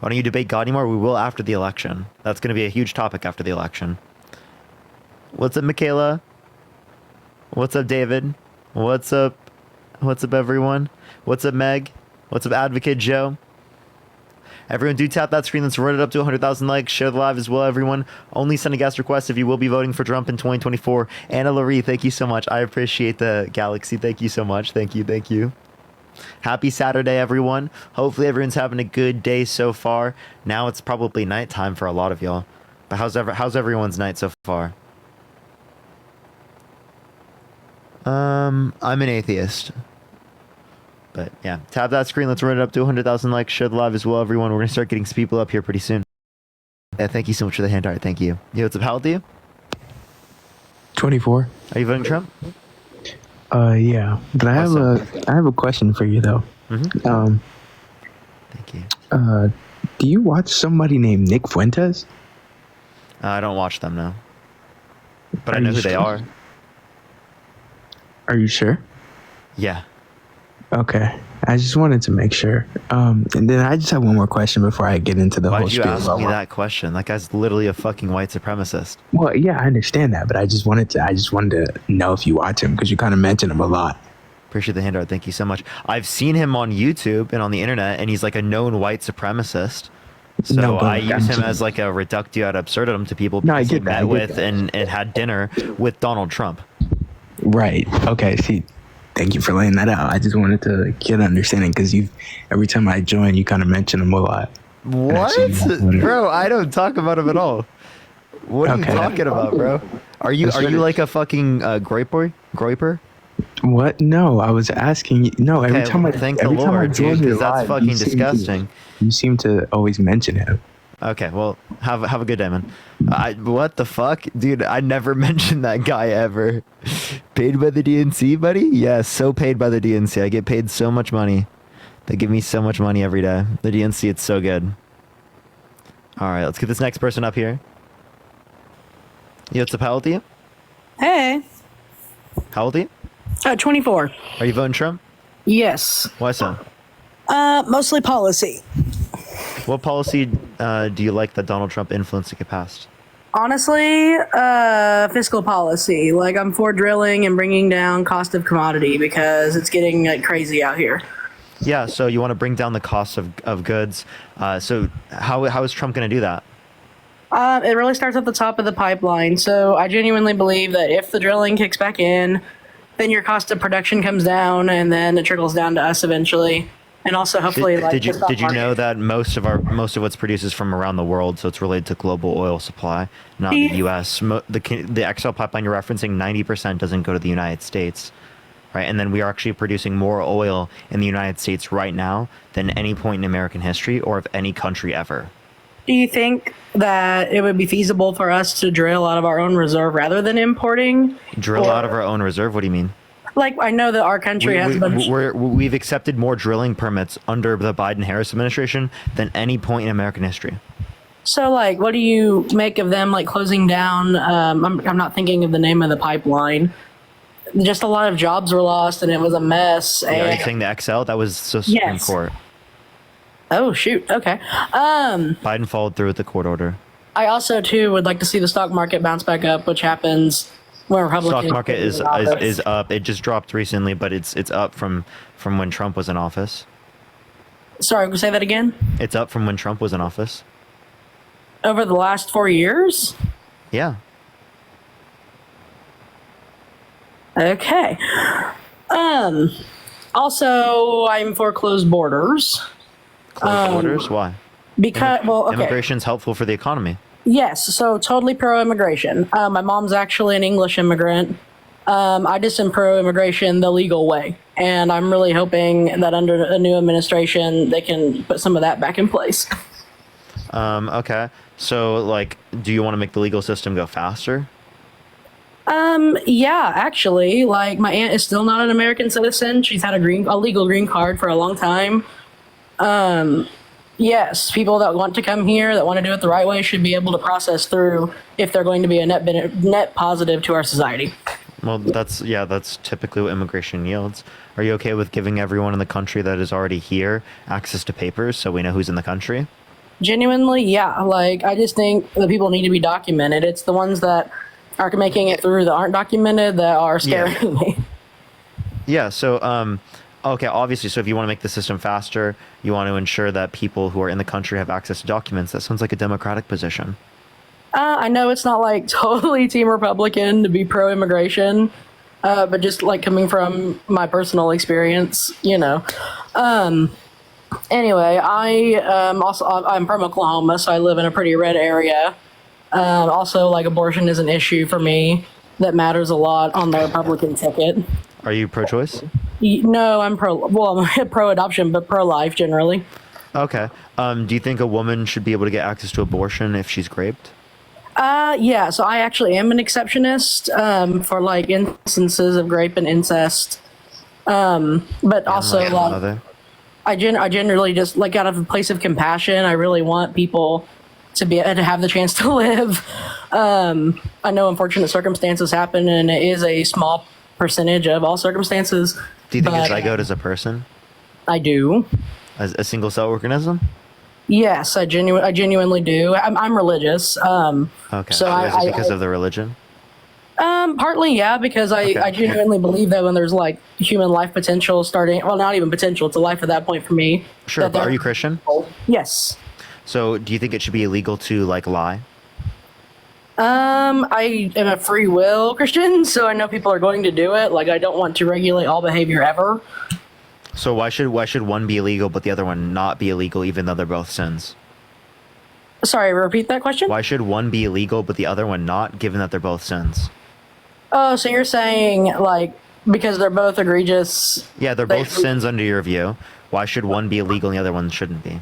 Why don't you debate God anymore? We will after the election. That's going to be a huge topic after the election. What's up, Michaela? What's up, David? What's up? What's up, everyone? What's up, Meg? What's up, Advocate Joe? Everyone, do tap that screen. Let's run it up to 100,000 likes. Share the live as well, everyone. Only send a guest request if you will be voting for Trump in 2024. Anna Laurie, thank you so much. I appreciate the Galaxy. Thank you so much. Thank you. Thank you. Happy Saturday, everyone. Hopefully everyone's having a good day so far. Now it's probably nighttime for a lot of y'all. But how's everyone's night so far? I'm an atheist. But yeah, tap that screen. Let's run it up to 100,000 likes. Share the live as well, everyone. We're going to start getting some people up here pretty soon. Yeah, thank you so much for the hand art. Thank you. Yo, what's up? How old are you? 24. Are you voting Trump? Yeah. But I have a question for you though. Mm-hmm. Thank you. Do you watch somebody named Nick Fuentes? I don't watch them now. But I know who they are. Are you sure? Yeah. Okay. I just wanted to make sure. And then I just have one more question before I get into the whole spiel. Why'd you ask me about that question? That guy's literally a fucking white supremacist. Well, yeah, I understand that, but I just wanted to know if you watch him because you kind of mention him a lot. Appreciate the hand art. Thank you so much. I've seen him on YouTube and on the internet, and he's like a known white supremacist. So no, I use him as like a reductio ad absurdum to people I get he met with and had dinner with Donald Trump. Right. Okay. See, thank you for laying that out. I just wanted to get an understanding because every time I join, you kind of mention him a lot. What? Bro, I don't talk about him at all. What are you talking about, bro? Are you like a fucking groiper? What? No, I was asking you. No, every time I thank the Lord, dude, because that's fucking disgusting. You seem to always mention him. Okay, well, have a good day, man. What the fuck? Dude, I never mentioned that guy ever. Paid by the DNC, buddy? Yeah, so paid by the DNC. I get paid so much money. They give me so much money every day. The DNC, it's so good. All right, let's get this next person up here. Yo, what's up? How old are you? Hey. How old are you? 24. Are you voting Trump? Yes. Why so? Mostly policy. What policy do you like that Donald Trump influenced to get passed? Honestly, fiscal policy. Like, I'm for drilling and bringing down cost of commodity because it's getting like crazy out here. Yeah, so you want to bring down the cost of goods. So how is Trump going to do that? It really starts at the top of the pipeline. So I genuinely believe that if the drilling kicks back in, then your cost of production comes down, and then it trickles down to us eventually. And also, hopefully, did you know that most of what's produced is from around the world, so it's related to global oil supply, not the U.S. The XL pipeline you're referencing, 90% doesn't go to the United States, right? And then we are actually producing more oil in the United States right now than any point in American history or of any country ever. Do you think that it would be feasible for us to drill out of our own reserve rather than importing? Drill out of our own reserve? What do you mean? Like, I know that our country has a bunch... We've accepted more drilling permits under the Biden-Harris administration than any point in American history. So, like, what do you make of them, like, closing down? I'm not thinking of the name of the pipeline. Just a lot of jobs were lost, and it was a mess. Are you saying the XL? That was Supreme Court. Oh, shoot. Okay. Biden followed through with the court order. I also, too, would like to see the stock market bounce back up, which happens... Stock market is up. It just dropped recently, but it's up from when Trump was in office. Sorry, say that again? It's up from when Trump was in office. Over the last 4 years? Yeah. Okay. Also, I'm for closed borders. Closed borders? Why? Because, immigration's helpful for the economy. Yes, so totally pro-immigration. My mom's actually an English immigrant. I just am pro-immigration the legal way. And I'm really hoping that under a new administration, they can put some of that back in place. Okay. So, like, do you want to make the legal system go faster? Yeah, actually. Like, my aunt is still not an American citizen. She's had a legal green card for a long time. Yes, people that want to come here, that want to do it the right way, should be able to process through if they're going to be a net positive to our society. Well, that's typically what immigration yields. Are you okay with giving everyone in the country that is already here access to papers so we know who's in the country? Genuinely, yeah. Like, I just think the people need to be documented. It's the ones that are making it through that aren't documented that are scaring me. Yeah. So, okay, obviously, so if you want to make the system faster, you want to ensure that people who are in the country have access to documents. That sounds like a democratic position. I know it's not like totally Team Republican to be pro-immigration, but just like coming from my personal experience, you know. Anyway, I'm from Oklahoma, so I live in a pretty red area. Also, like abortion is an issue for me that matters a lot on the Republican ticket. Are you pro-choice? No, I'm I'm pro-adoption, but pro-life generally. Okay. Do you think a woman should be able to get access to abortion if she's raped? Yeah, so I actually am an exceptionist for like instances of rape and incest. But also Like, like mother? I generally just like out of a place of compassion, I really want people to have the chance to live. I know unfortunate circumstances happen, and it is a small percentage of all circumstances. Do you think a but zygote is a person? I do. As a single cell organism? Yes, I genuinely do. I'm religious. Okay. So is it because of the religion? Partly, yeah, because I genuinely believe that when there's like human life potential starting, well, not even potential, it's a life at that point for me. Sure, that but are you Christian? Yes. So do you think it should be illegal to like lie? I am a free will Christian, so I know people are going to do it. Like, I don't want to regulate all behavior ever. So why should one be illegal but the other one not be illegal even though they're both sins? Sorry, repeat that question? Why should one be illegal but the other one not, given that they're both sins? Oh, so you're saying, like, because they're both egregious... Yeah, they're both sins under your view. Why should one be illegal and the other one shouldn't be?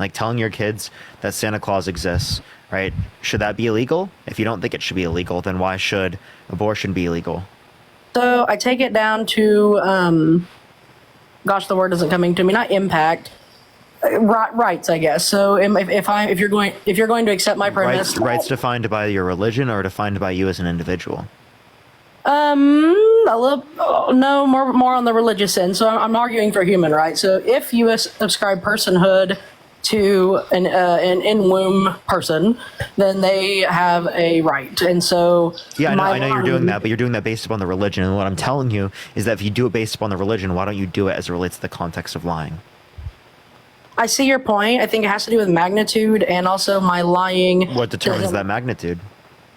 Like telling your kids that Santa Claus exists, right? Should that be illegal? If you don't think it should be illegal, then why should abortion be illegal? So I take it down to, gosh, the word isn't coming to me, not impact, rights, I guess. So if you're going to accept my premise... Rights defined by your religion or defined by you as an individual? No, more on the religious end. So I'm arguing for human rights. So if you ascribe personhood to an in-womb person, then they have a right. And so... Yeah, I know you're doing that, but you're doing that based upon the religion. And what I'm telling you is that if you do it based upon the religion, why don't you do it as it relates to the context of lying? I see your point. I think it has to do with magnitude and also my lying... What determines that magnitude?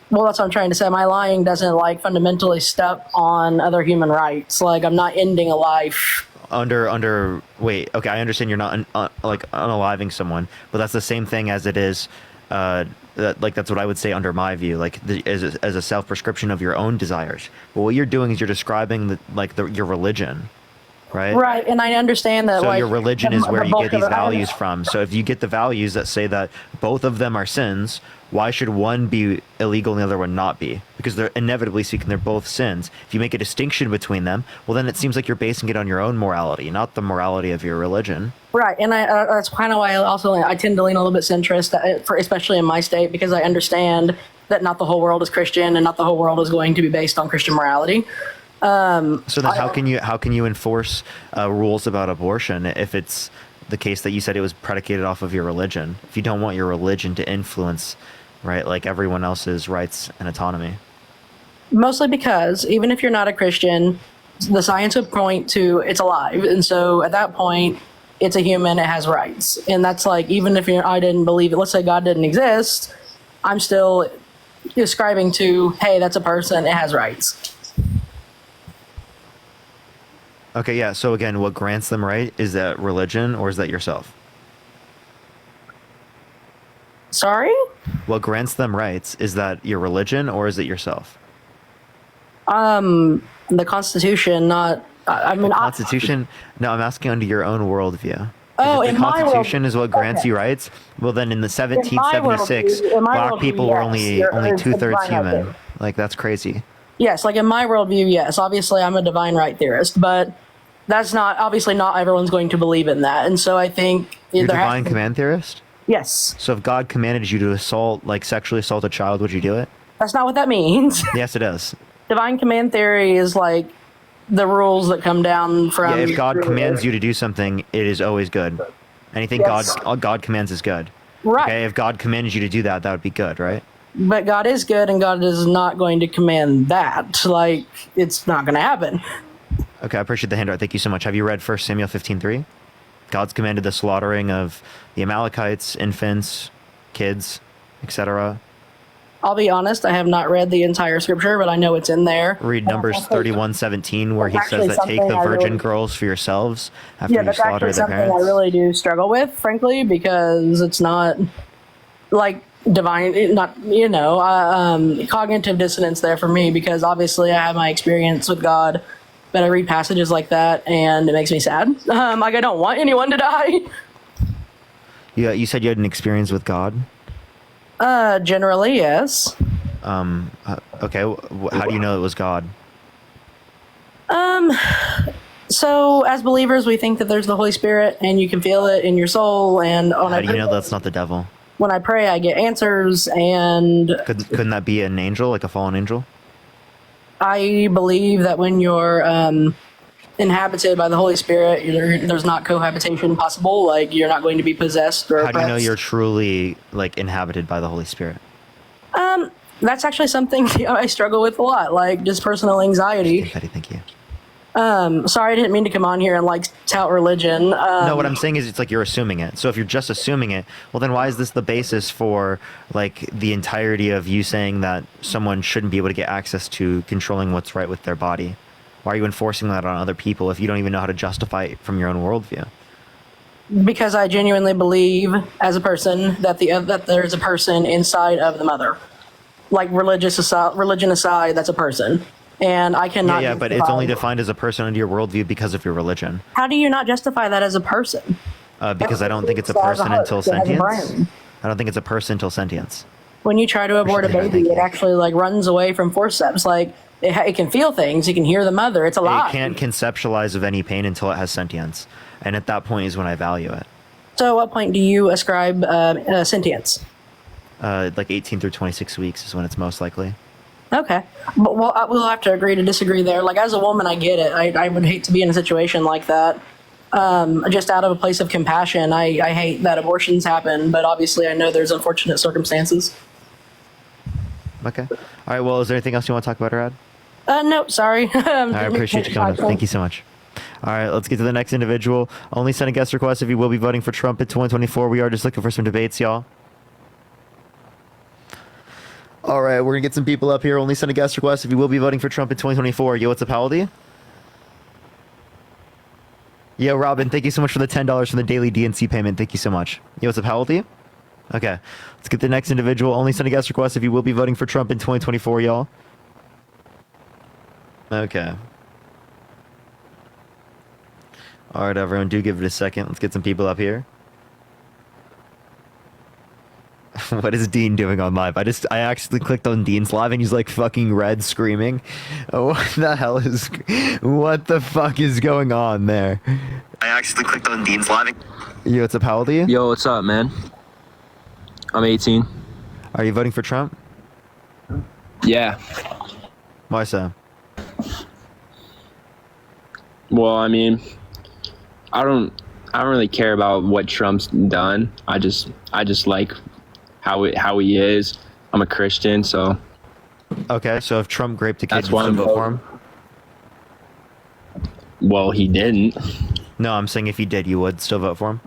Well, that's what I'm trying to say. My lying doesn't, like, fundamentally step on other human rights. Like, I'm not ending a life... Wait, okay, I understand you're not like unaliving someone, but that's the same thing as it is that's what I would say under my view, like as a self-prescription of your own desires. But what you're doing is you're describing your religion, right? Right, and I understand that. So like, your religion is where you get these values I from. So if you get the values that say that both of them are sins, why should one be illegal and the other one not be? Because they're inevitably speaking, they're both sins. If you make a distinction between them, well, then it seems like you're basing it on your own morality, not the morality of your religion. Right, and that's kind of why I tend to lean a little bit centrist, especially in my state, because I understand that not the whole world is Christian and not the whole world is going to be based on Christian morality. So then how can you enforce rules about abortion if it's the case that you said it was predicated off of your religion? If you don't want your religion to influence, right, like everyone else's rights and autonomy? Mostly because even if you're not a Christian, the science would point to it's alive. And so at that point, it's a human, it has rights. And that's like, even if I didn't believe it, let's say God didn't exist, I'm still ascribing to, hey, that's a person, it has rights. Okay, yeah. So again, what grants them right? Is that religion or is that yourself? Sorry? What grants them rights? Is that your religion or is it yourself? The Constitution, not... I mean, Constitution? No, I'm asking under your own worldview. Oh, if in the my Constitution is what grants okay. you rights, well then in the 1776, black people were only 2/3 human. Like, that's crazy. Yes, like in my worldview, yes. Obviously, I'm a divine right theorist, but that's not, obviously not everyone's going to believe in that. And so I think... You're a divine command theorist? Yes. So if God commanded you to sexually assault a child, would you do it? That's not what that means. Yes, it is. Divine command theory is like the rules that come down from... Yeah, if God commands you to do something, it is always good. Anything Yes. God commands is good. Right. Okay, if God commanded you to do that, that would be good, right? But God is good, and God is not going to command that. Like, it's not going to happen. Okay, I appreciate the handout. Thank you so much. Have you read 1 Samuel 15:3? God's commanded the slaughtering of the Amalekites, infants, kids, etc. I'll be honest, I have not read the entire scripture, but I know it's in there. Read Numbers 31:17, where he says actually that take the something I virgin really- girls for yourselves after Yeah, you that's slaughter actually their something I parents. really do struggle with, frankly, because it's not like divine, not, cognitive dissonance there for me, because obviously I have my experience with God, but I read passages like that and it makes me sad. Like, I don't want anyone to die. Yeah, you said you had an experience with God. Generally, yes. Okay, how do you know it was God? So, as believers, we think that there's the Holy Spirit, and you can feel it in your soul. And How do you know that's not the devil? when I pray, I get answers, and Couldn't that be an angel, like a fallen angel? I believe that when you're inhabited by the Holy Spirit, there's not cohabitation possible. Like, you're not going to be possessed or How do you know oppressed. you're truly like inhabited by the Holy Spirit? That's actually something I struggle with a lot, like just personal anxiety. Betty, thank you. Sorry, I didn't mean to come on here and like tout religion. No, what I'm saying is it's like you're assuming it. So if you're just assuming it, well, then why is this the basis for like the entirety of you saying that someone shouldn't be able to get access to controlling what's right with their body? Why are you enforcing that on other people if you don't even know how to justify it from your own worldview? Because I genuinely believe, as a person, that that there's a person inside of the mother. Like, religion aside, that's a person, and I cannot. Yeah, but it's only defined as a person under your worldview because of your religion. How do you not justify that as a person? Because I don't think it's a It has a person heart, until it has a sentience. brain. I don't think it's a person until sentience. When you try to abort a Thank baby, you. it actually like runs away from forceps. Like, it can feel things. It can hear the mother. It's alive. It can't conceptualize of any pain until it has sentience, and at that point is when I value it. So, at what point do you ascribe sentience? Like 18 through 26 weeks is when it's most likely. Okay. But we'll have to agree to disagree there. Like, as a woman, I get it. I would hate to be in a situation like that. Just out of a place of compassion, I hate that abortions happen, but obviously I know there's unfortunate circumstances. Okay. All right. Well, is there anything else you want to talk about, Arad? No, sorry. I appreciate you coming up. Thank you so much. All right, let's get to the next individual. Only send a guest request if you will be voting for Trump in 2024. We are just looking for some debates, y'all. All right, we're going to get some people up here. Only send a guest request if you will be voting for Trump in 2024. Yo, what's up, how old are you? Yo, Robin, thank you so much for the $10 from the daily DNC payment. Thank you so much. Yo, what's up, how old are you? Okay, let's get the next individual. Only send a guest request if you will be voting for Trump in 2024, y'all. Okay. All right, everyone, do give it a second. Let's get some people up here. What is Dean doing on live? I actually clicked on Dean's live and he's like fucking red screaming. What the fuck is going on there? I actually clicked on Dean's live. Yo, what's up? How old are you? Yo, what's up, man? I'm 18. Are you voting for Trump? Yeah. Why so? Well, I mean, I don't really care about what Trump's done. I just like how he is. I'm a Christian, so Okay, so if Trump raped a kid, That's you why still I'm vote for him? well, he didn't. No, I'm saying if he did, you would still vote for him?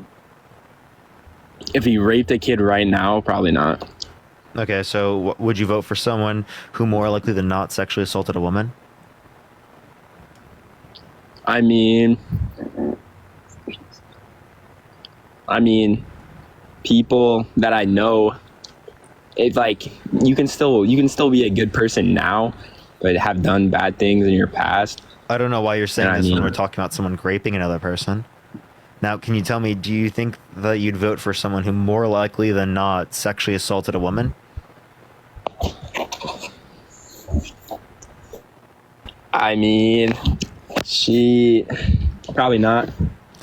If he raped a kid right now, probably not. Okay, so would you vote for someone who more likely than not sexually assaulted a woman? I mean, people that I know, it's like you can still be a good person now, but have done bad things in your past. I don't know why you're saying And I this when mean- we're talking about someone raping another person. Now, can you tell me, do you think that you'd vote for someone who more likely than not sexually assaulted a woman? I mean, she probably not.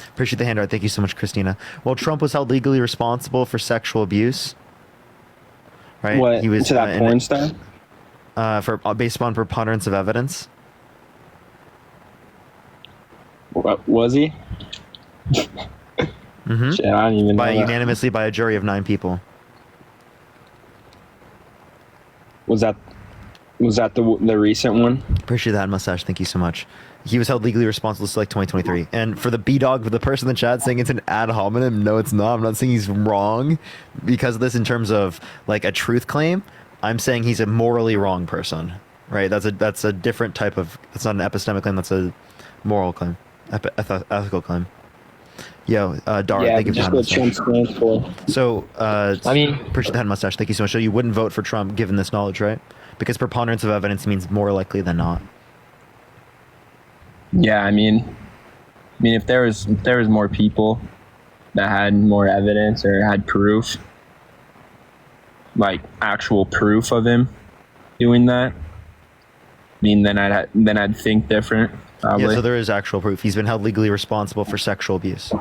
Appreciate the handout. Thank you so much, Christina. Well, Trump was held legally responsible for sexual abuse. Right? What? He was To that porn star? based upon preponderance of evidence. What was he? Shit, I don't even By know. That. unanimously by a jury of 9 people. Was that the recent one? Appreciate that, Mustache. Thank you so much. He was held legally responsible since like 2023. And for the B-Dog, for the person in the chat saying it's an ad hominem, no, it's not. I'm not saying he's wrong because of this in terms of like a truth claim. I'm saying he's a morally wrong person, right? That's a different type of. It's not an epistemic claim. That's a moral claim, ethical claim. Yo, Dara, Yeah, thank you for just that what Trump mustache. stands for. So, I mean, appreciate that mustache. Thank you so much. So you wouldn't vote for Trump given this knowledge, right? Because preponderance of evidence means more likely than not. yeah, I mean, if there was more people that had more evidence or had proof, like actual proof of him doing that, I mean, then I'd think different. Probably. Yeah, so there is actual proof. He's been held legally responsible for sexual abuse.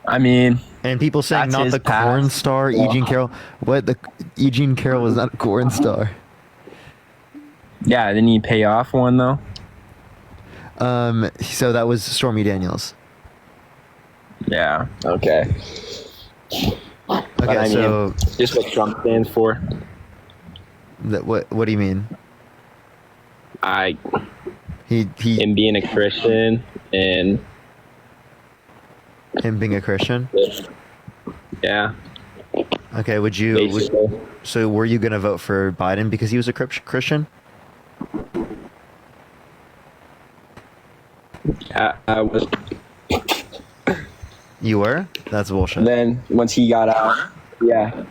I mean, And people saying That's not his the past. corn star, Eugene Carroll. What? Eugene Carroll was not a corn star. yeah, didn't he pay off one though? So that was Stormy Daniels. Yeah. Okay. Okay, But I so mean, just what Trump stands for. what do you mean? He Him being a Christian and him being a Christian. yeah, Okay, basically. so were you gonna vote for Biden because he was a Christian? I was. You were? That's bullshit. Then once he got out, yeah,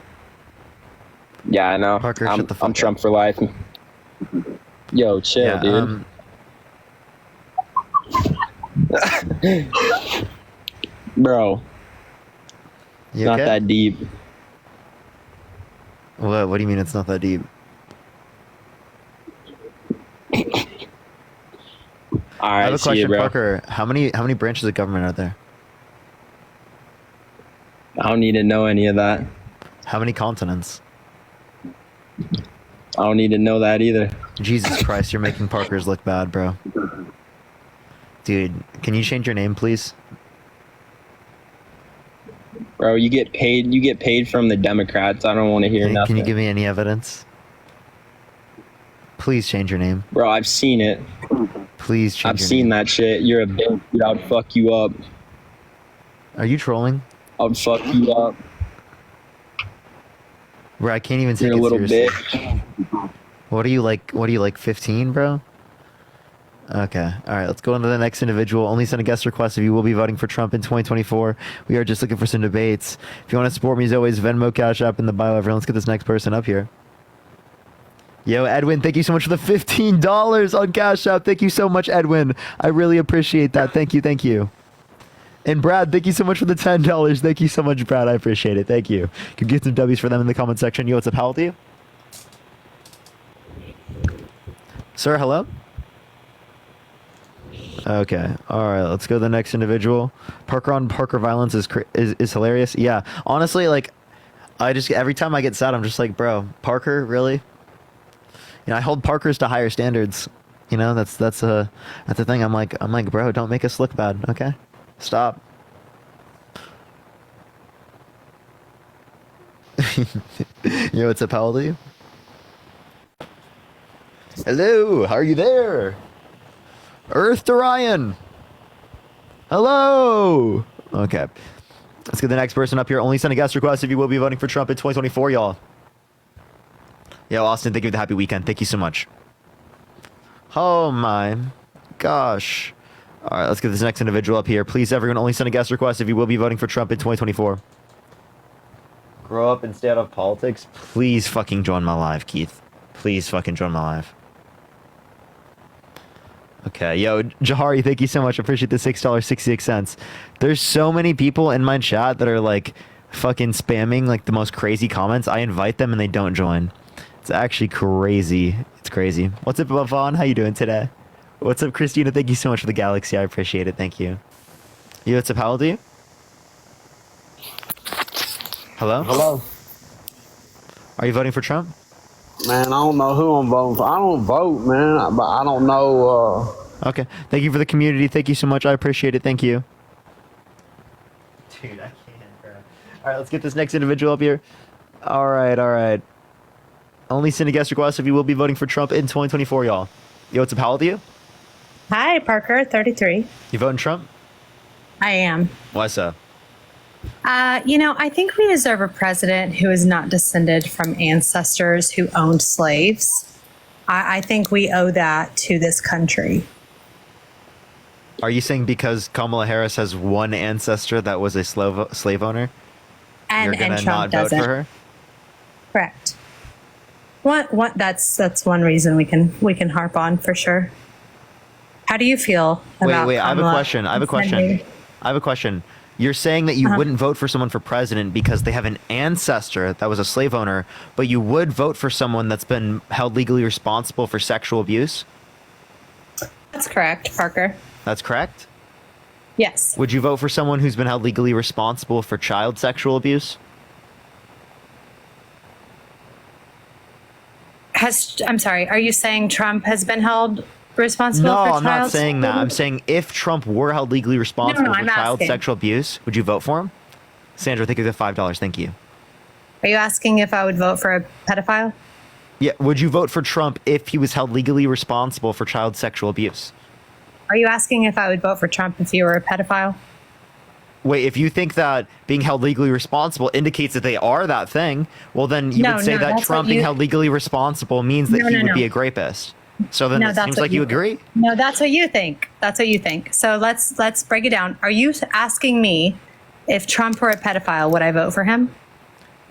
I know. Parker, shut the fuck I'm up. Trump for life. Yo, chill, Yeah. dude. Bro, You not okay? that deep. What do you mean it's not that deep? All I have right, a see you, question, bro. Parker. How many branches of government are there? I don't need to know any of that. How many continents? I don't need to know that either. Jesus Christ, you're making Parker's look bad, bro. Dude, can you change your name, please? Bro, you get paid from the Democrats. I don't want to hear Can nothing. you give me any evidence? Please change your name. Bro, I've seen it. Please change I've your seen name. that shit. You're a bitch. Dude, I'd fuck you up. Are you trolling? I'd fuck you up. Bro, I can't even take You're a it little seriously. bitch. What are you like 15, bro? Okay. All right, let's go on to the next individual. Only send a guest request if you will be voting for Trump in 2024. We are just looking for some debates. If you want to support me, as always, Venmo, Cash App in the bio. Everyone, let's get this next person up here. Yo, Edwin, thank you so much for the $15 on Cash App. Thank you so much, Edwin. I really appreciate that. Thank you. And Brad, thank you so much for the $10. Thank you so much, Brad. I appreciate it. Thank you. You can get some W's for them in the comment section. Yo, what's up? How old are you? Sir, hello? Okay. All right. Let's go to the next individual. Parker on Parker violence is hilarious. Yeah. Honestly, like, every time I get sad, I'm just like, bro, Parker, really? You know, I hold Parkers to higher standards. You know, that's the thing. I'm like, bro, don't make us look bad. Okay. Stop. Yo, what's up? How old are you? Hello, how are you there? Earth to Ryan. Hello. Okay. Let's get the next person up here. Only send a guest request if you will be voting for Trump in 2024, y'all. Yo, Austin, thank you for the happy weekend. Thank you so much. Oh my gosh. All right, let's get this next individual up here. Please, everyone, only send a guest request if you will be voting for Trump in 2024. Grow up and stay out of politics. Please fucking join my live, Keith. Please fucking join my live. Okay, yo, Jahari, thank you so much. I appreciate the $6.66. There's so many people in my chat that are like fucking spamming like the most crazy comments. I invite them and they don't join. It's actually crazy. It's crazy. What's up, Vaughn? How you doing today? What's up, Christina? Thank you so much for the galaxy. I appreciate it. Thank you. Yo, what's up? How old are you? Hello? Hello? Are you voting for Trump? Man, I don't know who I'm voting for. I don't vote, man, but I don't know Okay. Thank you for the community. Thank you so much. I appreciate it. Thank you. Dude, I can't, bro. All right, let's get this next individual up here. All right. Only send a guest request if you will be voting for Trump in 2024, y'all. Yo, what's up? How old are you? Hi, Parker, 33. You voting Trump? I am. Why so? I think we deserve a president who is not descended from ancestors who owned slaves. I think we owe that to this country. Are you saying because Kamala Harris has one ancestor that was a slave owner, you're gonna And not Trump vote doesn't. for her? Correct. What? That's one reason we can harp on for sure. How do you feel about Wait. I have a Kamala question. I have a question. You're saying that you wouldn't vote for someone for president because they have an ancestor that was a slave owner, but you would vote for someone that's been held legally responsible for sexual abuse? That's correct, Parker. That's correct? Yes. Would you vote for someone who's been held legally responsible for child sexual abuse? I'm sorry. Are you saying Trump has been held responsible No, for I'm not child saying that. I'm abuse? saying if Trump were held legally responsible No, for I'm child asking. sexual abuse, would you vote for him? Sandra, thank you for the $5. Thank you. Are you asking if I would vote for a pedophile? Yeah, would you vote for Trump if he was held legally responsible for child sexual abuse? Are you asking if I would vote for Trump if you were a pedophile? Wait, if you think that being held legally responsible indicates that they are that thing, well, then you No, would say no, that that's Trump what being you- held legally responsible means that No, he no, would no. be a rapist. So then No, it that's seems what like you you agree. No, that's what you think. That's what you think. So let's break it down. Are you asking me if Trump were a pedophile, would I vote for him?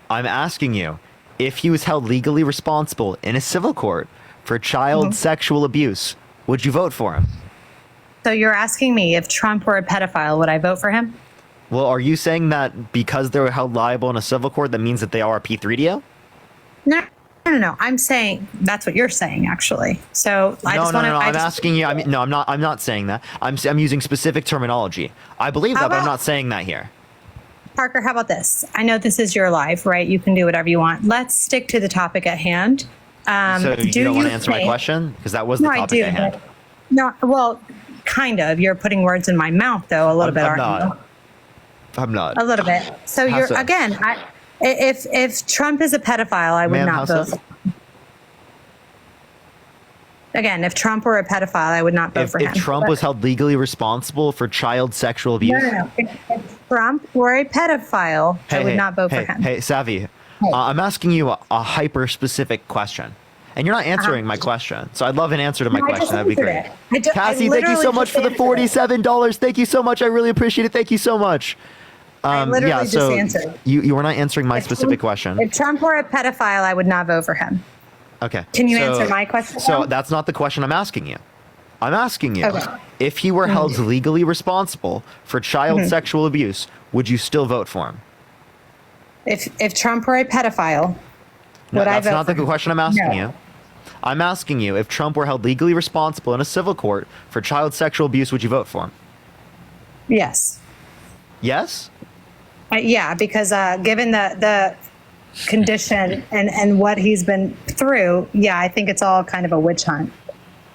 I'm asking you, if he was held legally responsible in a civil court for child Mm-hmm. sexual abuse, would you vote for him? So you're asking me if Trump were a pedophile, would I vote for him? Well, are you saying that because they were held liable in a civil court, that means that they are a P3DO? No. I'm saying that's what you're saying, actually. So I No, just no, want no, to. no. I'm asking you. I'm not saying that. I'm using specific terminology. I believe How that, but I'm about- not saying that here. Parker, how about this? I know this is your life, right? You can do whatever you want. Let's stick to the topic at hand. So you don't want to answer my think- question? Because that was the No, I topic do. at hand. but- No, well, kind of. You're putting words in my mouth, though, a little I'm bit, aren't not. you? I'm not. A little bit. So How you're so? again. If Trump is a pedophile, I would Ma'am, not how vote. so? Again, if Trump were a pedophile, I would not vote for him. If Trump was held legally responsible for child sexual abuse, no. If Trump were a pedophile, I would not vote for him. Hey, Savvy, I'm asking you a hyper specific question. And you're not answering my question. So I'd love an answer to my No, I question. just That'd be answered great. it. I Cassie, thank you literally so much just for the answered it. $47. Thank you so much. I really appreciate it. Thank you so much. literally yeah, just so answered. you were not answering my If specific Trump- question. If Trump were a pedophile, I would not vote for him. Okay. Can you answer my question So now? that's not the question I'm asking you. I'm asking you, Okay. if he were held legally responsible for child sexual abuse, would you still vote for him? If Trump were a pedophile, No, would I that's vote not the for him? question I'm asking No. you. I'm asking you, if Trump were held legally responsible in a civil court for child sexual abuse, would you vote for him? Yes. Yes? Yeah, because given the condition and what he's been through, yeah, I think it's all kind of a witch hunt.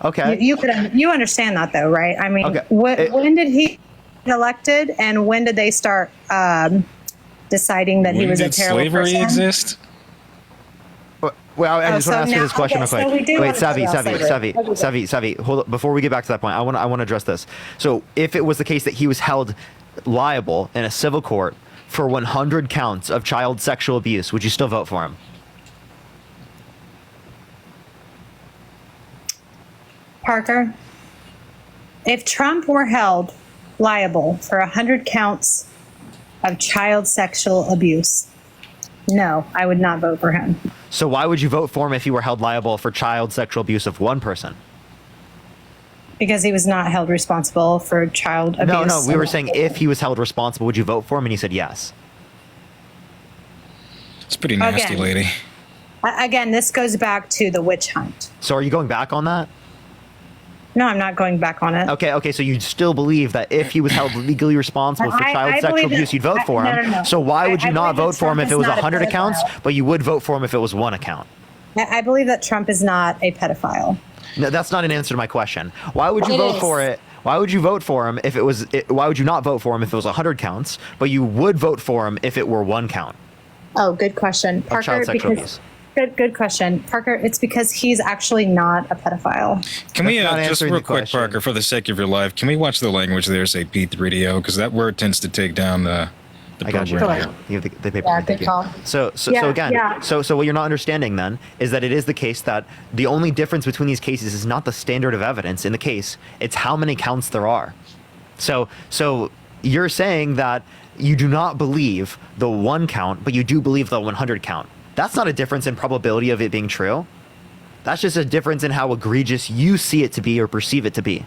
Okay. You understand that though, right? I mean, Okay. when did he get elected, and when did they start deciding that he When was a did terrible slavery person? exist? Well, I just so want to ask you now- this question okay, real so quick. we do Wait, wanna talk about slavery. Savvy. Hold up. Before we get back to that point, I want to address this. So, if it was the case that he was held liable in a civil court for 100 counts of child sexual abuse, would you still vote for him? Parker, if Trump were held liable for 100 counts of child sexual abuse, no, I would not vote for him. So, why would you vote for him if he were held liable for child sexual abuse of one person? Because he was not held responsible for child abuse. No, we were saying if he was held responsible, would you vote for him? And he said yes. It's pretty nasty, Again. lady. Again, this goes back to the witch hunt. So, are you going back on that? No, I'm not going back on it. Okay, so you still believe that if he was held legally responsible for child sexual believe abuse, you'd vote for him. No. So why would you I not believe vote that for him Trump if it is was not a 100 accounts, pedophile. but you would vote for him if it was one account? I believe that Trump is not a pedophile. No, that's not an answer to my question. Why would you It vote is. for it? Why would you vote for him if it was? Why would you not vote for him if it was 100 counts, but you would vote for him if it were 1 count Oh, good question, of Parker. child sexual Because abuse? good question, Parker. It's because he's actually not a pedophile. Can we That's not just answering real the quick, question. Parker, for the sake of your life, can we watch the language there say P3DO? Because that word tends to take down the I got you. program. Sure. You have the paper. Yeah, Thank good you. call. So Yeah, again, yeah. so what you're not understanding then is that it is the case that the only difference between these cases is not the standard of evidence in the case; it's how many counts there are. So you're saying that you do not believe the 1 count, but you do believe the 100 count. That's not a difference in probability of it being true. That's just a difference in how egregious you see it to be or perceive it to be.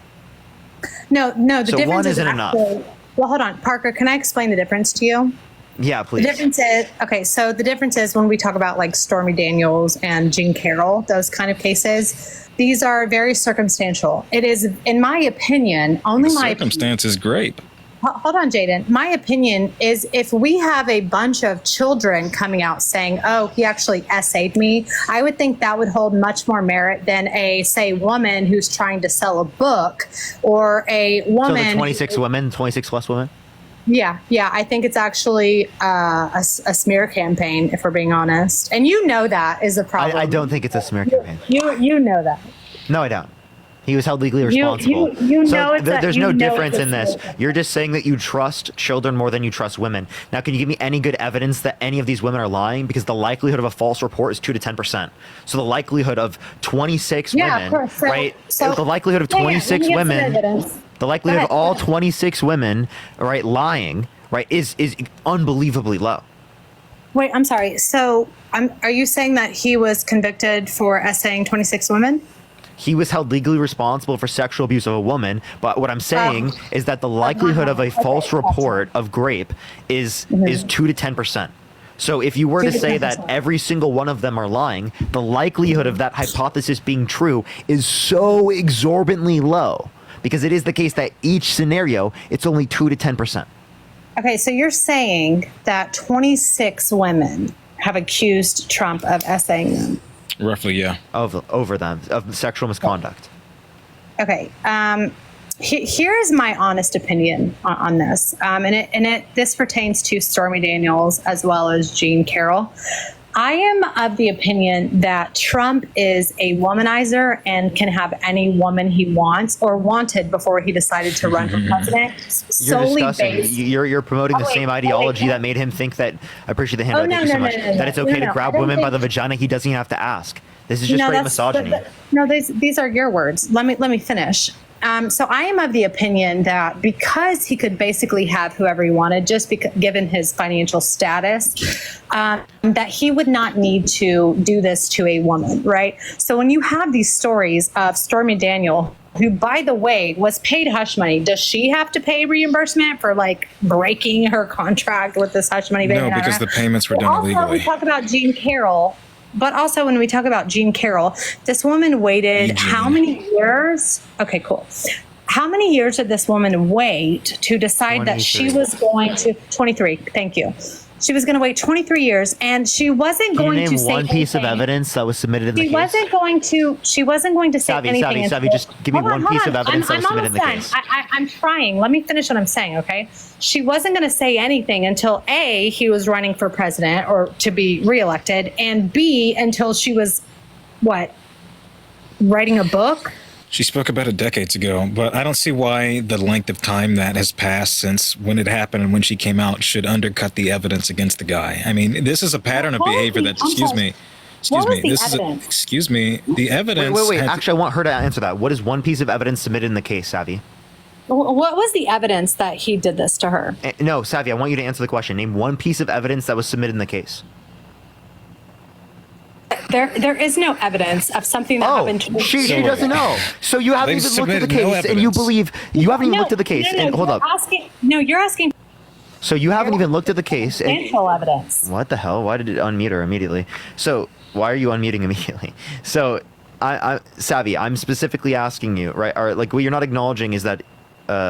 No. The So difference one is isn't enough. actually, well, hold on, Parker. Can I explain the difference to you? Yeah, The please. difference is okay. So the difference is when we talk about like Stormy Daniels and Jean Carroll, those kind of cases, these are very circumstantial. It is, in my opinion, only my opinion. Circumstance is great. Hold on, Jaden. My opinion is if we have a bunch of children coming out saying, oh, he actually essayed me, I would think that would hold much more merit than a, say, woman who's trying to sell a book or a So woman. the 26 women, 26 plus women. Yeah. I think it's actually a smear campaign, if we're being honest. And you know that is a problem. I don't think it's a smear campaign. You know that. No, I don't. He was held legally responsible. you So know it's a- there's you no know difference it's a in this. smear. You're just saying that you trust children more than you trust women. Now, can you give me any good evidence that any of these women are lying? Because the likelihood of a false report is 2 to 10%. So the likelihood of 26 Yeah, women, of course. So- right? so- the likelihood of Yeah, let me 26 get some women, evidence. the likelihood Go of all ahead. 26 women, right, lying, right, is unbelievably low. Wait, I'm sorry. So are you saying that he was convicted for essaying 26 women? He was held legally responsible for sexual abuse of a woman, but what I'm saying is that the likelihood of a Okay, false gotcha. report of grape is 2 to 10%. So if you were 2 to to say that 10%. every single one of them are lying, the likelihood of that hypothesis being true is so exorbitantly low because it is the case that each scenario it's only 2 to 10%. Okay, so you're saying that 26 women have accused Trump of essaying them. Roughly, yeah. over them of sexual misconduct. Okay. Here is my honest opinion on this, this pertains to Stormy Daniels as well as Jean Carroll. I am of the opinion that Trump is a womanizer and can have any woman he wants or wanted before he decided to run for president. You're solely discussing. based. You're promoting the Oh, wait, same oh, wait, ideology no. that made him think that. I appreciate the handout. Oh, no, Thank you so no, much. no, no, That it's no, okay no, to no, grab I don't women by think- the vagina. He doesn't even have to ask. This is just straight misogyny. No, these are your words. Let me finish. So I am of the opinion that because he could basically have whoever he wanted, just given his financial status, that he would not need to do this to a woman, right? So when you have these stories of Stormy Daniel, who, by the way, was paid hush money, does she have to pay reimbursement for like breaking her contract with this hush money? No, because the payments were done Also, illegally. we talk about Jean Carroll. But also, when we talk about Jean Carroll, this woman waited how many years? Okay, cool. How many years did this woman wait to decide that she 23. was going to 23? Thank you. She was going to wait 23 years, and she wasn't Can you going to name say one piece of anything. evidence that was submitted in the She case? wasn't going to. She wasn't going to say anything. Savvy, until- just give me Hold on, one piece hold of on. evidence that was I'm submitted in the almost case. done. I'm trying. Let me finish what I'm saying. Okay. She wasn't going to say anything until A, he was running for president or to be reelected, and B, until she was writing a book. She spoke about it decades ago, but I don't see why the length of time that has passed since when it happened and when she came out should undercut the evidence against the guy. I mean, this is a pattern of What was behavior the- that, I'm excuse sorry. me, excuse What was me, the this is, evidence? excuse me, the evidence. Wait. had- Actually, I want her to answer that. What is one piece of evidence submitted in the case, Savvy? What was the evidence that he did this to her? No, Savvy, I want you to answer the question. Name one piece of evidence that was submitted in the case. There is no evidence of something that happened. She doesn't know. So you haven't They even looked at the submitted no case, and you evidence. believe you haven't even looked at the case. No, And hold you're up. You're asking So you haven't even looked at the case. And, substantial evidence. what the hell? Why did it unmute her immediately? So why are you unmuting immediately? So I Savvy, I'm specifically asking you, right? Or like what you're not acknowledging is that.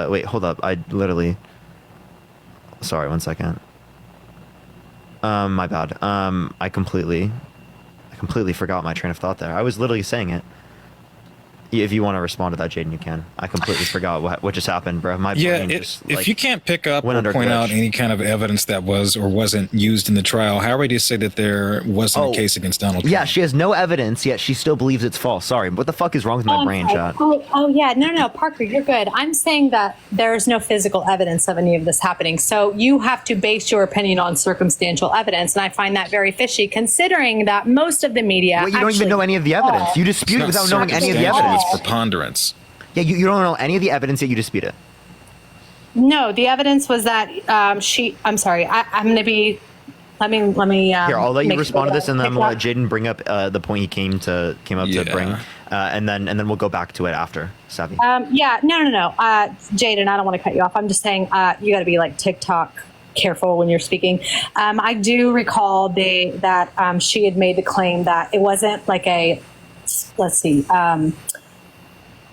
Wait, hold up. I literally. Sorry, 1 second. My bad. I completely forgot my train of thought there. I was literally saying it. If you want to respond to that, Jaden, you can. I completely forgot what just happened, bro. My Yeah, brain just, if you can't pick up went or under point out glitch. any kind of evidence that was or wasn't used in the trial, how would you say that there wasn't Oh, a case against Donald Trump? Yeah, she has no evidence, yet she still believes it's false. Sorry, what the fuck is wrong with my brain, chat? Yeah, no, Parker, you're good. I'm saying that there's no physical evidence of any of this happening. So you have to base your opinion on circumstantial evidence. And I find that very fishy, considering that most of the media. Wait, you don't even know any of the evidence. You dispute it without knowing any of the circumstantial, evidence. It's preponderance. Yeah, you don't know any of the evidence, yet you dispute it. No, the evidence was that I'm sorry. I'm going to be. Let me. Here, I'll let you make respond to sure this, and then that we'll I let Jaden bring up the point he came up to bring, and then we'll go back to it after. Savvy. Yeah, no. Jaden, I don't want to cut you off. I'm just saying you got to be like TikTok careful when you're speaking. I do recall that she had made the claim that it wasn't like a, let's see,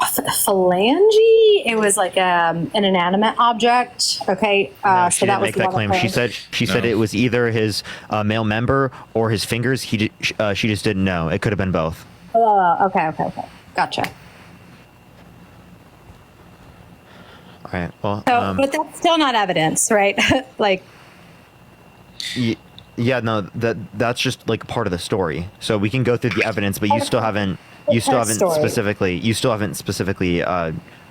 phalange. It was like an inanimate object. Okay, No, so she that didn't was make the that one claim. claim. She said it was either his male member or his fingers. She just didn't know. It could have been both. Okay, gotcha. All right. Well, So, but that's still not evidence, right? Like, yeah, no, that's just like part of the story. So we can go through the evidence, but you still haven't specifically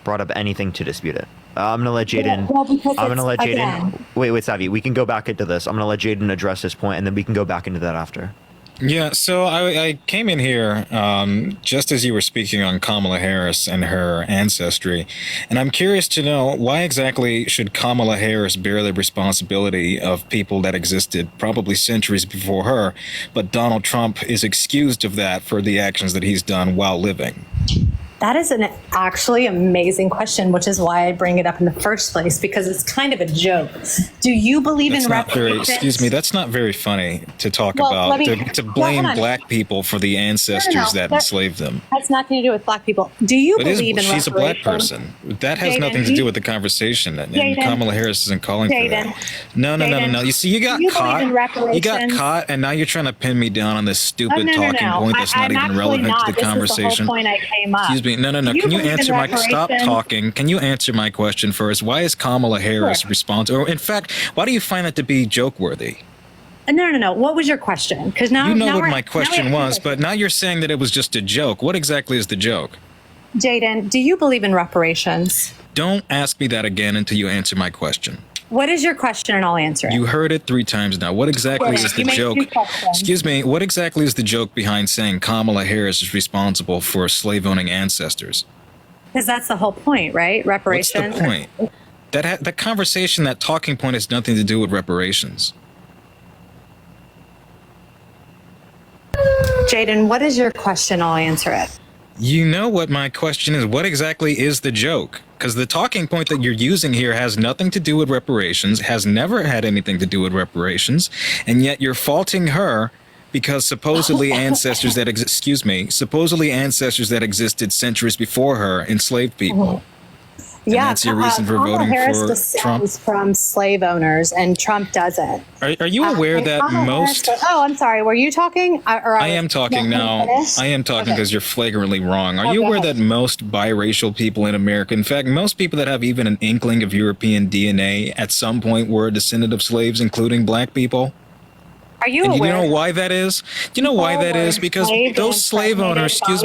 brought up anything to dispute it. I'm gonna let Jaden. well, because I'm gonna let it's, Jaden. again- Wait, Savvy. We can go back into this. I'm gonna let Jaden address this point, and then we can go back into that after. Yeah, so I came in here just as you were speaking on Kamala Harris and her ancestry, and I'm curious to know why exactly should Kamala Harris bear the responsibility of people that existed probably centuries before her, but Donald Trump is excused of that for the actions that he's done while living? that is an actually amazing question, which is why I bring it up in the first place, because it's kind of a joke. Do you believe That's in not very, reparations? excuse me, that's not very funny to talk Well, about, let me- to well, blame hold on. black people for the ancestors that That- enslaved them. That's nothing to do with black people. Do you It is, believe in she's a black reparations? person. That has Jaden, nothing to you- do with the conversation. And Jaden, Kamala Harris isn't calling for Jaden, that. No. You see, you got do you believe caught. in You got reparations? caught, and now you're trying to pin me down on this stupid No. talking point that's not I'm even actually relevant not. to the This is conversation. the whole point I came up. Excuse me. No. Do you Can you believe in answer my? Stop reparations? talking. Can you answer my question first? Why is Kamala Harris Sure. responsible? Or in fact, why do you find that to be joke worthy? No. What was your question? Because now You know now what we're- my now we question have two was, but questions. now you're saying that it was just a joke. What exactly is the joke? Jaden, do you believe in reparations? Don't ask me that again until you answer my question. What is your question, and I'll answer it. You heard it 3 times now. What exactly Jaden, is the you made joke? two questions. Excuse me. What exactly is the joke behind saying Kamala Harris is responsible for slave-owning ancestors? Because that's the whole point, right? What's Reparations. the point? That conversation, that talking point, has nothing to do with reparations. Jaden, what is your question? I'll answer it. You know what my question is. What exactly is the joke? Because the talking point that you're using here has nothing to do with reparations, has never had anything to do with reparations, and yet you're faulting her because supposedly ancestors that supposedly ancestors that existed centuries before her enslaved people. Yeah, that's your reason for Kamala voting Harris for descends from slave owners, and Trump doesn't. Are you aware And that Kamala most... Harris- oh, I'm sorry. Were you talking? I am talking now. I am talking because you're flagrantly wrong. Are you go aware ahead. that most biracial people in America, in fact, most people that have even an inkling of European DNA at some point were a descendant of slaves, including black people? Are you And you aware? know why that is? Do you know why that is? Because those slave owners, those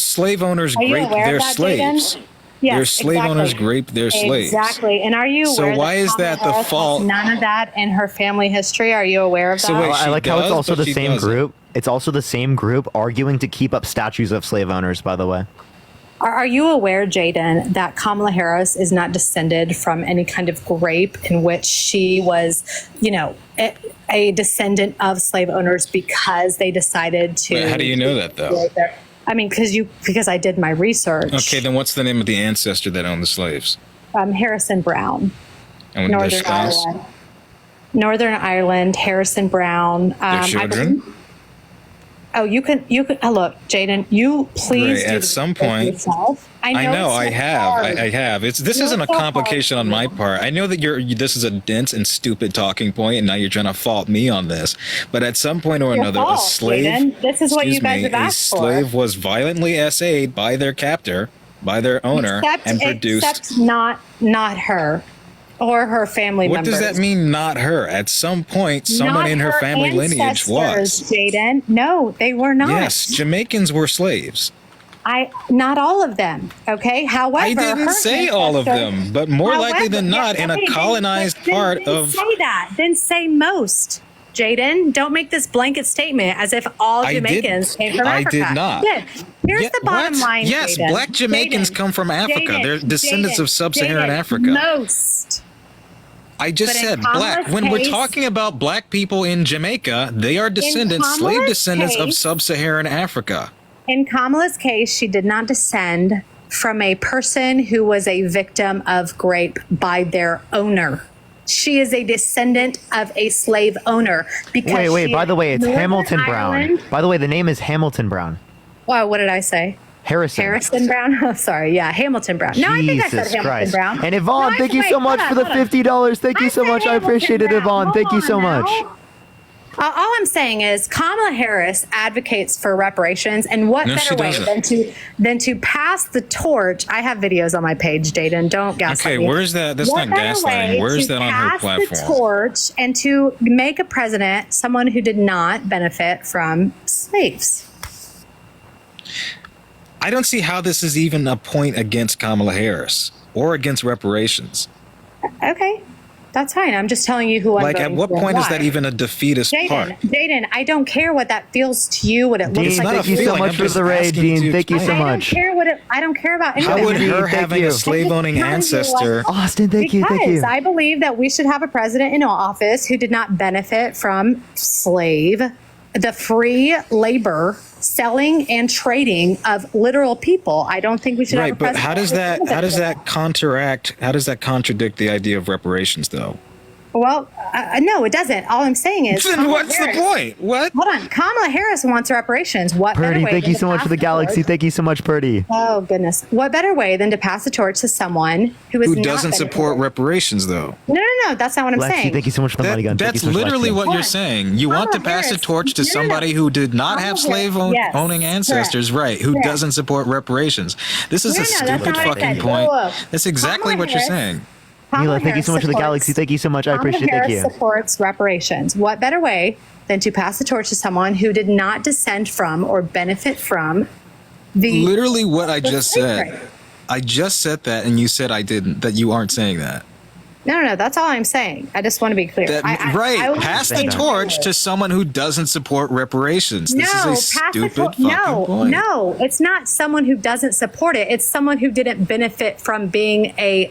slave owners Are you raped aware of their that, slaves. Jaden? Yes, Their slave exactly. owners raped their slaves. Exactly. And are you So aware why is Kamala that the Harris has fault? None of that in her family history. Are you aware of that? So wait, I she like how it's does, also but the she same doesn't. group. It's also the same group arguing to keep up statues of slave owners. By the way. Are you aware, Jaden, that Kamala Harris is not descended from any kind of grape in which she was, a descendant of slave owners because they decided to? Wait, how do you know that, though? I mean, because I did my research. Okay, then what's the name of the ancestor that owned the slaves? Harrison Brown, And their Northern spouse? Ireland. Northern Ireland, Harrison Brown. Their children? Oh, you can. Look, Jaden. You please. Right, do at this some with point- yourself. I know. I it's so have. hard. I have. This No, isn't a it's so complication hard. on my part. I know that this is a dense and stupid talking point, and now you're trying to fault me on this. But at some point or Your another, fault, a slave. Jaden. This is what you excuse guys me, have asked a for. slave was violently SA'd by their captor, by their owner, and produced. Except not her, or her family What members. does that mean? Not her. At some point, someone Not in her family lineage ancestors, was. Jaden. No, they were not. Yes, Jamaicans were slaves. Not all of them. Okay. However, I didn't her say all of ancestors- them, but more likely than However, not, in a okay, colonized part then of. say that. Then say most. Jaden, don't make this blanket statement as if all I Jamaicans came from I Africa. did not. Yeah. Here's Yeah, the bottom what? line. Yes, Jaden. black Jamaicans Jaden, come from Africa. Jaden, They're descendants Jaden, of sub-Saharan Jaden, Africa. Most. I just But in said black. Kamala's When we're case- talking about black people in Jamaica, they are descendants, slave Kamala's descendants of case- sub-Saharan Africa. In Kamala's case, she did not descend from a person who was a victim of rape by their owner. She is a descendant of a slave owner. Because Wait. she By the way, it's is Northern Hamilton Brown. Ireland- By the way, the name is Hamilton Brown. Well, what did I say? Harrison Brown? Oh, sorry. Yeah, Hamilton Brown. No, I think I said Jesus Hamilton Christ. Brown. And Yvonne, No, thank you wait, so much hold for the on, hold on. $50. Thank you so said much. I Hamilton appreciate it, Brown. Yvonne. Hold Thank you on so now. much. All I'm saying is Kamala Harris advocates for reparations, and what No, better she way doesn't. than to pass the torch? I have videos on my page, Jaden. Don't gaslight Okay, me. where's that? That's What not better gaslighting. way Where's to that on her pass platform? the torch and to make a president someone who did not benefit from slaves? I don't see how this is even a point against Kamala Harris or against reparations. Okay, that's fine. I'm just telling you who I'm Like, at voting what for. point is Why? that even a defeatist part? Jaden, I don't care what that feels to you, what it looks Dean, like. not thank a you so feeling, much I'm for just the raid, asking you Dean. to Thank you so explain. I don't much. care what it. I don't care about any How of would it. Dean, her thank having you. a slave-owning Because ancestor? Austin, thank you. Because I believe that we should have a president in office who did not benefit from the free labor selling and trading of literal people. I don't think we should have a Right, but president. how does that contradict the idea of reparations, though? Well, no, it doesn't. All I'm saying is. Then Kamala what's the Harris- point? What? Hold on. Kamala Harris wants reparations. What better Purdy, way thank than you to so much pass for the galaxy. torch- Thank you so much, Purdy. Oh, goodness. What better way than to pass the torch to someone who is Who not doesn't support benefiting? reparations, though? No. That's not what I'm Lexi, saying. thank you so much for the money gun. Thank you That's so much, literally Lexi. what you're Hold on. saying. You want to Kamala pass the Harris- torch to no. somebody who did not have Kamala Harris- slave yes, owning ancestors, right? Who Correct. doesn't support reparations. This is No, a that's not stupid what I fucking said. point. Whoa. That's exactly Kamala what you're Harris- saying. Kamala Mila, thank you Harris so much for the supports- galaxy. Thank you so much. I appreciate it. Kamala Thank Harris you. supports reparations. What better way than to pass the torch to someone who did not descend from or benefit from the Literally what I just slave said. trade? I just said that, and you said I didn't. That you aren't saying that. No. That's all I'm saying. I just want to be clear. That I will pass say the that. torch to someone who doesn't support reparations. This is a pass the stupid torch. fucking point. No, it's not someone who doesn't support it. It's someone who didn't benefit from being a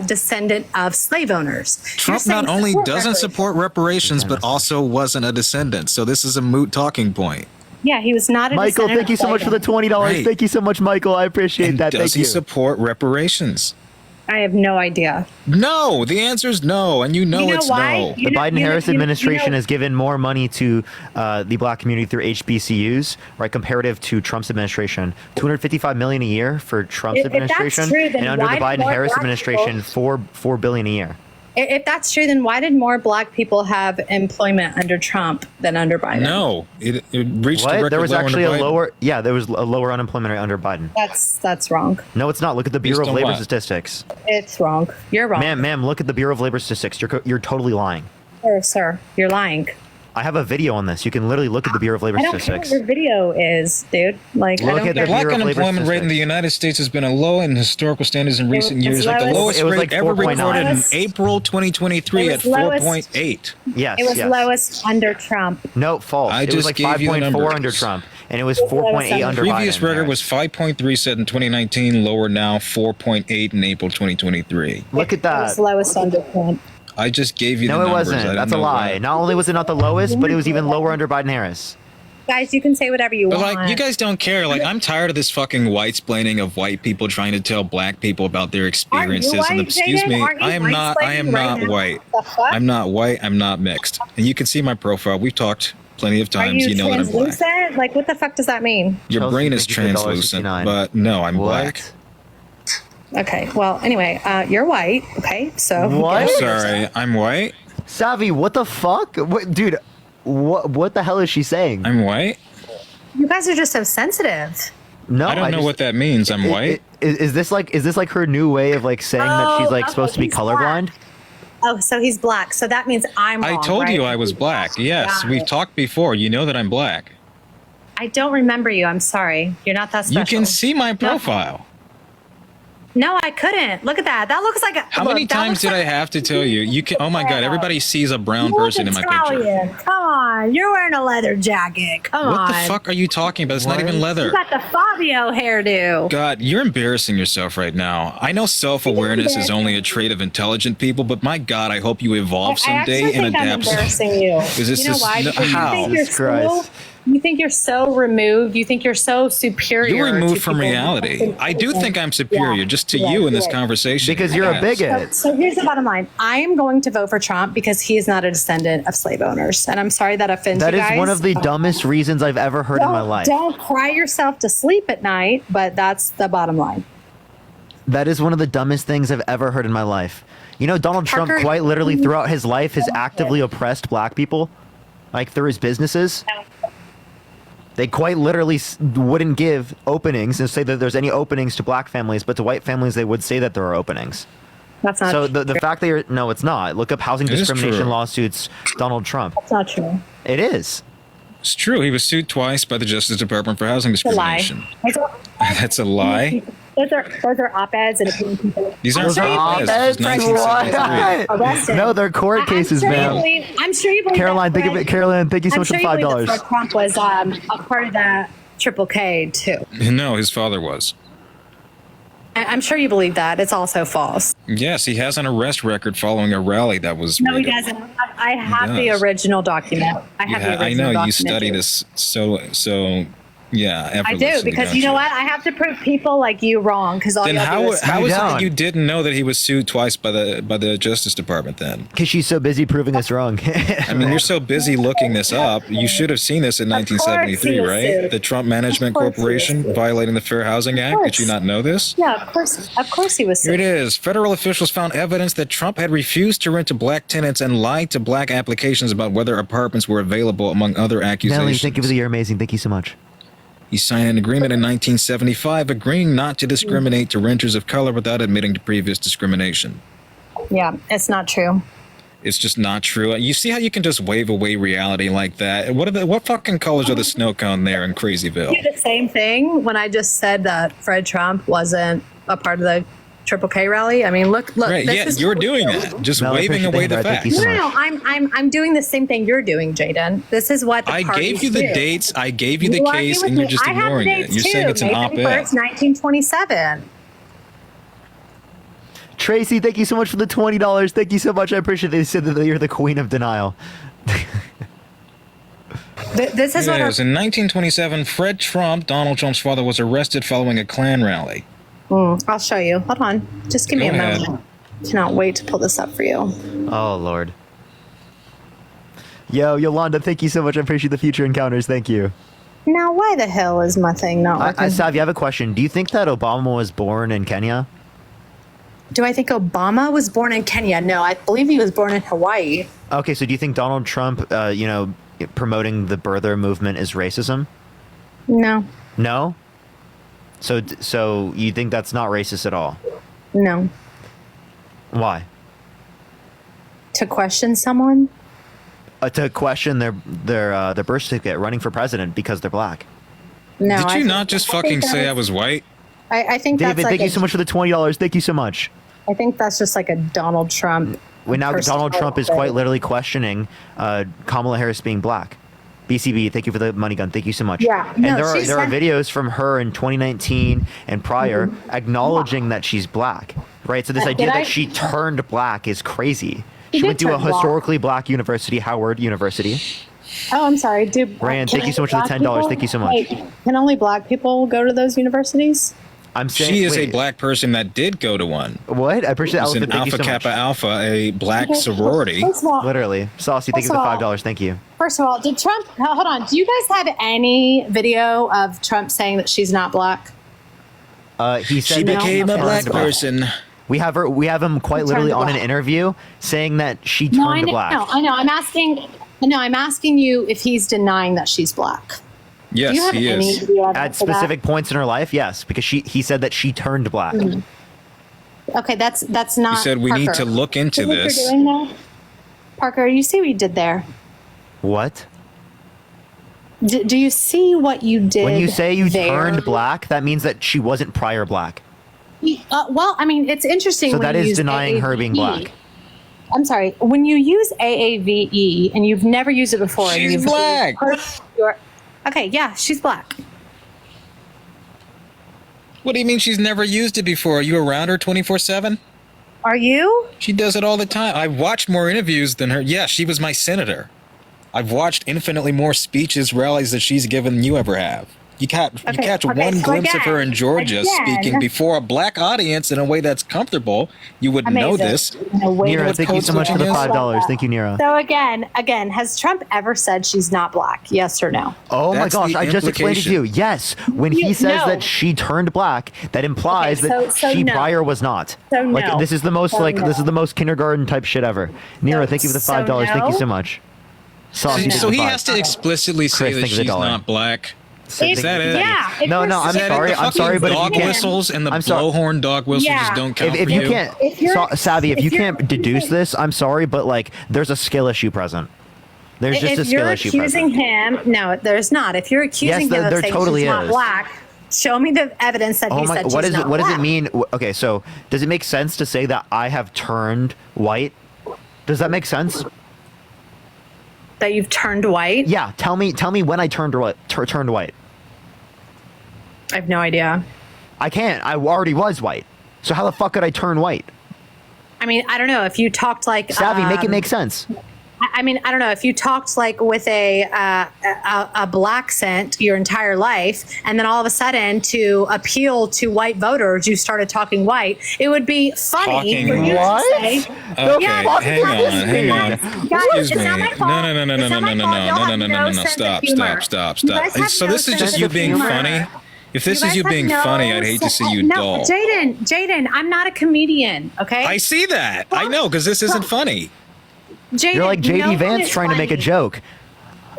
descendant of slave owners. You're Trump not saying only support doesn't reparations. support reparations, but also wasn't a descendant. So this is a moot talking point. Yeah, he was not a Michael, descendant thank you of so much for the slave $20. Right. Thank you so much, Michael. I appreciate And that. does Thank he you. support reparations? owners. I have no idea. No. The answer is no, and you know, You know it's why? no. You The know- Biden-Harris you know- administration has given more money to the black community through HBCUs, right, comparative to Trump's administration. $255 million a year for Trump's If that's administration, true, then and under the why did more Biden-Harris black administration, people- $4 billion a year. If that's true, then why did more black people have employment under Trump than under Biden? No, it reached a What? record There was low actually under a Biden. lower, yeah, there was a lower unemployment rate under Biden. That's wrong. No, it's not. Look at the Bureau Based of on Labor what? Statistics. It's wrong. You're wrong. Ma'am, look at the Bureau of Labor Statistics. You're totally lying. Sir, you're lying. I have a video on this. You can literally look at the Bureau of Labor I don't care Statistics. what your video is, dude. Like, I Look don't at the care. Black Bureau of Labor unemployment rate in the Statistics. United States has been a low in historical standards in recent it's years, like the lowest- lowest It was rate like ever 4.9. recorded in Lowest- April 2023 It at was lowest- 4.8. Yes, It was yes. lowest under Trump. No, false. I It was just like gave you the 5.4 under numbers. Trump, and it was was 4.8 lowest under Previous Biden. record was 5.3 set in 2019, lower now 4.8 in April 2023. Look at It that. was lowest under Trump. I just gave you No, the it numbers. wasn't. I don't That's a know lie. why. Not only was it not the lowest, but it was even lower under Biden-Harris. Guys, you can say whatever you But want. like, you guys don't care. Like, I'm tired of this fucking white-splaining of white people trying to tell black people about their experiences. white, And excuse Jaden? me, Aren't you I am white-splaining not right now? white. The fuck? I'm not white. I'm not mixed. And you can see my profile. We've talked plenty of Are times. you You know that I'm black. translucent? Like, what the fuck does that mean? Your Chelsea, brain is thank you for translucent, $1.69. but no, I'm black. Okay. Well, anyway, you're white. Okay. So What? I'm sorry, I'm white. Savvy, what the fuck? What, dude, what the hell is she saying? I'm white. you guys are just so sensitive. No, I don't know what that means. I'm white. Is this like her new way of like saying that she's like okay, supposed to be he's colorblind? black. Oh, so he's black. So that means I'm I wrong, told right? you I was black. Yes, Got we've it. talked before. You know that I'm black. I don't remember you. I'm sorry. You're not that special. You can see my profile. No, I couldn't. Look at that. That looks like a. How many times did I have to tell you? You can. Oh my God! Everybody sees a brown person in my picture. Italian. Come on. You're wearing a leather jacket. Come on. What the fuck are you talking about? It's not even leather. You got the Fabio hairdo. God, you're embarrassing yourself right now. I know self-awareness is only a trait of intelligent people, but my God, I hope you evolve I someday actually and think I'm adapt. embarrassing you. Is this you know this- why? no, Because how? You think you're Jesus Christ. you think you're so removed. You think you're so superior. You're removed to from people. reality. I do think I'm superior, Yeah. just to Yeah, you in this yeah. conversation. Because you're a Yes. bigot. So here's the bottom line. I am going to vote for Trump because he is not a descendant of slave owners. And I'm sorry that offends That you is guys. one of the dumbest reasons I've ever heard in my life. Don't cry yourself to sleep at night, but that's the bottom line. That is one of the dumbest things I've ever heard in my life. You know, Donald Trump Parker, quite literally throughout his life has actively oppressed black people, like through his businesses. They quite literally wouldn't give openings and say that there's any openings to black families, but to white families they would say that there are openings. That's not So true. the fact that you're no, it's not. Look up housing It is discrimination true. lawsuits. Donald Trump. That's not true. It is. It's true. He was sued twice by the Justice Department for housing It's a lie. discrimination. That's a lie. Those are op-eds and opinion pieces. These aren't Those are op-eds. This was op-eds? 1973. What? Arrested. No, they're court cases, man. I'm sure you believe Caroline, that think of Fred- it. Caroline, thank you so I'm much sure for you $5. believe that Fred Trump was a part of that Triple K too. No, his father was. I'm sure you believe that. It's also false. Yes, he has an arrest record following a rally that was. No, he raided. doesn't. I have the does. original document. I have the Yeah, original I know document. you study too. this so. Yeah, I do effortlessly, because don't you know what? I have to prove people like you wrong because all Then y'all do is how is it don't. that you didn't know that he was sued twice by the Justice Department then? Because she's so busy proving us wrong. I mean, you're so busy looking this up. You should have seen this in course he 1973, was right? sued. The Trump Management Of course he was Corporation sued. violating the Fair Housing Act. Did you course. not know this? Yeah, of course he was. Here it Sued. is. Federal officials found evidence that Trump had refused to rent to black tenants and lied to black applications about whether apartments were available, among other Nelly, accusations. thank you for the you're amazing. Thank you so much. He signed an agreement in 1975 agreeing not to discriminate to renters of color without admitting to previous discrimination. Yeah, it's not true. It's just not true. You see how you can just wave away reality like that? What fucking colors are the snow cone there in Crazyville? Do the same thing when I just said that Fred Trump wasn't a part of the Triple K rally. I mean, look. Right, this yeah, is you're what we doing do. that. Just Mel, I waving appreciate away the the invite. Thank facts. you so No, much. I'm doing the same thing you're doing, Jaden. This is what the I parties gave you the do. dates, I gave you the You argue case, with and you're me. just I have the ignoring it. dates You're too. saying it's an May op-ed. 31st, 1927. Tracy, thank you so much for the $20. Thank you so much. I appreciate it. They said that you're the queen of denial. This is what Yes, in 1927, Fred Trump, Donald Trump's father, was arrested following a Klan rally. I'll show you. Hold on. Just give me Go a ahead. moment. Cannot wait to pull this up for you. Oh, Lord. Yo, Yolanda, thank you so much. I appreciate the future encounters. Thank you. Now, why the hell is my thing not working? Sav, you have a question. Do you think that Obama was born in Kenya? Do I think Obama was born in Kenya? No, I believe he was born in Hawaii. Okay, so do you think Donald Trump, promoting the birther movement is racism? No, No? So you think that's not racist at all? no. Why? To question someone? To question their birth certificate running for president because they're black. No. Did I you think- not just I think fucking that say is- I was white? I think David, that's like thank you so much for the $20. Thank you so much. I think that's just like a Donald Trump. Now Donald personality Trump is thing. quite literally questioning Kamala Harris being black. BCB, thank you for the money gun. Thank you so much. Yeah, and no, there are she's there are not- videos from her in 2019 and prior acknowledging that she's black. Right. So this idea that she turned black is crazy. She did went to a turn black. historically black university, Howard University. Oh, I'm sorry. Ryan, thank you so much for the $10. Thank you so much. Can only black people go to those universities? I'm saying She is a wait, black person that did go to one. What? I appreciate It's Elephant. an Thank you Alpha so Kappa much. Alpha, a black sorority. First of all, Literally, Saucy. Thank you for the First of all- $5. Thank you. First of all, did Trump? Hold on. Do you guys have any video of Trump saying that she's not black? He said She that became a black turned person. We have her. We have him quite literally on an black. interview saying that she No, I turned know. black. I know. I'm asking. No, I'm asking you if he's denying that she's black. Do you Yes, have he any is. video At evidence for that? specific points in her life, yes, because he said that she turned black. Okay, that's not. He said we need Parker. to look into See what this. you're doing there? Parker, you see what you did there? What? Do you see what you did? When you say you there? turned black, that means that she wasn't prior black. Well, I mean, it's interesting. So when that you is use denying her being AAVE. black. I'm sorry. When you use AAVE and you've never used it before, and She's you've black. Okay, yeah, she's black. What do you mean she's never used it before? Are you around her 24/7? Are you? She does it all the time. I've watched more interviews than her. Yeah, she was my senator. I've watched infinitely more speeches, rallies that she's given than you ever have. You catch Okay, one so glimpse of her in again, Georgia speaking before a black audience in a way that's comfortable. You would know Amazing. this. No way Nero, to thank you so much for the switching is? $5. Thank you, Nero. So again, has Trump ever said she's not black? Yes or no? Oh my That's gosh, the I just explained it to you. implication. Yes, when he says no. that she turned black, that implies Okay, that so she no. prior was not. So like no. this is the most So like no. this is the most kindergarten type shit ever. Nero, thank you for the so $5. Thank you no? so much. Saucy, So he $5. has to explicitly say Chris, that thank you for the she's $1. not black. Thank Is that you. it? Yeah. if No, you're no, I'm saying- sorry. The I'm sorry, but if you dog can't- whistles and the I'm sorry. blowhorn dog whistles Yeah. just don't count If for you you. can't, If you're- Savvy, if you if you're- can't deduce this, I'm sorry, but like there's a skill issue present. There's just a If skill you're issue accusing present. him, no, there's not. If you're accusing Yes, him there of saying totally she's not is. black, show me the evidence that Oh he my! said What she's is it? not What does it black. mean? Okay, so does it make sense to say that I have turned white? Does that make sense? That you've turned white? Yeah. Tell me when I turned white. Turned white. I have no idea. I can't. I already was white. So how the fuck could I turn white? I mean, I don't know if you talked like Savvy, make it make sense. I mean, I don't know if you talked like with a black scent your entire life, and then all of a sudden to appeal to white voters, you started talking white. It would be funny Talking for you what? to say, Okay, Yeah, hang on. Guys, Excuse it's me. not my fault. No. It's not my fault. Y'all have no sense of Stop. humor. You guys have So no this is sense just you of being humor. funny? If this You is guys you have being no funny, I'd hate to see you no, dull. Jaden, I'm not a comedian, okay? I see that. I know, because this isn't funny. Jaden, You're like no JD one Vance is trying to make a funny. joke.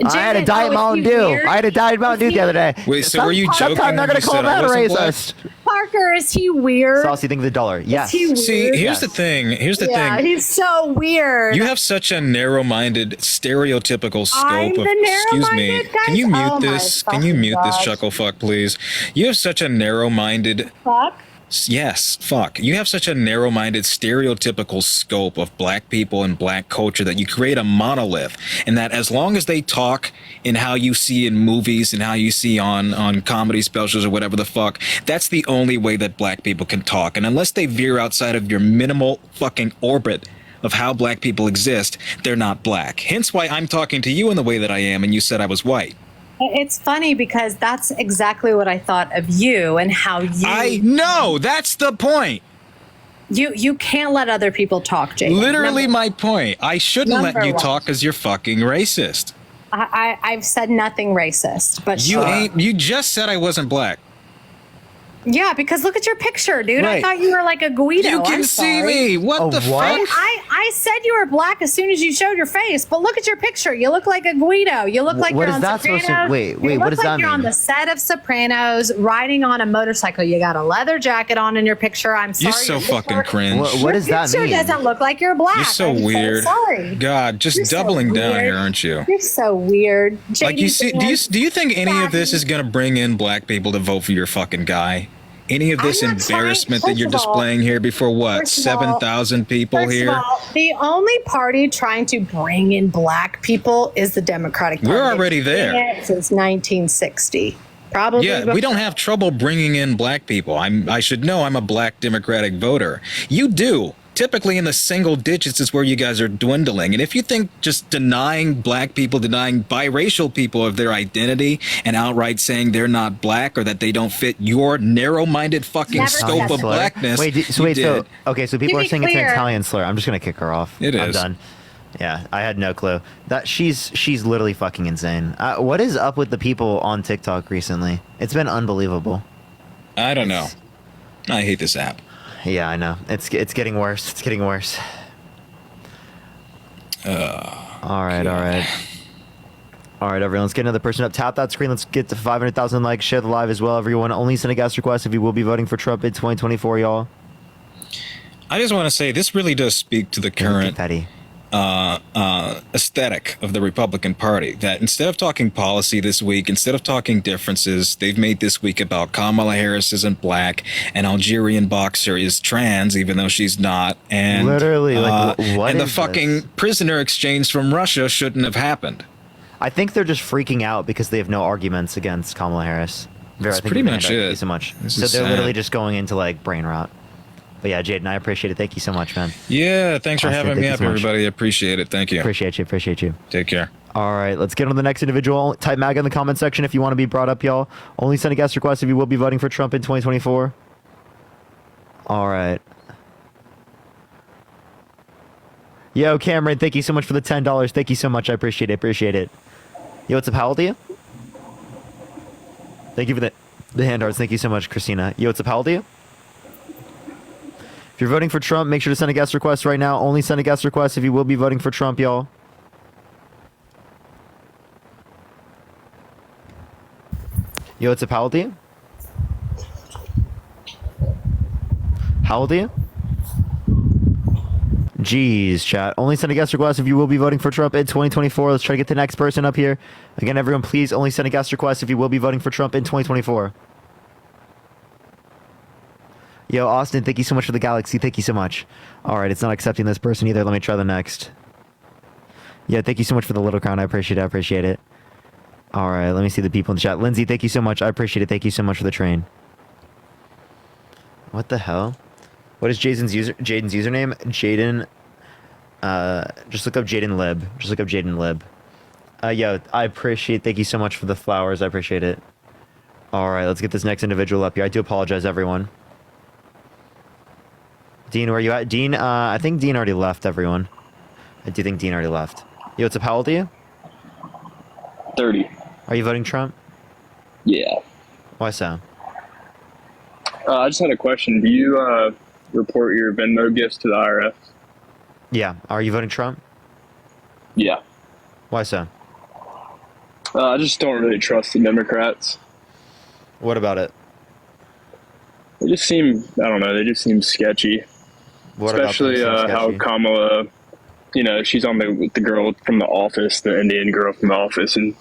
I had a Jaden, Diet is Mountain he Dew. weird? I had a Diet Mountain Dew the other day. Wait, so were you joking Sometimes they're when gonna you call said I that a wasn't black? racist. Parker, is he weird? Saucy, think of the $1. Yes. Is he See, weird? here's Yes. the thing. Here's the Yeah, thing. he's so weird. You have such a narrow-minded, stereotypical I'm scope of. the Excuse me. narrow-minded, Can you guys? mute Oh my this? Can you mute this fucking chuckle fuck, please? You have such a narrow-minded. Fuck. Yes, fuck. You have such a narrow-minded, stereotypical scope of black people and black culture that you create a monolith, and that as long as they talk in how you see in movies and how you see on comedy specials or whatever the fuck, that's the only way that black people can talk. And unless they veer outside of your minimal fucking orbit of how black people exist, they're not black. Hence why I'm talking to you in the way that I am, and you said I was white. It's funny because that's exactly what I thought of you and how you. I know, that's the point. You can't let other people talk, Jaden. Literally my point. I shouldn't let Number you one. talk because you're fucking racist. I've said nothing racist, but You sure. ain't. You just said I wasn't black. Yeah, because look at your picture, dude. I Right. thought you were like a Guido. You can I'm see sorry. me. What A the what? fuck? I said you were black as soon as you showed your face, but look at your picture. You look like a Guido. You look like What you're is on that supposed to- Sopranos. wait, You what look does like that you're on mean? the set of Sopranos, riding on a motorcycle. You got a leather jacket on in your picture. I'm sorry. You're so your fucking picture- cringe. What does that Your mean? picture doesn't look like you're black. You're so I'm weird. sorry. God, just You're so doubling down weird. here, aren't you? You're so weird. Like you JD see, Vance. do you think any of this Savvy. is gonna bring in black people to vote for your fucking guy? Any of this I'm not trying- embarrassment that first you're of all- displaying here before what? first of all- 7,000 people First here? of all, the only party trying to bring in black people is the Democratic Party. We're already there. They've been doing it since 1960. Probably. Yeah, we don't have trouble bringing in black people. I should know I'm a black Democratic voter. You do. typically in the single digits is where you guys are dwindling. And if you think just denying black people, denying biracial people of their identity and outright saying they're not black or that they don't fit your narrow-minded fucking Never scope said of that. blackness, so people To are be saying it's an clear- Italian slur. I'm just gonna kick her off. It I'm is. done. Yeah, I had no clue. That she's literally fucking insane. What is up with the people on TikTok recently? It's been unbelievable. I don't know. I hate this app. Yeah, I know. It's getting worse. It's getting worse. All right. All right, everyone. Let's get another person up. Tap that screen. Let's get to 500,000 likes. Share the live as well, everyone. Only send a guest request if you will be voting for Trump in 2024, y'all. I just want to say this really does speak to the current Petty. aesthetic of the Republican Party, that instead of talking policy this week, instead of talking differences, they've made this week about Kamala Harris isn't black, an Algerian boxer is trans, even though she's not, and Literally, like, what and the is fucking this? prisoner exchange from Russia shouldn't have happened. I think they're just freaking out because they have no arguments against Kamala Harris. Vera, That's I think pretty you're much Thank it. you so much. This So is they're sad. literally just going into like brain rot. But yeah, Jaden, I appreciate it. Thank you so much, man. Yeah, thanks for Austin, having thank me you up, so much. everybody. Appreciate it. Thank you. Appreciate you. Take care. All right, let's get on to the next individual. Type MAGA in the comment section if you want to be brought up, y'all. Only send a guest request if you will be voting for Trump in 2024. All right. Yo, Cameron, thank you so much for the $10. Thank you so much. I appreciate it. Yo, what's up? How old are you? Thank you for the hand hearts. Thank you so much, Christina. Yo, what's up? How old are you? If you're voting for Trump, make sure to send a guest request right now. Only send a guest request if you will be voting for Trump, y'all. Yo, what's up? How old are you? How old are you? Jeez, chat. Only send a guest request if you will be voting for Trump in 2024. Let's try to get the next person up here. Again, everyone, please only send a guest request if you will be voting for Trump in 2024. Yo, Austin, thank you so much for the galaxy. Thank you so much. All right, it's not accepting this person either. Let me try the next. Yeah, thank you so much for the little crown. I appreciate it. All right, let me see the people in the chat. Lindsay, thank you so much. I appreciate it. Thank you so much for the train. What the hell? What is Jaden's username? Jaden. Just look up Jaden Lib. Yo, I appreciate. Thank you so much for the flowers. I appreciate it. All right, let's get this next individual up here. I do apologize, everyone. Dean, where are you at? Dean, I think Dean already left, everyone. I do think Dean already left. Yo, what's up? How old are you? 30. Are you voting Trump? Yeah. Why so? I just had a question. Do you report your Venmo gifts to the IRS? Yeah. Are you voting Trump? Yeah. Why so? I just don't really trust the Democrats. What about it? They just seem, I don't know, they just seem sketchy. What about them Especially seem how sketchy? Kamala, you know, she's on with the girl from The Office, the Indian girl from The Office, and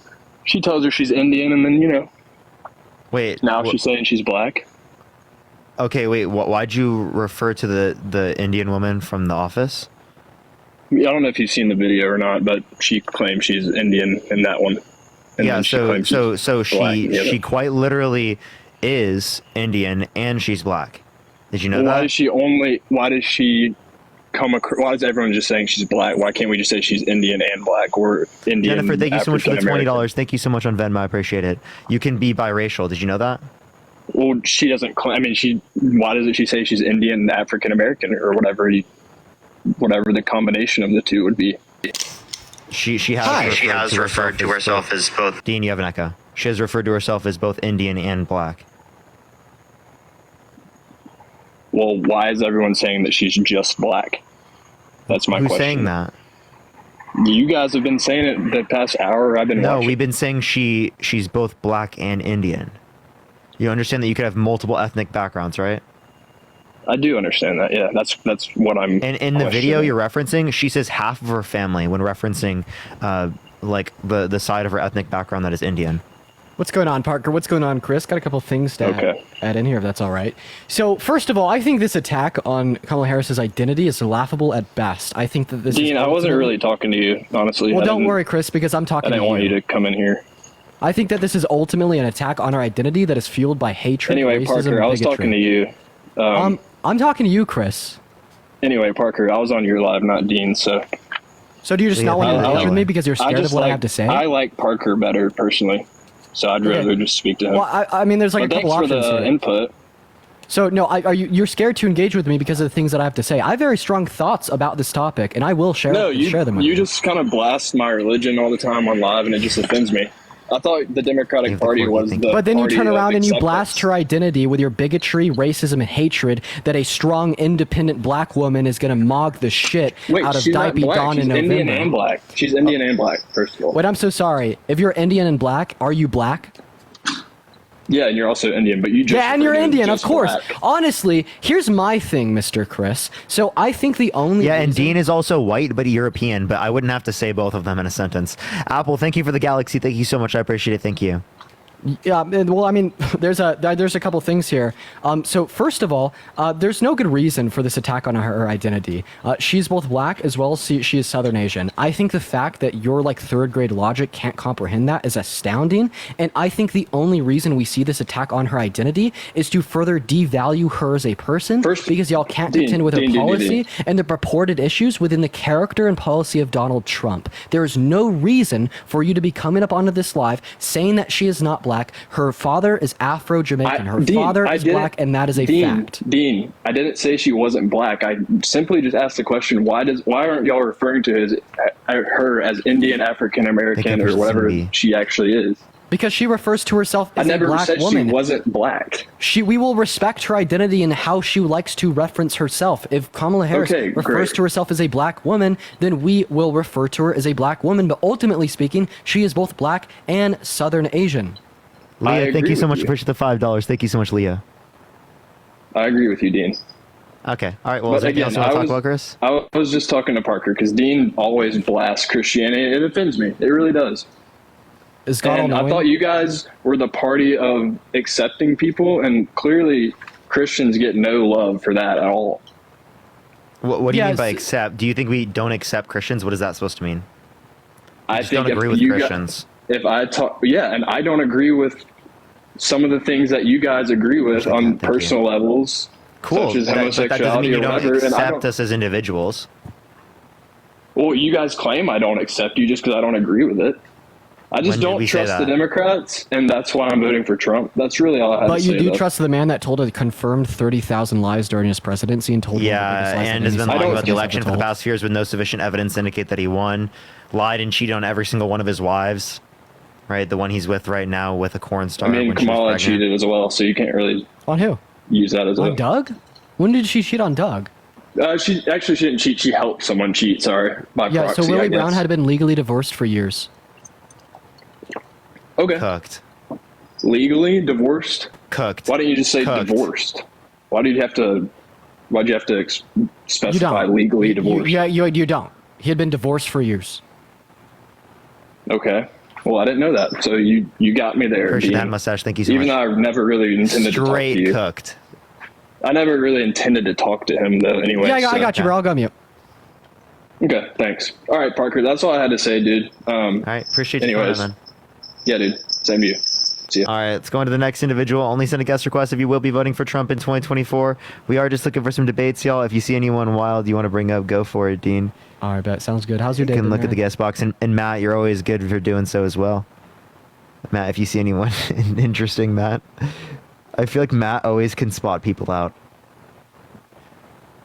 she tells her she's Indian, and then, you know, Wait. now she's saying she's black. Okay, wait. Why'd you refer to the Indian woman from The Office? I don't know if you've seen the video or not, but she claims she's Indian in that one. And Yeah. then she claims she's So black in the other. she quite literally is Indian and she's black. Did you know Why that? why does she come across, why is everyone just saying she's black? Why can't we just say she's Indian and black, or Indian? Jennifer, thank you so much for the African-American? $20. Thank you so much on Venmo. I appreciate it. You can be biracial. Did you know that? Well, she doesn't claim, I mean, why doesn't she say she's Indian and African American, or whatever the combination of the two would be? She has referred to herself as both. Dean, you have an echo. She has referred to herself as both Indian and black. Well, why is everyone saying that she's just black? That's my Who's question. saying that? You guys have been saying it the past hour I've been No, watching. we've been saying she's both black and Indian. You understand that you could have multiple ethnic backgrounds, right? I do understand that. Yeah, that's what I'm. And in the video questioning. you're referencing, she says half of her family when referencing like the side of her ethnic background that is Indian. What's going on, Parker? What's going on, Chris? Got a couple things to add in here, if that's all right. So, first of all, I think this attack on Kamala Harris's identity is laughable at best. I think that this Dean, is I wasn't ultimately- really talking to you, honestly. Well, I don't didn't- worry, Chris, because I'm I talking to didn't want you you. to come in here. I think that this is ultimately an attack on our identity that is fueled by hatred, Anyway, racism, Parker, and I was bigotry. talking to you. I'm talking to you, Chris. Anyway, Parker, I was on your live, not Dean, so So do you just not want to I- engage I- with me because you're scared of what I have to say? I like Parker better personally, so I'd rather just speak to him. Well, I mean, there's like But a couple thanks for options the here. input. So no, you're scared to engage with me because of the things that I have to say. I have very strong thoughts about this topic, and I will share them with You you. just kind of blast my religion all the time on live, and it just offends me. I thought the Democratic Give the Party quirky was thinking. the But then you party turn of around and you acceptance. blast her identity with your bigotry, racism, and hatred that a strong, independent black woman is going to mog the shit Wait, out of she's not Diaper black. Dawn She's in November. Indian and black. She's Indian and black, first of all. Wait, I'm so sorry. If you're Indian and black, are you black? Yeah, and you're also Indian, but you just Yeah, and you're referred to Indian, of just course. black. Honestly, here's my thing, Mr. Chris. So I think the only Yeah, and reason- Dean is also white but European, but I wouldn't have to say both of them in a sentence. Apple, thank you for the galaxy. Thank you so much. I appreciate it. Thank you. Yeah, well, I mean, there's a couple things here. So first of all, there's no good reason for this attack on her identity. She's both black as well as she is Southern Asian. I think the fact that your like third grade logic can't comprehend that is astounding. And I think the only reason we see this attack on her identity is to further devalue her as a person, because y'all can't contend with her policy and the purported issues within the character and policy of Donald Trump. There is no reason for you to be coming up onto this live saying that she is not black. Her father is Afro-Jamaican. Her father is black, and that is a fact. Dean, I didn't say she wasn't black. I simply just asked the question: why aren't y'all referring to her as Indian, African American, or whatever she actually is? Because she refers to herself as a black woman. I never said she wasn't black. We will respect her identity and how she likes to reference herself. If Kamala Harris refers to herself as a black woman, then we will refer to her as a black woman. But ultimately speaking, she is both black and Southern Asian. Leah, thank you so much. Appreciate the $5. Thank you so much, Leah. I agree with you, Dean. Okay. All right. Well, is there anything else you want to talk about, Chris? I was just talking to Parker because Dean always blasts Christianity. It offends me. It really does. Is God and I thought you guys were the party of accepting people, and clearly Christians get no love for that at all. What do you mean by accept? Do you think we don't accept Christians? What is that supposed to mean? I just don't agree with Christians. If I talk, and I don't agree with some of the things that you guys agree with on personal levels, cool. such as homosexuality that doesn't mean you or don't whatever. accept us as individuals. Well, you guys claim I don't accept you just because I don't agree with it. I just don't trust the Democrats, and that's why I'm voting for Trump. That's really all I have to say. But you do trust the man that told a confirmed 30,000 lies during his presidency and told and has been lying about the election for the past few years with no sufficient evidence to indicate that he won, lied and cheated on every single one of his wives, right? The one he's with right now with a corn star. I mean, Kamala cheated as well, so you can't really on who use that as on Doug. When did she cheat on Doug? She didn't cheat. She helped someone cheat. Sorry, by proxy. So Willie Brown had been legally divorced for years. Okay. Cooked. Legally divorced? Cooked. Why don't you just say divorced? Why'd you have to specify legally divorced? You don't. He had been divorced for years. Okay. Well, I didn't know that. So you got me there. Appreciate that mustache. Thank you so much. Even though I never really intended to talk to you. Straight cooked. I never really intended to talk to him, though, anyway. Yeah, I got you, bro. I'll go mute. Okay, thanks. All right, Parker, that's all I had to say, dude. All right, appreciate you coming, man. Yeah, dude. Same to you. See ya. All right, let's go on to the next individual. Only send a guest request if you will be voting for Trump in 2024. We are just looking for some debates, y'all. If you see anyone wild you want to bring up, go for it, Dean. All right, bet. Sounds good. How's your day? You can look at the guest box. And Matt, you're always good for doing so as well. Matt, if you see anyone interesting, Matt. I feel like Matt always can spot people out.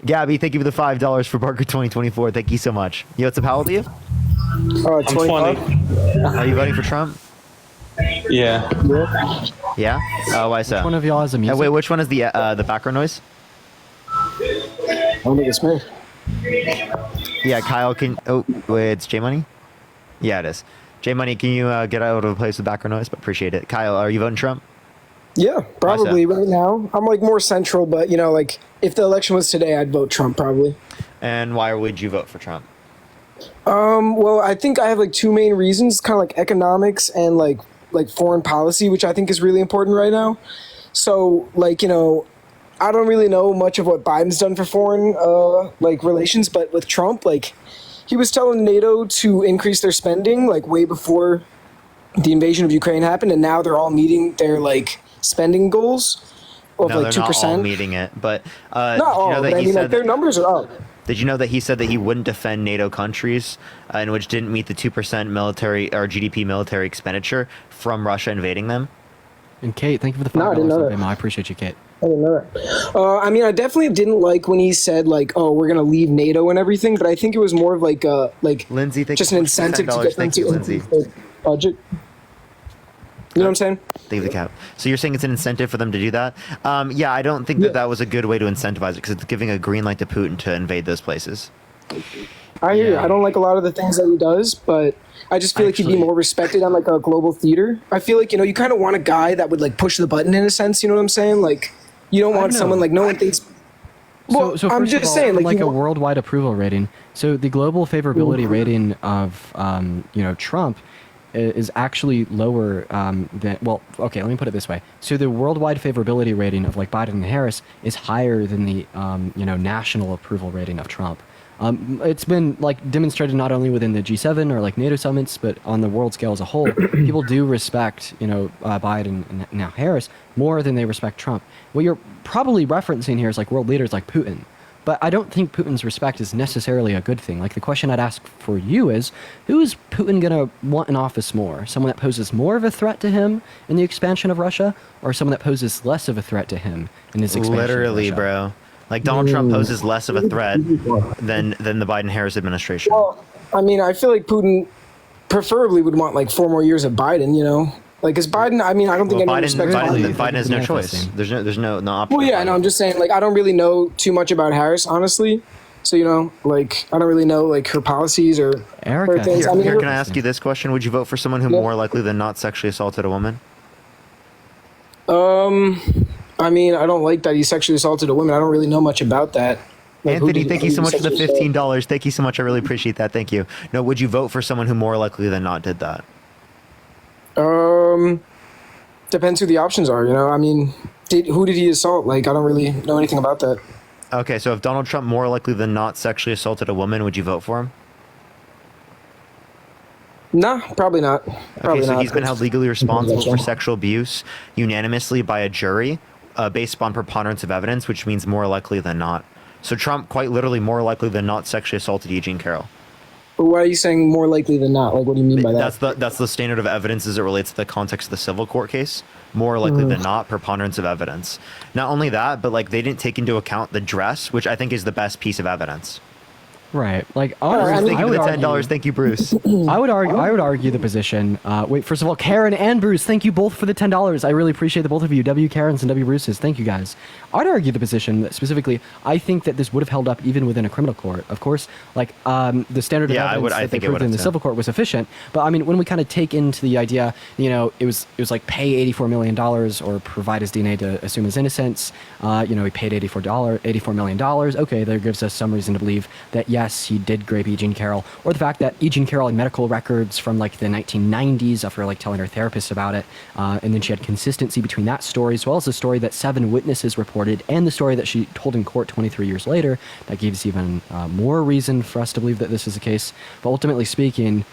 Gabby, thank you for the $5 for Parker 2024. Thank you so much. Yo, what's up? How old are you? 25. Are you voting for Trump? Yeah. Yeah? Why so? Which one of y'all has a music? Wait, which one is the background noise? I don't think it's me. Yeah, Kyle, wait, it's J Money? Yeah, it is. J Money, can you get out of the place with background noise? But appreciate it. Kyle, are you voting Trump? Yeah, probably right now. I'm like more central, but like if the election was today, I'd vote Trump probably. And why would you vote for Trump? Well, I think I have like two main reasons, kind of like economics and like foreign policy, which I think is really important right now. So I don't really know much of what Biden's done for foreign relations, but with Trump, he was telling NATO to increase their spending way before the invasion of Ukraine happened, and now they're all meeting their spending goals. of No, like they're not all 2%. meeting it, but Not all, but I mean, like, their numbers are up. did you know that he said that he wouldn't defend NATO countries in which didn't meet the 2% military or GDP military expenditure from Russia invading them? And Kate, thank you for the No, I $5 didn't know sub, that. Emma. I appreciate you, Kate. I didn't know that. I mean, I definitely didn't like when he said like, "Oh, we're gonna leave NATO and everything," but I think it was more of like Lindsay, thank just you an so much for incentive to $10. get them Thank you, to Lindsay. increase their budget. You know what I'm saying? Leave the cap. So you're saying it's an incentive for them to do that? Yeah, I don't think that that was a good way to incentivize it because it's giving a green light to Putin to invade those places. I hear you. Yeah. I don't like a lot of the things that he does, but I just feel like he'd be Actually- more respected on like a global theater. I feel like, you know, you kind of want a guy that would like push the button in a sense. You know what I'm saying? Like, you don't want know. someone like no one thinks. Well, So I'm first just of all, saying, from, like, like a you worldwide approval rating. So the global favorability rating of Trump is actually lower than. Well, okay, let me put it this way. So the worldwide favorability rating of like Biden and Harris is higher than the national approval rating of Trump. It's been like demonstrated not only within the G7 or like NATO summits, but on the world scale as a whole. People do respect, Biden and now Harris more than they respect Trump. What you're probably referencing here is like world leaders like Putin. But I don't think Putin's respect is necessarily a good thing. Like the question I'd ask for you is, who is Putin going to want in office more? Someone that poses more of a threat to him in the expansion of Russia, or someone that poses less of a threat to him in his expansion Literally, of Russia? bro. Like Donald Trump poses less of a threat than the Biden-Harris administration. Well, I mean, I feel like Putin preferably would want like 4 more years of Biden. You know, like is Biden? I mean, I don't think Well, anyone respects Biden. Biden has no choice. Manifesting. There's no option. Well, yeah, no, I'm just saying, like, I don't really know too much about Harris, honestly. So, you know, like, I don't really know, like, her policies or Erica, her things. here- I mean, Here, her- can I ask you this question? Would you vote for someone who Yeah. more likely than not sexually assaulted a woman? I mean, I don't like that he sexually assaulted a woman. I don't really know much about that. Like, who Anthony, did- thank who you did so he much for the sexually assault? $15. Thank you so much. I really appreciate that. Thank you. No, would you vote for someone who more likely than not did that? Depends who the options are, you know? I mean, who did he assault? Like, I don't really know anything about that. Okay, so if Donald Trump more likely than not sexually assaulted a woman, would you vote for him? Nah, probably not. Probably Okay, so not. he's been held legally responsible for sexual abuse unanimously by a jury based upon preponderance of evidence, which means more likely than not. So Trump, quite literally, more likely than not, sexually assaulted Eugene Carroll. But why are you saying more likely than not? Like, what do you mean by that? That's the standard of evidence as it relates to the context of the civil court case. More likely than not, preponderance of evidence. Not only that, but like they didn't take into account the dress, which I think is the best piece of evidence. Right. Like, I honestly, mean, Thank you I for would the $10. argue. Thank you, Bruce. I would argue the position. Wait, first of all, Karen and Bruce, thank you both for the $10. I really appreciate the both of you, W. Karens and W. Bruces. Thank you guys. I'd argue the position that specifically, I think that this would have held up even within a criminal court. Of course, like the standard of Yeah, I evidence would- I that they think it proved would in have the too. civil court was sufficient. But I mean, when we kind of take into the idea, it was like pay $84 million or provide his DNA to assume his innocence. He paid $84 million. Okay, that gives us some reason to believe that yes, he did rape Eugene Carroll, or the fact that Eugene Carroll had medical records from like the 1990s of her like telling her therapist about it, and then she had consistency between that story as well as the story that 7 witnesses reported and the story that she told in court 23 years later. That gives even more reason for us to believe that this is the case. But ultimately speaking,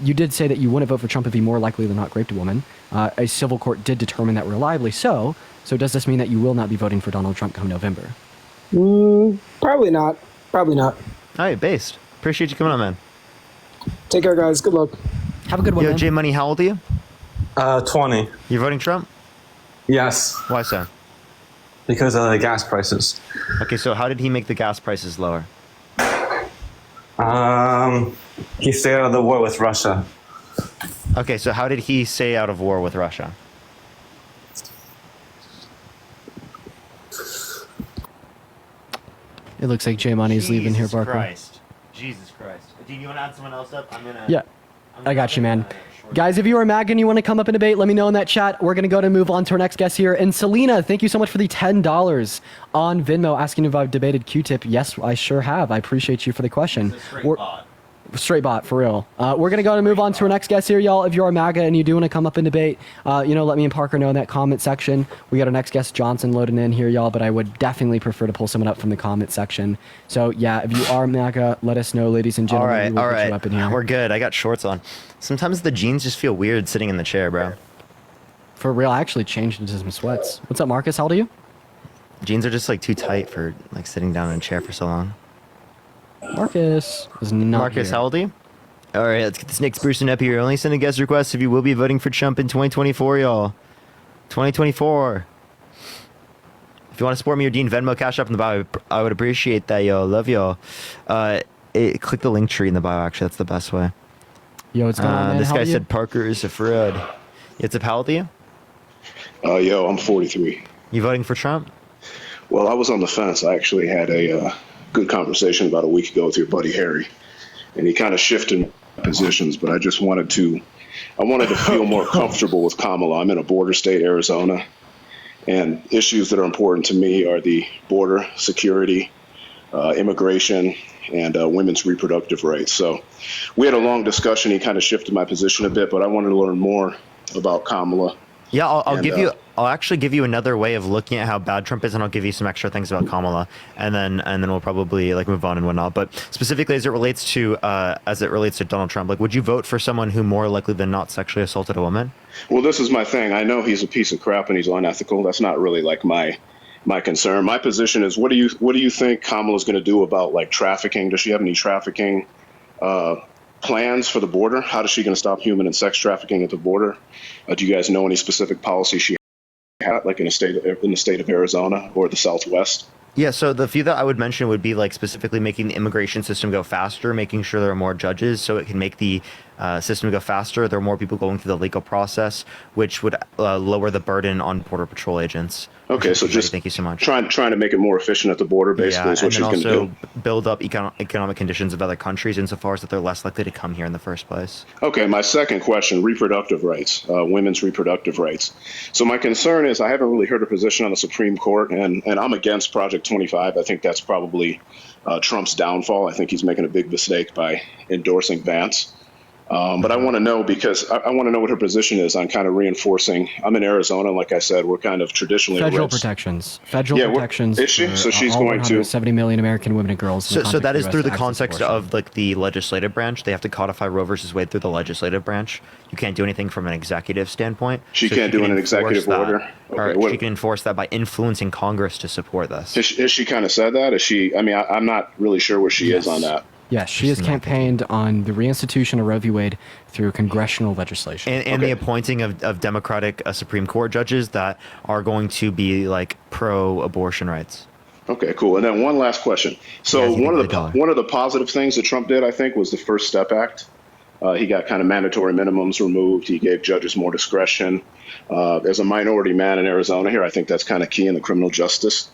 you did say that you wouldn't vote for Trump if he more likely than not raped a woman. A civil court did determine that reliably so. So does this mean that you will not be voting for Donald Trump come November? Probably not. Probably not. All right, based. Appreciate you coming on, man. Take care, guys. Good luck. Have a good one, Yo, man. J Money, how old are you? 20. You're voting Trump? Yes, Why so? because of the gas prices. Okay, so how did he make the gas prices lower? He stayed out of the war with Russia. Okay, so how did he stay out of war with Russia? It looks like J Money's leaving here, Barker. Jesus Christ. Do you want to add someone else up? I'm gonna. Yeah, I got you, man. Guys, if you are MAGA and you want to come up and debate, let me know in that chat. We're going to go to move on to our next guest here. And Selena, thank you so much for the $10 on Venmo, asking if I've debated Q-Tip. Yes, I sure have. I appreciate you for the question. Straight bot, for real. We're going to go and move on to our next guest here, y'all. If you're a MAGA and you do want to come up and debate, let me and Parker know in that comment section. We got our next guest, Johnson, loading in here, y'all, but I would definitely prefer to pull someone up from the comment section. So, yeah, if you are MAGA, let us know, ladies and All gentlemen. right, We will all get you right. up in here. We're good. I got shorts on. Sometimes the jeans just feel weird sitting in the chair, bro. For real, I actually changed into some sweats. What's up, Marcus? How old are you? Jeans are just like too tight for like sitting down in a chair for so long. Marcus is not Marcus, here. how old are you? All right, let's get this next person up here. Only send a guest request if you will be voting for Trump in 2024, y'all. 2024. If you want to support me or Dean, Venmo, Cash App in the bio, I would appreciate that, y'all. Love y'all. Click the link tree in the bio, actually. That's the best way. Yo, what's going on, man? This How guy old are you? said Parker is a fraud. It's a how old are you? Yo, I'm 43. You voting for Trump? Well, I was on the fence. I actually had a good conversation about a week ago with your buddy Harry, and he kind of shifted positions. But I just wanted to feel more comfortable with Kamala. I'm in a border state, Arizona, and issues that are important to me are the border security, immigration, and women's reproductive rights. So we had a long discussion. He kind of shifted my position a bit, but I wanted to learn more about Kamala. Yeah, I'll And, give you. I'll actually give you another way of looking at how bad Trump is, and I'll give you some extra things about Kamala, and then we'll probably like move on and whatnot. But specifically, as it relates to Donald Trump, like, would you vote for someone who more likely than not sexually assaulted a woman? Well, this is my thing. I know he's a piece of crap and he's unethical. That's not really like my concern. My position is, what do you think Kamala's going to do about like trafficking? Does she have any trafficking plans for the border? How is she going to stop human and sex trafficking at the border? Do you guys know any specific policy she had, like in the state of Arizona or the Southwest? Yeah, so the few that I would mention would be like specifically making the immigration system go faster, making sure there are more judges so it can make the system go faster. There are more people going through the legal process, which would lower the burden on Border Patrol agents. Okay, so just thank you so much. Trying to make it more efficient at the border, basically, is what she's going to do. Build up economic conditions of other countries insofar as that they're less likely to come here in the first place. Okay, my second question, reproductive rights, women's reproductive rights. So my concern is I haven't really heard a position on the Supreme Court, and I'm against Project 25. I think that's probably Trump's downfall. I think he's making a big mistake by endorsing Vance. But I want to know, because I want to know what her position is on kind of reinforcing. I'm in Arizona, like I said, we're kind of traditionally Federal protections. Federal protections. Is she? So she's all going to 170 million American women and girls. So that is through the context of like the legislative branch. They have to codify Roe versus Wade through the legislative branch. You can't do anything from an executive standpoint. She can't do an executive order. Okay, she can enforce that by influencing Congress to support this. Has she kind of said that? Is she? I mean, I'm not really sure where she is on that. Yes, she has campaigned on the reinstitution of Roe v. Wade through congressional legislation. And the appointing of Democratic Supreme Court judges that are going to be like pro-abortion rights. Okay, cool. And then one last question. So one of the positive things that Trump did, I think, was the First Step Act. He got kind of mandatory minimums removed. He gave judges more discretion. As a minority man in Arizona here, I think that's kind of key in the criminal justice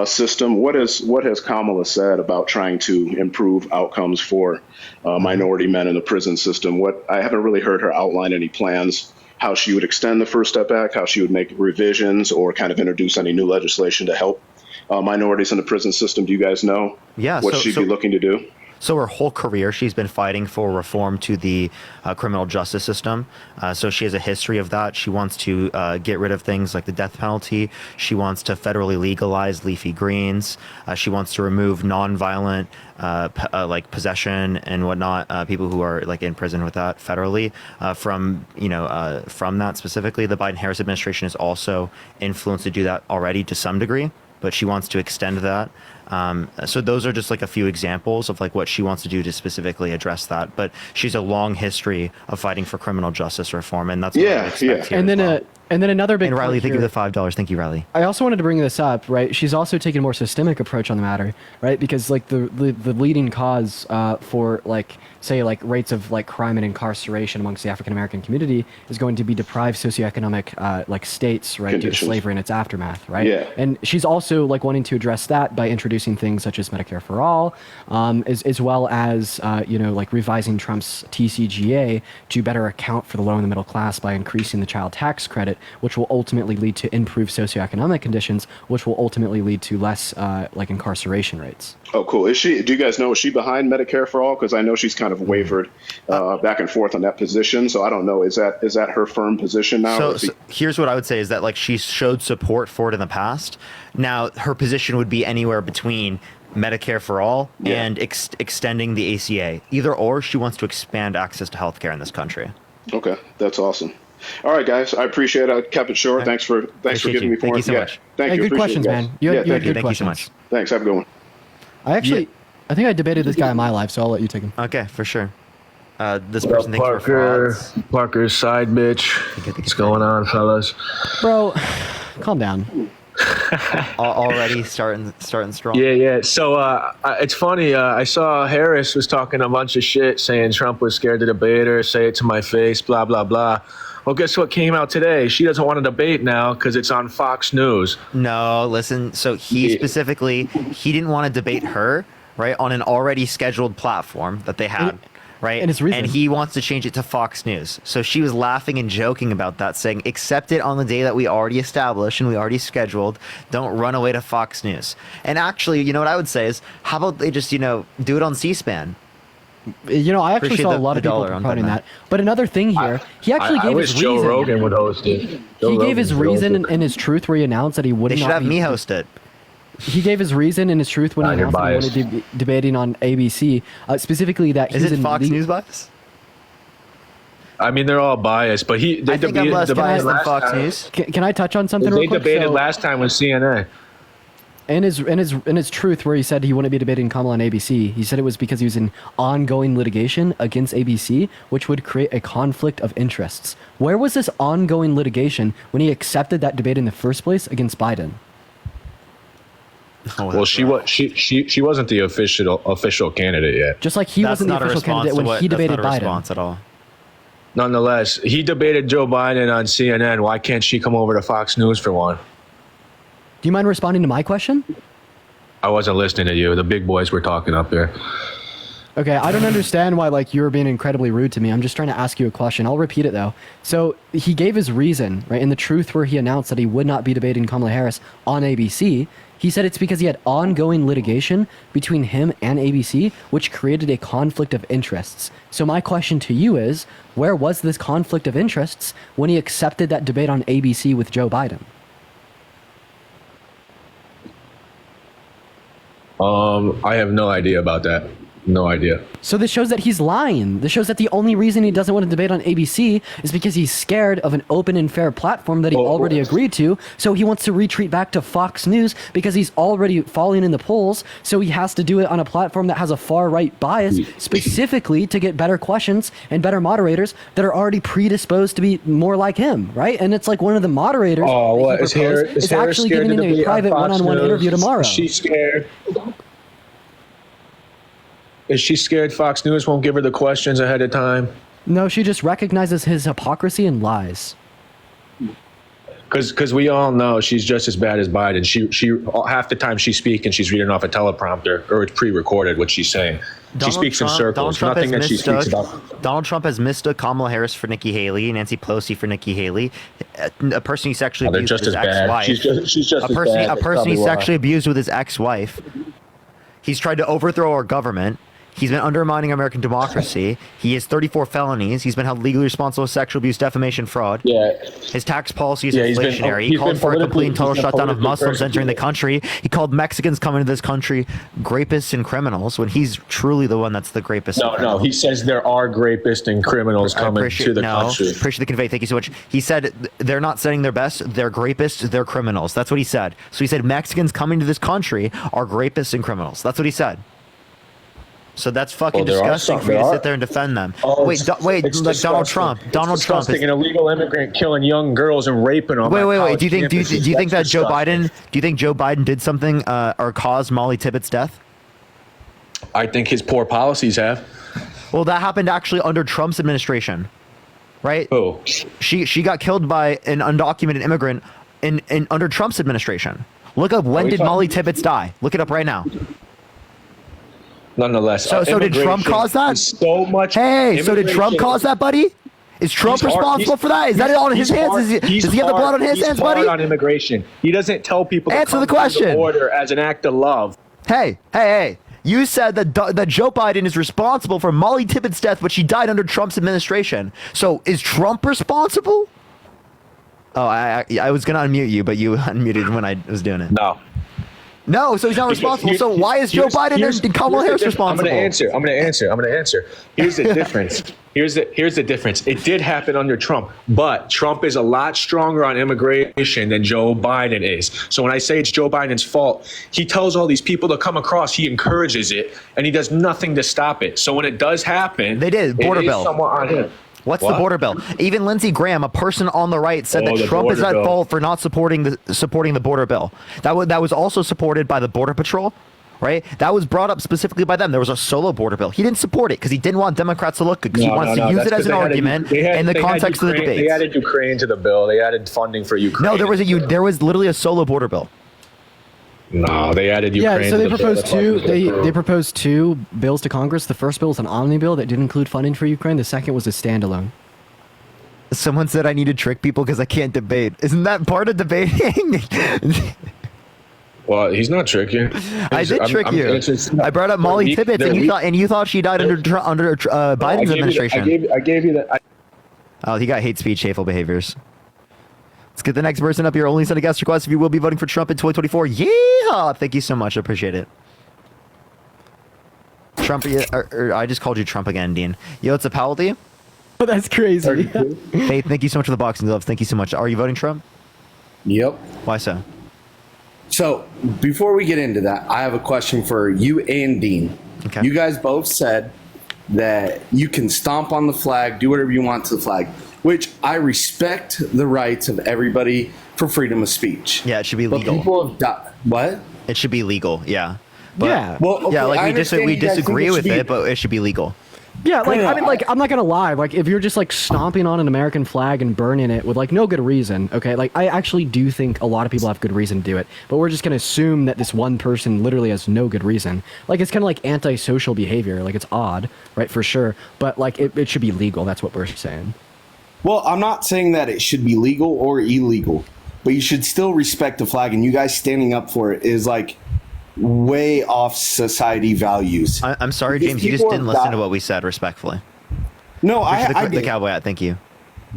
system. What has Kamala said about trying to improve outcomes for minority men in the prison system? I haven't really heard her outline any plans, how she would extend the First Step Act, how she would make revisions or kind of introduce any new legislation to help minorities in the prison system. Do you guys know what she'd be looking to do? So her whole career, she's been fighting for reform to the criminal justice system. So she has a history of that. She wants to get rid of things like the death penalty. She wants to federally legalize leafy greens. She wants to remove nonviolent like possession and whatnot, people who are like in prison with that federally from that specifically. The Biden-Harris administration is also influenced to do that already to some degree, but she wants to extend that. So those are just like a few examples of like what she wants to do to specifically address that. But she's a long history of fighting for criminal justice reform, and that's what I expect here. And then another big. And Riley, point thank you here, for the $5. Thank you, Riley. I also wanted to bring this up, right? She's also taken a more systemic approach on the matter, right? Because like the leading cause for like say like rates of like crime and incarceration amongst the African American community is going to be deprived socioeconomic like states, right, due to slavery and its aftermath, right? Yeah. And she's also like wanting to address that by introducing things such as Medicare for all, as well as like revising Trump's TCGA to better account for the low and the middle class by increasing the child tax credit, which will ultimately lead to improved socioeconomic conditions, which will ultimately lead to less like incarceration rates. Oh, cool. Do you guys know, is she behind Medicare for all? Because I know she's kind of wavered back and forth on that position. So I don't know. Is that her firm position now? So here's what I would say is that like she showed support for it in the past. Now her position would be anywhere between Medicare for all and extending the ACA. Either or, she wants to expand access to healthcare in this country. Okay, that's awesome. All right, guys. I appreciate it. I kept it short. Thanks for giving me Thank you so much. Thank Hey, you. good Appreciate questions, it, guys. man. You had thank good Thank you so questions. much. Thanks. Have a good one. I think I debated this guy in my life, so I'll let you take him. Okay, for sure. This What up, person thinks we're Parker? frauds. Parker's side bitch. What's going on, fellas? Bro, calm down. Already starting strong. Yeah. So it's funny. I saw Harris was talking a bunch of shit, saying Trump was scared to debate her, say it to my face, blah blah blah. Well, guess what came out today? She doesn't want to debate now because it's on Fox News. No, listen. So he specifically, he didn't want to debate her, right, on an already scheduled platform that they had, right? and his reason. And he wants to change it to Fox News. So she was laughing and joking about that, saying, accept it on the day that we already established and we already scheduled. Don't run away to Fox News. And actually, you know what I would say is, how about they just, do it on C-SPAN? I actually Appreciate saw a the lot of people dollar on promoting that. that. But another thing here, he actually I gave wish his Joe reason. Rogan would host it. He gave his reason and his truth where he announced that he would They not should have be me host it. He gave his reason and his truth when he You're announced that he biased. wanted to be debating on ABC, specifically that Is he's it in Fox le- News bias? I mean, they're all biased, but they I think I'm less biased than Fox News. Can I touch on something They real quick? debated So, last time with CNN. in his truth where he said he wouldn't be debating Kamala on ABC, he said it was because he was in ongoing litigation against ABC, which would create a conflict of interests. Where was this ongoing litigation when he accepted that debate in the first place against Biden? Oh, Well, she wasn't the official candidate yet. Just like he That's wasn't the not a official response candidate to when what. he That's debated not a Biden. response at all. Nonetheless, he debated Joe Biden on CNN. Why can't she come over to Fox News for one? Do you mind responding to my question? I wasn't listening to you. The big boys were talking up there. Okay, I don't understand why you were being incredibly rude to me. I'm just trying to ask you a question. I'll repeat it though. So he gave his reason, right? In the truth where he announced that he would not be debating Kamala Harris on ABC. He said it's because he had ongoing litigation between him and ABC, which created a conflict of interests. So my question to you is, where was this conflict of interests when he accepted that debate on ABC with Joe Biden? I have no idea about that. No idea. So this shows that he's lying. This shows that the only reason he doesn't want to debate on ABC is because he's scared of an open and fair platform that he already agreed to. So he wants to retreat back to Fox News because he's already falling in the polls. So he has to do it on a platform that has a far right bias, specifically to get better questions and better moderators that are already predisposed to be more like him, right? And it's like one of the moderators Oh, that what he is proposed Harris? is actually giving him a private one-on-one interview tomorrow. Is she scared? Is she scared Fox News won't give her the questions ahead of time? No, she just recognizes his hypocrisy and lies. Because we all know she's just as bad as Biden. She half the time she's speaking, she's reading off a teleprompter, or it's pre-recorded what she's saying. She speaks in circles. Nothing that she speaks about. Donald Trump has mistook Kamala Harris for Nikki Haley, Nancy Pelosi for Nikki Haley, a person he sexually abused with his ex-wife. She's just A person he sexually abused with his ex-wife. He's tried to overthrow our government. He's been undermining American democracy. He has 34 felonies. He's been held legally responsible for sexual abuse, defamation, fraud. Yeah. His tax policy is Yeah, he's been- inflationary. He he's called been for a complete and total politically- he's been shutdown of politically Muslims entering the country. He called Mexicans coming to this country grapists and criminals when he's truly the one that's the grapist. No. He says there are grapists and criminals coming to the country. Appreciate the convey. Thank you so much. He said they're not sending their best. They're grapists. They're criminals. That's what he said. So he said Mexicans coming to this country are grapists and criminals. That's what he said. So that's fucking disgusting for you to sit there and defend them. Wait, like Donald Trump. Donald Trump is an illegal immigrant killing young girls and raping them. Wait. Do you think that Joe Biden? Do you think Joe Biden did something or caused Molly Tippett's death? I think his poor policies have. Well, that happened actually under Trump's administration, right? Oh, She got killed by an undocumented immigrant in under Trump's administration. Look up when did Molly Tibbetts die? Look it up right now. Nonetheless, So did Trump cause that? So much. Hey, so did Trump cause that, buddy? Is Trump responsible for that? Is that on his hands? Does he have the blood on his hands, buddy? He's hard on immigration. He doesn't tell people to Answer come the question. to the border as an act of love. Hey. You said that Joe Biden is responsible for Molly Tippett's death, but she died under Trump's administration. So is Trump responsible? Oh, I was going to unmute you, but you unmuted when I was doing it. No. No, so he's not responsible. So why is Joe Biden and Kamala Harris responsible? I'm gonna answer. Here's the difference. Here's the difference. It did happen under Trump, but Trump is a lot stronger on immigration than Joe Biden is. So when I say it's Joe Biden's fault, he tells all these people to come across, he encourages it, and he does nothing to stop it. So when it does happen, They did. Border it is bill. somewhat on him. What's What? the border bill? Even Lindsey Graham, a person on the right, said that the Trump is border at bill. fault for not supporting the border bill. That was also supported by the Border Patrol, right? That was brought up specifically by them. There was a solo border bill. He didn't support it because he didn't want Democrats to look good because he wants to use that's it as 'cause an they had argument they in the had context of the Ukraine- debates. They added Ukraine to the bill. They added funding for Ukraine. No, there was literally a solo border bill. No, they added Ukraine. Yeah, so to they the proposed bill. they proposed two bills to Congress. The first bill was an omnibus bill that didn't include funding for Ukraine. The second was a standalone. Someone said I need to trick people because I can't debate. Isn't that part of debating? Well, he's not tricking. I did trick you. I brought up Molly Tibbetts, and you thought she died under Biden's administration. I gave you that. Oh, he got hate speech, hateful behaviors. Let's get the next person up here. Only send a guest request if you will be voting for Trump in 2024. Yeah! Thank you so much. I appreciate it. Trump, I just called you Trump again, Dean. Yo, it's a Paldi. Oh, that's crazy. Faith, thank you so much for the boxing gloves. Thank you so much. Are you voting Trump? Yep. Why so? So before we get into that, I have a question for you and Dean. Okay. You guys both said that you can stomp on the flag, do whatever you want to the flag, which I respect the rights of everybody for freedom of speech. Yeah, it should be But legal. people have what? It should be legal. Yeah. But, Yeah. Well, okay, yeah, like I we understand you guys disagree think it with should be- it, but it should be legal. Yeah, like Yeah, I mean, like I'm not gonna lie. Like if you're just like stomping on an American flag and burning it with like no good reason, okay? Like I actually do think a lot of people have good reason to do it, but we're just gonna assume that this one person literally has no good reason. Like it's kind of like antisocial behavior. Like it's odd, right? For sure, but like it should be legal. That's what we're saying. Well, I'm not saying that it should be legal or illegal, but you should still respect the flag, and you guys standing up for it is like way off society values. I'm sorry, Because James. You just people didn't have listen got- to what we said respectfully. No, I The did. cowboy hat. Thank you.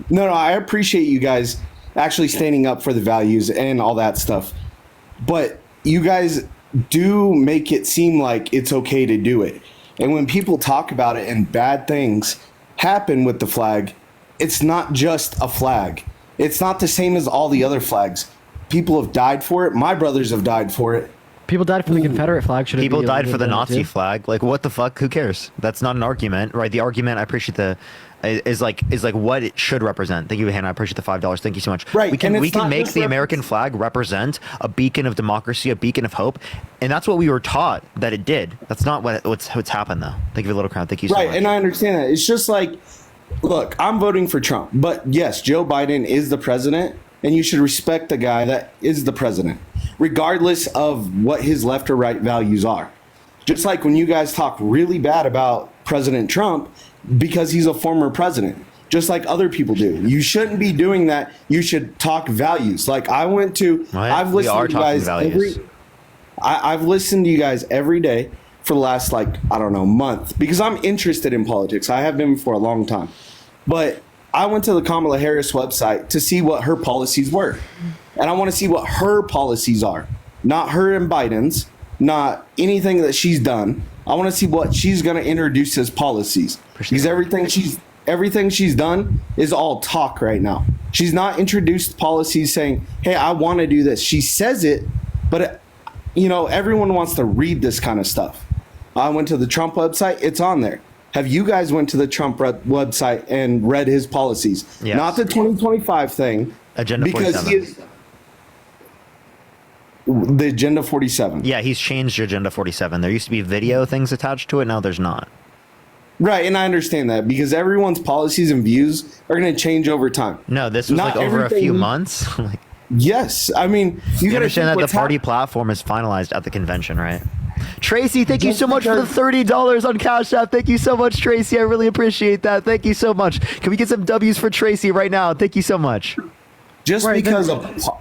No, I appreciate you guys actually standing up for the values and all that stuff. But you guys do make it seem like it's okay to do it. And when people talk about it and bad things happen with the flag, it's not just a flag. It's not the same as all the other flags. People have died for it. My brothers have died for it. People died for the Confederate flag. Should it People be died illegal for the to do it Nazi too? flag. Like, what the fuck? Who cares? That's not an argument, right? The argument, I appreciate is like what it should represent. Thank you, Hannah. I appreciate the $5. Thank you so much. Right, We can and it's not make just the American flag represent a beacon of democracy, a beacon of hope, and that's what we were taught that it did. That's not what's happened though. Thank you, Little Crown. Thank you so Right, much. and I understand that. It's just like, look, I'm voting for Trump, but yes, Joe Biden is the president, and you should respect the guy that is the president, regardless of what his left or right values are. Just like when you guys talk really bad about President Trump because he's a former president, just like other people do. You shouldn't be doing that. You should talk values. Like I went to, Right. I've We listened are to you talking guys values. I've listened to you guys every day for the last, like, I don't know, month, because I'm interested in politics. I have been for a long time. But I went to the Kamala Harris website to see what her policies were. And I want to see what her policies are. Not her and Biden's, not anything that she's done. I want to see what she's going to introduce as policies. Because everything she's done is all talk right now. She's not introduced policies saying, hey, I want to do this. She says it, but everyone wants to read this kind of stuff. I went to the Trump website. It's on there. Have you guys went to the Trump website and read his policies? Yes. Not the 2025 thing. Agenda because 47. he is the Agenda 47. Yeah, he's changed Agenda 47. There used to be video things attached to it. Now there's not. Right, and I understand that because everyone's policies and views are going to change over time. No, this was Not like over a few everything- months. Like, Yes, I mean, you gotta understand think that what's the party platform is finalized at the convention, right? Tracy, thank you so much for the $30 on Cash App. Thank you so much, Tracy. I really appreciate that. Thank you so much. Can we get some W's for Tracy right now? Thank you so much. Just because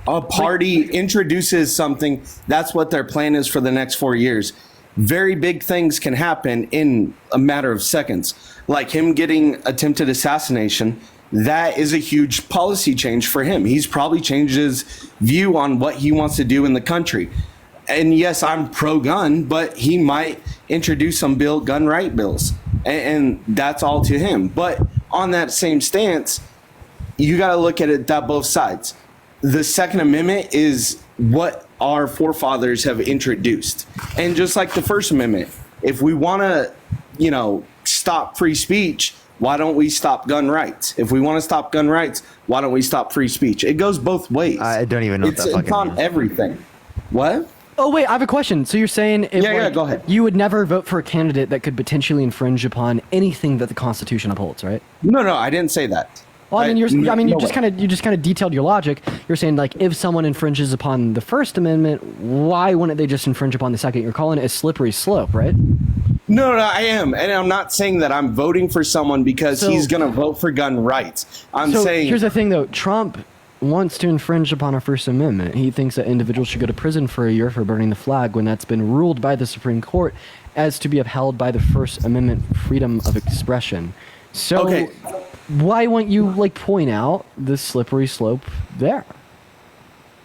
a party introduces something, that's what their plan is for the next 4 years. Very big things can happen in a matter of seconds. Like him getting attempted assassination, that is a huge policy change for him. He's probably changed his view on what he wants to do in the country. and yes, I'm pro-gun, but he might introduce some gun right bills, and that's all to him. But on that same stance, you got to look at it that both sides. The Second Amendment is what our forefathers have introduced, and just like the First Amendment, if we want to, stop free speech, why don't we stop gun rights? If we want to stop gun rights, why don't we stop free speech? It goes both ways. I don't even know what that It's fucking on means. everything. What? Oh wait, I have a question. So you're saying if go ahead. you would never vote for a candidate that could potentially infringe upon anything that the Constitution upholds, right? No, I didn't say that. Well, you no just way. kind of detailed your logic. You're saying like if someone infringes upon the First Amendment, why wouldn't they just infringe upon the Second? You're calling it a slippery slope, right? No, I am, and I'm not saying that I'm voting for someone because he's going to vote for gun rights. I'm saying here's the thing, though. Trump wants to infringe upon our First Amendment. He thinks that individuals should go to prison for a year for burning the flag when that's been ruled by the Supreme Court as to be upheld by the First Amendment freedom of expression. So why won't you point out the slippery slope there?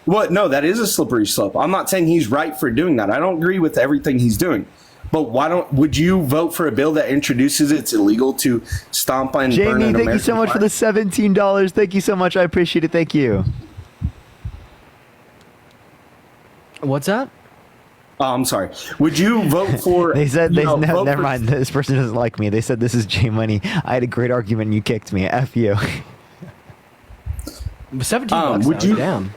What? No, that is a slippery slope. I'm not saying he's right for doing that. I don't agree with everything he's doing. But would you vote for a bill that introduces it's illegal to stomp on Jamie, burn an thank you American so much for the $17. Thank you so much. I appreciate it. Thank you. What's that? Oh, I'm sorry. Would you vote for? They said never for- mind. This person doesn't like me. They said this is J Money. I had a great argument and you kicked me. F you. $17. Would you? Damn.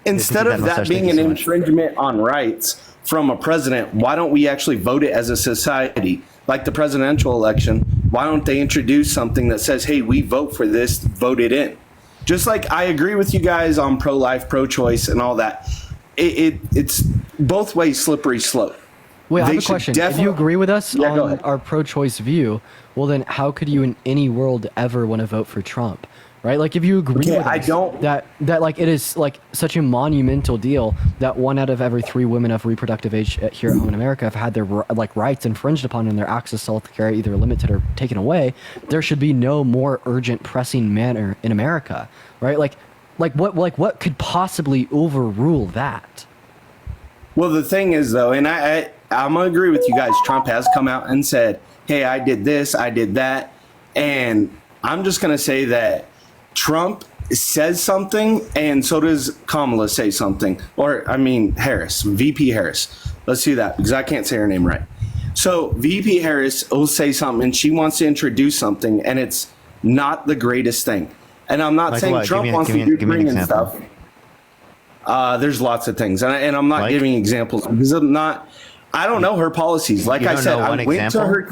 Instead of that being an infringement on rights from a president, why don't we actually vote it as a society? Like the presidential election, why don't they introduce something that says, hey, we vote for this, vote it in? Just like I agree with you guys on pro-life, pro-choice, and all that. It's both ways slippery slope. Wait, I They have a should question. If you agree with us go on ahead. our pro-choice view, well then how could you in any world ever want to vote for Trump? Right? Like if you agree with us that like it is like such a monumental deal that 1 out of every 3 women of reproductive age here at home in America have had their rights infringed upon and their access to health care either limited or taken away, there should be no more urgent pressing manner in America. Right? Like what could possibly overrule that? Well, the thing is, though, and I'm going to agree with you guys. Trump has come out and said, hey, I did this, I did that. And I'm just going to say that Trump says something, and so does Kamala say something. Or, Harris, VP Harris. Let's do that, because I can't say her name right. So VP Harris will say something, and she wants to introduce something, and it's not the greatest thing. And I'm not saying Trump wants to do green and stuff. There's lots of things, and I'm not giving examples because I don't know her policies. Like I said, I went to her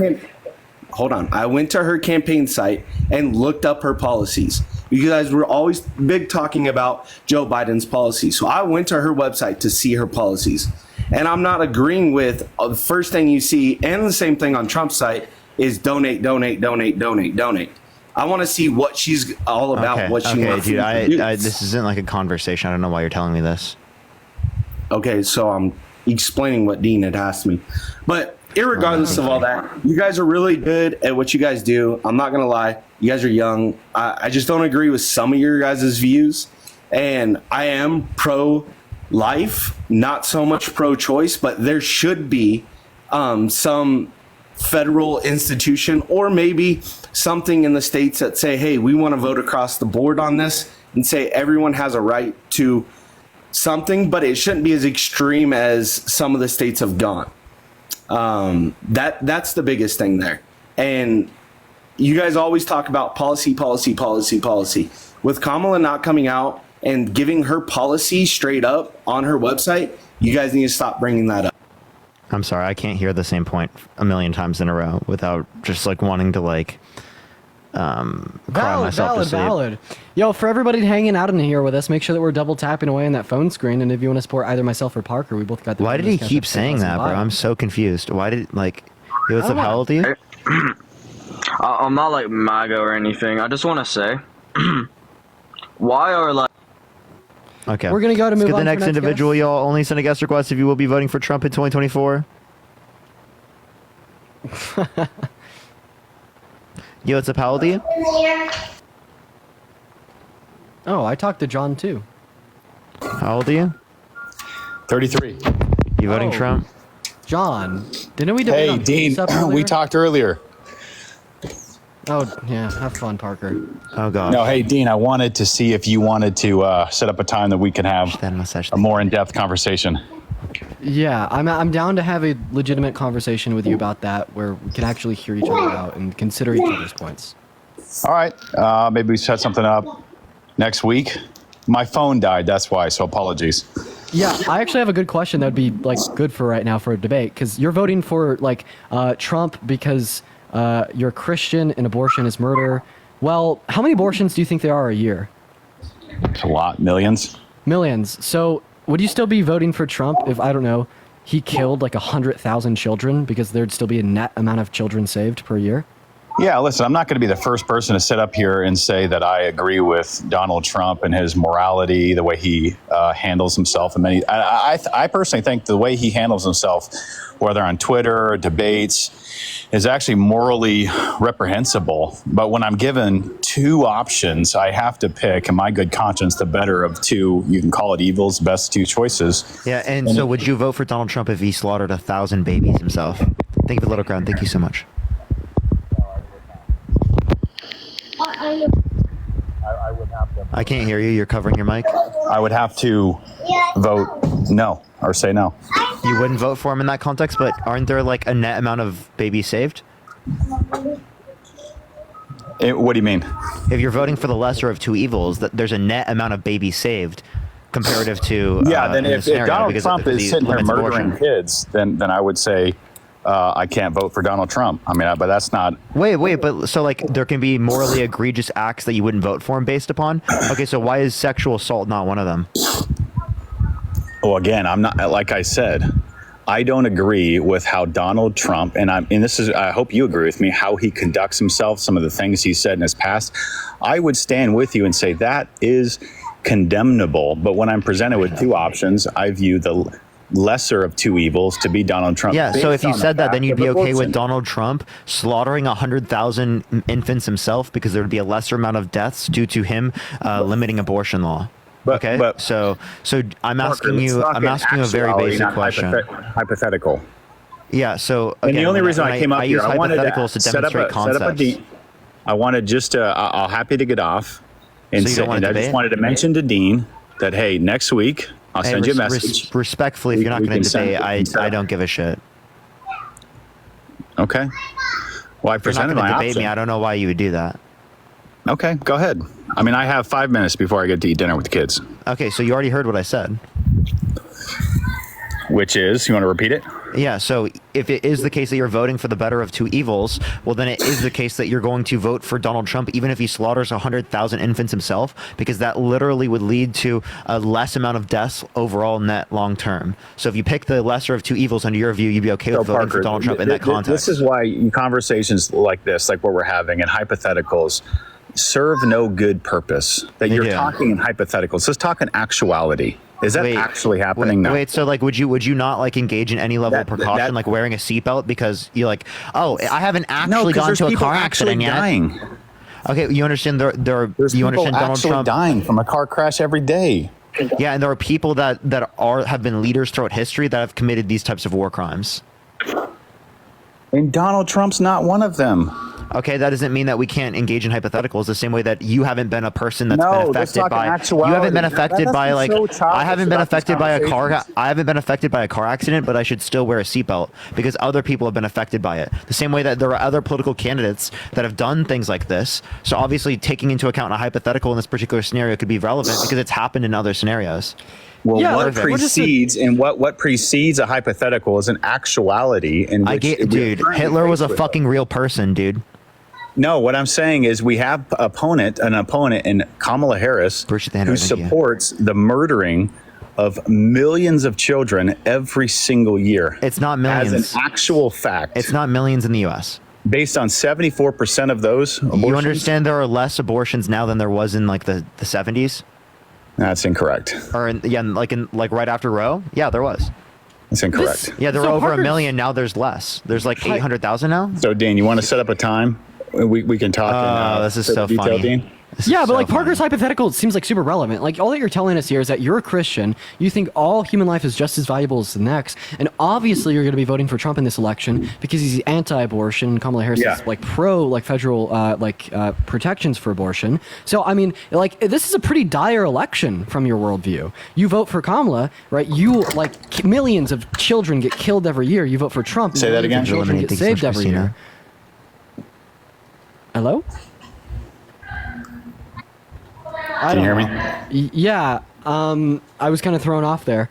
I went to her campaign site and looked up her policies. You guys were always big talking about Joe Biden's policies. So I went to her website to see her policies. And I'm not agreeing with the first thing you see, and the same thing on Trump's site is donate, donate, donate, donate, donate. I want to see what she's all about, what she wants dude, to do. this isn't like a conversation. I don't know why you're telling me this. Okay, so I'm explaining what Dean had asked me. But irregardless of all that, you guys are really good at what you guys do. I'm not going to lie. You guys are young. I just don't agree with some of your guys' views. And I am pro-life, not so much pro-choice, but there should be some federal institution or maybe something in the states that say, hey, we want to vote across the board on this and say everyone has a right to something, but it shouldn't be as extreme as some of the states have gone. That's the biggest thing there. And you guys always talk about policy. With Kamala not coming out and giving her policy straight up on her website, you guys need to stop bringing that up. I'm sorry, I can't hear the same point a million times in a row without just wanting to cry myself to sleep. Valid. Yo, for everybody hanging out in here with us, make sure that we're double tapping away on that phone screen. And if you want to support either myself or Parker, we both got the. Why did he keep saying that, bro? I'm so confused. Why did hey, what's up? How old are you? I'm not like MAGA or anything. I just want to say, why are Okay. We're gonna go to move Let's get on the to next individual, y'all. Only send a guest request if you will be voting for Trump in 2024. Yo, what's up? How old are you? Oh, I talked to John too. How old are you? 33. You voting Oh. Trump? John, didn't we debate Hey, on Dean, stuff earlier? we talked earlier. Oh, yeah. Have fun, Parker. Oh god. No, hey, Dean, I wanted to see if you wanted to set up a time that we can have a more in-depth conversation. Yeah, I'm down to have a legitimate conversation with you about that, where we can actually hear each other out and consider each other's points. All right, maybe we set something up next week. My phone died, that's why, so apologies. Yeah, I actually have a good question that would be like good for right now for a debate, because you're voting for like Trump because you're Christian and abortion is murder. Well, how many abortions do you think there are a year? It's a lot, millions. Millions. So would you still be voting for Trump if, I don't know, he killed like 100,000 children because there'd still be a net amount of children saved per year? Yeah, listen, I'm not going to be the first person to sit up here and say that I agree with Donald Trump and his morality, the way he handles himself. And I personally think the way he handles himself, whether on Twitter or debates, is actually morally reprehensible. But when I'm given two options, I have to pick, in my good conscience, the better of two, you can call it evils, best two choices. Yeah, and so would you vote for Donald Trump if he slaughtered 1,000 babies himself? Thank you for Little Crown. Thank you so much. I can't hear you. You're covering your mic. I would have to vote no or say no. You wouldn't vote for him in that context, but aren't there like a net amount of babies saved? What do you mean? If you're voting for the lesser of two evils, that there's a net amount of babies saved comparative to then in if this scenario, Donald because Trump of is the sitting here limits of murdering abortion. kids, then I would say I can't vote for Donald Trump. I mean, but that's not. Wait, but so like there can be morally egregious acts that you wouldn't vote for him based upon? Okay, so why is sexual assault not one of them? Well, again, I'm not, like I said, I don't agree with how Donald Trump, and this is, I hope you agree with me, how he conducts himself, some of the things he said in his past. I would stand with you and say that is condemnable. But when I'm presented with two options, I view the lesser of two evils to be Donald Trump. Yeah, so if you said that, then you'd be okay with abortion. Donald Trump slaughtering 100,000 infants himself because there would be a lesser amount of deaths due to him limiting abortion law. So I'm asking you a very basic question. Hypothetical. Yeah, so And the only reason I came up here, use I wanted hypotheticals to demonstrate concepts. I wanted just to, I'll happy to get off and So you don't want to I just debate? wanted to mention to Dean that, hey, next week, I'll send you a message. Respectfully, if you're not We going to can debate, send- I don't give a shit. Okay. Well, I If you're not presented going my to debate option. me, I don't know why you would do that. Okay, go ahead. I mean, I have 5 minutes before I get to eat dinner with the kids. Okay, so you already heard what I said. Which is, you want to repeat it? Yeah, so if it is the case that you're voting for the better of two evils, well, then it is the case that you're going to vote for Donald Trump, even if he slaughters 100,000 infants himself, because that literally would lead to a less amount of deaths overall net long term. So if you pick the lesser of two evils under your view, you'd be okay with voting for Donald Trump in that context. This is why conversations like this, like what we're having, and hypotheticals, serve no good purpose. That you're talking in hypotheticals. Let's talk in actuality. Is that actually happening now? Wait, so like, would you not like engage in any level of precaution, like wearing a seatbelt, because you're like, oh, I haven't actually gone to a car accident yet. Dying. Okay, you understand There's you people understand Donald actually Trump dying from a car crash every day. Yeah, and there are people that have been leaders throughout history that have committed these types of war crimes. And Donald Trump's not one of them. Okay, that doesn't mean that we can't engage in hypotheticals the same way that you haven't been a person that's been affected by you haven't been affected by like I haven't been affected by a car accident, but I should still wear a seatbelt because other people have been affected by it. The same way that there are other political candidates that have done things like this. So obviously taking into account a hypothetical in this particular scenario could be relevant because it's happened in other scenarios. Well, what precedes a hypothetical is an actuality in which dude, Hitler was a fucking real person, dude. No, what I'm saying is we have an opponent in Kamala Harris who supports the murdering of millions of children every single year. It's not millions. As an actual fact. It's not millions in the U.S. Based on 74% of those abortions. You understand there are less abortions now than there was in like the 70s? That's incorrect. Or like right after Roe? Yeah, there was. That's incorrect. Yeah, there were over 1 million. Now there's less. There's like 800,000 now. So, Dean, you want to set up a time? We can talk. This is so detail, funny. Dean? Yeah, but like Parker's hypothetical seems like super relevant. Like all that you're telling us here is that you're a Christian, you think all human life is just as valuable as the next, and obviously you're going to be voting for Trump in this election because he's anti-abortion. Kamala Harris is like pro like federal protections for abortion. So I mean, like this is a pretty dire election from your worldview. You vote for Kamala, right? You like millions of children get killed every year. You vote for Trump. Say that again. Children get saved every year. Hello? Can you hear me? Yeah, I was kind of thrown off there.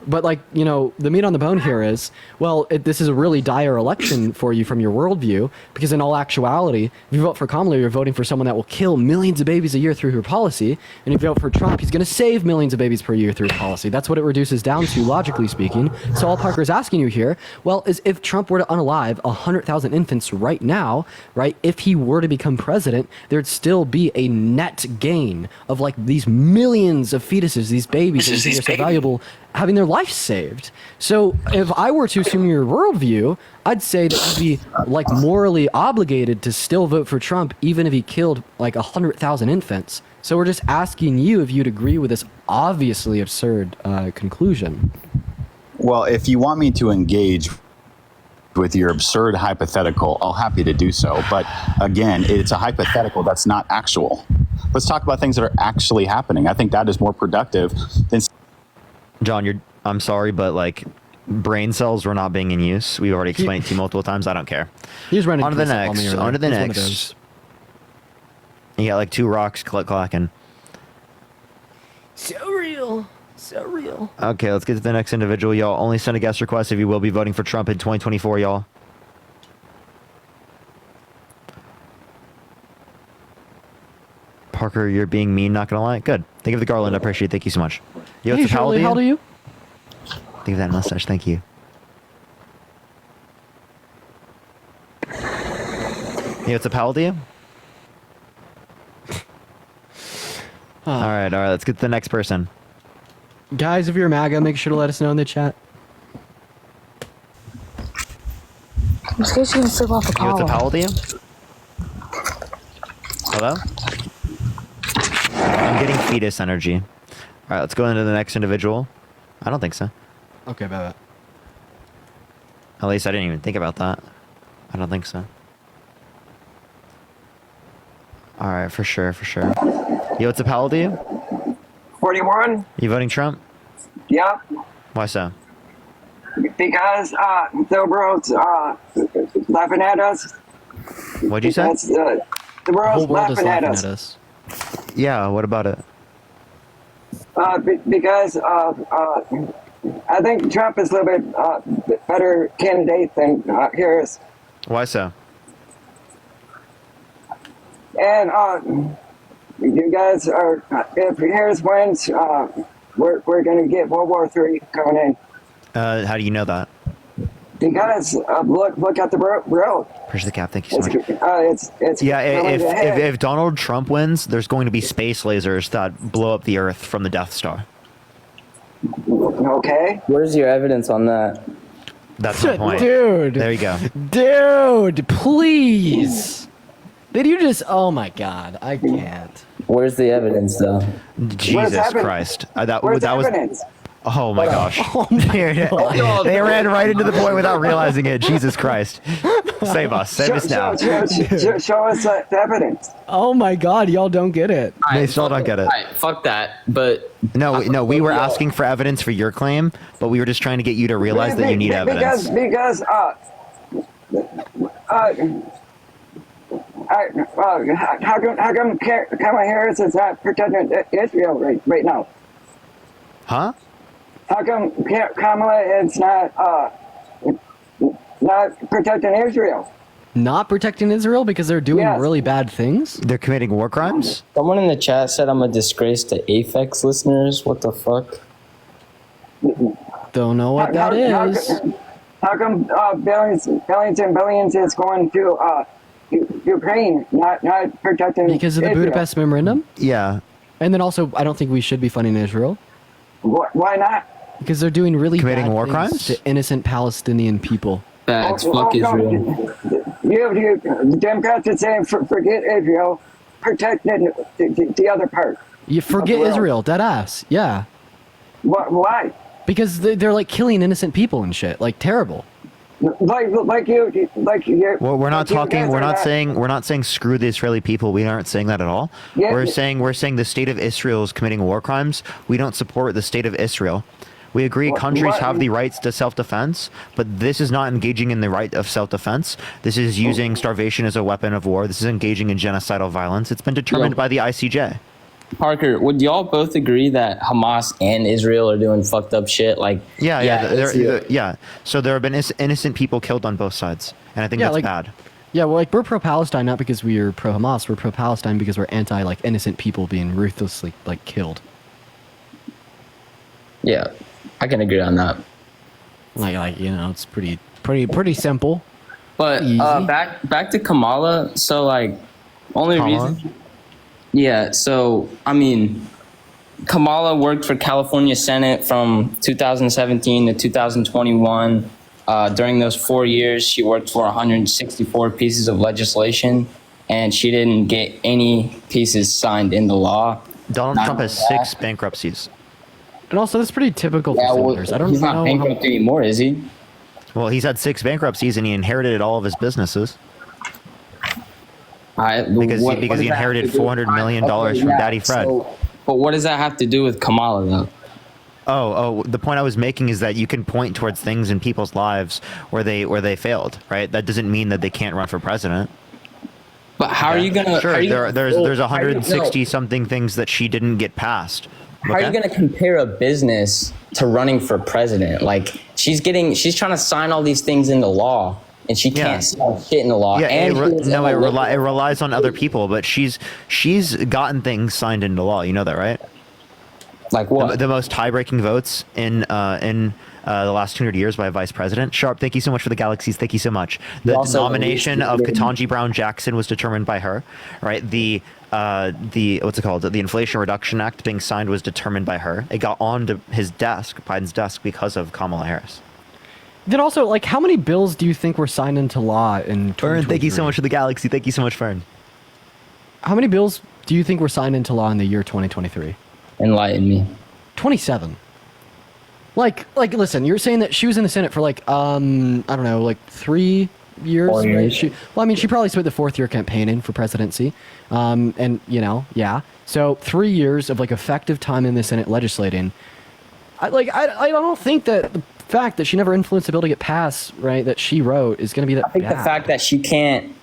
But, like, you know, the meat on the bone here is, well, this is a really dire election for you from your worldview, because in all actuality, if you vote for Kamala, you're voting for someone that will kill millions of babies a year through her policy, and if you vote for Trump, he's going to save millions of babies per year through policy. That's what it reduces down to, logically speaking. So all Parker's asking you here, well, is if Trump were to unalive 100,000 infants right now, right, if he were to become president, there'd still be a net gain of, like, these millions of fetuses, these babies, that are so valuable, having their life saved. So if I were to assume your worldview, I'd say that you'd be like morally obligated to still vote for Trump even if he killed like 100,000 infants. So we're just asking you if you'd agree with this obviously absurd conclusion. Well, if you want me to engage with your absurd hypothetical, I'll happy to do so. But again, it's a hypothetical that's not actual. Let's talk about things that are actually happening. I think that is more productive than... John, I'm sorry, but like brain cells were not being in use. We've already explained it to you multiple times. I don't care. He's running on to the next. On to the next. You got like two rocks clacking. So real. So real. Okay, let's get to the next individual, y'all. Only send a guest request if you will be voting for Trump in 2024, y'all. Parker, you're being mean, not gonna lie. Good. Think of the Garland. I appreciate it. Thank you so much. Yo, hey, Shirley, how old are you? Think of that mustache. Thank you. Yo, it's a pal to you? All right. Let's get to the next person. Guys, if you're MAGA, make sure to let us know in the chat. I'm scared she's gonna slip off the Yo, it's a pal to you? Hello? I'm getting fetus energy. All right, let's go into the next individual. I don't think so. Okay, bye. At least I didn't even think about that. I don't think so. All right, for sure. Yo, what's a pal to you? 41. You voting Trump? Yep. Why so? Because the world's laughing at us. What'd you say? The world's laughing at us. Yeah, what about it? Because I think Trump is a little bit better candidate than Harris. Why so? And you guys are, if Harris wins, we're going to get World War III coming in. How do you know that? Because look at the road. Push the cap. Thank you so much. It's yeah. If Donald Trump wins, there's going to be space lasers that blow up the Earth from the Death Star. Okay. Where's your evidence on that? That's the point, dude. There you go, dude. Please. Did you just? Oh my God, I can't. Where's the evidence, though? Jesus Christ! That Where's was. evidence? Oh my gosh! Oh my they ran right into the point without realizing it. Jesus Christ! Save us! Save us now! Show us the evidence. Oh my God! Y'all don't get it. They still don't get it. Fuck that. But no. We were asking for evidence for your claim, but we were just trying to get you to realize that you need evidence. Because how come Kamala Harris is not protecting Israel right now? Huh? How come Kamala is not protecting Israel? Not protecting Israel because they're doing really bad things? They're committing war crimes? Someone in the chat said I'm a disgrace to Aphex listeners. What the fuck? Don't know what that is. How come billions and billions is going to Ukraine, not protecting because of the Israel? Budapest Memorandum? Yeah. And then also, I don't think we should be funding Israel. Why not? Because they're doing really committing bad war things crimes to innocent Palestinian people. Facts. Fuck Israel. The Democrats are saying forget Israel. protecting the other part. You forget Israel, dead ass. Yeah. Why? Because they're like killing innocent people and shit. Like terrible. Like you. Well, we're not like you talking. guys We're are not saying. We're not saying screw the Israeli people. We aren't saying that at all. Yeah, We're saying the state of Israel is committing war crimes. We don't support the state of Israel. We agree countries have the rights to self-defense, but this is not engaging in the right of self-defense. This is using starvation as a weapon of war. This is engaging in genocidal violence. It's been determined by the ICJ. Parker, would y'all both agree that Hamas and Israel are doing fucked up shit? Like, Yeah. So there have been innocent people killed on both sides, and I think that's bad. Yeah, well, like we're pro-Palestine not because we're pro-Hamas. We're pro-Palestine because we're anti like innocent people being ruthlessly like killed. Yeah, I can agree on that. Like you know, it's pretty simple. But back to Kamala. So like, only reason. Yeah. So I mean, Kamala worked for California Senate from 2017 to 2021. During those 4 years, she worked for 164 pieces of legislation, and she didn't get any pieces signed into law. Donald Trump has 6 bankruptcies. And also, that's pretty typical for senators. I don't he's know not bankrupt anymore, is he? Well, he's had 6 bankruptcies, and he inherited all of his businesses. Because he inherited $400 million from Daddy Fred. But what does that have to do with Kamala, though? Oh, the point I was making is that you can point towards things in people's lives where they failed, right? That doesn't mean that they can't run for president. But how are you gonna? Sure, there's 160 something things that she didn't get passed. How are you gonna compare a business to running for president? Like she's trying to sign all these things into law, and she can't sign shit into law. Yeah, and it relies on other people, but she's gotten things signed into law. You know that, right? Like what? The most tie-breaking votes in the last 200 years by a vice president. Sharp, thank you so much for the galaxies. Thank you so much. The nomination of Ketanji Brown Jackson was determined by her, right? The what's it called? The Inflation Reduction Act being signed was determined by her. It got onto Biden's desk, because of Kamala Harris. Then also, like, how many bills do you think were signed into law in 2023? Fern, thank you so much for the galaxy. Thank you so much, Fern. How many bills do you think were signed into law in the year 2023? Enlighten me. 27. Like, listen, you're saying that she was in the Senate for like, I don't know, like 3 years. 4 years. Right? She probably spent the 4th year campaigning for presidency. And you know, yeah. So 3 years of like effective time in the Senate legislating. I don't think that the fact that she never influenced the bill to get passed, right, that she wrote is going to be that I think bad. the fact that she can't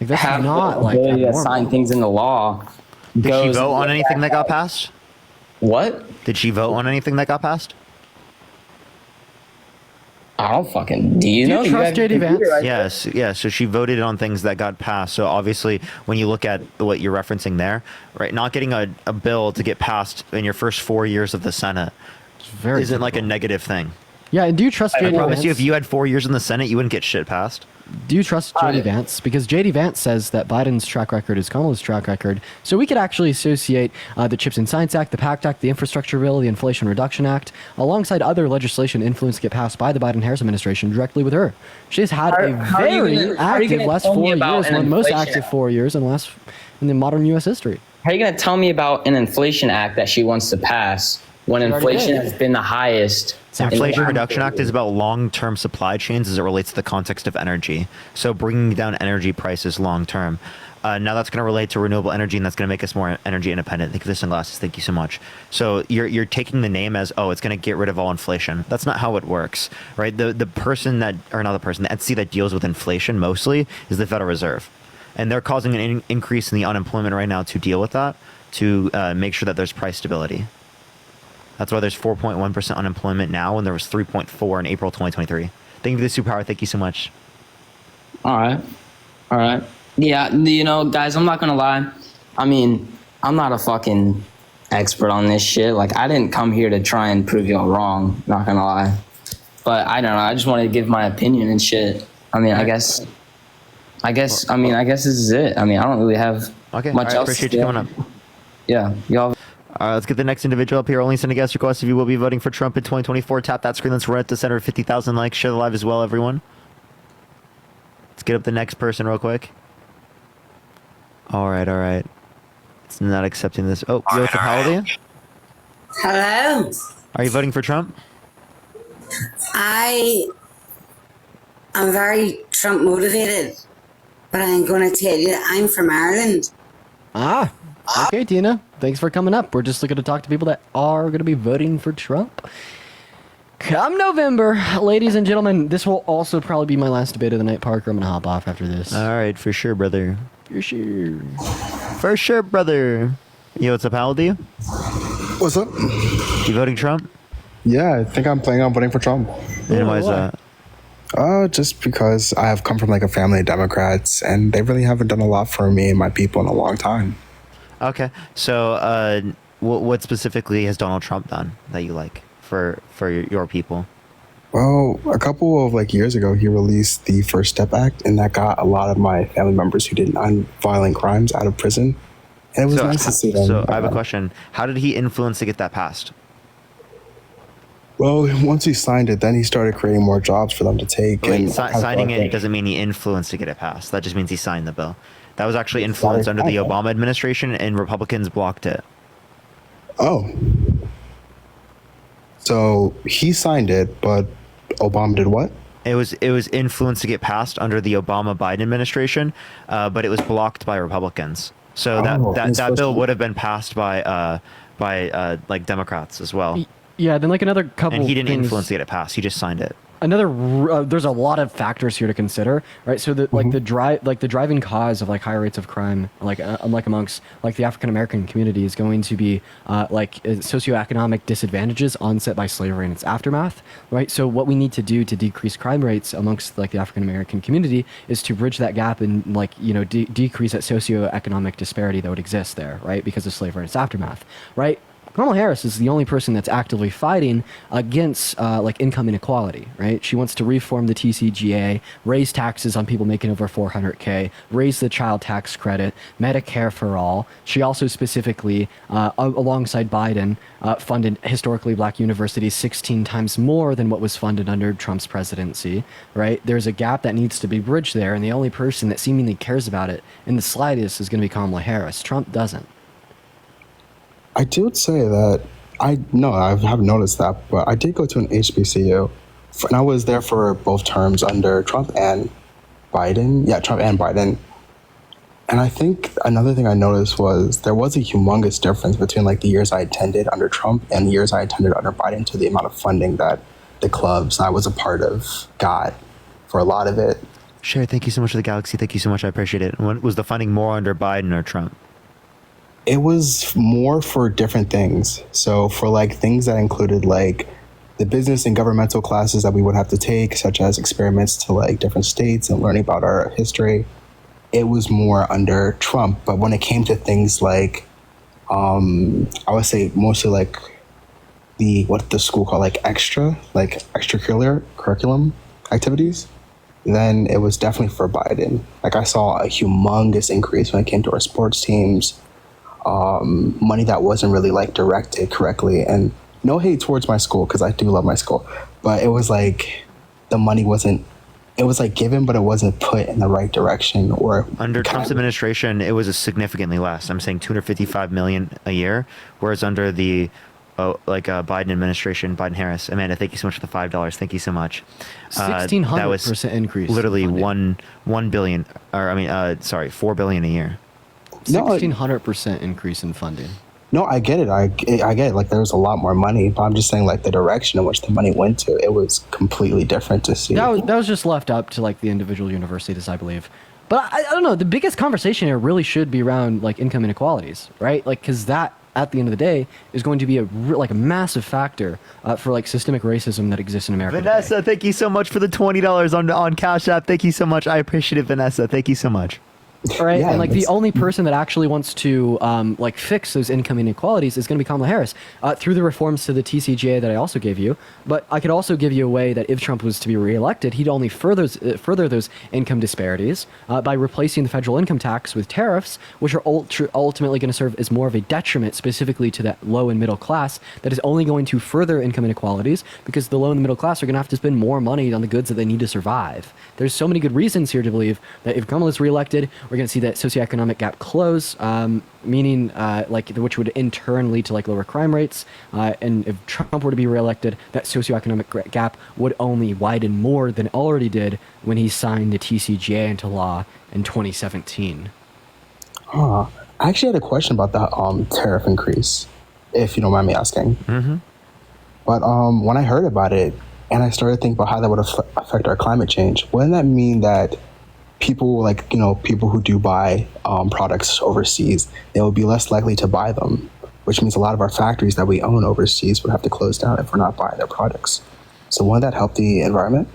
have not the ability to sign things into law. Did she vote on anything that got passed? What? Did she vote on anything that got passed? I don't fucking. Do you know? Trust JD Vance? Yes. So she voted on things that got passed. So obviously, when you look at what you're referencing there, right, not getting a bill to get passed in your first 4 years of the Senate isn't like a negative thing. Yeah, and do you trust JD Vance? I promise you, if you had 4 years in the Senate, you wouldn't get shit passed. Do you trust JD Vance? Because JD Vance says that Biden's track record is Kamala's track record. So we could actually associate the Chips and Science Act, the PACT Act, the Infrastructure Bill, the Inflation Reduction Act, alongside other legislation influenced to get passed by the Biden-Harris administration directly with her. She's had a very active last 4 years, one of the most active 4 years in the modern U.S. history. How are you going to tell me about an inflation act that she wants to pass when inflation has been the highest? The Inflation Reduction Act is about long-term supply chains as it relates to the context of energy. So bringing down energy prices long-term. Now that's going to relate to renewable energy, and that's going to make us more energy independent. Thank you for the sunglasses. Thank you so much. So you're taking the name as, it's going to get rid of all inflation. That's not how it works, right? The entity that deals with inflation mostly is the Federal Reserve. And they're causing an increase in the unemployment right now to deal with that, to make sure that there's price stability. That's why there's 4.1% unemployment now, and there was 3.4 in April 2023. Thank you for the superpower. Thank you so much. All right. Yeah, you know, guys, I'm not going to lie. I mean, I'm not a fucking expert on this shit. Like, I didn't come here to try and prove y'all wrong, not going to lie. But I don't know. I just wanted to give my opinion and shit. I mean, I guess this is it. I mean, I don't really have much else. I appreciate you coming up. Yeah, y'all. Let's get the next individual up here. Only send a guest request if you will be voting for Trump in 2024. Tap that screen. Let's run it to center 50,000 likes. Share the live as well, everyone. Let's get up the next person real quick. All right. It's not accepting this. Oh, yo, what's up, Holiday? Hello. Are you voting for Trump? I am very Trump motivated, but I'm going to tell you I'm from Ireland. Ah, okay, Tina. Thanks for coming up. We're just looking to talk to people that are going to be voting for Trump. Come November, ladies and gentlemen, this will also probably be my last debate of the night, Parker. I'm going to hop off after this. All right, for sure, brother. For sure. For sure, brother. Yo, what's up, Holiday? What's up? You voting Trump? Yeah, I think I'm planning on voting for Trump. And why is that? Just because I have come from like a family of Democrats, and they really haven't done a lot for me and my people in a long time. Okay, so what specifically has Donald Trump done that you like for your people? Well, a couple of like years ago, he released the First Step Act, and that got a lot of my family members who did non-violent crimes out of prison. And it was nice to see them. So I have a question. How did he influence to get that passed? Well, once he signed it, then he started creating more jobs for them to take. Wait, and signing it doesn't mean he influenced to get it passed. That just means he signed the bill. That was actually influenced under the Obama administration, and Republicans blocked it. Oh. So he signed it, but Obama did what? It was influenced to get passed under the Obama-Biden administration, but it was blocked by Republicans. So that bill would have been passed by like Democrats as well. Yeah, then like another couple. And he didn't things, influence to get it passed. He just signed it. There's a lot of factors here to consider, right? So the driving cause of like higher rates of crime, like amongst like the African American community, is going to be socioeconomic disadvantages onset by slavery and its aftermath, right? So what we need to do to decrease crime rates amongst like the African American community is to bridge that gap and decrease that socioeconomic disparity that would exist there, right? Because of slavery and its aftermath, right? Kamala Harris is the only person that's actively fighting against income inequality, right? She wants to reform the TCGA, raise taxes on people making over $400K, raise the child tax credit, Medicare for all. She also specifically, alongside Biden, funded historically black universities 16 times more than what was funded under Trump's presidency, right? There's a gap that needs to be bridged there, and the only person that seemingly cares about it in the slightest is going to be Kamala Harris. Trump doesn't. I did say that I haven't noticed that, but I did go to an HBCU, and I was there for both terms under Trump and Biden. Yeah, Trump and Biden. And I think another thing I noticed was there was a humongous difference between like the years I attended under Trump and the years I attended under Biden to the amount of funding that the clubs I was a part of got for a lot of it. Sure, thank you so much for the Galaxy. Thank you so much. I appreciate it. Was the funding more under Biden or Trump? It was more for different things. So for like things that included like the business and governmental classes that we would have to take, such as experiments to like different states and learning about our history, it was more under Trump. But when it came to things like, I would say mostly like what the school called like extracurricular curriculum activities, then it was definitely for Biden. Like I saw a humongous increase when it came to our sports teams, money that wasn't really like directed correctly. And no hate towards my school, because I do love my school, but it was like the money wasn't, it was like given, but it wasn't put in the right direction. Or under Trump's administration, it was a significantly less. I'm saying $255 million a year, whereas under the Biden administration, Biden-Harris. Amanda, thank you so much for the $5. Thank you so much. 1,600% increase. Literally $1 billion, or $4 billion a year. 1,600% increase in funding. No, I get it. I get it. Like there was a lot more money, but I'm just saying like the direction in which the money went to, it was completely different to see. That was just left up to like the individual universities, I believe. But I don't know. The biggest conversation here really should be around like income inequalities, right? Like because that at the end of the day is going to be a massive factor for like systemic racism that exists in America. Vanessa, thank you so much for the $20 on Cash App. Thank you so much. I appreciate it, Vanessa. Thank you so much. Right, yeah, and like the only person that actually wants to fix those income inequalities is going to be Kamala Harris through the reforms to the TCGA that I also gave you. But I could also give you a way that if Trump was to be reelected, he'd only further those income disparities by replacing the federal income tax with tariffs, which are ultimately going to serve as more of a detriment specifically to that low and middle class. That is only going to further income inequalities because the low and the middle class are going to have to spend more money on the goods that they need to survive. There's so many good reasons here to believe that if Kamala is reelected, we're we're going to see that socioeconomic gap close, meaning which would in turn lead to like lower crime rates. And if Trump were to be reelected, that socioeconomic gap would only widen more than it already did when he signed the TCJA into law in 2017. Huh. I actually had a question about the tariff increase, if you don't mind me asking. Mm-hmm. But when I heard about it and I started thinking about how that would affect our climate change, wouldn't that mean that people people who do buy products overseas, they would be less likely to buy them, which means a lot of our factories that we own overseas would have to close down if we're not buying their products. So wouldn't that help the environment?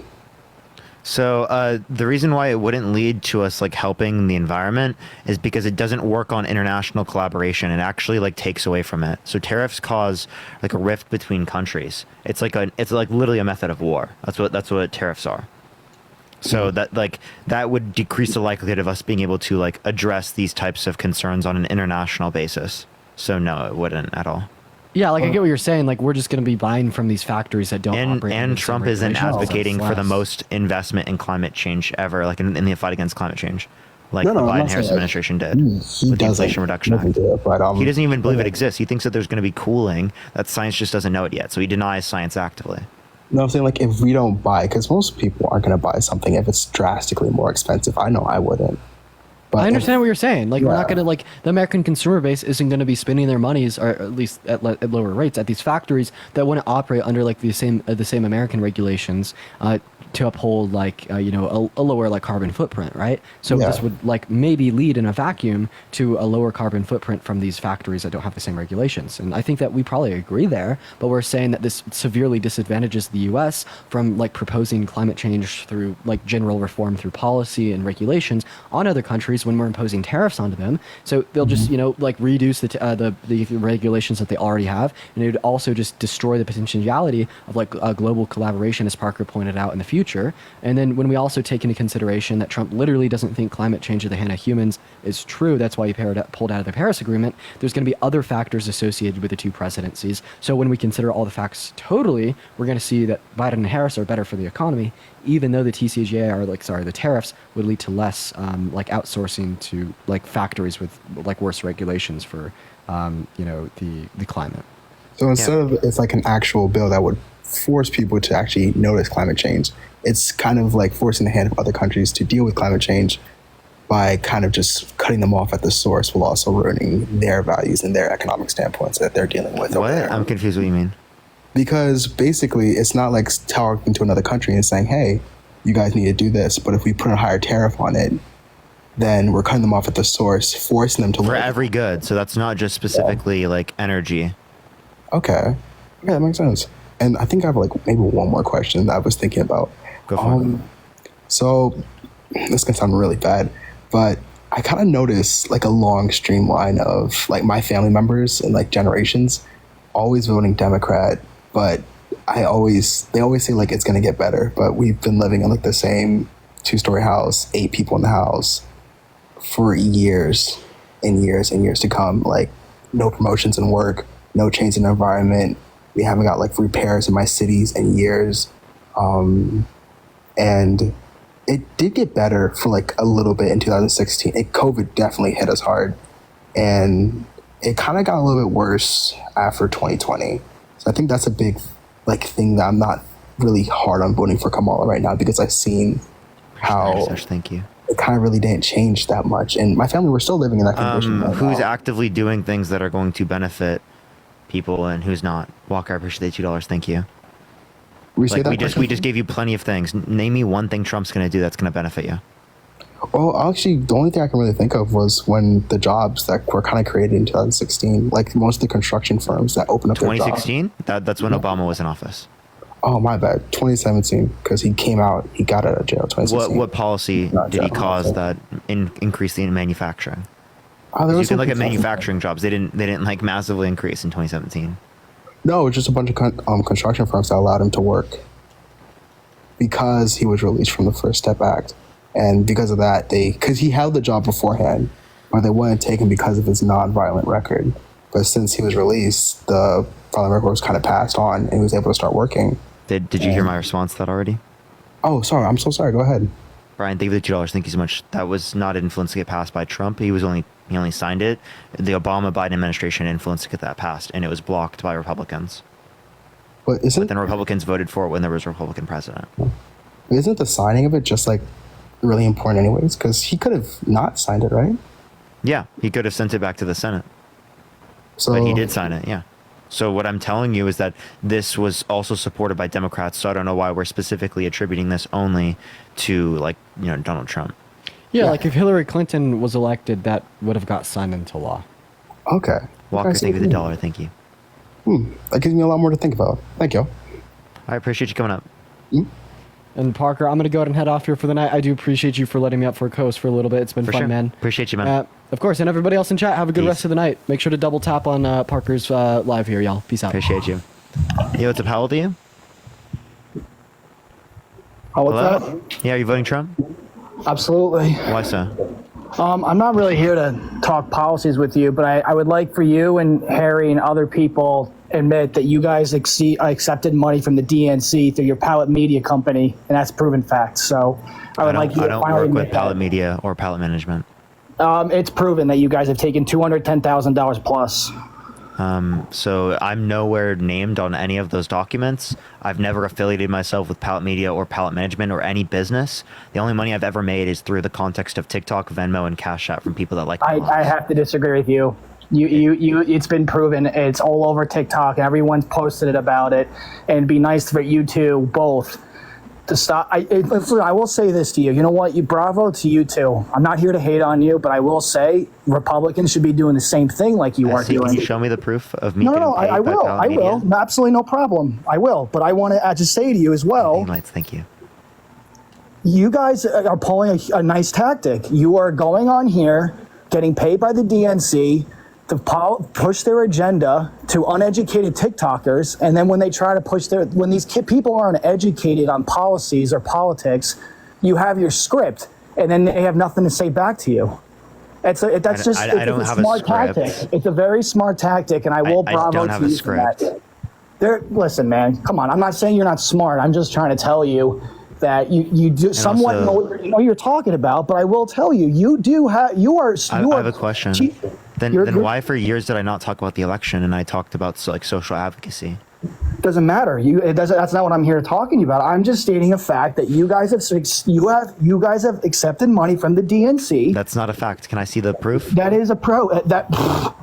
So the reason why it wouldn't lead to us like helping the environment is because it doesn't work on international collaboration. It actually like takes away from it. So tariffs cause like a rift between countries. It's like literally a method of war. That's what tariffs are. So that would decrease the likelihood of us being able to like address these types of concerns on an international basis. So no, it wouldn't at all. Yeah, like I get what you're saying. Like we're just going to be buying from these factories that don't operate. And Trump isn't advocating for the most investment in climate change ever, like in the fight against climate change, like the Biden-Harris administration did with the Inflation Reduction Act. He doesn't even believe it exists. He thinks that there's going to be cooling, that science just doesn't know it yet. So he denies science actively. No, I'm saying like if we don't buy, because most people aren't going to buy something if it's drastically more expensive. I know I wouldn't. But I understand what you're saying. Like, we're not going to, like, the American consumer base isn't going to be spending their monies, or at least at lower rates, at these factories that want to operate under, like, the same American regulations to uphold, like, a lower, like, carbon footprint, right? So this would, like, maybe lead in a vacuum to a lower carbon footprint from these factories that don't have the same regulations. And I think that we probably agree there, but we're saying that this severely disadvantages the U.S. from, like, proposing climate change through, like, general reform through policy and regulations on other countries when we're imposing tariffs onto them. So they'll just, reduce the regulations that they already have, and it would also just destroy the potentiality of like a global collaboration, as Parker pointed out, in the future. And then when we also take into consideration that Trump literally doesn't think climate change at the hand of humans is true, that's why he pulled out of the Paris Agreement, there's going to be other factors associated with the two presidencies. So when we consider all the facts totally, we're going to see that Biden and Harris are better for the economy, even though the the tariffs would lead to less outsourcing to like factories with like worse regulations for the climate. So instead of it's like an actual bill that would force people to actually notice climate change, it's kind of like forcing the hand of other countries to deal with climate change by kind of just cutting them off at the source, while also ruining their values and their economic standpoints that they're dealing with. What? I'm confused what you mean. Because basically, it's not like talking to another country and saying, hey, you guys need to do this. But if we put a higher tariff on it, then we're cutting them off at the source, forcing them to for every good. So that's not just specifically like energy. Okay, that makes sense. And I think I have like maybe one more question that I was thinking about. Go for it. So this can sound really bad, but I kind of noticed like a long streamline of like my family members and like generations always voting Democrat, but they always say like it's gonna get better. But we've been living in like the same 2-story house, 8 people in the house for years and years and years to come. Like no promotions in work, no change in environment. We haven't got like repairs in my cities in years. And it did get better for like a little bit in 2016. COVID definitely hit us hard. And it kind of got a little bit worse after 2020. So I think that's a big like thing that I'm not really hard on voting for Kamala right now, because I've seen how thank you. It kind of really didn't change that much. And my family, we're still living in that condition. Who's actively doing things that are going to benefit people and who's not? Walker, I appreciate the $2. Thank you. We just gave you plenty of things. Name me one thing Trump's going to do that's going to benefit you. Well, actually, the only thing I can really think of was when the jobs that were kind of created in 2016, like most of the construction firms that opened up 2016? That's when Obama was in office. Oh, my bad. 2017, because he came out, he got out of jail 2016. What policy did he cause that increased the manufacturing? You can look at manufacturing jobs. They didn't like massively increase in 2017. No, it was just a bunch of construction firms that allowed him to work because he was released from the First Step Act. And because of that, because he held the job beforehand, but they wouldn't take him because of his non-violent record. But since he was released, the violent record was kind of passed on, and he was able to start working. Did you hear my response to that already? Oh, sorry. I'm so sorry. Go ahead. Brian, thank you for the $2. Thank you so much. That was not influenced to get passed by Trump. He only signed it. The Obama-Biden administration influenced to get that passed, and it was blocked by Republicans. But then Republicans voted for it when there was a Republican president. Isn't the signing of it just like really important anyways? Because he could have not signed it, right? Yeah, he could have sent it back to the Senate. So, but he did sign it, yeah. So what I'm telling you is that this was also supported by Democrats, so I don't know why we're specifically attributing this only to, like, Donald Trump. Yeah, like if Hillary Clinton was elected, that would have got signed into law. Okay. Walker, thank you for the $1. Thank you. That gives me a lot more to think about. Thank you. I appreciate you coming up. And Parker, I'm going to go ahead and head off here for the night. I do appreciate you for letting me up for a co-host for a little bit. It's been fun, man. Appreciate you, man. Of course, and everybody else in chat, have a good rest of the night. Make sure to double tap on Parker's live here, y'all. Peace out. Appreciate you. Yo, what's up? How old are you? Oh, what's Hello? that? Yeah, are you voting Trump? Absolutely. Why so? I'm not really here to talk policies with you, but I would like for you and Harry and other people admit that you guys accepted money from the DNC through your Palette Media company, and that's proven fact. So I would like you to I don't finally work admit with Palette Media or Palette Management. It's proven that you guys have taken $210,000 plus. So I'm nowhere named on any of those documents. I've never affiliated myself with Palette Media or Palette Management or any business. The only money I've ever made is through the context of TikTok, Venmo, and Cash App from people that like. I have to disagree with you. It's been proven. It's all over TikTok. Everyone's posted it about it, and it'd be nice for you two both to stop. I will say this to you. You know what? Bravo to you too. I'm not here to hate on you, but I will say Republicans should be doing the same thing like you are doing. Can you show me the proof of me? No, I will. I will. No, absolutely no problem. I will. But I want to just say to you as well. Thank you. You guys are pulling a nice tactic. You are going on here, getting paid by the DNC to push their agenda to uneducated TikTokers, and then when they try to push when these people aren't educated on policies or politics, you have your script, and then they have nothing to say back to you. That's a smart tactic. It's a very smart tactic, and I will bravo to you for that. Listen, man, come on. I'm not saying you're not smart. I'm just trying to tell you that you do somewhat know what you're talking about. But I will tell you, I have a question. Then why for years did I not talk about the election and I talked about social advocacy? Doesn't matter. That's not what I'm here talking about. I'm just stating a fact that you guys have accepted money from the DNC. That's not a fact. Can I see the proof? That is a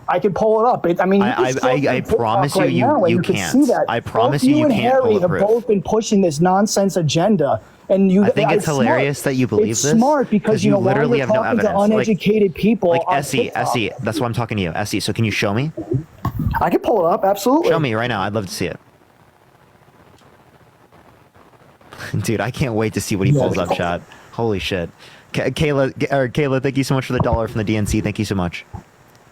I can pull it up. I promise you can't. See that. I promise both you and can't Harry pull the have proof. both been pushing this nonsense agenda. And I think it's hilarious that you believe it's this. It's smart because you literally literally have no talking evidence. to uneducated people. Like Essie, that's why I'm talking to you. Essie, so can you show me? I can pull it up, absolutely. Show me right now. I'd love to see it. Dude, I can't wait to see what he pulls up, chat. Holy shit. Kayla, thank you so much for the $1 from the DNC. Thank you so much.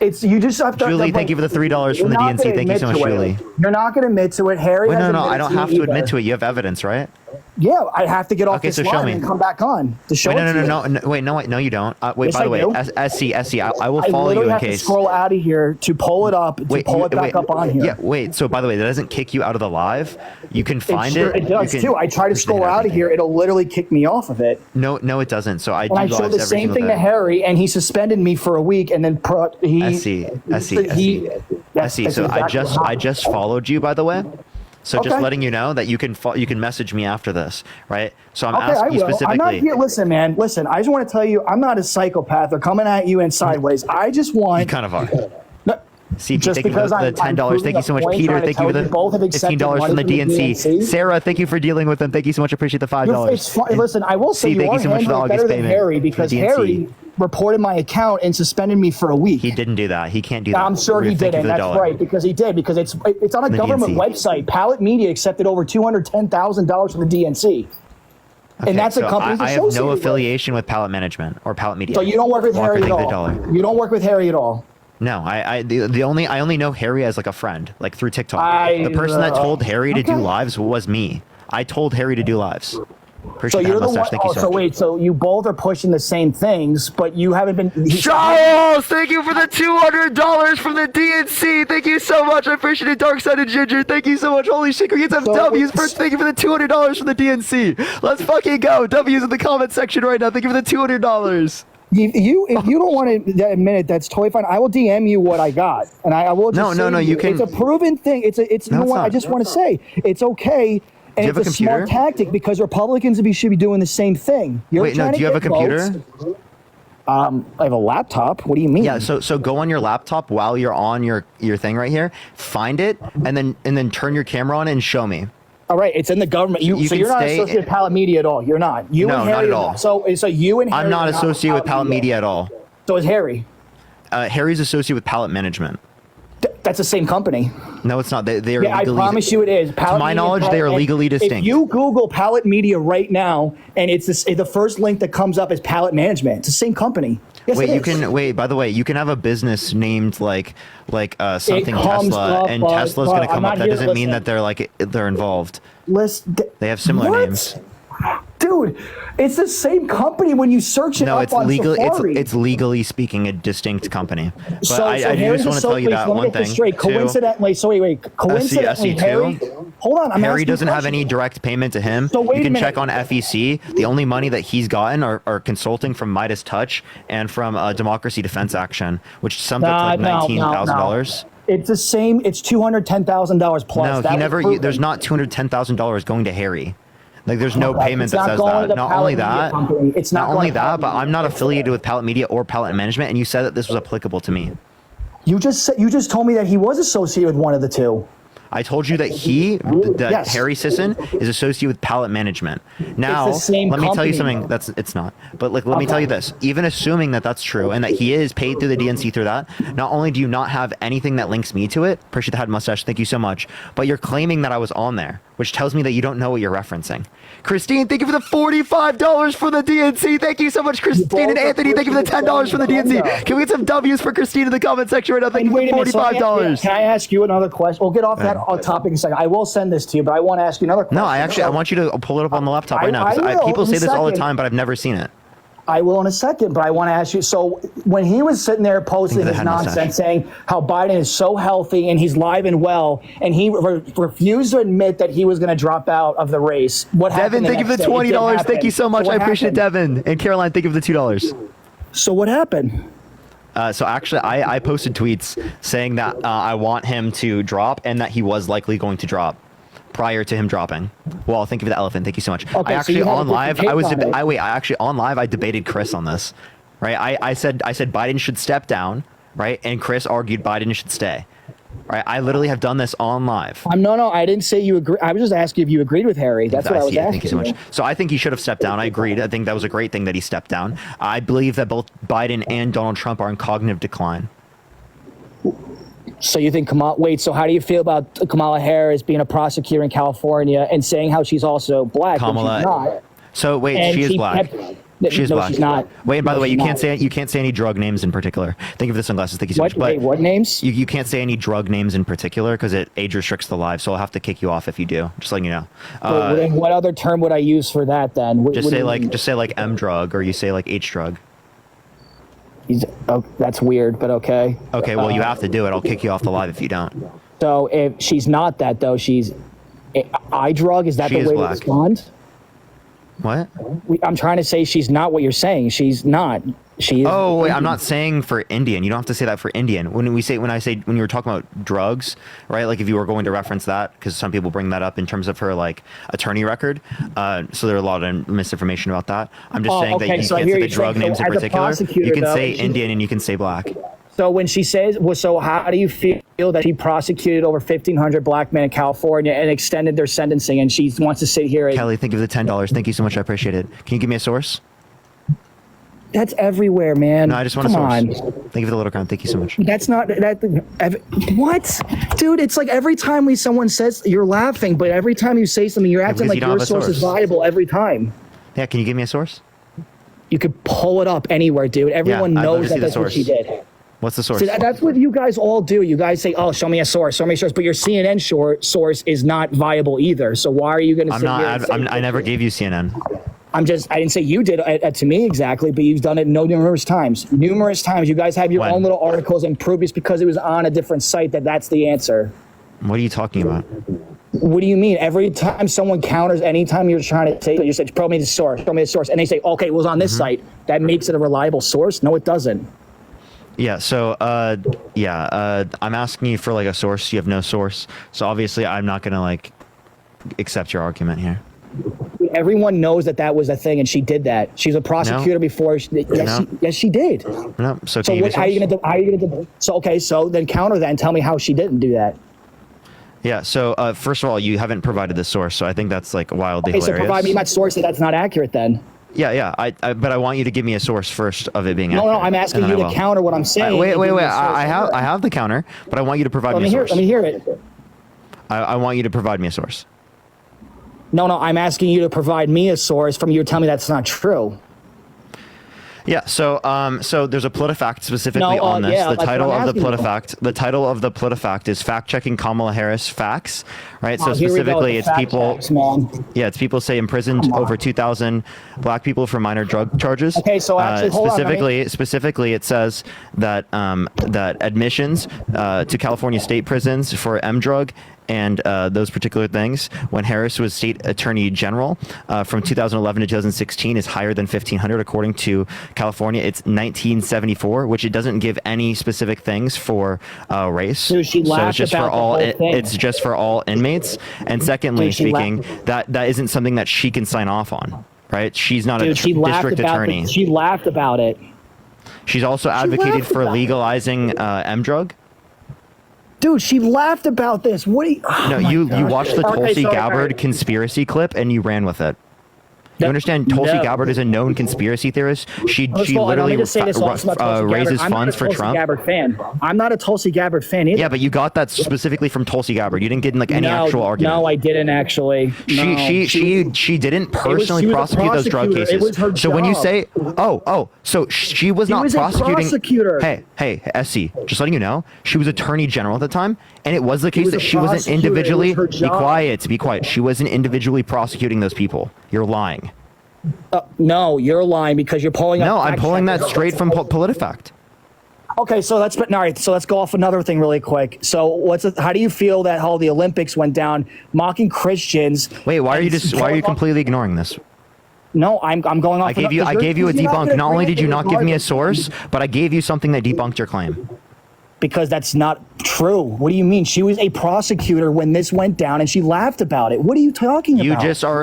You just have to. Julie, thank you for the $3 from the DNC. Thank you so much, Julie. You're not going to admit to it, Harry. Wait, no, I don't have to admit to it. You have evidence, right? Yeah, I have to get off this line and come back on to show it to you. No, you don't. Wait, yes, by the way, Essie, I will follow you in have case. To scroll out of here to pull it up, pull it back up on here. Yeah, wait. So, by the way, that doesn't kick you out of the live. You can find it. It does too. I try to scroll out of here. It'll literally kick me off of it. No, it doesn't. So I do lives every single day. I showed the same thing to Harry, and he suspended me for a week, and then Essie. So I just followed you, by the way. So just letting you know that you can message me after this, right? So I'm asking you specifically. I'm not here. Listen, man. Listen, I just want to tell you, I'm not a psychopath or coming at you in sideways. I just want. You kind of are. CP, just thank you for the $10. Thank you so much, Peter. Thank you for the $15 from the DNC. Sarah, thank you for dealing with them. Thank you so much. I appreciate the $5. Listen, I will say you are handling it better than Harry because Harry reported my account and suspended me for a week. He didn't do that. He can't do that. I'm sure he didn't. That's right, because he did. Because it's on a government website. Palette Media accepted over $210,000 from the DNC. Okay, and that's a company. I have no affiliation with Palette Management or Palette Media. So you don't work with Harry at all. You don't work with Harry at all. No, I only know Harry as like a friend, like through TikTok. The person that told Harry to do lives was me. I told Harry to do lives. Appreciate you're that the mustache. one. Thank you Oh, so so much. wait, so you both are pushing the same things, but you haven't been. Charles, thank you for the $200 from the DNC. Thank you so much. I appreciate it. Dark Side of Ginger. Thank you so much. Holy shit, we get some W's first. Thank you for the $200 from the DNC. Let's fucking go. W's in the comment section right now. Thank you for the $200. If you don't want to admit it, that's totally fine. I will DM you what I got, and I will just No, say you can. It's a proven thing. It's you know what? I just want to say it's okay, and it's a smart tactic because Republicans should be doing the same thing. Wait, no. Do you have a computer? I have a laptop. What do you mean? Yeah, so go on your laptop while you're on your thing right here. Find it, and then turn your camera on and show me. All right, it's in the government. So you're not associated with Pallet Media at all. You're not. You No, and Harry not at all. So you and Harry I'm not are associated with Pallet Media at all. So is Harry. Harry's associated with Pallet Management. That's the same company. No, it's not. They are Yeah, legally. I promise you it is. To my knowledge, they are legally distinct. If you Google Pallet Media right now, and it's the first link that comes up is Pallet Management. It's the same company. Yes, Wait, it you is. can wait. By the way, you can have a business named like something comes Tesla, up, and but- Tesla's but going to come I'm up. not That here to doesn't mean listen. that they're involved. They have similar What? names. Dude, it's the same company when you search it No, up it's on legal. Safari. It's legally speaking a distinct company. But So I Harry's just want to tell you that let me one get this thing. straight. too. Coincidentally, so wait. Coincidentally, SC2? Harry. Hold on, I'm Harry asking doesn't a have question. any direct payment to him. So wait you a can minute. check on FEC. The only money that he's gotten are consulting from Midas Touch and from Democracy Defense Action, which summed up to like $19,000. It's the same. It's $210,000 plus. No, That he was never. proven. There's not $210,000 going to Harry. Like, there's no Okay, payment it's that not says going that. to Not Pallet only Media that, Company. It's not only going to that, but Pallet I'm not affiliated with Pallet Media or Pallet Management, and you said that this was applicable to me. You just told me that he was associated with one of the two. I told you that Yes. Harry Sisson is associated with Pallet Management. Now, It's the same let me tell you company. something. It's not. But let me tell you this. Even assuming that that's true and that he is paid through the DNC through that, not only do you not have anything that links me to it, appreciate the head mustache, thank you so much, but you're claiming that I was on there, which tells me that you don't know what you're referencing. Christine, thank you for the $45 for the DNC. Thank you so much, Christine and Anthony. Thank you for the $10 for the DNC. Can we get some W's for Christine in the comment section right now? Thank you Wait a for minute, so $45. can I ask you another question? We'll get off that topic in a second. I will send this to you, but I want to ask you another question. No, I want you to pull it up on the laptop right now. 'Cause I will people in say a this all the second. time, but I've never seen it. I will in a second, but I want to ask you. So when he was sitting there posting Think of the his head mustache. nonsense, saying how Biden is so healthy and he's live and well, and he refused to admit that he was going to drop out of the race. What happened? Devin, thank you for the $20. Thank you so much. I appreciate it, Devin. And Caroline, thank you for the $2. So what happened? So actually, I posted tweets saying that I want him to drop and that he was likely going to drop prior to him dropping. Well, thank you for the elephant. Thank you so much. Okay, I so actually you have a on live. different I was. take on it. I actually on live. I debated Chris on this. Right. I said Biden should step down. Right. And Chris argued Biden should stay. Right. I literally have done this on live. No, I didn't say you agree. I was just asking if you agreed with Harry. That's what I was see it. asking. Thank you so much. So I think he should have stepped down. I agreed. I think that was a great thing that he stepped down. I believe that both Biden and Donald Trump are in cognitive decline. So you think Kamala? Wait. So how do you feel about Kamala Harris being a prosecutor in California and saying how she's also black when Kamala. she's not? So wait, And she is she black. kept- She is no, black. she's not. Wait, and by No, the way, she's you not. can't say any drug names in particular. Thank you for the sunglasses. Thank you so much. Wait, what names? You can't say any drug names in particular because it age restricts the live. So I'll have to kick you off if you do. Just letting you know. Then what other term would I use for that then? Just say like M drug, or you say like H drug. Oh, that's weird, but okay. Okay, well you have to do it. I'll kick you off the live if you don't. So if she's not that though, she's eye drug. Is that She the is way black. to respond? What? I'm trying to say she's not what you're saying. She's not. She is. Oh wait, I'm not saying for Indian. You don't have to say that for Indian. When you were talking about drugs, right? Like if you were going to reference that, because some people bring that up in terms of her like attorney record. So there are a lot of misinformation about that. I'm just saying that you so I can't hear say the you drug saying, names so in as a particular. You prosecutor, can though, say she- Indian and you can say black. So when she says, well, so how do you feel that she prosecuted over 1,500 black men in California and extended their sentencing, and she wants to sit here? Kelly, thank you for the $10. Thank you so much. I appreciate it. Can you give me a source? That's everywhere, man. No, I just want a Come source. on. Thank you for the little crown. Thank you so much. That's not that. What, dude? It's like every time someone says you're laughing, but every time you say something, you're acting because like you don't your have a source is source. viable every time. Yeah, can you give me a source? You could pull it up anywhere, dude. Everyone I'd love to knows see that the that's what she source. did. What's the source? See, that's what you guys all do. You guys say, "Oh, show me a source, show me a source," but your CNN source is not viable either. So why are you going to I'm sit here? not. I never gave you CNN. I didn't say you did it to me exactly, but you've done it numerous times. Numerous times. You guys have your own little articles and prove it's because it was on a different site that's the answer. What are you talking about? What do you mean? Every time someone counters, anytime you're trying to say, you say, show me the source, and they say, okay, it was on this site. That makes it a reliable source? No, it doesn't. Yeah, so, I'm asking you for, like, a source. You have no source. So, obviously, I'm not going to, like, accept your argument here. Everyone knows that was a thing, and she did that. She's a prosecutor before. Yes, she did. No, so So can you how are you going to? So okay, so then counter that and tell me how she didn't do that. Yeah, so first of all, you haven't provided the source, so I think that's like wildly hilarious. So provide me that source that's not accurate then. Yeah, but I want you to give me a source first of it being accurate. No, I'm asking you to counter what I'm saying. Wait. I have the counter, but I want you to provide me a source. Let me hear it. I want you to provide me a source. No, I'm asking you to provide me a source from you to tell me that's not true. Yeah, so there's a PolitiFact specifically on this. Yeah, the title of the PolitiFact. PolitiFact is fact checking Kamala Harris facts, right? So Here specifically, it's people. Checks, man. Yeah, it's people say imprisoned over 2,000 black people for minor drug charges. Okay, so actually, hold on. Specifically, it says that that admissions to California state prisons for M drug and those particular things when Harris was state attorney general from 2011 to 2016 is higher than 1,500 according to California. It's 1974, which it doesn't give any specific things for race. So she laughed it's just about for all. the whole thing. It's just for all inmates. And secondly, speaking, that isn't something that she can sign off on. Right? She's not a district attorney. She laughed about it. She's also advocated for legalizing M drug. Dude, she laughed about this. What do you... No, you watched the Tulsi Gabbard conspiracy clip and you ran with it. You understand Tulsi Gabbard is a known conspiracy theorist? She literally raises funds for Trump. Gabbard fan. I'm not a Tulsi Gabbard fan either. Yeah, but you got that specifically from Tulsi Gabbard. You didn't get in like any actual argument. No, I didn't actually. She didn't personally prosecute those drug cases. It was her job. So when you say, so she was not prosecuting. A prosecutor. Hey, SC, just letting you know, she was attorney general at the time, and it was the case that she wasn't individually. Be quiet. She wasn't individually prosecuting those people. You're lying. No, you're lying because you're pulling up. No, I'm pulling that straight from PolitiFact. Okay, so let's go off another thing really quick. So how do you feel that how the Olympics went down mocking Christians? Wait, why are you completely ignoring this? No, I'm going off. I gave you a debunk. Not only did you not give me a source, but I gave you something that debunked your claim. Because that's not true. What do you mean? She was a prosecutor when this went down and she laughed about it. What are you talking about?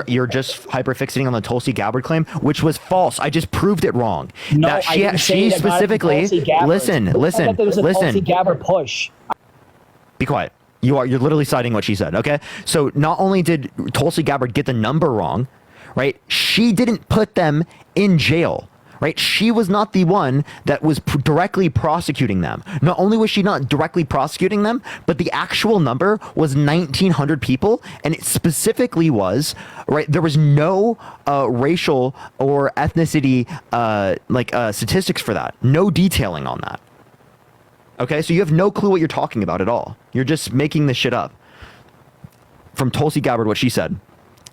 You're just hyperfixating on the Tulsi Gabbard claim, which was false. I just proved it wrong. No, I didn't say that specifically listen. There was a Tulsi Gabbard push. Be quiet. You're literally citing what she said, okay? So not only did Tulsi Gabbard get the number wrong, right? She didn't put them in jail. Right? She was not the one that was directly prosecuting them. Not only was she not directly prosecuting them, but the actual number was 1,900 people, and it specifically was, right, there was no racial or ethnicity statistics for that. No detailing on that. Okay, so you have no clue what you're talking about at all. You're just making this shit up. From Tulsi Gabbard, what she said.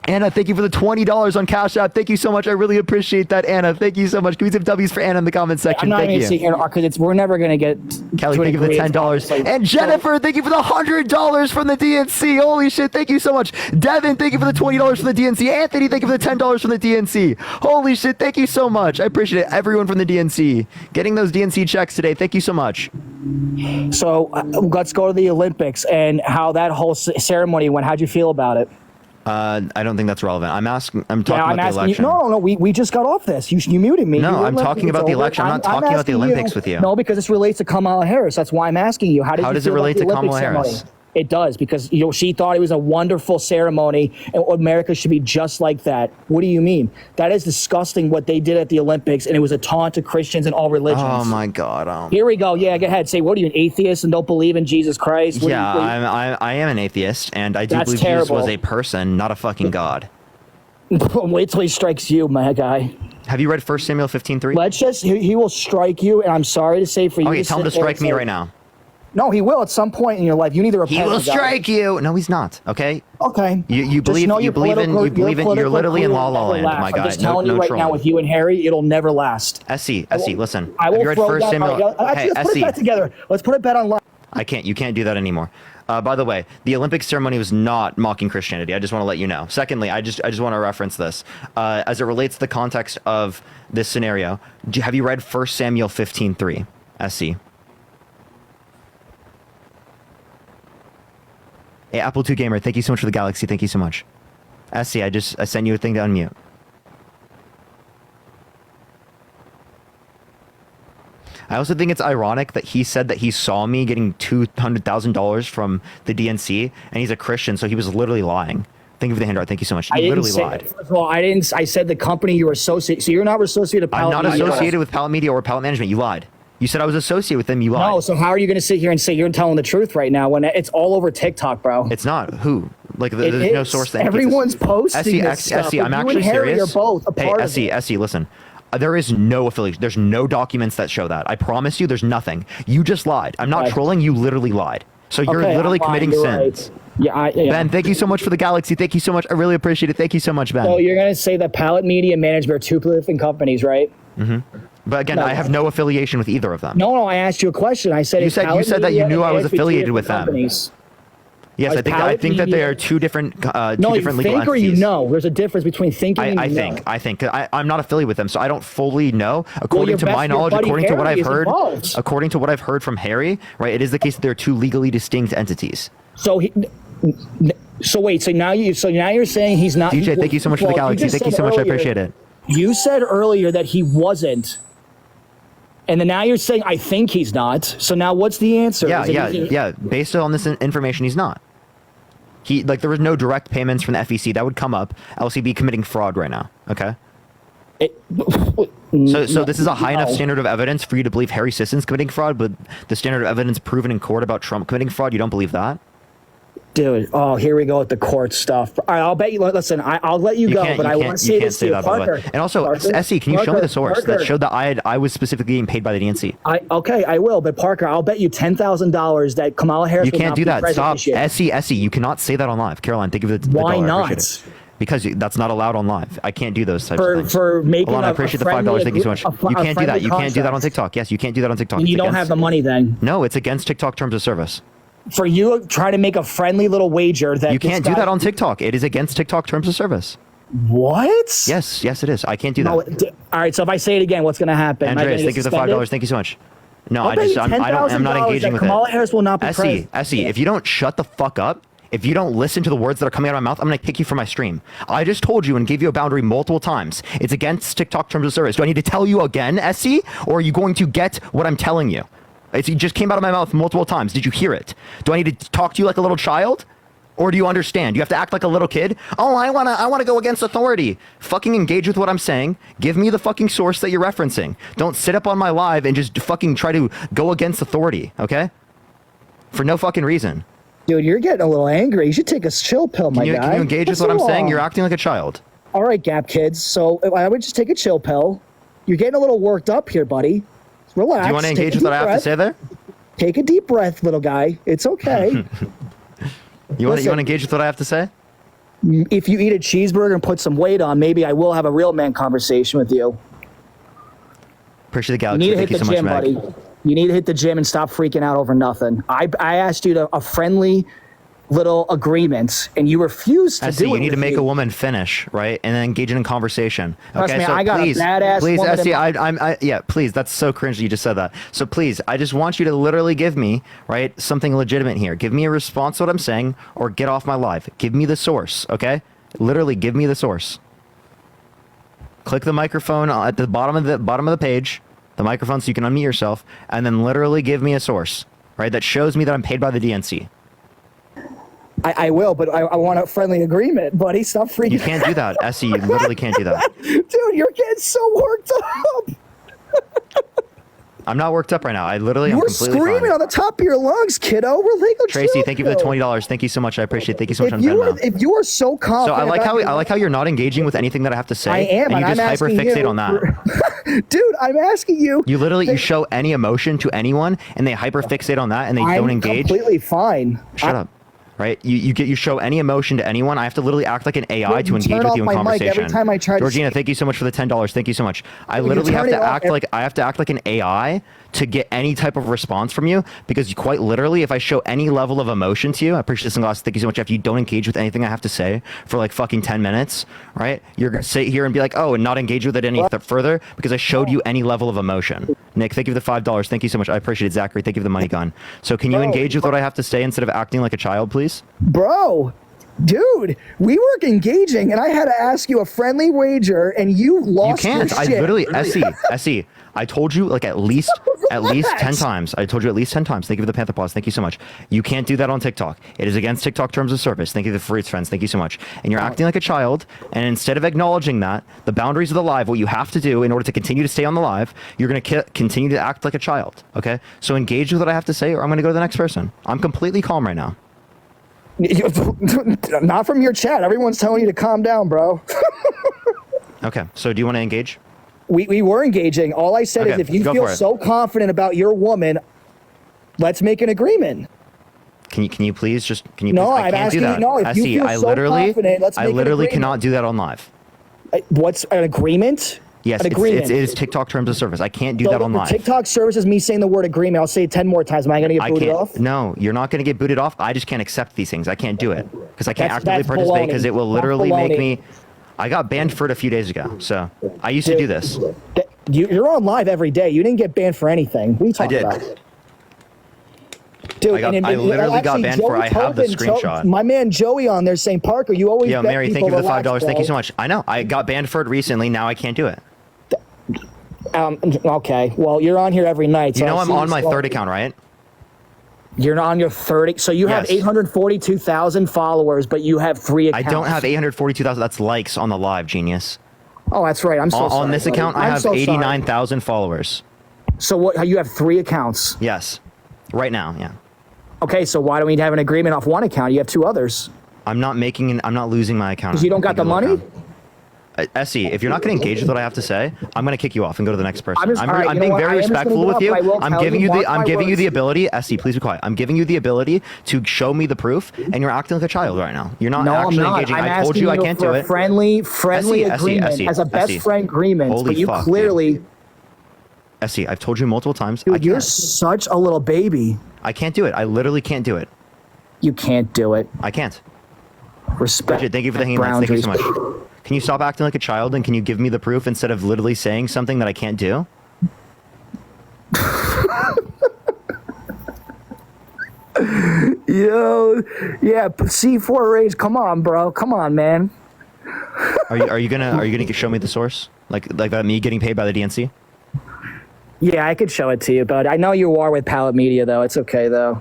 Anna, thank you for the $20 on Cash App. Thank you so much. I really appreciate that, Anna. Thank you so much. Give me some W's for Anna in the comment section. I'm not even sitting here because we're never going to get. Kelly, thank you for the $10. And Jennifer, thank you for the $100 from the DNC. Holy shit, thank you so much. Devin, thank you for the $20 from the DNC. Anthony, thank you for the $10 from the DNC. Holy shit, thank you so much. I appreciate it. Everyone from the DNC. Getting those DNC checks today. Thank you so much. So let's go to the Olympics and how that whole ceremony went. How'd you feel about it? I don't think that's relevant. I'm talking about the election. No. We just got off this. You muted me. No, I'm talking about the election. I'm not talking about the Olympics with you. No, because this relates to Kamala Harris. That's why I'm asking you. How does it relate to Kamala Harris? It does, because she thought it was a wonderful ceremony and America should be just like that. What do you mean? That is disgusting what they did at the Olympics, and it was a taunt to Christians and all religions. Oh my God. Here we go. Yeah, go ahead. Say, what are you, an atheist and don't believe in Jesus Christ? I am an atheist, and I do believe Jesus was a person, not a fucking God. Wait till he strikes you, my guy. Have you read 1 Samuel 15:3? He will strike you, and I'm sorry to say for you. Okay, tell him to strike me right now. No, he will at some point in your life. You need to repent. He will to God. strike you. No, he's not. Okay. Okay. You Just know your believe in political you're literally in career La will La never Land, last. my guy. I'm just telling you no right trolling. now, with you and Harry, it'll never last. Essie, listen. I Have will you read throw First that. Samuel? Actually, Hey, let's put it Essie. back together. Let's put it back on. You can't do that anymore. By the way, the Olympic ceremony was not mocking Christianity. I just want to let you know. Secondly, I just want to reference this as it relates to the context of this scenario. Have you read 1 Samuel 15:3? SC. Hey, Apple II Gamer, thank you so much for the galaxy. Thank you so much. SC, I sent you a thing to unmute. I also think it's ironic that he said that he saw me getting $200,000 from the DNC, and he's a Christian, so he was literally lying. Thank you for the hand art. Thank you so much. He literally lied. First of all, I didn't. I said the company you were associated. So you're not associated with I'm Pallet not Media. associated with Pallet Media or Pallet Management. You lied. You said I was associated with them. You lied. No. So how are you going to sit here and say you're telling the truth right now when it's all over TikTok, bro? It's not. Who? Like, there's no source that everyone's posting this stuff. I'm You actually and Harry serious. are both a part of it. Essie, listen. There is no affiliation. There's no documents that show that. I promise you, there's nothing. You just lied. I'm not trolling. You literally lied. So you're literally committing sins. Right. Yeah, Ben, thank you so much for the galaxy. Thank you so much. I really appreciate it. Thank you so much, Ben. So you're going to say that Pallet Media and Management are two different companies, right? Mm-hmm. But again, I have no affiliation with either of them. No, I asked you a question. I said you said that you knew I was affiliated with them. Companies. Yes, I think that they are two different two different legal entities. No, you think or you know? There's a difference between thinking and I think. I'm not affiliated with them, so I don't fully know. According to my knowledge, according to what I've heard from Harry, right, it is the case that they're two legally distinct entities. So wait, so now you're saying he's not. DJ, thank you so much for the galaxy. Thank you so much. I appreciate it. You said earlier that he wasn't. And then now you're saying, I think he's not. So now what's the answer? Yeah. Based on this information, he's not. There was no direct payments from the FEC. That would come up. else he'd be committing fraud right now. Okay? So this is a high enough standard of evidence for you to believe Harry Sisson's committing fraud, but the standard of evidence proven in court about Trump committing fraud, you don't believe that? Dude, here we go with the court stuff. All right, I'll bet you. Listen, I'll let you go, but I want to say this to you, Parker. And also, Essie, can you show me the source that showed that I was specifically getting paid by the DNC? Okay, I will. But Parker, I'll bet you $10,000 that Kamala Harris. You can't do that. Stop, Essie. You cannot say that on live. Caroline, think of it. Why not? Because that's not allowed on live. I can't do those types of things. For making I appreciate the $5. Thank you so much. You can't do that. You can't do that on TikTok. Yes, you can't do that on TikTok. And you don't have the money then. No, it's against TikTok terms of service. For you try to make a friendly little wager that you can't do that on TikTok. It is against TikTok terms of service. What? Yes, it is. I can't do that. All right, so if I say it again, what's going to happen? Andreas, thank you for the $5. Thank you so much. No, I'm not engaging with Kamala Harris will not be president. Essie, if you don't shut the fuck up, if you don't listen to the words that are coming out of my mouth, I'm going to kick you from my stream. I just told you and gave you a boundary multiple times. It's against TikTok terms of service. Do I need to tell you again, Essie? Or are you going to get what I'm telling you? It just came out of my mouth multiple times. Did you hear it? Do I need to talk to you like a little child? Or do you understand? You have to act like a little kid? Oh, I wanna go against authority. Fucking engage with what I'm saying. Give me the fucking source that you're referencing. Don't sit up on my live and just fucking try to go against authority, okay? For no fucking reason. Dude, you're getting a little angry. You should take a chill pill, my guy. Can you engage with what I'm saying? You're acting like a child. All right, Gap Kids. So I would just take a chill pill. You're getting a little worked up here, buddy. Relax. Do you want to engage with what I have to say there? Take a deep breath, little guy. It's okay. You want to engage with what I have to say? If you eat a cheeseburger and put some weight on, maybe I will have a real man conversation with you. Appreciate the galaxy. You need to hit the gym, buddy. You need to hit the gym and stop freaking out over nothing. I asked you to a friendly little agreements, and you refused to do it. You need to make a woman finish, right, and then engage in conversation. Trust me, I got a badass please, woman Essie, please, that's so cringe you just said that. So please, I just want you to literally give me, right, something legitimate here. Give me a response to what I'm saying, or get off my live. Give me the source, okay? Literally, give me the source. Click the microphone at the bottom of the page, the microphone, so you can unmute yourself, and then literally give me a source, right, that shows me that I'm paid by the DNC. I will, but I want a friendly agreement, buddy. Stop freaking out. You can't do that, Essie. You literally can't do that. Dude, you're getting so worked up. I'm not worked up right now. I literally, I'm You're completely screaming fine. on the top of your lungs, kiddo. We're legal. Tracy, thank you for the $20. Thank you so much. I appreciate it. Thank you so much on Venmo. If you are so So confident, I like how you're not engaging with anything that I have to say. I am, and you and just I'm hyper asking fixate you on that. Dude, I'm asking you. You literally you show any emotion to anyone, and they hyper fixate on that, and they don't engage. Completely fine. Shut up. Right? You show any emotion to anyone. I have to literally act like an AI to engage with you in conversation. Every time I try Georgina, thank you so much for the $10. Thank you so much. I literally have to act like an AI to get any type of response from you, because quite literally, if I show any level of emotion to you, I appreciate this in glass. Thank you so much. If you don't engage with anything I have to say for like fucking 10 minutes, right? You're gonna sit here and be like, oh, and not engage with it any further because I showed you any level of emotion. Nick, thank you for the $5. Thank you so much. I appreciate it. Zachary, thank you for the money gun. So can you engage with what I have to say instead of acting like a child, please? Bro, dude, we were engaging, and I had to ask you a friendly wager, and you lost You can't. your I shit. literally, Essie, I told you like at least 10 times. I told you at least 10 times. Thank you for the Panther Paws. Thank you so much. You can't do that on TikTok. It is against TikTok terms of service. Thank you for Fruits Friends. Thank you so much. And you're acting like a child. And instead of acknowledging that, the boundaries of the live, what you have to do in order to continue to stay on the live, you're going to continue to act like a child. Okay? So engage with what I have to say, or I'm going to go to the next person. I'm completely calm right now. Not from your chat. Everyone's telling you to calm down, bro. Okay. So do you want to engage? We were engaging. All I said is Okay, if you go feel for it. so confident about your woman, let's make an agreement. Can you please just No, I I'm can't do asking you- that. no, if you Essie, feel I so literally confident, let's I make an literally agreement. cannot do that on live. What's an agreement? Yes, an agreement. it is TikTok terms of service. I can't do So that on the live. TikTok service is me saying the word agreement. I'll say it 10 more times. Am I going to get I booted can't. off? No, you're not going to get booted off. I just can't accept these things. I can't do it because I can't That's actively participate because baloney. it will That's literally make baloney. me. I got banned for it a few days ago, so I used to do this. You're on live every day. You didn't get banned for anything. What are you talking about? Dude, I literally got banned for. I have the screenshot. My man Joey on there saying, Parker, you always. Yo, bet Mary, thank you people for the $5. relax, Thank you bro." so much. I know. I got banned for it recently. Now I can't do it. Okay. Well, you're on here every night. You so know I I'm see on you my slow- third account, right? You're not on your 30. So you have Yes. 842,000 followers, but you have 3 I accounts. don't have 842,000. That's likes on the live, genius. Oh, that's right. I'm so sorry. On this buddy. account, I I'm have so sorry. 89,000 followers. So what? You have 3 accounts. Yes, right now, yeah. Okay, so why don't we have an agreement off one account? You have 2 others. I'm not losing my account. Because you don't got the money? Essie, if you're not going to engage with what I have to say, I'm going to kick you off and go to the next person. I'm just- all right, I'm you know being what? very I am just gonna respectful give with up, you. but I will I'm tell giving you, you the mark I'm my giving you words. the ability. Essie, please be quiet. I'm giving you the ability to show me the proof, and you're acting like a child right now. You're not No, actually I'm not. engaging. I'm I told asking you I can't for do a it. friendly Essie, agreement as a best Essie. friend agreement. Holy but you fuck, clearly, Essie, I've told you multiple times. dude, I you're can't. such a little baby. I can't do it. I literally can't do it. You can't do it. I can't. Respect. Bridget, thank you for the hanging lights. Thank you so much. Can you stop acting like a child and can you give me the proof instead of literally saying something that I can't do? Yo, yeah, C4 rage. Come on, bro. Come on, man. Are you gonna show me the source? Like that me getting paid by the DNC? Yeah, I could show it to you, but I know you are with Palette Media, though. It's okay, though.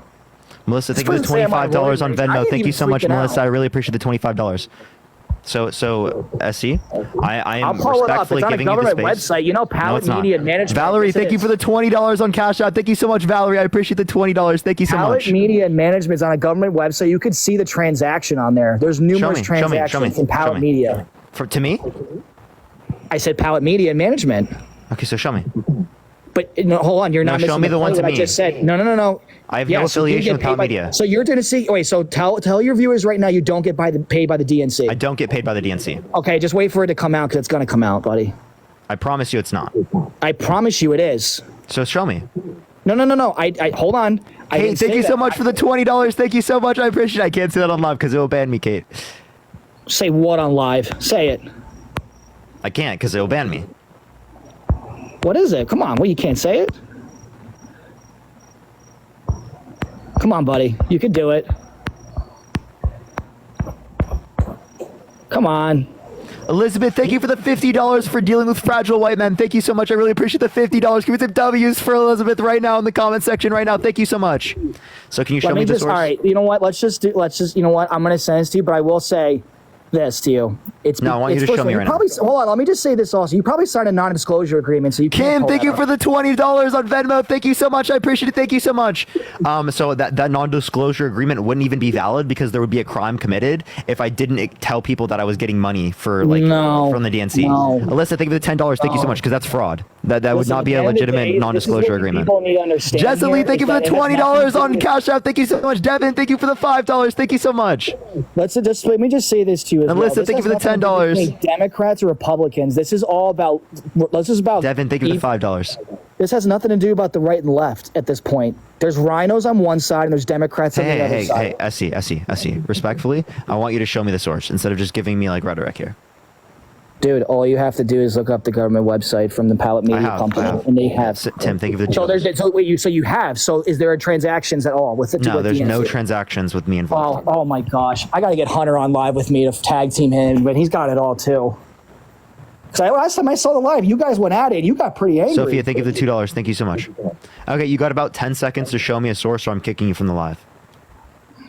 Melissa, thank you for the This person say I'm on $25 on roid rage. I Venmo. ain't Thank you even so much, freaking Melissa. out. I really appreciate the $25. So Essie, I I'll am pull it up. respectfully It's on a giving you the government space. website. You know, No, Palette it's not. Media Management. Valerie, Yes, it thank you is. for the $20 on Cash App. Thank you so much, Valerie. I appreciate the $20. Thank you so Palette much. Media and Management is on a government website. You could see the transaction on there. There's numerous transactions in Palette Media. To me? I said Palette Media and Management. Okay, so show me. But no, hold on, you're No, not show missing me the one point to what me. I just said. No. I have no affiliation with Palette Media. So you're going to see. Wait, so tell your viewers right now you don't get paid by the DNC. I don't get paid by the DNC. Okay, just wait for it to come out because it's going to come out, buddy. I promise you it's not. I promise you it is. So show me. No. I hold on. I Kate, didn't thank say you so that. much for the $20. Thank you so much. I appreciate it. I can't say that on live because it will ban me, Kate. Say what on live? Say it. I can't because it will ban me. What is it? Come on. Well, you can't say it. Come on, buddy. You can do it. Come on. Elizabeth, thank you for the $50 for dealing with fragile white men. Thank you so much. I really appreciate the $50. Give me some W's for Elizabeth right now in the comment section right now. Thank you so much. So can you show me the source? All right. You know what? Let's just, you know what? I'm going to send this to you, but I will say, this to you. No, I want you to show me right now. Hold on, let me just say this also. You probably signed a non-disclosure agreement, so you can't Kim, pull thank that you up. for the $20 on Venmo. Thank you so much. I appreciate it. Thank you so much. So that non-disclosure agreement wouldn't even be valid because there would be a crime committed if I didn't tell people that I was getting money for from the DNC. No. Alyssa, thank you for the $10. Thank you so much because that's fraud. That would Listen, not be at a the end of the legitimate day, non-disclosure this is what agreement. People need to understand. Jessie, here thank you is for the that it has $20 nothing on to do- Cash App. Thank you so much. Devin, thank you for the $5. Thank you so much. Let me just say this to you as And well. listen, This thank you has for the nothing to do with $10. Democrats or Republicans. This is all about. This is about. Devin, thank you for the $5. This has nothing to do about the right and left at this point. There's rhinos on one side and there's Democrats on the other side. Hey, Essie, respectfully, I want you to show me the source instead of just giving me like rhetoric here. Dude, all you have to do is look up the government website from the Pallet Media Company, and they have. Tim, thank you for the. So you have. So is there transactions at all with it? No, with there's no DNC? transactions with me involved. Oh my gosh! I got to get Hunter on live with me to tag team him, but he's got it all too. Because last time I saw the live, you guys went at it. You got pretty angry. Sophia, thank you for the $2. Thank you so much. Okay, you got about 10 seconds to show me a source, or I'm kicking you from the live.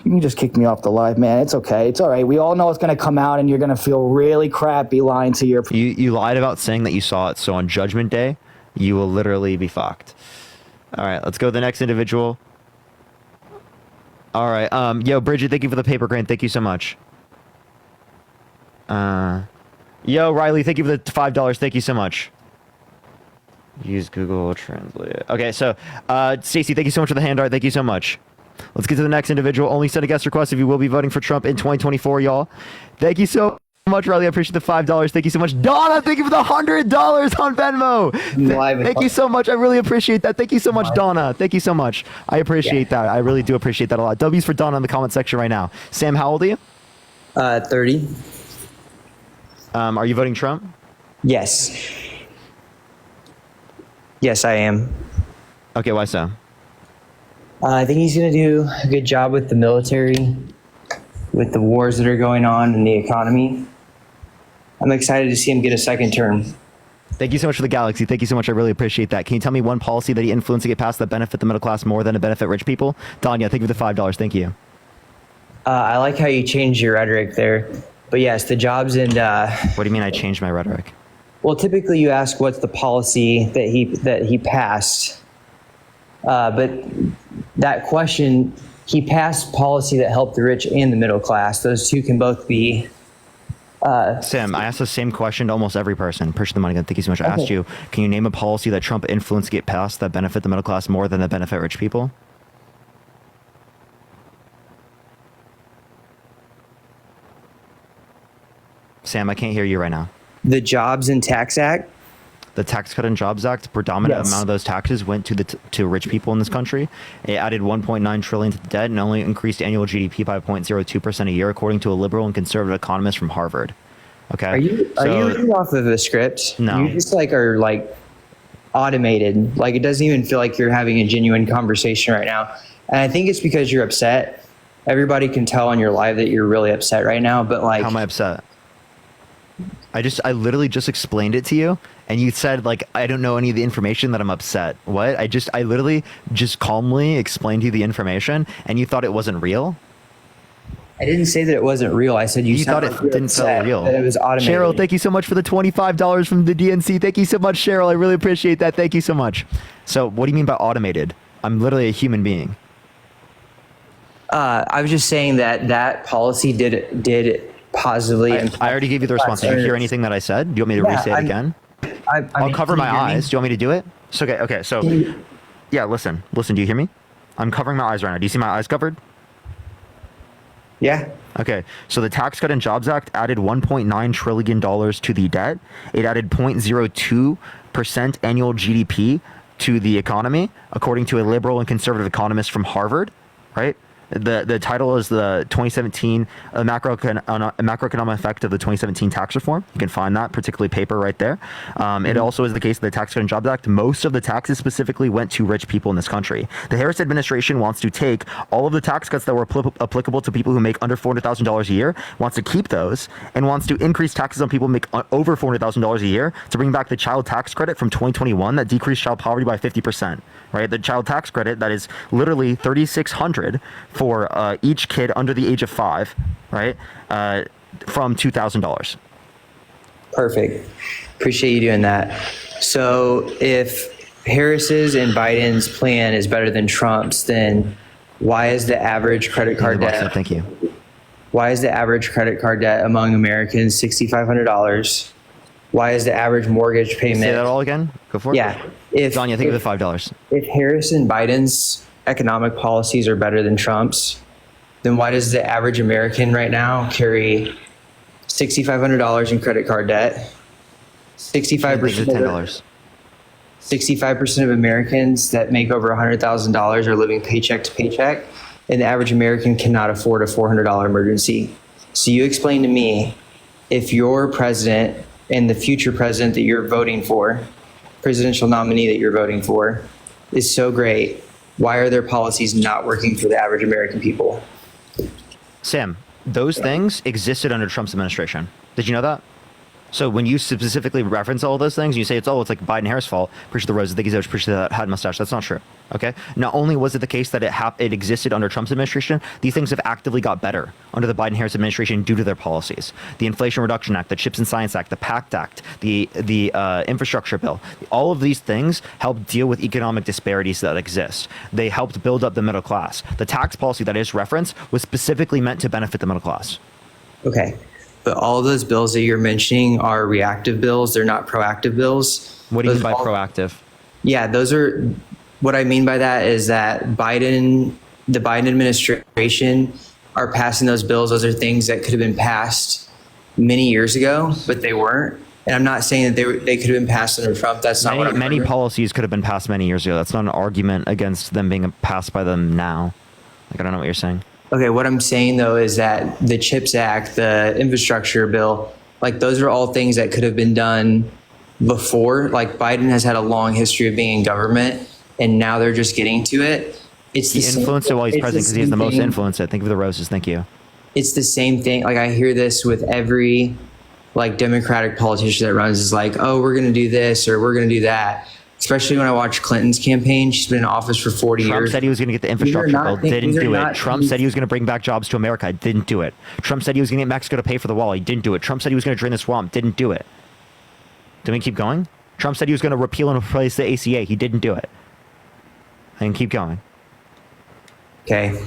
You can just kick me off the live, man. It's okay. It's all right. We all know it's going to come out, and you're going to feel really crappy lying to your. You lied about saying that you saw it. So on Judgment Day, you will literally be fucked. All right, let's go to the next individual. All right, yo, Bridget, thank you for the paper grant. Thank you so much. Yo, Riley, thank you for the $5. Thank you so much. Use Google Translate. Okay, so Stacy, thank you so much for the hand art. Thank you so much. Let's get to the next individual. Only send a guest request if you will be voting for Trump in 2024, y'all. Thank you so much, Riley. I appreciate the $5. Thank you so much. Donna, thank you for the $100 on Venmo. Thank you so much. I really appreciate that. Thank you so much, Donna. Thank you so much. I appreciate that. I really do appreciate that a lot. W's for Donna in the comment section right now. Sam, how old are you? 30. Are you voting Trump? Yes. Yes, I am. Okay, why so? I think he's going to do a good job with the military, with the wars that are going on and the economy. I'm excited to see him get a second term. Thank you so much for the galaxy. Thank you so much. I really appreciate that. Can you tell me one policy that he influenced to get passed that benefit the middle class more than to benefit rich people? Danya, thank you for the $5. Thank you. I like how you changed your rhetoric there. But yes, the jobs and... What do you mean I changed my rhetoric? Well, typically you ask what's the policy that he passed. But that question, he passed policy that helped the rich and the middle class. Those two can both be... Sam, I asked the same question to almost every person. Appreciate the money again. Thank you so much. I asked you, can you name a policy that Trump influenced to get passed that benefit the middle class more than that benefit rich people? Sam, I can't hear you right now. The Jobs and Tax Act? The Tax Cut and Jobs Act, the predominant Yes. amount of those taxes went to rich people in this country. It added 1.9 trillion to the debt and only increased annual GDP by 0.02% a year, according to a liberal and conservative economist from Harvard. Okay. Are you reading off of the script? No. You just are automated. Like it doesn't even feel like you're having a genuine conversation right now. And I think it's because you're upset. Everybody can tell on your live that you're really upset right now, but How am I upset? I literally just explained it to you, and you said I don't know any of the information that I'm upset. What? I literally just calmly explained to you the information, and you thought it wasn't real. I didn't say that it wasn't real. I said you thought sounded it like didn't feel upset, real. that it was automated. Cheryl, thank you so much for the $25 from the DNC. Thank you so much, Cheryl. I really appreciate that. Thank you so much. So, what do you mean by automated? I'm literally a human being. I was just saying that policy did positively. I already gave you the response. Did you hear anything that I said? Do you want me to re-say it again? I'll cover my eyes. Do you want me to do it? So, okay. So, yeah, listen. Do you hear me? I'm covering my eyes right now. Do you see my eyes covered? Yeah. Okay. So the Tax Cut and Jobs Act added $1.9 trillion to the debt. It added 0.02% annual GDP to the economy, according to a liberal and conservative economist from Harvard, right? The title is the 2017 macroeconomic effect of the 2017 tax reform. You can find that particularly paper right there. It also is the case of the Tax Cut and Jobs Act. Most of the taxes specifically went to rich people in this country. The Harris administration wants to take all of the tax cuts that were applicable to people who make under $400,000 a year, wants to keep those, and wants to increase taxes on people who make over $400,000 a year to bring back the child tax credit from 2021 that decreased child poverty by 50%. Right, the child tax credit that is literally $3,600 for each kid under the age of 5, right? from $2,000. Perfect. Appreciate you doing that. So if Harris's and Biden's plan is better than Trump's, then why is the average credit card debt? Thank you. Why is the average credit card debt among Americans $6,500? Why is the average mortgage payment? Say that all again. Go for it. Yeah. If Danya, think of the $5. If Harris and Biden's economic policies are better than Trump's, then why does the average American right now carry $6,500 in credit card debt? 65% of Americans that make over $100,000 are living paycheck to paycheck, and the average American cannot afford a $400 emergency. So you explain to me, if your president and the future president that you're voting for, presidential nominee that you're voting for, is so great, why are their policies not working for the average American people? Sam, those things existed under Trump's administration. Did you know that? So when you specifically reference all those things, you say it's like Biden-Harris' fault. Pretty sure the roses, the gazelles, pretty sure that had mustache. That's not true. Okay. Not only was it the case that it existed under Trump's administration, these things have actively got better under the Biden-Harris administration due to their policies. The Inflation Reduction Act, the Chips and Science Act, the PACT Act, the infrastructure bill. All of these things help deal with economic disparities that exist. They helped build up the middle class. The tax policy that is referenced was specifically meant to benefit the middle class. Okay. But all those bills that you're mentioning are reactive bills. They're not proactive bills. What do you mean by proactive? Yeah, those are, what I mean by that is that the Biden administration are passing those bills. Those are things that could have been passed many years ago, but they weren't. And I'm not saying that they could have been passed under Trump. That's not what I'm Many policies could have been passed many years ago. That's not an argument against them being passed by them now. Like, I don't know what you're saying. Okay, what I'm saying though is that the CHIPS Act, the infrastructure bill, like those are all things that could have been done before. Like Biden has had a long history of being in government, and now they're just getting to it. It's he influenced it while he's president because he has the most influence. Think of the roses. Thank you. It's the same thing. Like I hear this with every like Democratic politician that runs is like, oh, we're going to do this or we're going to do that. Especially when I watch Clinton's campaign. She's been in office for 40 years. Trump said he was going to get the infrastructure bill. Didn't do it. Trump said he was going to bring back jobs to America. Didn't do it. Trump said he was going to get Mexico to pay for the wall. He didn't do it. Trump said he was going to drain the swamp. Didn't do it. Do we keep going? Trump said he was going to repeal and replace the ACA. He didn't do it. And keep going. Okay.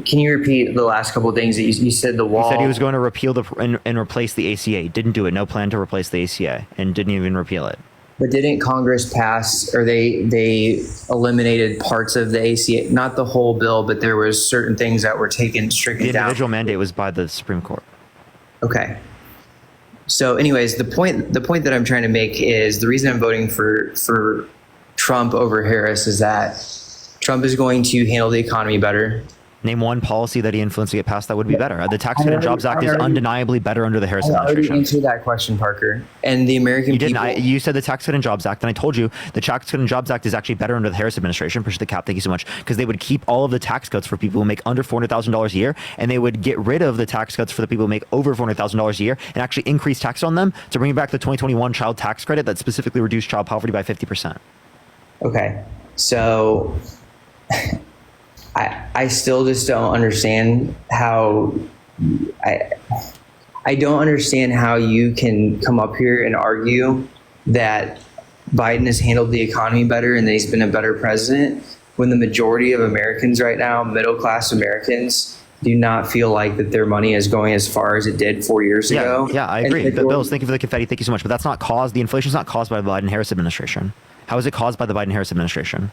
Can you repeat the last couple of things that you said? The wall. He said he was going to repeal and replace the ACA. Didn't do it. No plan to replace the ACA and didn't even repeal it. But didn't Congress pass, or they eliminated parts of the ACA, not the whole bill, but there was certain things that were stricken down. The individual mandate was by the Supreme Court. Okay. So anyways, the point that I'm trying to make is the reason I'm voting for Trump over Harris is that Trump is going to handle the economy better. Name one policy that he influenced to get passed that would be better. The Tax Cut and Jobs Act is undeniably better under the Harris administration. I already answered that question, Parker. And the American people... You didn't. You said the Tax Cut and Jobs Act, and I told you the Tax Cut and Jobs Act is actually better under the Harris administration. Appreciate the cap. Thank you so much. Because they would keep all of the tax cuts for people who make under $400,000 a year, and they would get rid of the tax cuts for the people who make over $400,000 a year and actually increase tax on them to bring back the 2021 child tax credit that specifically reduced child poverty by 50%. Okay. So... I still just don't understand how I don't understand how you can come up here and argue that Biden has handled the economy better and that he's been a better president when the majority of Americans right now, middle class Americans, do not feel like that their money is going as far as it did 4 years ago. Yeah, I agree. But Bills, thank you for the confetti. Thank you so much. But that's not caused. The inflation is not caused by the Biden-Harris administration. How is it caused by the Biden-Harris administration?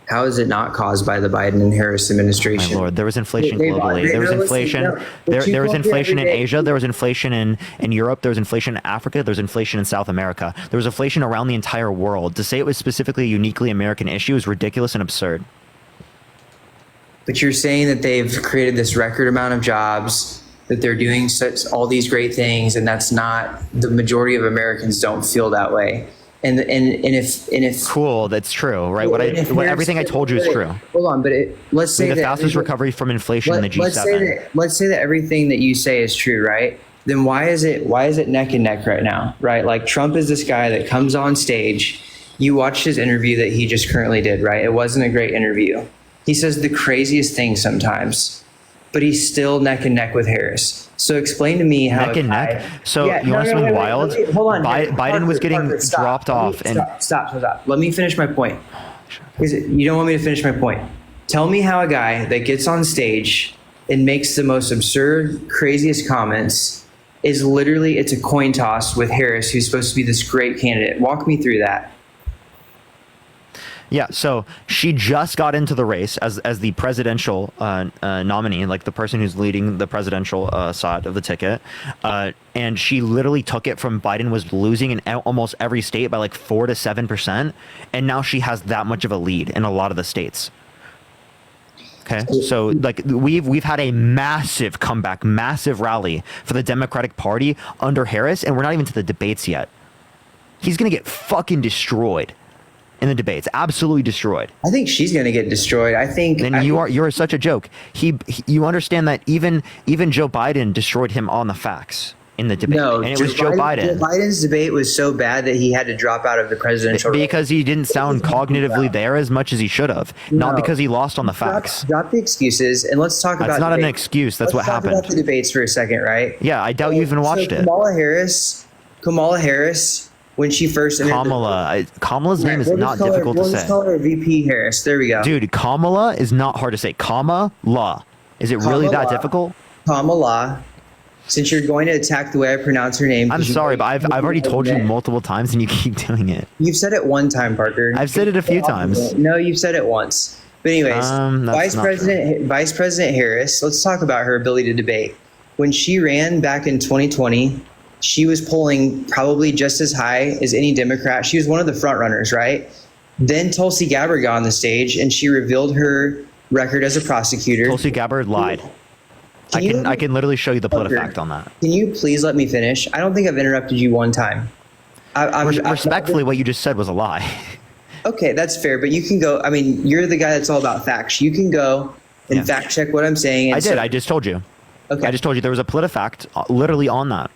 How is it not caused by the Biden and Harris administration? My Lord, there was inflation globally. There was inflation. There was inflation in Asia. There was inflation in Europe. There was inflation in Africa. There was inflation in South America. There was inflation around the entire world. To say it was specifically a uniquely American issue is ridiculous and absurd. But you're saying that they've created this record amount of jobs, that they're doing all these great things, and that's not, the majority of Americans don't feel that way. And if cool, that's true, right? Everything I told you is true. Hold on, but let's say the fastest recovery from inflation in the G7. Let's say that everything that you say is true, right? Then why is it neck and neck right now, right? Like Trump is this guy that comes on stage. You watched his interview that he just currently did, right? It wasn't a great interview. He says the craziest things sometimes, but he's still neck and neck with Harris. So explain to me how neck and neck. So you want something wild? Hold on. Biden was getting dropped off. Stop. Let me finish my point. You don't want me to finish my point. Tell me how a guy that gets on stage and makes the most absurd, craziest comments is literally, it's a coin toss with Harris, who's supposed to be this great candidate. Walk me through that. Yeah, so she just got into the race as the presidential nominee, like the person who's leading the presidential side of the ticket, and she literally took it from Biden was losing in almost every state by like 4 to 7%, and now she has that much of a lead in a lot of the states. Okay, so like we've had a massive comeback, massive rally for the Democratic Party under Harris, and we're not even to the debates yet. He's gonna get fucking destroyed in the debates, absolutely destroyed. I think she's going to get destroyed. I think. And you're such a joke. You understand that even Joe Biden destroyed him on the facts in the debate. No, and it was Joe Biden. Joe Biden's debate was so bad that he had to drop out of the presidential race. Because he didn't sound cognitively there as much as he should have. Not because he lost on the facts. Drop the excuses and let's talk about. That's not an excuse. That's what happened. Let's talk about the debates for a second, right? Yeah, I doubt you even watched it. Kamala Harris. When she first Kamala's name is not difficult to say. We'll just call her VP Harris. There we go. Dude, Kamala is not hard to say. Kamala. Is it really that difficult? Kamala. Since you're going to attack the way I pronounce her name. I'm sorry, but I've already told you multiple times and you keep doing it. You've said it one time, Parker. I've said it a few times. No, you've said it once. But anyways, Vice President Harris, let's talk about her ability to debate. When she ran back in 2020, she was polling probably just as high as any Democrat. She was one of the front runners, right? Then Tulsi Gabbard got on the stage and she revealed her record as a prosecutor. Tulsi Gabbard lied. I can literally show you the PolitiFact on that. Can you please let me finish? I don't think I've interrupted you one time. Respectfully, what you just said was a lie. Okay, that's fair, but you can go. I mean, you're the guy that's all about facts. You can go and fact check what I'm saying. I did. I just told you. Okay. I just told you there was a PolitiFact literally on that.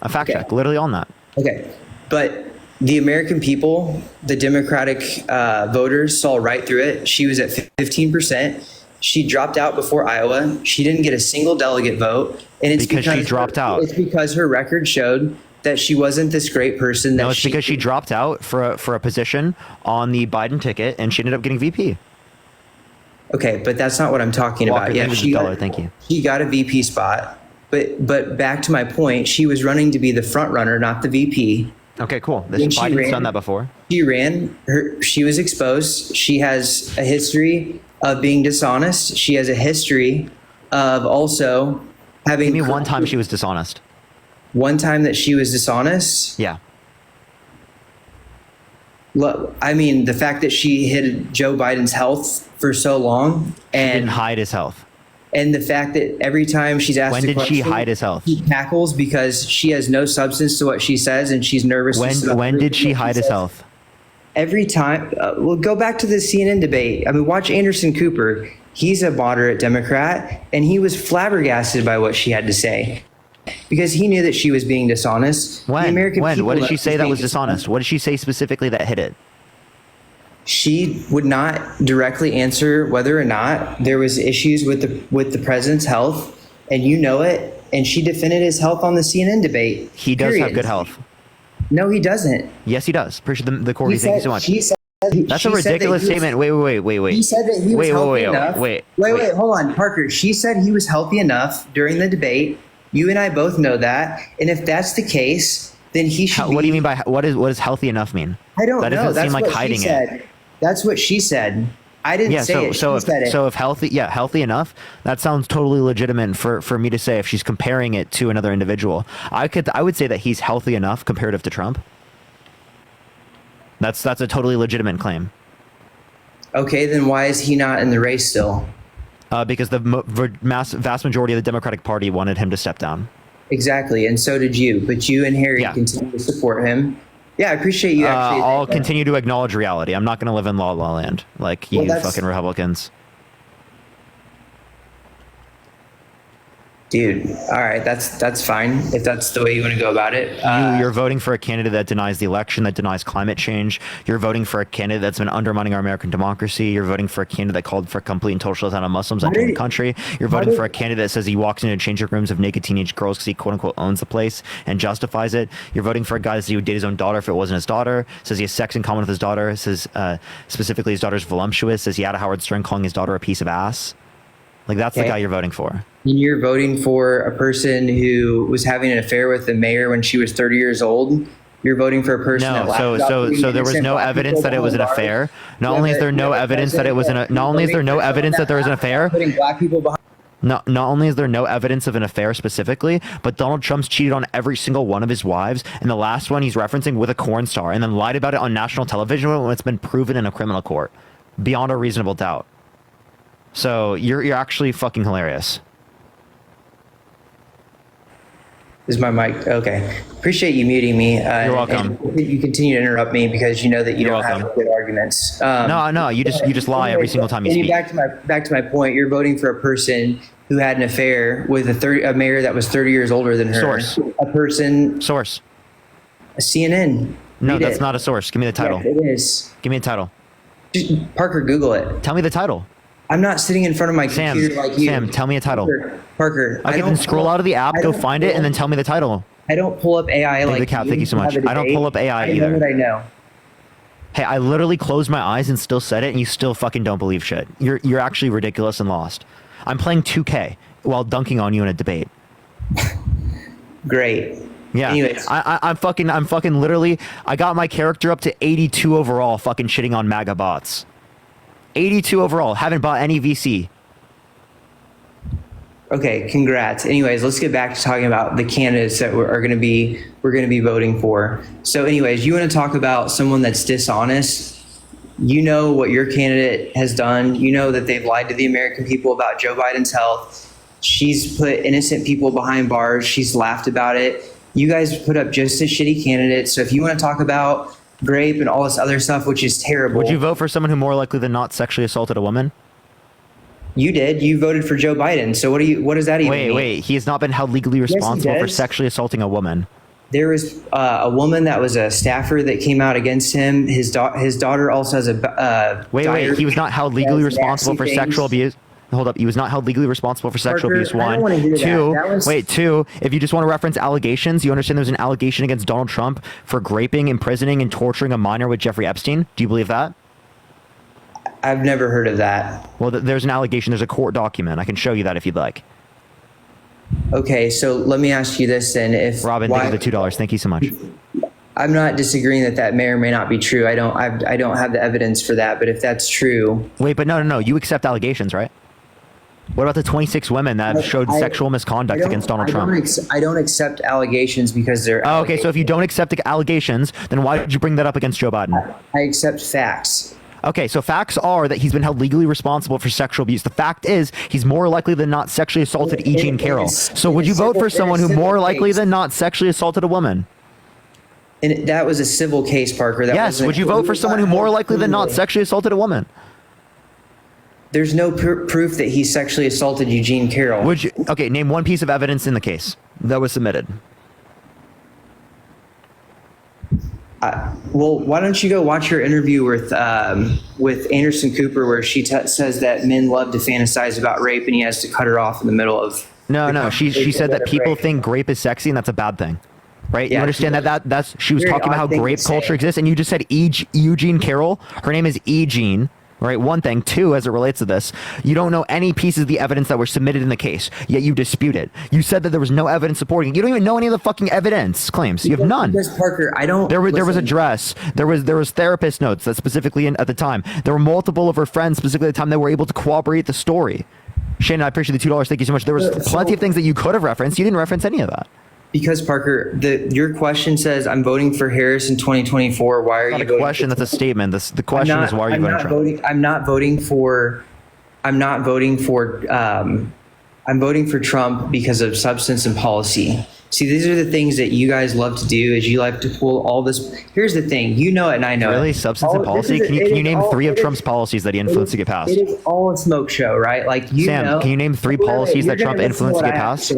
A fact check, literally on that. Okay, but the American people, the Democratic voters saw right through it. She was at 15%. She dropped out before Iowa. She didn't get a single delegate vote. And it's because she dropped out. It's because her record showed that she wasn't this great person. No, it's because she dropped out for a position on the Biden ticket, and she ended up getting VP. Okay, but that's not what I'm talking about. Yeah, thank you. She got a VP spot. But back to my point, she was running to be the front runner, not the VP. Okay, cool. Biden's done that before. She ran. She was exposed. She has a history of being dishonest. She has a history of also having. Give me one time she was dishonest. One time that she was dishonest? Yeah. I mean, the fact that she hid Joe Biden's health for so long and she didn't hide his health. And the fact that every time she's asked when did she hide his health? She cackles because she has no substance to what she says and she's nervous. When did she hide his health? Every time. Well, go back to the CNN debate. I mean, watch Anderson Cooper. He's a moderate Democrat and he was flabbergasted by what she had to say because he knew that she was being dishonest. When? What did she say that was dishonest? What did she say specifically that hit it? She would not directly answer whether or not there was issues with the president's health, and you know it. And she defended his health on the CNN debate. He does have good health. No, he doesn't. Yes, he does. Appreciate the Corey. Thank you so much. That's a she ridiculous statement. Wait. He said that he was healthy enough. Wait, hold on, Parker. She said he was healthy enough during the debate. You and I both know that. And if that's the case, then he should. What do you mean by what does healthy enough mean? I don't know. That doesn't seem like hiding it. That's what she said. I didn't say it. So she said it. So if healthy enough, that sounds totally legitimate for me to say if she's comparing it to another individual. I would say that he's healthy enough comparative to Trump. That's a totally legitimate claim. Okay, then why is he not in the race still? Because the vast majority of the Democratic Party wanted him to step down. Exactly, and so did you. But you and Harry continue to support him. Yeah, I appreciate you actually. I'll continue to acknowledge reality. I'm not going to live in la la land like you fucking Republicans. Dude, all right, that's fine if that's the way you want to go about it. You're voting for a candidate that denies the election, that denies climate change. You're voting for a candidate that's been undermining our American democracy. You're voting for a candidate that called for complete and total shutdown of Muslims entering the country. You're voting for a candidate that says he walks into changing rooms of naked teenage girls because he quote unquote owns the place and justifies it. You're voting for a guy that says he would date his own daughter if it wasn't his daughter. Says he has sex in common with his daughter. Says specifically his daughter's voluptuous. Says he had a Howard Stern calling his daughter a piece of ass. Like that's the guy you're voting for. And you're voting for a person who was having an affair with the mayor when she was 30 years old. You're voting for a person that so there was no evidence that it was an affair. Not only is there no evidence that it was not only is there no evidence that there was an affair. Putting black people behind. Not only is there no evidence of an affair specifically, but Donald Trump's cheated on every single one of his wives, and the last one he's referencing with a corn star, and then lied about it on national television when it's been proven in a criminal court, beyond a reasonable doubt. So you're actually fucking hilarious. Is my mic okay? Appreciate you muting me. You're welcome. And you continue to interrupt me because you know that you don't have good arguments. No, you just lie every single time you speak. Back to my point. You're voting for a person who had an affair with a mayor that was 30 years older than her. Source. A person. Source. A CNN. No, that's not a source. Give me the title. Yes, it is. Give me the title. Parker, Google it. Tell me the title. I'm not sitting in front of my computer like you. Sam, tell me a title. Parker. Okay, then scroll out of the app, go find it, and then tell me the title. I don't pull up AI like you. Thank you so much. I don't pull up AI either. I know what I know. Hey, I literally closed my eyes and still said it, and you still fucking don't believe shit. You're actually ridiculous and lost. I'm playing 2K while dunking on you in a debate. Great. Yeah. Anyways. I'm fucking literally, I got my character up to 82 overall fucking shitting on MAGA bots. 82 overall. Haven't bought any VC. Okay, congrats. Anyways, let's get back to talking about the candidates that we're going to be voting for. So anyways, you want to talk about someone that's dishonest. You know what your candidate has done. You know that they've lied to the American people about Joe Biden's health. She's put innocent people behind bars. She's laughed about it. You guys put up just as shitty candidates. So if you want to talk about grape and all this other stuff, which is terrible. Would you vote for someone who more likely than not sexually assaulted a woman? You did. You voted for Joe Biden. So what does that even mean? Wait. He has not been held legally responsible for sexually assaulting a woman. There was a woman that was a staffer that came out against him. His daughter also has a wait. He was not held legally responsible for sexual abuse. Hold up. He was not held legally responsible for sexual abuse. One. Two. If you just want to reference allegations, you understand there's an allegation against Donald Trump for graping, imprisoning, and torturing a minor with Jeffrey Epstein. Do you believe that? I've never heard of that. Well, there's an allegation. There's a court document. I can show you that if you'd like. Okay, so let me ask you this then: if Robin, thank you for the $2. Thank you so much. I'm not disagreeing that may or may not be true. I don't have the evidence for that. But if that's true, wait, but no. You accept allegations, right? What about the 26 women that showed sexual misconduct against Donald Trump? I don't accept allegations because they're. Oh, okay, so if you don't accept allegations, then why did you bring that up against Joe Biden? I accept facts. Okay, so facts are that he's been held legally responsible for sexual abuse. The fact is, he's more likely than not sexually assaulted E. Jean Carroll. So would you vote for someone who more likely than not sexually assaulted a woman? And that was a civil case, Parker. Yes, would you vote for someone who more likely than not sexually assaulted a woman? There's no proof that he sexually assaulted Eugene Carroll. Would you? Okay, name one piece of evidence in the case that was submitted. Well, why don't you go watch her interview with Anderson Cooper, where she says that men love to fantasize about rape, and he has to cut her off in the middle of. No. She said that people think grape is sexy, and that's a bad thing, right? Yeah, you understand that's she was talking about how grape culture exists, and you just said Eugene Carroll. Her name is Eugene. Right, one thing. Two, as it relates to this, you don't know any pieces of the evidence that were submitted in the case, yet you dispute it. You said that there was no evidence supporting it. You don't even know any of the fucking evidence claims. You have none. Because Parker, I don't. There was address. There was therapist notes that specifically at the time. There were multiple of her friends specifically at the time that were able to corroborate the story. Shannon, I appreciate the $2. Thank you so much. There was plenty of things that you could have referenced. You didn't reference any of that. Because Parker, your question says, "I'm voting for Harris in 2024." Why are you voting? That's not a question. That's a statement. The question is, why are you voting Trump? I'm voting for Trump because of substance and policy. See, these are the things that you guys love to do. Is you like to pull all this. Here's the thing, you know it, and I know Really, it. substance and policy? Can you name three of Trump's policies that he influenced to get passed? It is all a smoke show, right? Like you Sam, know. can you name three policies that Trump influenced to get passed?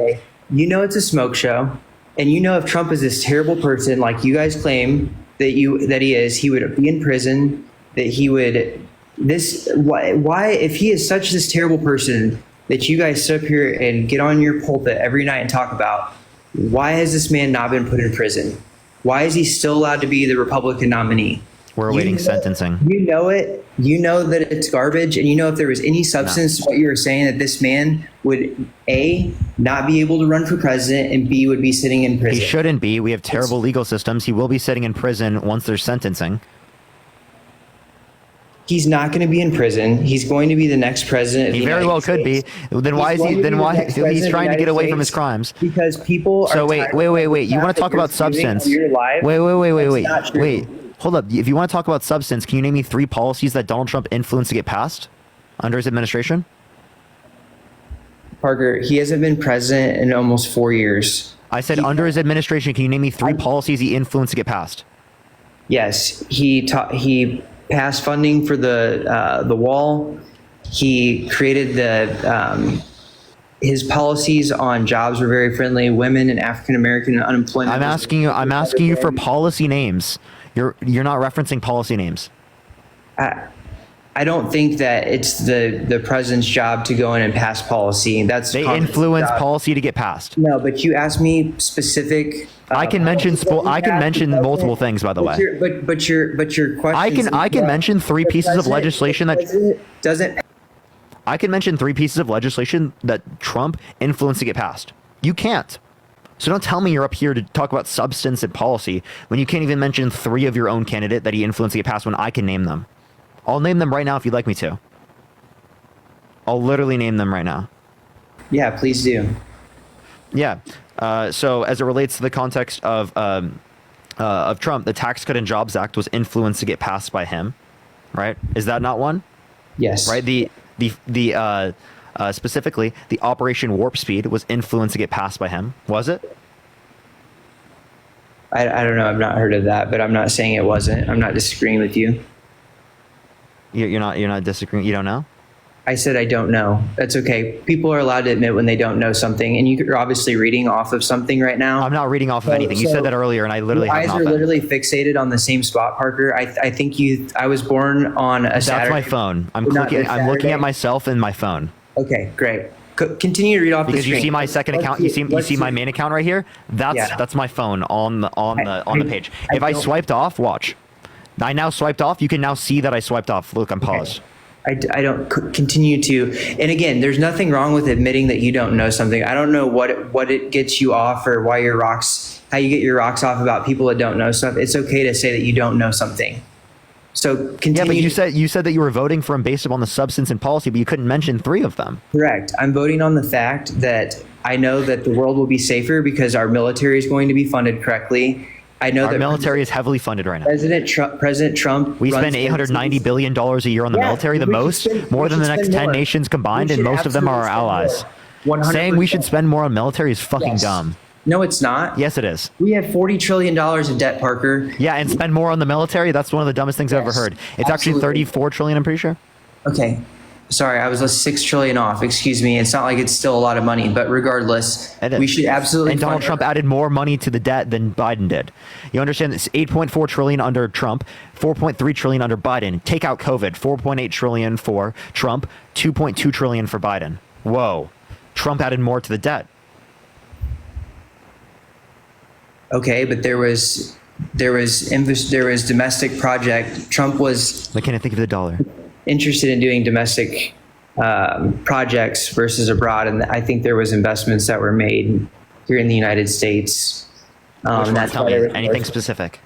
You know it's a smoke show, and you know if Trump is this terrible person, like you guys claim that he is, he would be in prison. That he would why if he is such this terrible person that you guys sit up here and get on your pulpit every night and talk about, why has this man not been put in prison? Why is he still allowed to be the Republican nominee? We're awaiting sentencing. You know it. You know that it's garbage, and you know if there was any substance to what you were saying, that this man would A, not be able to run for president, and B, would be sitting in prison. He shouldn't be. We have terrible legal systems. He will be sitting in prison once there's sentencing. He's not going to be in prison. He's going to be the next president of the He very United well could be. States. Then why is he? Then why he's trying to get away from his crimes? Because people. So wait. You want to talk about substance? Wait. Hold up. If you want to talk about substance, can you name me three policies that Donald Trump influenced to get passed under his administration? Parker, he hasn't been president in almost 4 years. I said under his administration. Can you name me three policies he influenced to get passed? Yes, he passed funding for the wall. He created his policies on jobs were very friendly. Women and African American unemployment. I'm asking you for policy names. You're not referencing policy names. I don't think that it's the president's job to go in and pass policy. They influence policy to get passed. No, but you asked me specific. I can mention multiple things, by the way. But your question. I can mention three pieces of legislation that doesn't. I can mention three pieces of legislation that Trump influenced to get passed. You can't. So don't tell me you're up here to talk about substance and policy when you can't even mention three of your own candidate that he influenced to get passed when I can name them. I'll name them right now if you'd like me to. I'll literally name them right now. Yeah, please do. Yeah. So as it relates to the context of Trump, the Tax Cut and Jobs Act was influenced to get passed by him, right? Is that not one? Yes. Right. The specifically the Operation Warp Speed was influenced to get passed by him. Was it? I don't know. I've not heard of that, but I'm not saying it wasn't. I'm not disagreeing with you. You're not disagreeing. You don't know? I said I don't know. That's okay. People are allowed to admit when they don't know something, and you're obviously reading off of something right now. I'm not reading off of anything. You said that earlier, and I literally have not been. Your eyes are literally fixated on the same spot, Parker. I think I was born on a Saturday. That's my phone. I'm looking at myself in my phone. Okay, great. Continue to read off the screen. Because you see my second account. You see my main account right here. That's my phone on the page. If I swiped off, watch. I now swiped off. You can now see that I swiped off. Look, I'm paused. I don't continue to. And again, there's nothing wrong with admitting that you don't know something. I don't know what it gets you off or how you get your rocks off about people that don't know stuff. It's okay to say that you don't know something. So continue. Yeah, but you said that you were voting for him based upon the substance and policy, but you couldn't mention three of them. Correct. I'm voting on the fact that I know that the world will be safer because our military is going to be funded correctly. I know our military is heavily funded right now. President Trump. We spend $890 billion a year on the military, more than the next 10 nations combined, and most of them are our allies. 100%. Saying we should spend more on military is fucking dumb. No, it's not. Yes, it is. We have $40 trillion in debt, Parker. Yeah, and spend more on the military? That's one of the dumbest things I've ever heard. It's actually $34 trillion, I'm pretty sure. Okay. Sorry, I was $6 trillion off. Excuse me. It's not like it's still a lot of money, but regardless, we should absolutely. And Donald Trump added more money to the debt than Biden did. You understand this? 8.4 trillion under Trump, 4.3 trillion under Biden. Take out COVID, 4.8 trillion for Trump, 2.2 trillion for Biden. Whoa, Trump added more to the debt. Okay, but there was domestic project. Trump was. I can't think of the dollar. Interested in doing domestic projects versus abroad, and I think there was investments that were made here in the United States. Tell me anything specific.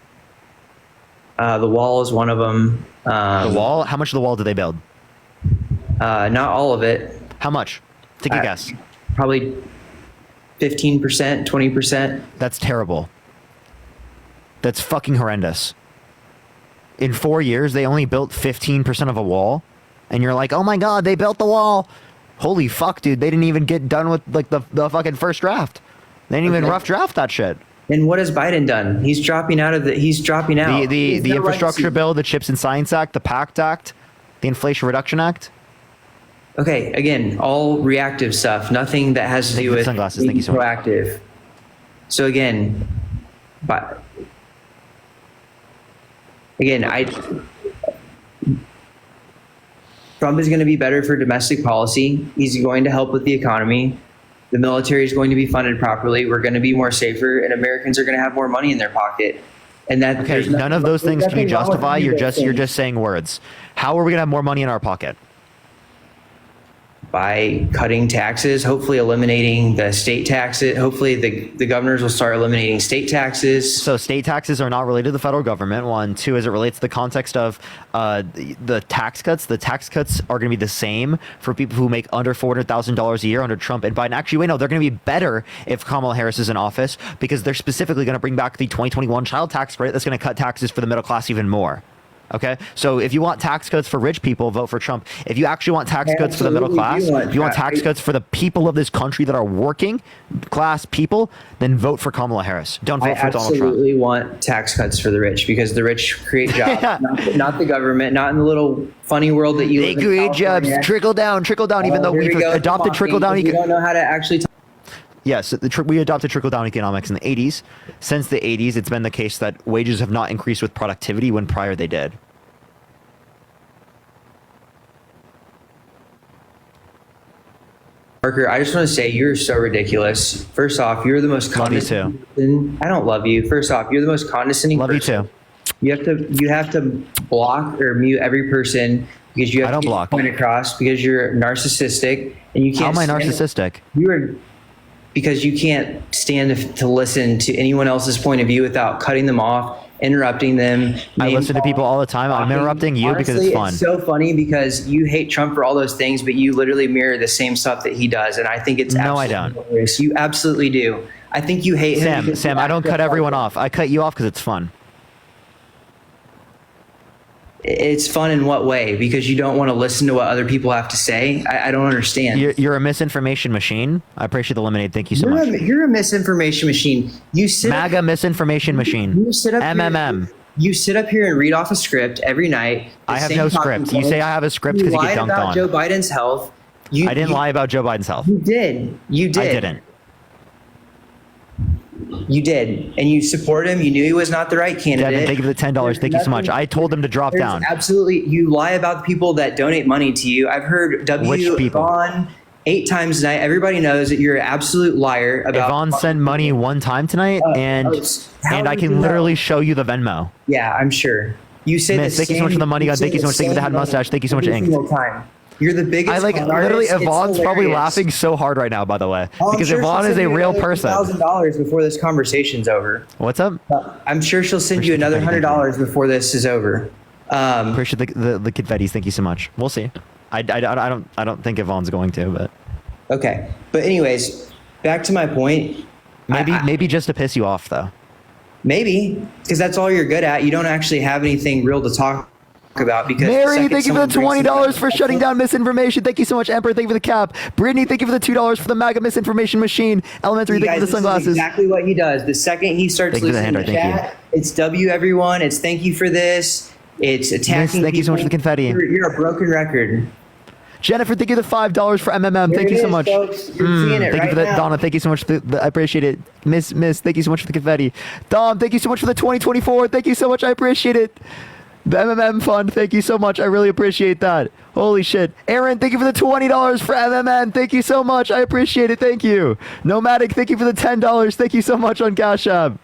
The wall is one of them. The wall? How much of the wall did they build? Not all of it. How much? Take a guess. Probably 15%, 20%. That's terrible. That's fucking horrendous. In 4 years, they only built 15% of a wall, and you're like, oh my god, they built the wall. Holy fuck, dude, they didn't even get done with like the fucking first draft. They didn't even rough draft that shit. And what has Biden done? He's dropping out. The infrastructure bill, the Chips and Science Act, the PACT Act, the Inflation Reduction Act. Okay, again, all reactive stuff, nothing that has to do with sunglasses. Thank you so much. proactive. So again, Trump is going to be better for domestic policy. He's going to help with the economy. The military is going to be funded properly. We're going to be more safer, and Americans are going to have more money in their pocket. And that Okay, none of those things can you justify. You're just saying words. How are we gonna have more money in our pocket? By cutting taxes, hopefully eliminating the state taxes. Hopefully the governors will start eliminating state taxes. So state taxes are not related to the federal government. One, two, as it relates to the context of the tax cuts. The tax cuts are going to be the same for people who make under $400,000 a year under Trump and Biden. Actually, wait, no, they're going to be better if Kamala Harris is in office because they're specifically going to bring back the 2021 child tax credit that's going to cut taxes for the middle class even more. Okay, so if you want tax cuts for rich people, vote for Trump. If you actually want tax cuts for the middle class, if you want tax cuts for the people of this country that are working class people, then vote for Kamala Harris. Don't vote for Donald Trump. I absolutely want tax cuts for the rich because the rich create jobs, not the government, not in the little funny world that you live in. They create jobs, trickle down, even though we've adopted trickle down. We don't know how to actually. Yes, we adopted trickle-down economics in the 80s. Since the 80s, it's been the case that wages have not increased with productivity when prior they did. Parker, I just want to say you're so ridiculous. First off, you're the most condescending. Love you too. I don't love you. First off, you're the most condescending person. Love you too. You have to block or mute every person because you have to get your point across because you're narcissistic and you can't. How am I narcissistic? Because you can't stand to listen to anyone else's point of view without cutting them off, interrupting them. I listen to people all the time. I'm interrupting you because it's fun. It's so funny because you hate Trump for all those things, but you literally mirror the same stuff that he does, and I think it's no, I don't. Hilarious. You absolutely do. I think you hate him. Sam, I don't cut everyone off. I cut you off because it's fun. It's fun in what way? Because you don't want to listen to what other people have to say? I don't understand. You're a misinformation machine. I appreciate the lemonade. Thank you so much. You're a misinformation machine. MAGA misinformation machine. You sit up MMM. You sit up here and read off a script every night. I have no script. You say I have a script because you get dunked on. You lied about Joe Biden's health. I didn't lie about Joe Biden's health. You did. You did. I didn't. You did, and you support him. You knew he was not the right candidate. Devin, thank you for the $10. Thank you so much. I told him to drop down. Absolutely, you lie about the people that donate money to you. I've heard Yvonne 8 times tonight. Everybody knows that you're an absolute liar. Yvonne sent money one time tonight, and I can literally show you the Venmo. Yeah, I'm sure. You say Miss, thank you so much for the money, God. Thank you so much. Thank you for the hat mustache. Thank you so much, Ink. You're the biggest. I literally. Yvonne's probably laughing so hard right now. By the way, because Yvonne is a real person. $1,000 before this conversation's over. What's up? I'm sure she'll send you another $100 before this is over. Appreciate the confettis. Thank you so much. We'll see. I don't think Yvonne's going to, but okay. But anyways, back to my point. Maybe just to piss you off though. Maybe because that's all you're good at. You don't actually have anything real to talk about. Because Mary, thank you for the $20 for shutting down misinformation. Thank you so much, Emperor. Thank you for the cap. Brittany, thank you for the $2 for the MAGA misinformation machine. Elementary, thank you for the sunglasses. This is exactly what he does. The second he starts listening to chat, it's W everyone. It's thank you for this. It's attacking. Thank you so much for the confetti. You're a broken record. Jennifer, thank you for the $5 for MMM. Thank you so much. You're seeing it thank you for that, Donna. Thank you so much. I appreciate it. Miss, thank you so much for the confetti. Dom, thank you so much for the 2024. Thank you so much. I appreciate it. The MMM fund, thank you so much. I really appreciate that. Holy shit. Aaron, thank you for the $20 for MMN. Thank you so much. I appreciate it. Thank you. Nomadic, thank you for the $10. Thank you so much on Cash App.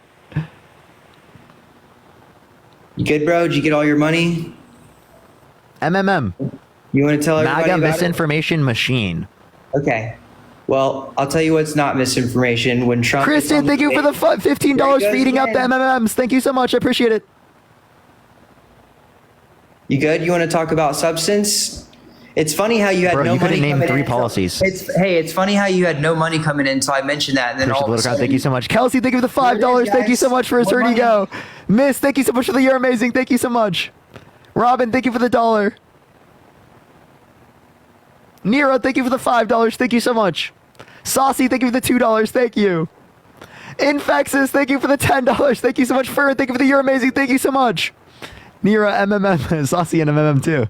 You good, bro? Did you get all your money? MMM. You want to tell everybody MAGA about misinformation machine. Okay. Well, I'll tell you what's not misinformation. When Trump... Kristen, thank you for the $15 for eating up the MMMs. Thank you so much. I appreciate it. You good? You want to talk about substance? It's funny how you had no money coming in. You couldn't name 3 policies. It's funny how you had no money coming in, so I mentioned that, and then all of a sudden, thank you so much. Kelsey, thank you for the $5. Thank you so much for Attorney Go. Miss, thank you so much for the You're Amazing. Thank you so much. Robin, thank you for the $1. Nero, thank you for the $5. Thank you so much. Saucy, thank you for the $2. Thank you. Infexus, thank you for the $10. Thank you so much, Fern. Thank you for the You're Amazing. Thank you so much. Nira, MMM, Saucy, and MMM too.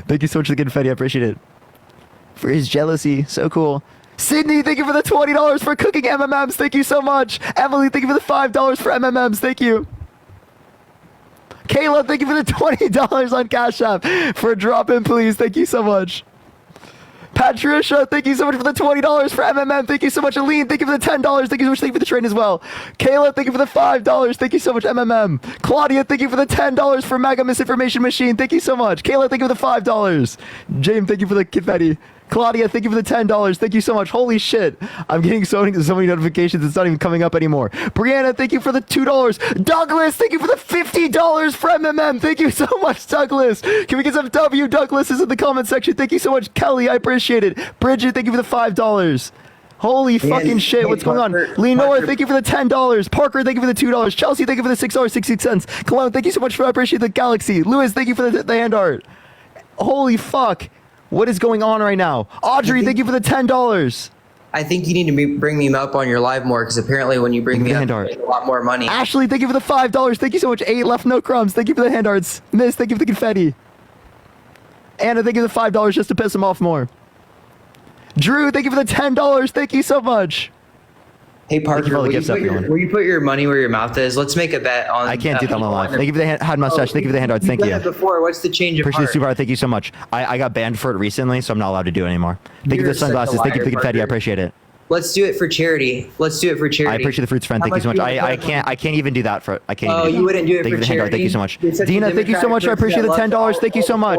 Thank you so much for the confetti. I appreciate it. For his jealousy. So cool. Sydney, thank you for the $20 for cooking MMMs. Thank you so much. Emily, thank you for the $5 for MMMs. Thank you. Kayla, thank you for the $20 on Cash App for a drop in, please. Thank you so much. Patricia, thank you so much for the $20 for MMM. Thank you so much. Aline, thank you for the $10. Thank you so much. Thank you for the train as well. Kayla, thank you for the $5. Thank you so much, MMM. Claudia, thank you for the $10 for Mega Misinformation Machine. Thank you so much. Kayla, thank you for the $5. James, thank you for the confetti. Claudia, thank you for the $10. Thank you so much. Holy shit. I'm getting so many notifications. It's not even coming up anymore. Brianna, thank you for the $2. Douglas, thank you for the $50 for MMM. Thank you so much, Douglas. Can we get some W Douglases in the comment section? Thank you so much, Kelly. I appreciate it. Bridget, thank you for the $5. Holy fucking shit. What's going on? Lenore, thank you for the $10. Parker, thank you for the $2. Chelsea, thank you for the $6.60. Cologne, thank you so much for I appreciate the Galaxy. Lewis, thank you for the hand art. Holy fuck. What is going on right now? Audrey, thank you for the $10. I think you need to bring me up on your live more because apparently when you bring me up, you make a lot more money. Ashley, thank you for the $5. Thank you so much. 8 left, no crumbs. Thank you for the hand arts. Miss, thank you for the confetti. Anna, thank you for the $5 just to piss him off more. Drew, thank you for the $10. Thank you so much. Hey Parker, will you put your money where your mouth is? Let's make a bet on. I can't do that on live. Thank you for the head mustache. Thank you for the hand arts. Thank you. Before, what's the change of Appreciate heart? the super art. Thank you so much. I got banned for it recently, so I'm not allowed to do it anymore. Thank you for the sunglasses. Thank you for the confetti. I appreciate it. Let's do it for charity. Let's do it for charity. I appreciate the fruits, friend. Thank you so much. I can't even do that for. I can't. Oh, you wouldn't do it thank for you for the hand art. charity. Thank you so much. Dina, thank you so much. I appreciate the $10. Thank you so much.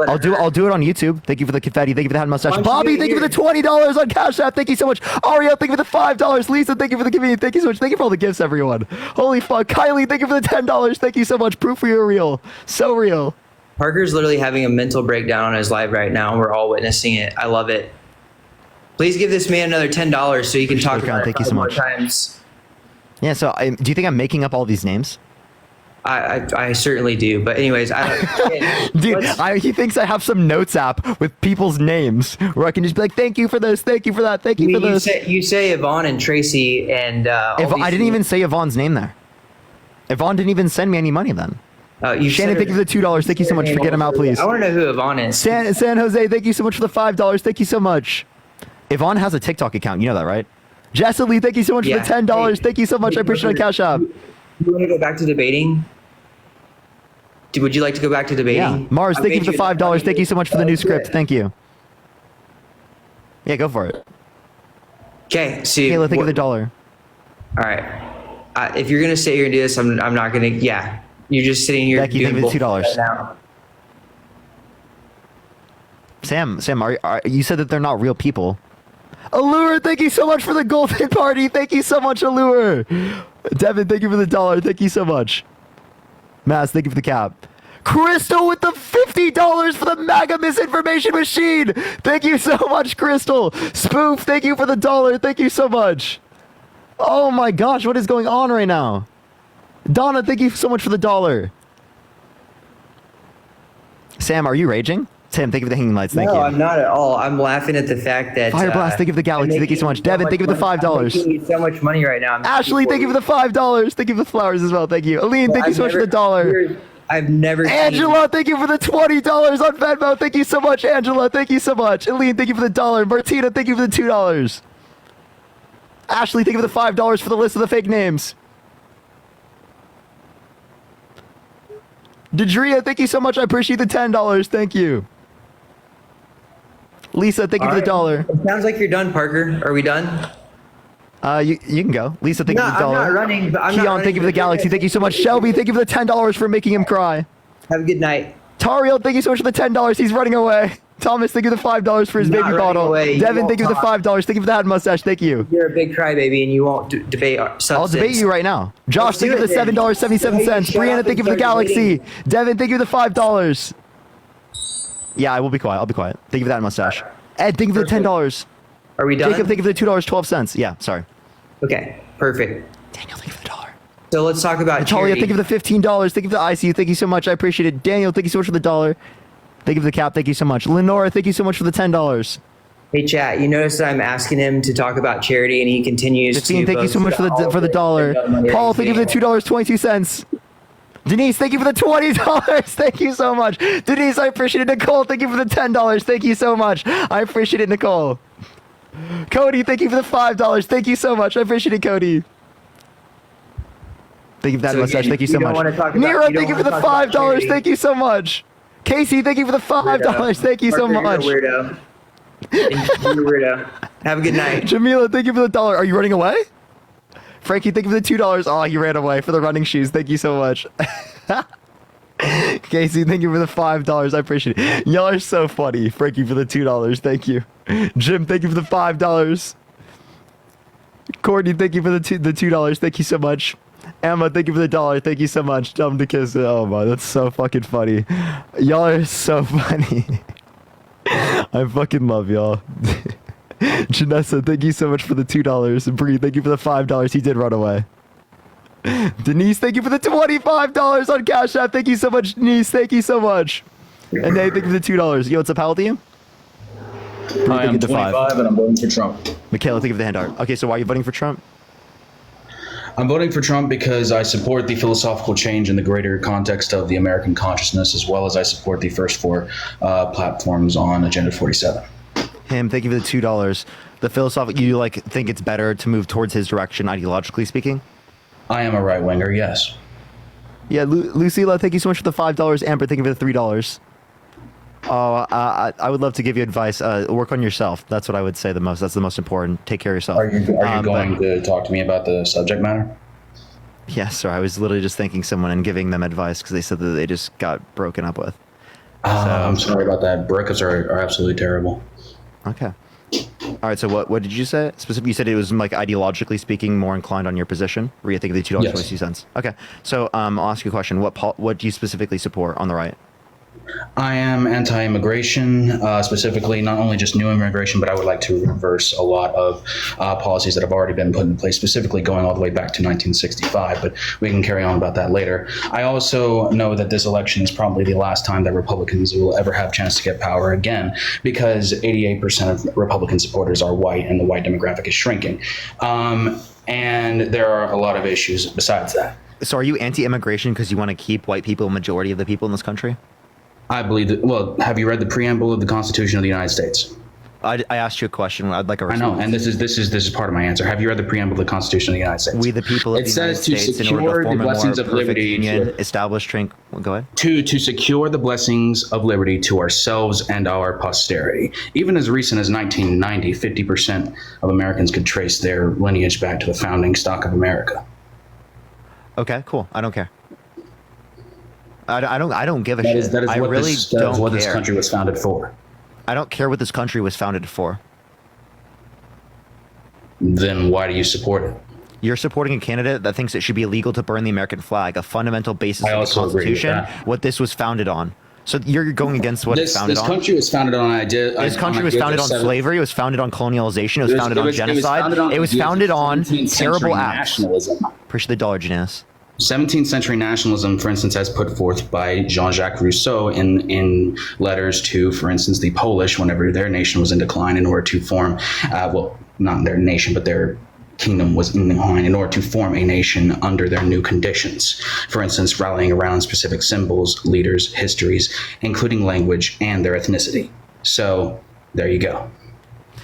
I'll do it on YouTube. Thank you for the confetti. Thank you for the hand mustache. Bobby, thank you for the $20 on Cash App. Thank you so much. Aria, thank you for the $5. Lisa, thank you for the convenience. Thank you so much. Thank you for all the gifts, everyone. Holy fuck. Kylie, thank you for the $10. Thank you so much. Proof for you're real. So real. Parker's literally having a mental breakdown on his live right now. We're all witnessing it. I love it. Please give this man another $10 so you can talk about it Thank you so much. times. Yeah, so do you think I'm making up all these names? I certainly do. But anyways, dude, he thinks I have some notes app with people's names where I can just be like, thank you for this, thank you for that, thank you for this. You say Yvonne and Tracy and I didn't even say Yvonne's name there. Yvonne didn't even send me any money then. Shannon, thank you for the $2. Thank you so much. Forget him out, please. I want to know who Yvonne is. San Jose, thank you so much for the $5. Thank you so much. Yvonne has a TikTok account. You know that, right? Jesselie, thank you so much for the $10. Hey, thank you so much. I appreciate it. Cash App. You want to go back to debating? Would you like to go back to debating? Yeah. Mars, thank you for the $5. Thank you so much for the new script. Thank you. Yeah, go for it. Okay. So Kayla, thank you for the $1. All right. If you're gonna sit here and do this, I'm not gonna. Yeah. You're just sitting here. Becky, thank you for the $2. Right now. Sam, you said that they're not real people. Allure, thank you so much for the golden party. Thank you so much, Allure. Devin, thank you for the $1. Thank you so much. Mass, thank you for the cap. Crystal with the $50 for the Mega Misinformation Machine. Thank you so much, Crystal. Spoof, thank you for the $1. Thank you so much. Oh my gosh, what is going on right now? Donna, thank you so much for the $1. Sam, are you raging? Tim, thank you for the hanging lights. Thank you. No, I'm not at all. I'm laughing at the fact that Fire Blast, thank you for the Galaxy. Thank you so much. Devin, thank you for the $5. I'm making so much money right now. Ashley, thank you for the $5. Thank you for the flowers as well. Thank you. Aline, thank you so much for the $1. I've never Angela, thank you for the $20 on Venmo. Thank you so much, Angela. Thank you so much. Aline, thank you for the $1. Martina, thank you for the $2. Ashley, thank you for the $5 for the list of the fake names. Dedria, thank you so much. I appreciate the $10. Thank you. Lisa, thank you for the $1. It sounds like you're done, Parker. Are we done? You can go. Lisa, thank you for the $1. I'm not running. Keon, thank you for the Galaxy. Thank you so much. Shelby, thank you for the $10 for making him cry. Have a good night. Tariel, thank you so much for the $10. He's running away. Thomas, thank you for the $5 for his baby bottle. Devin, thank you for the $5. Thank you for the hat mustache. Thank you. You're a big crybaby and you won't debate substance. I'll debate you right now. Josh, thank you for the $7.77. Brianna, thank you for the Galaxy. Devin, thank you for the $5. Yeah, I will be quiet. I'll be quiet. Thank you for that mustache. Ed, thank you for the $10. Are we done? Jacob, thank you for the $2.12. Yeah, sorry. Okay, perfect. Daniel, thank you for the $1. So let's talk about Natalia, thank you for the $15. Thank you for the ICU. Thank you so much. I appreciate it. Daniel, thank you so much for the $1. Thank you for the cap. Thank you so much. Lenora, thank you so much for the $10. Hey, chat. You notice that I'm asking him to talk about charity, and he continues to. Thank you so much for the dollar. Paul, thank you for the $2.22. Denise, thank you for the $20. Thank you so much. Denise, I appreciate it. Nicole, thank you for the $10. Thank you so much. I appreciate it, Nicole. Cody, thank you for the $5. Thank you so much. I appreciate it, Cody. Thank you for that mustache. Thank you so much. Nira, thank you for the $5. Thank you so much. Casey, thank you for the $5. Thank you so much. You're a weirdo. You're a weirdo. Have a good night. Jamila, thank you for the $1. Are you running away? Frankie, thank you for the $2. Oh, you ran away for the running shoes. Thank you so much. Casey, thank you for the $5. I appreciate it. Y'all are so funny. Frankie for the $2. Thank you. Jim, thank you for the $5. Courtney, thank you for the $2. Thank you so much. Emma, thank you for the $1. Thank you so much. Dumb to kiss. Oh my, that's so fucking funny. Y'all are so funny. I fucking love y'all. Janessa, thank you so much for the $2. Bree, thank you for the $5. He did run away. Denise, thank you for the $25 on Cash App. Thank you so much, Denise. Thank you so much. And Nate, thank you for the $2. Yo, what's up, how old are you? I am 25 and I'm voting for Trump. Michaela, thank you for the hand art. Okay, so why are you voting for Trump? I'm voting for Trump because I support the philosophical change in the greater context of the American consciousness, as well as I support the first four platforms on Agenda 47. Him, thank you for the $2. The philosophical, you like think it's better to move towards his direction, ideologically speaking? I am a right winger, yes. Yeah, Lucila, thank you so much for the $5. Amber, thank you for the $3. Oh, I would love to give you advice. Work on yourself. That's what I would say the most. That's the most important. Take care of yourself. Are you going to talk to me about the subject matter? Yes, sir. I was literally just thanking someone and giving them advice because they said that they just got broken up with. I'm sorry about that. Breakups are absolutely terrible. Okay. All right. So what did you say? Specifically, you said it was like ideologically speaking more inclined on your position. Were you thinking the $2.22? Yes. Okay. So I'll ask you a question. What do you specifically support on the right? I am anti-immigration, specifically not only just new immigration, but I would like to reverse a lot of policies that have already been put in place, specifically going all the way back to 1965, but we can carry on about that later. I also know that this election is probably the last time that Republicans will ever have a chance to get power again, because 88% of Republican supporters are white and the white demographic is shrinking. And there are a lot of issues besides that. So are you anti-immigration because you want to keep white people a majority of the people in this country? I believe that. Well, have you read the preamble of the Constitution of the United States? I asked you a question. I'd like a response. I know, and this is part of my answer. Have you read the preamble of the Constitution of the United States? We, the people of the United States, in order to form a more perfect union, establish go ahead. To secure the blessings of liberty to ourselves and our posterity. Even as recent as 1990, 50% of Americans could trace their lineage back to the founding stock of America. Okay, cool. I don't care. I don't give a shit. That is I what really don't what care. This country was founded for. I don't care what this country was founded for. Then why do you support it? You're supporting a candidate that thinks it should be illegal to burn the American flag, a fundamental basis of the Constitution, what this was founded on. So you're going against what it's founded on? This country was founded on This country was founded on slavery. It was founded on colonialization. It was founded on genocide. It was founded on terrible acts. Appreciate the dollar, Janice. 17th century nationalism, for instance, as put forth by Jean-Jacques Rousseau in letters to, for instance, the Polish, whenever their nation was in decline, in order to form, well, not their nation, but their kingdom was in decline, in order to form a nation under their new conditions. For instance, rallying around specific symbols, leaders, histories, including language and their ethnicity. So there you go.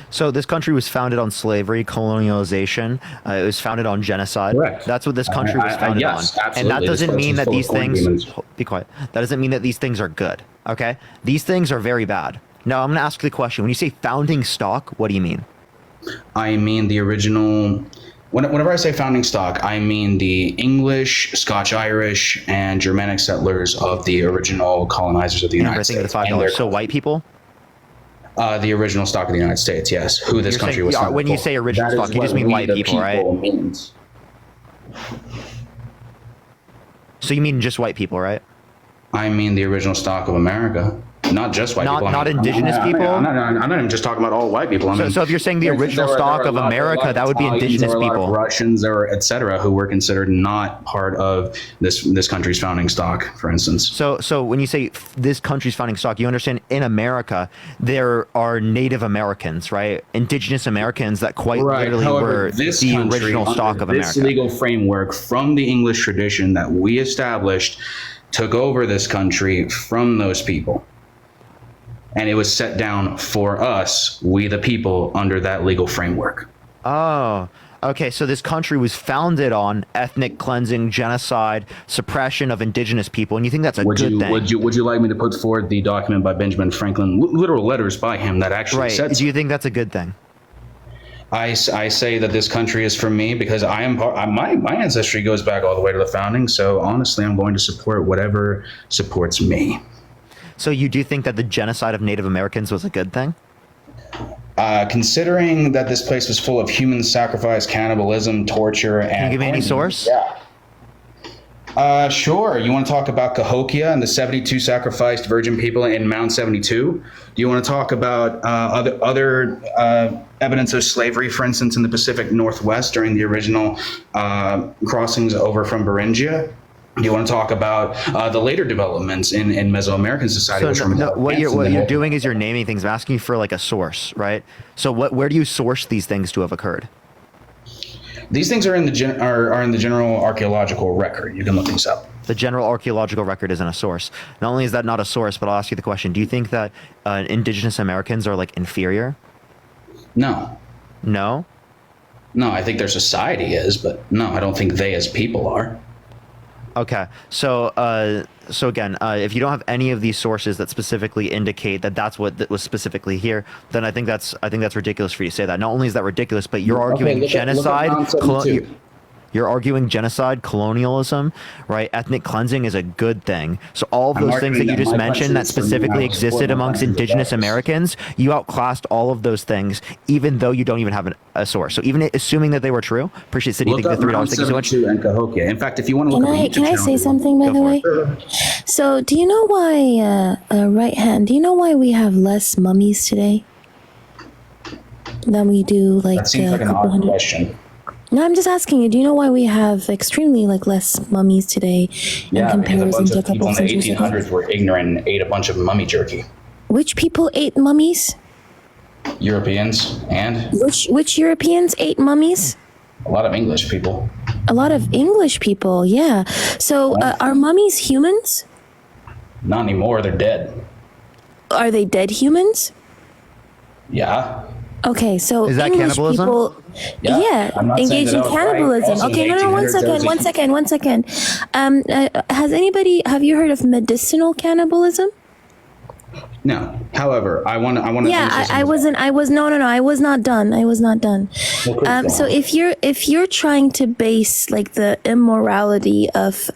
So this country was founded on slavery, colonialization. It was founded on genocide. Correct. That's what this country was founded on. Absolutely. And that doesn't mean that these things... Be quiet. That doesn't mean that these things are good, okay? These things are very bad. Now, I'm going to ask you the question. When you say founding stock, what do you mean? I mean the original... Whenever I say founding stock, I mean the English, Scotch-Irish, and Germanic settlers of the original colonizers of the United States. $5. So white people? The original stock of the United States, yes. Who this country was founded for. When you say original stock, you just mean white people, right? Means. So you mean just white people, right? I mean the original stock of America. Not just white people. Not indigenous people? I'm not even just talking about all white people. I mean, so if you're saying the original stock of America, that would be indigenous people. There were a lot of Russians, et cetera, who were considered not part of this country's founding stock, for instance. So when you say this country's founding stock, you understand in America there are Native Americans, right? Indigenous Americans that quite literally were the original stock of America. This legal framework from the English tradition that we established took over this country from those people. And it was set down for us, we the people, under that legal framework. Oh, okay. So this country was founded on ethnic cleansing, genocide, suppression of indigenous people, and you think that's a good thing? Would you like me to put forward the document by Benjamin Franklin, literal letters by him that actually said? Do you think that's a good thing? I say that this country is for me because I am my ancestry goes back all the way to the founding. So honestly, I'm going to support whatever supports me. So you do think that the genocide of Native Americans was a good thing? Considering that this place was full of human sacrifice, cannibalism, torture, and... Can you give me any source? Yeah. Sure. You want to talk about Cahokia and the 72 sacrificed virgin people in Mount 72? Do you want to talk about other evidence of slavery, for instance, in the Pacific Northwest during the original crossings over from Beringia? Do you want to talk about the later developments in Mesoamerican society? So what you're doing is you're naming things. I'm asking you for like a source, right? So where do you source these things to have occurred? These things are in the general archaeological record. You can look these up. The general archaeological record isn't a source. Not only is that not a source, but I'll ask you the question: do you think that indigenous Americans are like inferior? No. No. No, I think their society is, but no, I don't think they as people are. Okay, so again, if you don't have any of these sources that specifically indicate that that's what was specifically here, then I think that's ridiculous for you to say that. Not only is that ridiculous, but you're arguing genocide. You're arguing genocide, colonialism, right? Ethnic cleansing is a good thing. So all of those things that you just mentioned that specifically existed amongst indigenous Americans, you outclassed all of those things, even though you don't even have a source. So even assuming that they were true, appreciate City, think the $3. Thank you so much. And Cahokia. In fact, if you want to look at Can I say something, by the way? So do you know why, right hand, do you know why we have less mummies today than we do like that seems like an odd question. No, I'm just asking you. Do you know why we have extremely less mummies today in comparison to a couple of centuries ago? The 1800s were ignorant and ate a bunch of mummy jerky. Which people ate mummies? Europeans and which Europeans ate mummies? A lot of English people. A lot of English people, yeah. So are mummies humans? Not anymore. They're dead. Are they dead humans? Yeah. Okay, so is that English cannibalism? People, yeah, engage in cannibalism. Right. Okay, no, one second. Have you heard of medicinal cannibalism? No. However, I want to. Yeah, I was not done. So if you're trying to base like the immorality of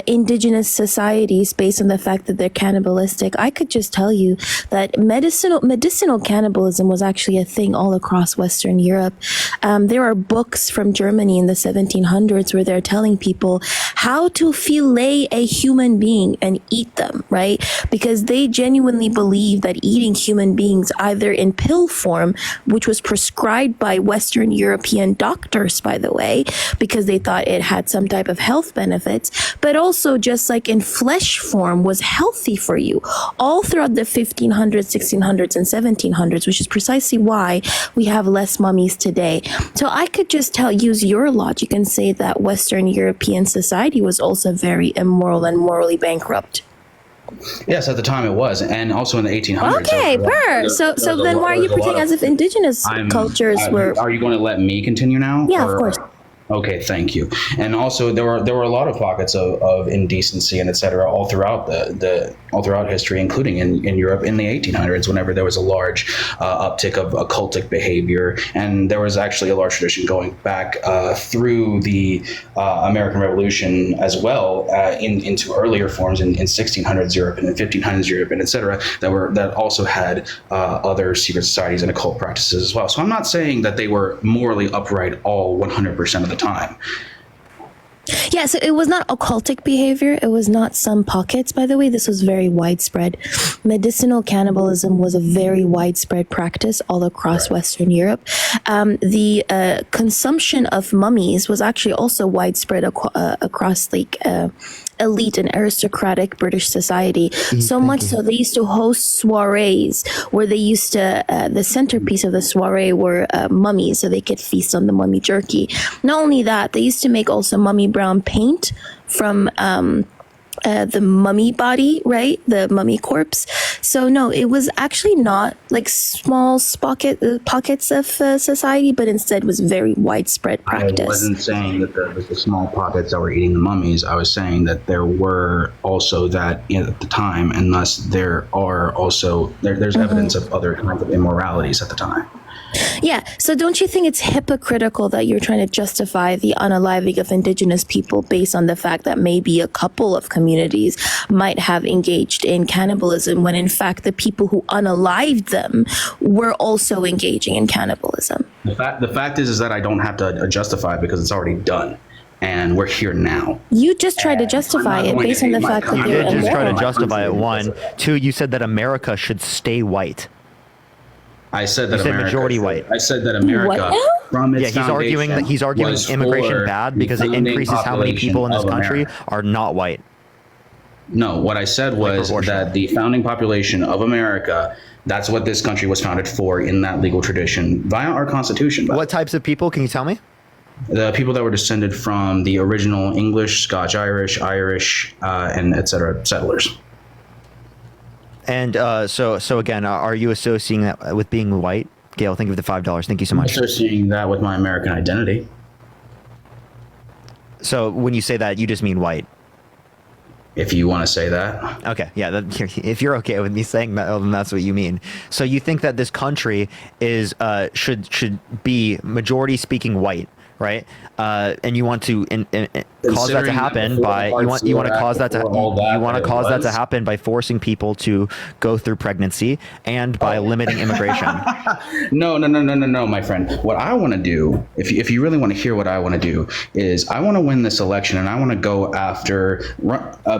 indigenous societies based on the fact that they're cannibalistic, I could just tell you that medicinal cannibalism was actually a thing all across Western Europe. There are books from Germany in the 1700s where they're telling people how to fillet a human being and eat them, right? Because they genuinely believe that eating human beings either in pill form, which was prescribed by Western European doctors, by the way, because they thought it had some type of health benefits, but also just like in flesh form was healthy for you all throughout the 1500s, 1600s, and 1700s, which is precisely why we have less mummies today. So I could just use your logic and say that Western European society was also very immoral and morally bankrupt. Yes, at the time it was, and also in the 1800s. Okay, So then why are you pretending as if indigenous cultures were... Are you going to let me continue now? Yeah, of course. Okay, thank you. And also, there were a lot of pockets of indecency and et cetera all throughout all throughout history, including in Europe in the 1800s, whenever there was a large uptick of occultic behavior, and there was actually a large tradition going back through the American Revolution as well into earlier forms in 1600s Europe and in 1500s Europe and et cetera that also had other secret societies and occult practices as well. So I'm not saying that they were morally upright all 100% of the time. Yeah, so it was not occultic behavior. It was not some pockets, by the way. This was very widespread. Medicinal cannibalism was a very widespread practice all across Western Europe. The consumption of mummies was actually also widespread across like elite and aristocratic British society. So much so they used to host soirees where they used to, the centerpiece of the soiree were mummies, so they could feast on the mummy jerky. Not only that, they used to make also mummy brown paint from the mummy body, right? The mummy corpse. So no, it was actually not like small pockets of society, but instead was very widespread practice. I wasn't saying that there was the small pockets that were eating the mummies. I was saying that there were also that at the time, and thus there are also there's evidence of other kinds of immoralities at the time. Yeah, so don't you think it's hypocritical that you're trying to justify the unaliving of indigenous people based on the fact that maybe a couple of communities might have engaged in cannibalism when in fact the people who unalived them were also engaging in cannibalism? The fact is that I don't have to justify it because it's already done. And we're here now. You just tried to justify it based on the fact that You they're did just try to immoral. justify it. 1, 2. You said that America should stay white. I said that you said America majority white. I said that America, from its he's arguing that immigration bad because it increases how many people in this country are not white. No, what I said was that the founding population of America, that's what this country was founded for in that legal tradition via our Constitution. What types of people? Can you tell me? The people that were descended from the original English, Scotch, Irish, and et cetera settlers. And so again, are you associating that with being white? Gail, thank you for the $5. Thank you so much. I'm associating that with my American identity. So when you say that, you just mean white? If you want to say that. Okay, yeah. If you're okay with me saying that, then that's what you mean. So you think that this country is should be majority speaking white, right? And you want to cause that to happen by you want to cause that to happen by forcing people to go through pregnancy and by limiting immigration. No, my friend. What I want to do, if you really want to hear what I want to do, is I want to win this election and I want to go after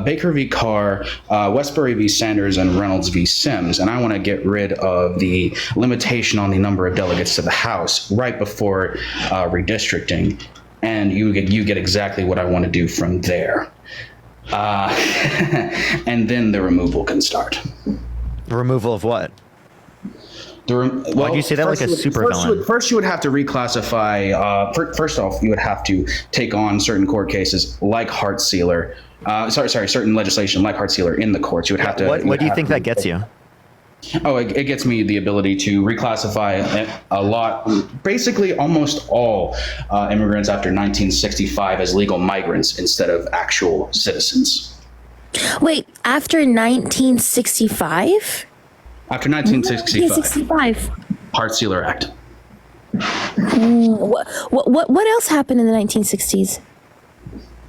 Baker v. Carr, Westbury v. Sanders, and Reynolds v. Sims, and I want to get rid of the limitation on the number of delegates to the House right before redistricting. And you get exactly what I want to do from there. And then the removal can start. The removal of what? Why do you say that like a super villain? First, you would have to reclassify. First off, you would have to take on certain court cases like Hart-Sealer. Certain legislation like Hart-Sealer in the courts. You would have to. What do you think that gets you? Oh, it gets me the ability to reclassify a lot, basically almost all immigrants after 1965 as legal migrants instead of actual citizens. Wait, after 1965? After 1965. Hart-Sealer Act. What else happened in the 1960s?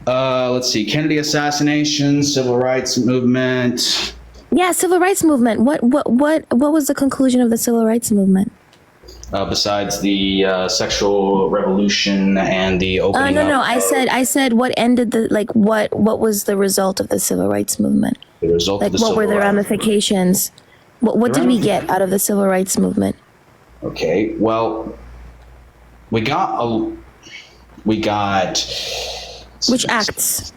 Let's see. Kennedy assassination, civil rights movement. Yeah, civil rights movement. What was the conclusion of the civil rights movement? Besides the sexual revolution and the opening No. up I said what ended what was the result of the civil rights movement? The result of the what were the ramifications? What did we get out of the civil rights movement? Okay, well, we got which acts?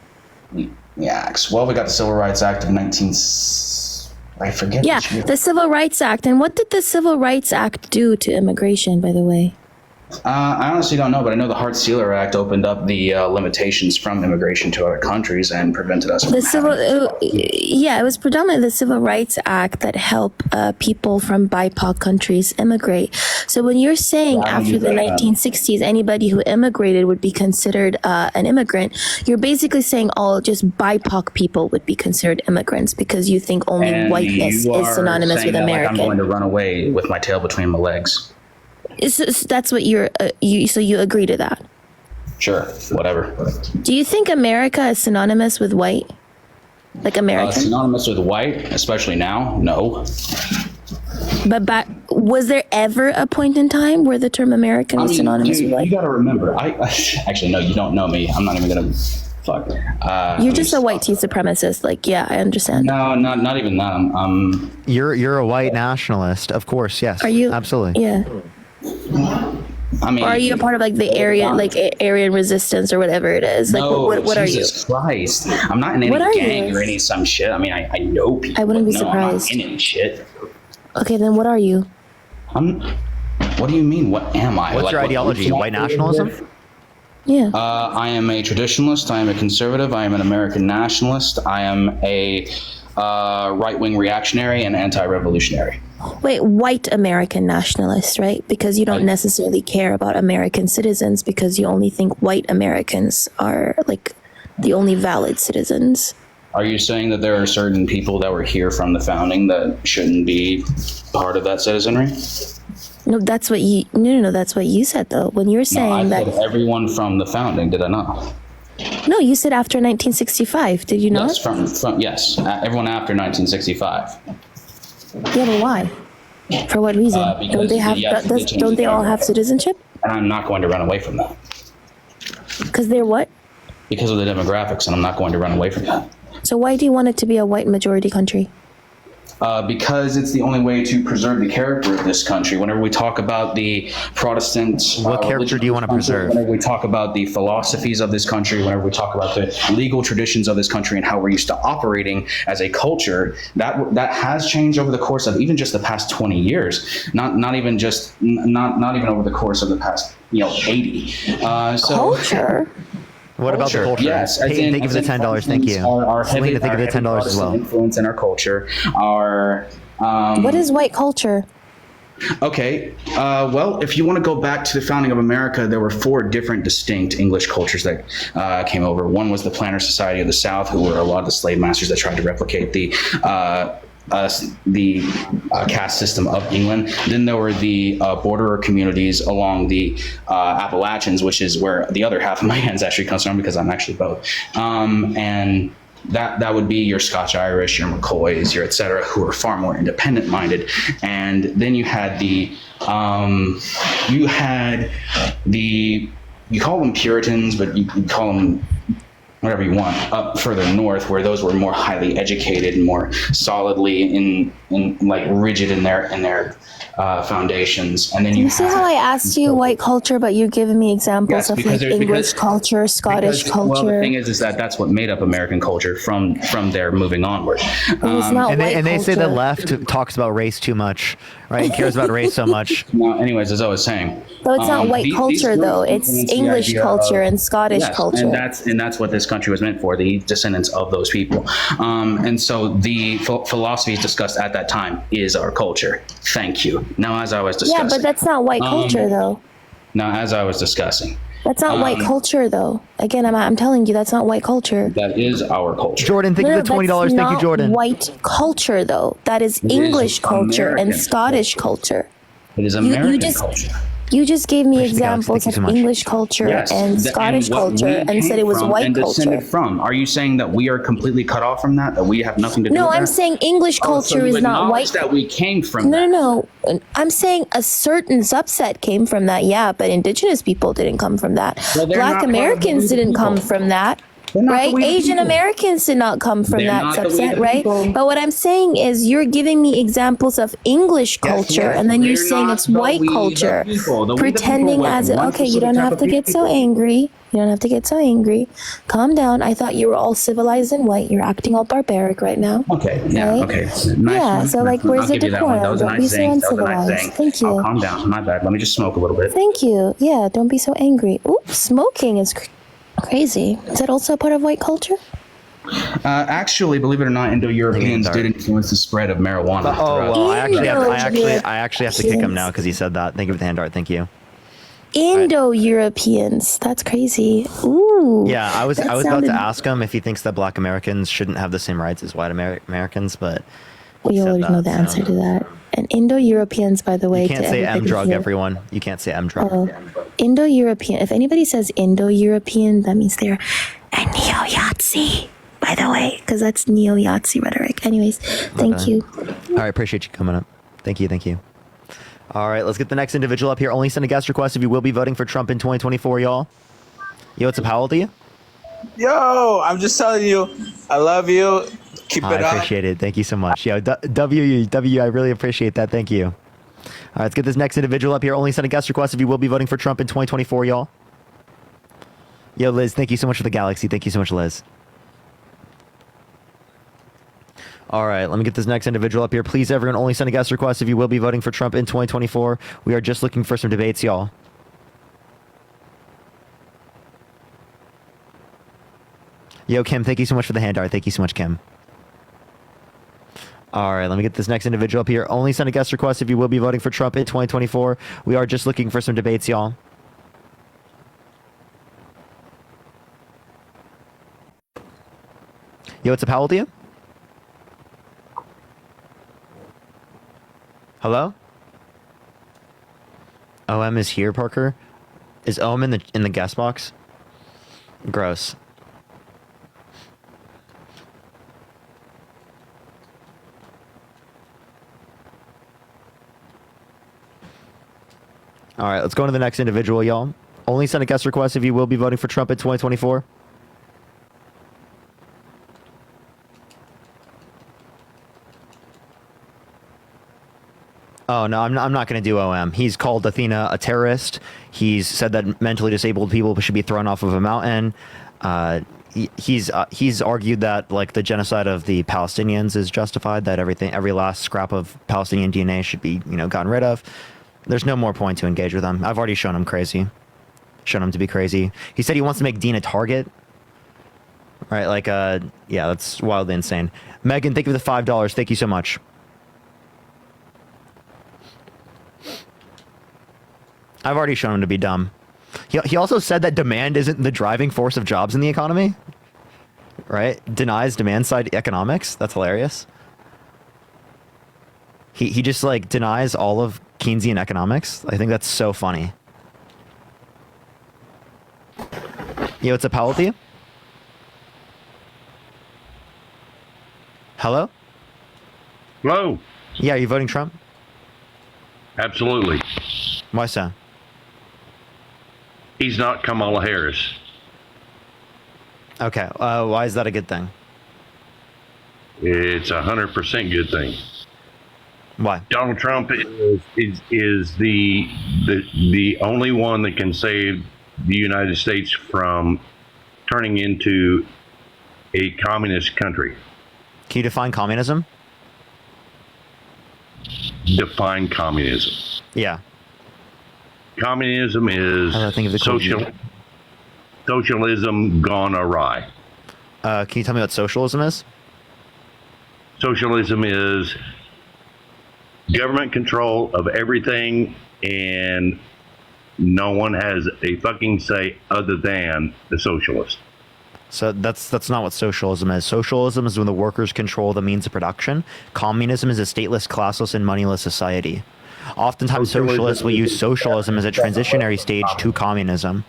The acts. Well, we got the Civil Rights Act of I forget. Yeah, the Civil Rights Act. And what did the Civil Rights Act do to immigration, by the way? I honestly don't know, but I know the Hart-Sealer Act opened up the limitations from immigration to other countries and prevented us from it was predominantly the Civil Rights Act that helped people from BIPOC countries immigrate. So when you're saying after the 1960s, anybody who immigrated would be considered an immigrant, you're basically saying all just BIPOC people would be considered immigrants because you think only whiteness is synonymous with American. Like I'm going to run away with my tail between my legs. So that's what so you agree to that? Sure, whatever. Do you think America is synonymous with white? Like American? Synonymous with white, especially now? No. But was there ever a point in time where the term American was synonymous with white? You got to remember. I actually no, you don't know me. I'm not even gonna. Fuck. You're just a white tea supremacist. Like, yeah, I understand. No, not even that. You're a white nationalist, of course. Yes. Are you? Absolutely. Yeah. I mean, or are you a part of like the Aryan resistance or whatever it is? Like, no, what are you? Jesus Christ! I'm not in any gang or any some shit. I mean, I know people. I wouldn't be no, surprised. I'm not in any shit. Okay, then what are you? What do you mean? What am I? What's your ideology? White nationalism? Yeah. I am a traditionalist. I am a conservative. I am an American nationalist. I am a right-wing reactionary and anti-revolutionary. Wait, white American nationalist, right? Because you don't necessarily care about American citizens because you only think white Americans are like the only valid citizens. Are you saying that there are certain people that were here from the founding that shouldn't be part of that citizenry? No, that's what you. No, that's what you said though. When you're saying I that said everyone from the founding, did I not? No, you said after 1965. Did you not? Yes, from yes, everyone after 1965. Yeah, but why? For what reason? Don't they have? Don't they all have citizenship? And I'm not going to run away from that. Because they're what? Because of the demographics, and I'm not going to run away from that. So why do you want it to be a white majority country? Because it's the only way to preserve the character of this country. Whenever we talk about the Protestant, what character do you want to preserve? Whenever we talk about the philosophies of this country, whenever we talk about the legal traditions of this country and how we're used to operating as a culture, that has changed over the course of even just the past 20 years. Not even over the course of the past 80. Culture. What about the culture? Yes, thank you for the $10. Thank you. Our Selena, heavy, thank you for the $10 as well. Influence in our culture. What is white culture? Okay, well, if you want to go back to the founding of America, there were 4 different distinct English cultures that came over. One was the Planter Society of the South, who were a lot of the slave masters that tried to replicate the caste system of England. Then there were the borderer communities along the Appalachians, which is where the other half of my ancestry comes from, because I'm actually both. And that would be your Scotch-Irish, your McCoys, your et cetera, who are far more independent-minded. And then you had you call them Puritans, but you call them whatever you want, up further north, where those were more highly educated and more solidly in like rigid in their foundations. And then you see how I asked you white culture, but you're giving me examples of like English culture, Scottish culture. Well, the thing is that that's what made up American culture from there moving onward. They say the left talks about race too much, right? It cares about race so much. No, anyways, as I was saying. So it's not white culture though. It's English culture and Scottish culture. And that's what this country was meant for, the descendants of those people. And so the philosophies discussed at that time is our culture. Thank you. Now, as I was discussing. Yeah, but that's not white culture though. Now, as I was discussing. That's not white culture though. Again, I'm telling you, that's not white culture. That is our culture. Jordan, thank you for the $20. Thank you, Jordan. White culture though. That is English culture and Scottish culture. It is American culture. You just gave me examples of English culture and Scottish culture and said it was white culture. Are you saying that we are completely cut off from that? That we have nothing to do with that? No, I'm saying English culture is not white. That we came from. No. I'm saying a certain subset came from that. Yeah, but indigenous people didn't come from that. Black Americans didn't come from that. Right? Asian Americans did not come from that subset, right? But what I'm saying is you're giving me examples of English culture and then you're saying it's white culture. Pretending as it, okay, you don't have to get so angry. You don't have to get so angry. Calm down. I thought you were all civilized and white. You're acting all barbaric right now. Okay. Yeah. Right? Okay. So like, where's the decorum? Don't be so uncivilized. Thank you. Calm down. My bad. Let me just smoke a little bit. Thank you. Yeah. Don't be so angry. Oops. Smoking is crazy. Is that also a part of white culture? Actually, believe it or not, Indo-Europeans did influence the spread of marijuana. I actually have to kick him now because he said that. Thank you for the hand art. Thank you. Indo-Europeans. That's crazy. Ooh. Yeah, I was about to ask him if he thinks that Black Americans shouldn't have the same rights as white Americans, but we already know the answer to that. And Indo-Europeans, by the way, you can't say M-drug, everyone. You can't say M-drug. Indo-European. If anybody says Indo-European, that means they're a neo-Yahtzee, by the way, because that's neo-Yahtzee rhetoric. Anyways, thank you. All right, appreciate you coming up. Thank you. Thank you. All right, let's get the next individual up here. Only send a guest request if you will be voting for Trump in 2024, y'all. Yo, what's up? How old are you? Yo, I'm just telling you, I love you. Keep it I up. appreciate it. Thank you so much. Yo, W, I really appreciate that. Thank you. All right, let's get this next individual up here. Only send a guest request if you will be voting for Trump in 2024, y'all. Yo, Liz, thank you so much for the galaxy. Thank you so much, Liz. All right, let me get this next individual up here. Please, everyone, only send a guest request if you will be voting for Trump in 2024. We are just looking for some debates, y'all. Yo, Kim, thank you so much for the hand art. Thank you so much, Kim. All right, let me get this next individual up here. Only send a guest request if you will be voting for Trump in 2024. We are just looking for some debates, y'all. Yo, what's up? How old are you? Hello? OM is here, Parker. Is OM in the guest box? Gross. All right, let's go on to the next individual, y'all. Only send a guest request if you will be voting for Trump in 2024. Oh, no, I'm not going to do OM. He's called Athena a terrorist. He's said that mentally disabled people should be thrown off of a mountain. He's argued that like the genocide of the Palestinians is justified, that every last scrap of Palestinian DNA should be, gotten rid of. There's no more point to engage with him. I've already shown him shown him to be crazy. He said he wants to make Dean a target. Right, like, yeah, that's wildly insane. Megan, thank you for the $5. Thank you so much. I've already shown him to be dumb. He also said that demand isn't the driving force of jobs in the economy. Right? Denies demand side economics. That's hilarious. He just like denies all of Keynesian economics. I think that's so funny. Yo, what's up? How old are you? Hello? Hello? Yeah, are you voting Trump? Absolutely. Why so? He's not Kamala Harris. Okay, why is that a good thing? It's 100% good thing. Why? Donald Trump is the only one that can save the United States from turning into a communist country. Can you define communism? Define communism. Yeah. Communism is socialism gone awry. Can you tell me what socialism is? Socialism is government control of everything, and no one has a fucking say other than the socialist. So that's not what socialism is. Socialism is when the workers control the means of production. Communism is a stateless, classless, and moneyless society. Oftentimes, socialists will use socialism as a transitionary stage to communism.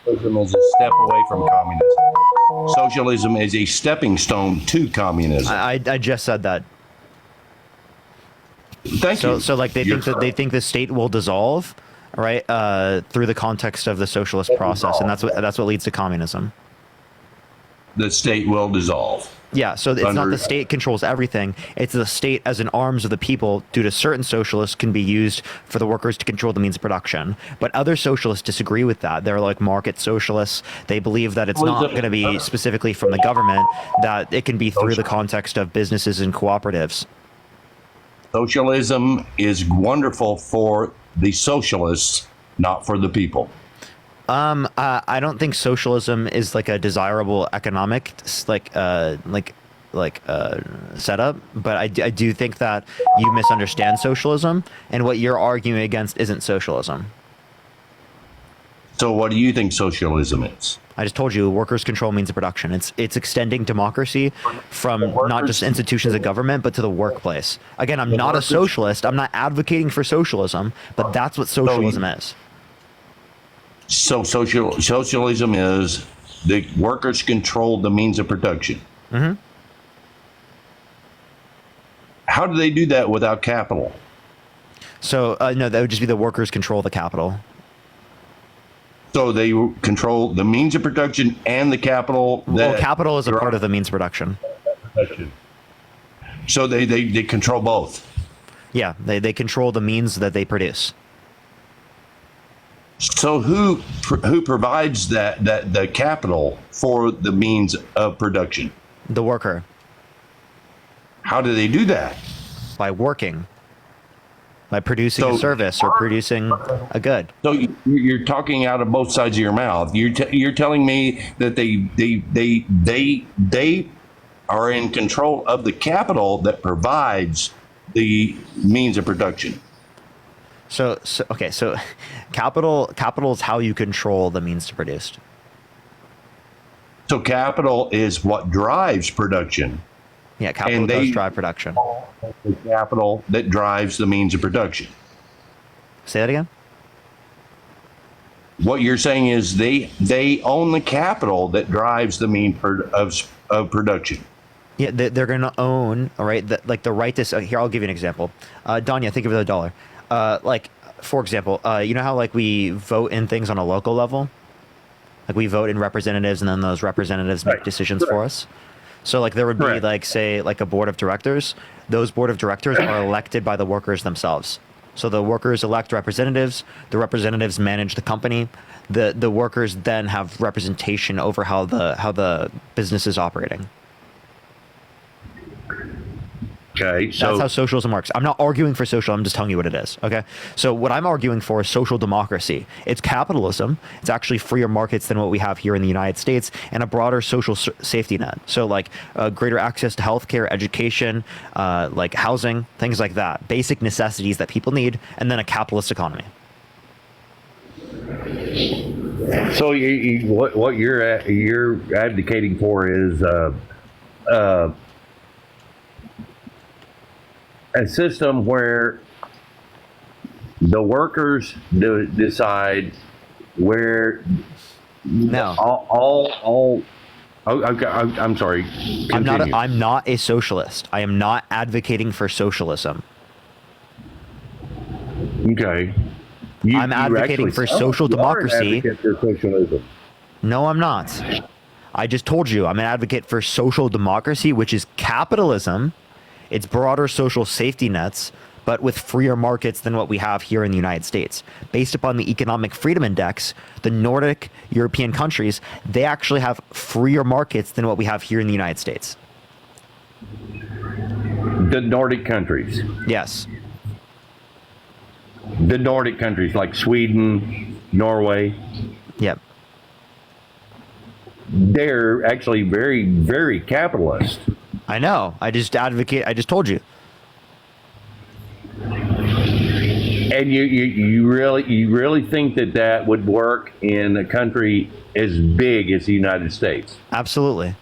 Socialism is a step away from communism. Socialism is a stepping stone to communism. I just said that. Thank you. So like they think the state will dissolve, right? Through the context of the socialist process, and that's what leads to communism. The state will dissolve. Yeah, so it's not the state controls everything. It's the state as an arms of the people due to certain socialists can be used for the workers to control the means of production. But other socialists disagree with that. They're like market socialists. They believe that it's not going to be specifically from the government, that it can be through the context of businesses and cooperatives. Socialism is wonderful for the socialists, not for the people. I don't think socialism is like a desirable economic setup, but I do think that you misunderstand socialism, and what you're arguing against isn't socialism. So what do you think socialism is? I just told you, workers control means of production. It's extending democracy from not just institutions of government, but to the workplace. Again, I'm not a socialist. I'm not advocating for socialism, but that's what socialism is. So socialism is the workers control the means of production. Mm-hmm. How do they do that without capital? So no, that would just be the workers control the capital. So they control the means of production and the capital. Well, capital is a part of the means of production. So they control both. Yeah, they control the means that they produce. So who provides that the capital for the means of production? The worker. How do they do that? By working. By producing a service or producing a good. So you're talking out of both sides of your mouth. You're telling me that they are in control of the capital that provides the means of production. So capital is how you control the means to produce. So capital is what drives production. Yeah, capital does drive production. The capital that drives the means of production. Say that again? What you're saying is they own the capital that drives the means of production. Yeah, they're going to own, all right, the right to... Here, I'll give you an example. Danya, think of the dollar. Like, for example, you know how like we vote in things on a local level? Like we vote in representatives and then those representatives make decisions for us? So like there would be like, say, like a board of directors. Those board of directors are elected by the workers themselves. So the workers elect representatives. The representatives manage the company. The workers then have representation over how the business is operating. Okay, so that's how socialism works. I'm not arguing for social. I'm just telling you what it is. Okay. So what I'm arguing for is social democracy. It's capitalism. It's actually freer markets than what we have here in the United States, and a broader social safety net. So like greater access to healthcare, education, like housing, things like that, basic necessities that people need, and then a capitalist economy. So what you're advocating for is a system where the workers decide where I'm sorry. Continue. I'm not a socialist. I am not advocating for socialism. Okay. I'm advocating for social democracy. For socialism. No, I'm not. I just told you I'm an advocate for social democracy, which is capitalism. It's broader social safety nets, but with freer markets than what we have here in the United States. Based upon the Economic Freedom Index, the Nordic European countries, they actually have freer markets than what we have here in the United States. The Nordic countries. Yes. The Nordic countries like Sweden, Norway. Yep. They're actually very, very capitalist. I know. I just told you. And you really think that would work in a country as big as the United States? Absolutely.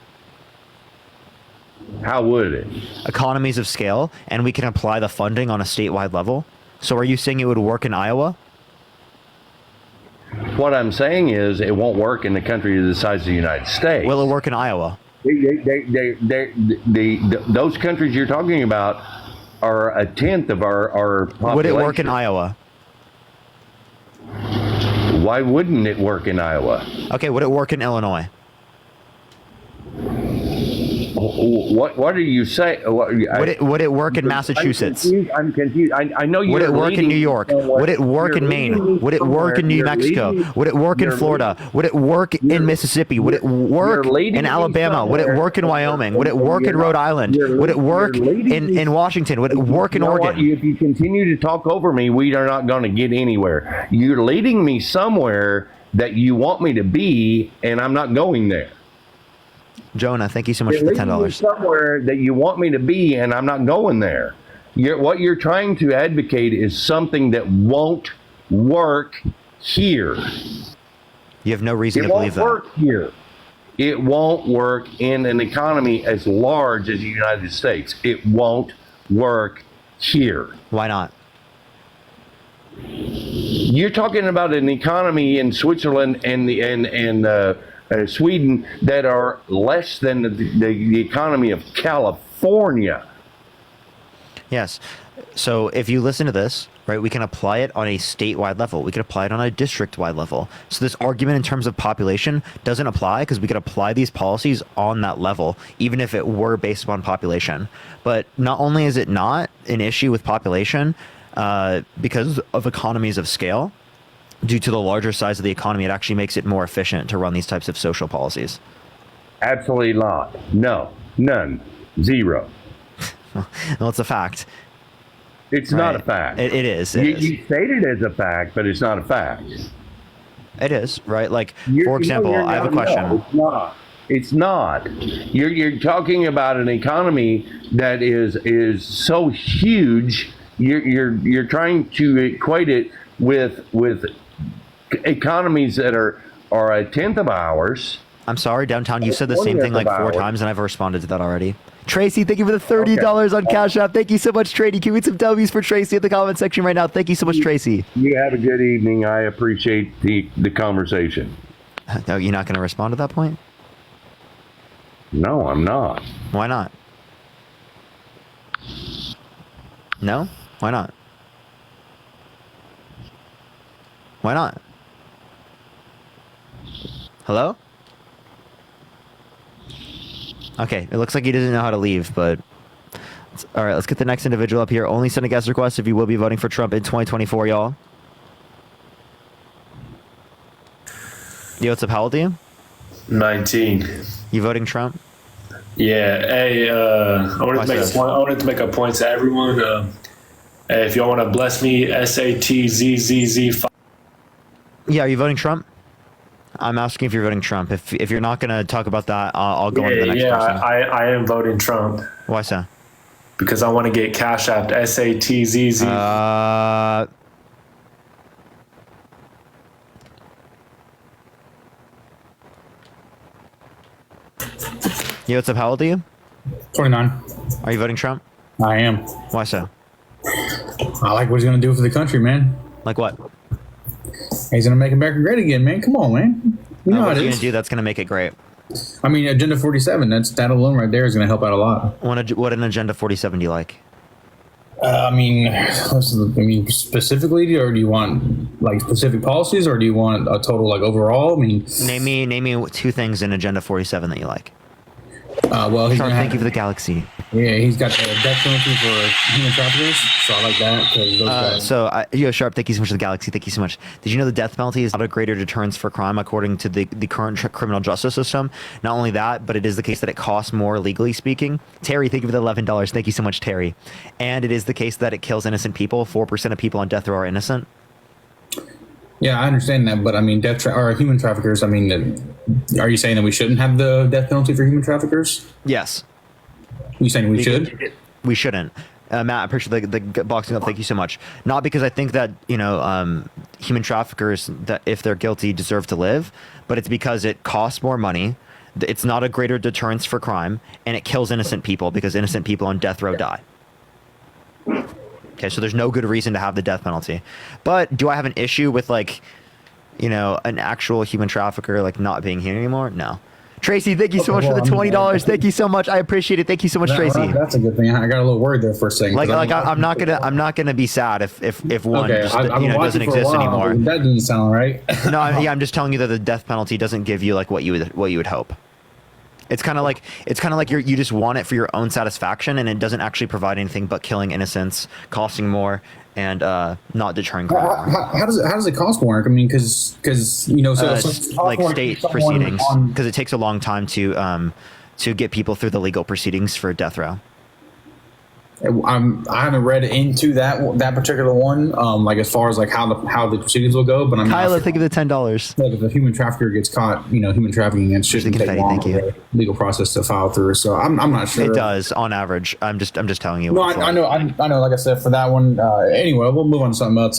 How would it? Economies of scale, and we can apply the funding on a statewide level. So are you saying it would work in Iowa? What I'm saying is it won't work in a country the size of the United States. Will it work in Iowa? Those countries you're talking about are a tenth of our population. Would it work in Iowa? Why wouldn't it work in Iowa? Okay, would it work in Illinois? What are you saying? Would it work in Massachusetts? I'm confused. I know you. Would it work in New York? Would it work in Maine? Would it work in New Mexico? Would it work in Florida? Would it work in Mississippi? Would it work in Alabama? Would it work in Wyoming? Would it work in Rhode Island? Would it work in Washington? Would it work in Oregon? If you continue to talk over me, we are not going to get anywhere. You're leading me somewhere that you want me to be, and I'm not going there. Jonah, thank you so much for the $10. Somewhere that you want me to be, and I'm not going there. What you're trying to advocate is something that won't work here. You have no reason to believe that. It won't work here. It won't work in an economy as large as the United States. It won't work here. Why not? You're talking about an economy in Switzerland and Sweden that are less than the economy of California. Yes. So if you listen to this, right? We can apply it on a statewide level. We could apply it on a district-wide level. So this argument in terms of population doesn't apply because we could apply these policies on that level, even if it were based upon population. But not only is it not an issue with population because of economies of scale, due to the larger size of the economy, it actually makes it more efficient to run these types of social policies. Absolutely not. No. None. Zero. Well, it's a fact. It's not a fact. It is. You state it as a fact, but it's not a fact. It is, right? Like, for example, I have a question. No, it's not. It's not. You're talking about an economy that is so huge. You're trying to equate it with economies that are a tenth of ours. I'm sorry, downtown. You said the same thing like 4 times, and I've responded to that already. Tracy, thank you for the $30 on Cash App. Thank you so much, Tracy. Can we get some W's for Tracy in the comment section right now? Thank you so much, Tracy. You have a good evening. I appreciate the conversation. No, you're not going to respond at that point? No, I'm not. Why not? No? Why not? Why not? Hello? Okay, it looks like he doesn't know how to leave, but... All right, let's get the next individual up here. Only send a guest request if you will be voting for Trump in 2024, y'all. Yo, what's up? How old are you? 19. You voting Trump? Yeah. Hey, I wanted to make a point to everyone. Hey, if y'all want to bless me, SATZZZ. Yeah, are you voting Trump? I'm asking if you're voting Trump. If you're not going to talk about that, I'll go on to the next person. I am voting Trump. Why so? Because I want to get Cash Apped. SATZZ. Yo, what's up? How old are you? 29. Are you voting Trump? I am. Why so? I like what he's going to do for the country, man. Like what? He's going to make America great again, man. Come on, man. You know how what's it he is. going to do that's going to make it great? I mean, Agenda 47, that alone right there is going to help out a lot. What an Agenda 47 do you like? Specifically, or do you want like specific policies, or do you want a total like overall? I mean, name me 2 things in Agenda 47 that you like. Well, he's Sorry, thank you for the galaxy. Yeah, he's got the death penalty for human traffickers, so I like that. Yo, Sharp, thank you so much for the galaxy. Thank you so much. Did you know the death penalty is not a greater deterrence for crime according to the current criminal justice system? Not only that, but it is the case that it costs more legally speaking. Terry, thank you for the $11. Thank you so much, Terry. And it is the case that it kills innocent people. 4% of people on death row are innocent. Yeah, I understand that, but I mean, or human traffickers. I mean, are you saying that we shouldn't have the death penalty for human traffickers? Yes. You saying we should? We shouldn't. Matt, I appreciate the boxing up. Thank you so much. Not because I think that human traffickers, that if they're guilty, deserve to live, but it's because it costs more money. It's not a greater deterrence for crime, and it kills innocent people because innocent people on death row die. Okay, so there's no good reason to have the death penalty. But do I have an issue with an actual human trafficker not being here anymore? No. Tracy, thank you so much for the $20. Thank you so much. I appreciate it. Thank you so much, Tracy. That's a good thing. I got a little worried there for a second. I'm not gonna be sad if one doesn't exist anymore. That doesn't sound right. No, I'm just telling you that the death penalty doesn't give you what you would hope. It's kind of like you just want it for your own satisfaction, and it doesn't actually provide anything but killing innocents, costing more, and not deterring crime. How does it cost more? I mean, because state proceedings, because it takes a long time to get people through the legal proceedings for death row. I haven't read into that particular one, as far as how the proceedings will go. But I'm Kyla, think of the $10. If a human trafficker gets caught, human trafficking, it shouldn't take long thank you. for the legal process to file through. So I'm not sure. It does on average. I'm just telling you. No, I know. Like I said, for that one. Anyway, we'll move on to something else.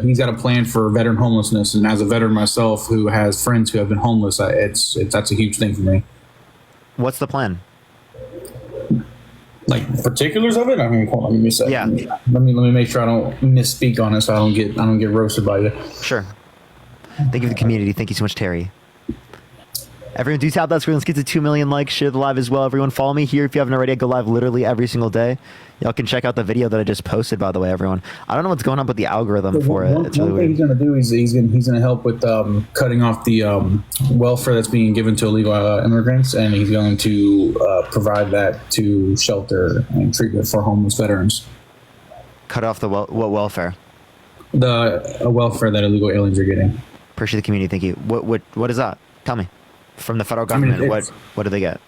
He's got a plan for veteran homelessness, and as a veteran myself, who has friends who have been homeless, that's a huge thing for me. What's the plan? Particulars of it? I mean, hold on, let me say. Yeah. Let me make sure I don't misspeak on it, so I don't get roasted by you. Sure. Thank you for the community. Thank you so much, Terry. Everyone, do tap that screen. Let's get to 2 million likes. Share the live as well. Everyone, follow me here if you haven't already. I go live literally every single day. Y'all can check out the video that I just posted, by the way, everyone. I don't know what's going on with the algorithm for it. It's really one thing he's going to do is he's going to help with cutting off the welfare that's being given to illegal immigrants, and he's going to provide that to shelter and treatment for homeless veterans. Cut off the what welfare? The welfare that illegal aliens are getting. Appreciate the community. Thank you. What is that? Tell me. From the federal government, what do they get?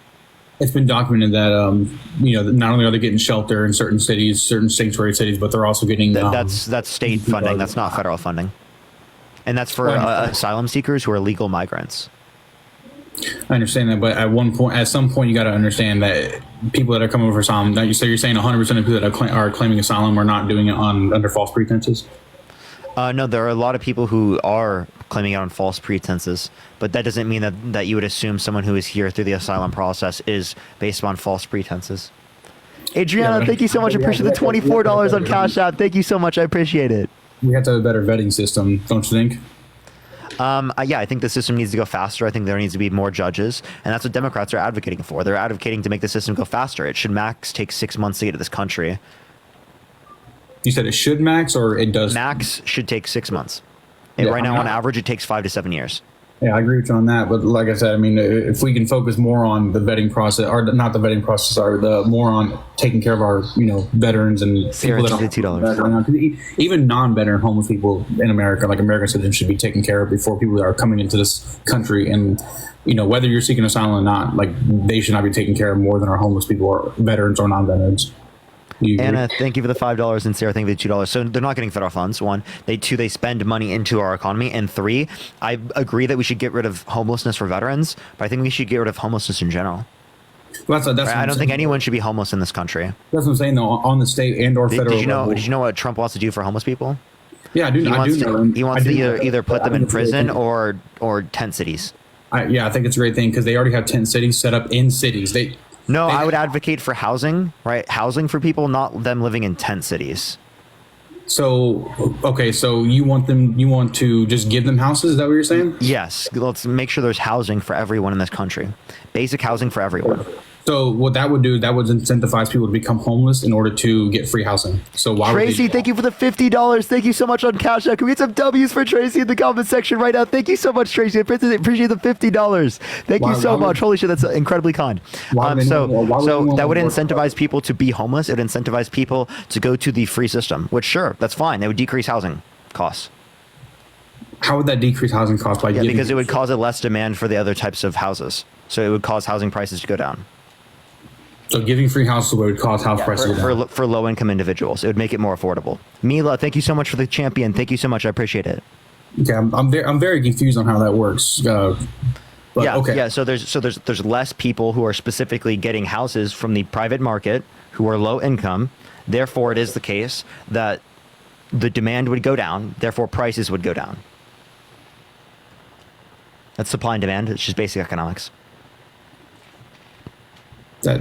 It's been documented that not only are they getting shelter in certain cities, certain sanctuary cities, but they're also getting that's state funding. That's not federal funding, and that's for asylum seekers who are legal migrants. I understand that, but at some point, you got to understand that people that are coming for asylum. You're saying 100% of people that are claiming asylum are not doing it under false pretenses. No, there are a lot of people who are claiming it on false pretenses, but that doesn't mean that you would assume someone who is here through the asylum process is based on false pretenses. Adriana, thank you so much. I appreciate the $24 on Cash App. Thank you so much. I appreciate it. We have to have a better vetting system, don't you think? Yeah, I think the system needs to go faster. I think there needs to be more judges, and that's what Democrats are advocating for. They're advocating to make the system go faster. It should max take 6 months to get to this country. You said it should max, or it does? Max should take 6 months. Right now, on average, it takes 5 to 7 years. Yeah, I agree with you on that. But like I said, I mean, if we can focus more on the vetting process, or not the vetting process, the more on taking care of our, veterans and people that are $2. Even non-veteran homeless people in America, like American citizens, should be taken care of before people that are coming into this country. And whether you're seeking asylum or not, like they should not be taken care of more than our homeless people or veterans or non-veterans. Anna, thank you for the $5, and Sarah, thank you for the $2. So they're not getting federal funds. 1, they spend money into our economy, and 3, I agree that we should get rid of homelessness for veterans, but I think we should get rid of homelessness in general. Well, that's I don't think anyone should be homeless in this country. That's what I'm saying, though, on the state and or federal level. Did you know what Trump wants to do for homeless people? Yeah, I do. He wants to either put them in prison or tent cities. I think it's a great thing because they already have tent cities set up in cities. I would advocate for housing, right? Housing for people, not them living in tent cities. So, okay, so you want to just give them houses? Is that what you're saying? Yes. Let's make sure there's housing for everyone in this country. Basic housing for everyone. So what that would do, that would incentivize people to become homeless in order to get free housing. So why Tracy, thank you for the $50. Thank you so much on Cash App. Can we get some W's for Tracy in the comment section right now? Thank you so much, Tracy. I appreciate the $50. Thank you so much. Holy shit, that's incredibly kind. So that would incentivize people to be homeless. It would incentivize people to go to the free system, which sure, that's fine. They would decrease housing costs. How would that decrease housing costs? Because it would cause a less demand for the other types of houses. So it would cause housing prices to go down. So giving free houses would cause house prices for low-income individuals. It would make it more affordable. Mila, thank you so much for the champion. Thank you so much. I appreciate it. Okay, I'm very confused on how that works. So there's less people who are specifically getting houses from the private market who are low income. Therefore, it is the case that the demand would go down. Therefore, prices would go down. That's supply and demand. It's just basic economics. I'm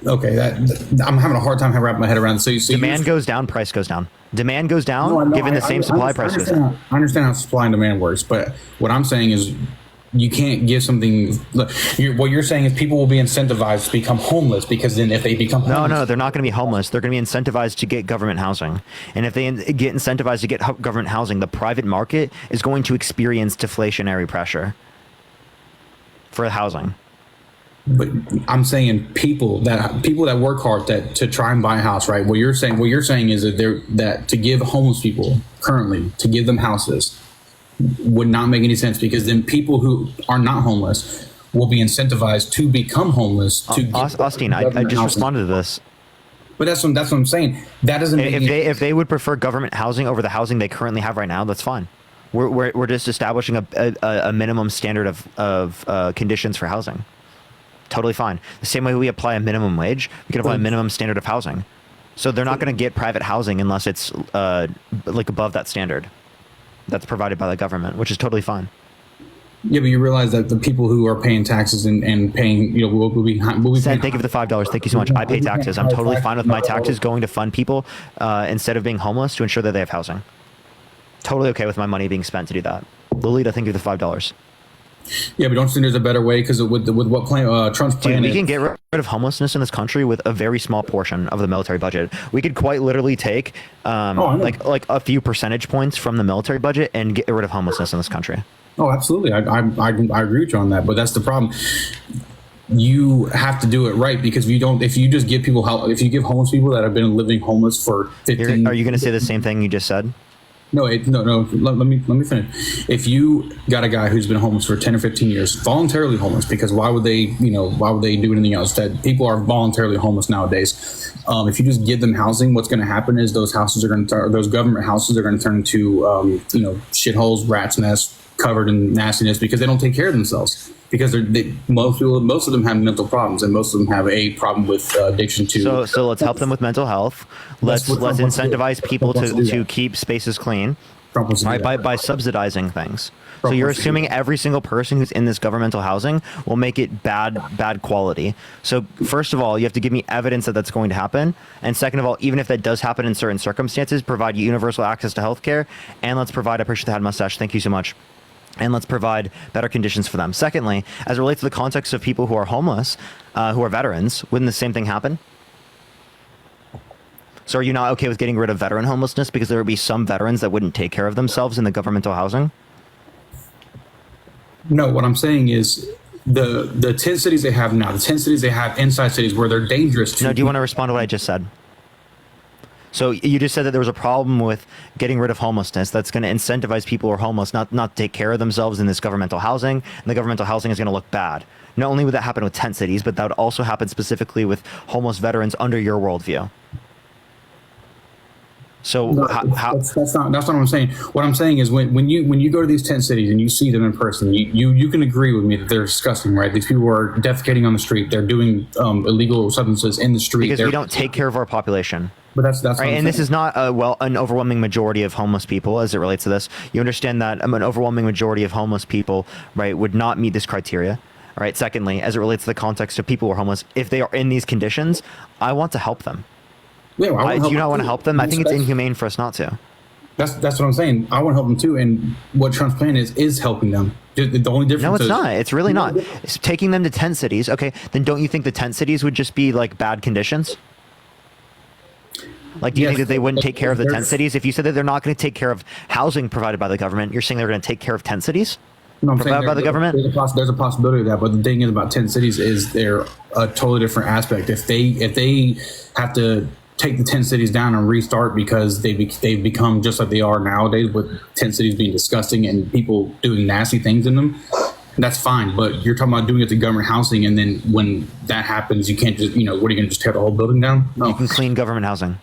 having a hard time wrapping my head around. So demand goes down, price goes down. Demand goes down, given the same supply, price goes down. I understand how supply and demand works, but what I'm saying is you can't give something. What you're saying is people will be incentivized to become homeless because then if they become homeless, no, they're not going to be homeless. They're going to be incentivized to get government housing, and if they get incentivized to get government housing, the private market is going to experience deflationary pressure for housing. But I'm saying people that work hard to try and buy a house, right? What you're saying is that to give homeless people currently, to give them houses would not make any sense because then people who are not homeless will be incentivized to become homeless. Austin, I just responded to this. But that's what I'm saying. That doesn't. If they would prefer government housing over the housing they currently have right now, that's fine. We're just establishing a minimum standard of conditions for housing. Totally fine. The same way we apply a minimum wage, we can apply a minimum standard of housing. So they're not going to get private housing unless it's above that standard that's provided by the government, which is totally fine. Yeah, but you realize that the people who are paying taxes and paying, will be Thank you for the $5. Thank you so much. I pay taxes. I'm totally fine with my taxes going to fund people instead of being homeless to ensure that they have housing. Totally okay with my money being spent to do that. Lolita, thank you for the $5. Yeah, but don't you think there's a better way? Because with what plan, Trump's plan, we can get rid of homelessness in this country with a very small portion of the military budget. We could quite literally take like a few percentage points from the military budget and get rid of homelessness in this country. Oh, absolutely. I agree with you on that. But that's the problem. You have to do it right, because if you just give people help, if you give homeless people that have been living homeless for 15, are you going to say the same thing you just said? No. Let me finish. If you got a guy who's been homeless for 10 or 15 years, voluntarily homeless, because why would they do anything else? That people are voluntarily homeless nowadays. If you just give them housing, what's going to happen is those government houses are going to turn into shitholes, rats' nests, covered in nastiness, because they don't take care of themselves. Because most of them have mental problems, and most of them have a problem with addiction to. So let's help them with mental health. Let's incentivize people to keep spaces clean, right? By subsidizing things. So you're assuming every single person who's in this governmental housing will make it bad quality. So first of all, you have to give me evidence that that's going to happen, and second of all, even if that does happen in certain circumstances, provide universal access to healthcare, and let's provide. I appreciate the head mustache. Thank you so much. And let's provide better conditions for them. Secondly, as it relates to the context of people who are homeless, who are veterans, wouldn't the same thing happen? So are you not okay with getting rid of veteran homelessness because there would be some veterans that wouldn't take care of themselves in the governmental housing? No, what I'm saying is the 10 cities they have now, the 10 cities they have inside cities where they're dangerous to. No, do you want to respond to what I just said? So you just said that there was a problem with getting rid of homelessness that's going to incentivize people who are homeless not take care of themselves in this governmental housing, and the governmental housing is going to look bad. Not only would that happen with tent cities, but that would also happen specifically with homeless veterans under your worldview. So that's not what I'm saying. What I'm saying is when you go to these tent cities and you see them in person, you can agree with me that they're disgusting, right? These people are defecating on the street. They're doing illegal substances in the street. Because we don't take care of our population. But that's right. And this is not an overwhelming majority of homeless people as it relates to this. You understand that an overwhelming majority of homeless people, right, would not meet this criteria. All right. Secondly, as it relates to the context of people who are homeless, if they are in these conditions, I want to help them. Yeah, do you not want to help them? I think it's inhumane for us not to. That's what I'm saying. I want to help them too, and what Trump's plan is helping them. The only difference. No, it's not. It's really not. It's taking them to tent cities. Okay, then don't you think the tent cities would just be like bad conditions? Like, do you think that they wouldn't take care of the tent cities? If you said that they're not going to take care of housing provided by the government, you're saying they're going to take care of tent cities? No, I'm provided by the government? There's a possibility of that, but the thing is about 10 cities is they're a totally different aspect. If they have to take the 10 cities down and restart because they've become just like they are nowadays, with 10 cities being disgusting and people doing nasty things in them, that's fine. But you're talking about doing it to government housing, and then when that happens, you can't just, what are you going to just tear the whole building down? No. You can clean government housing.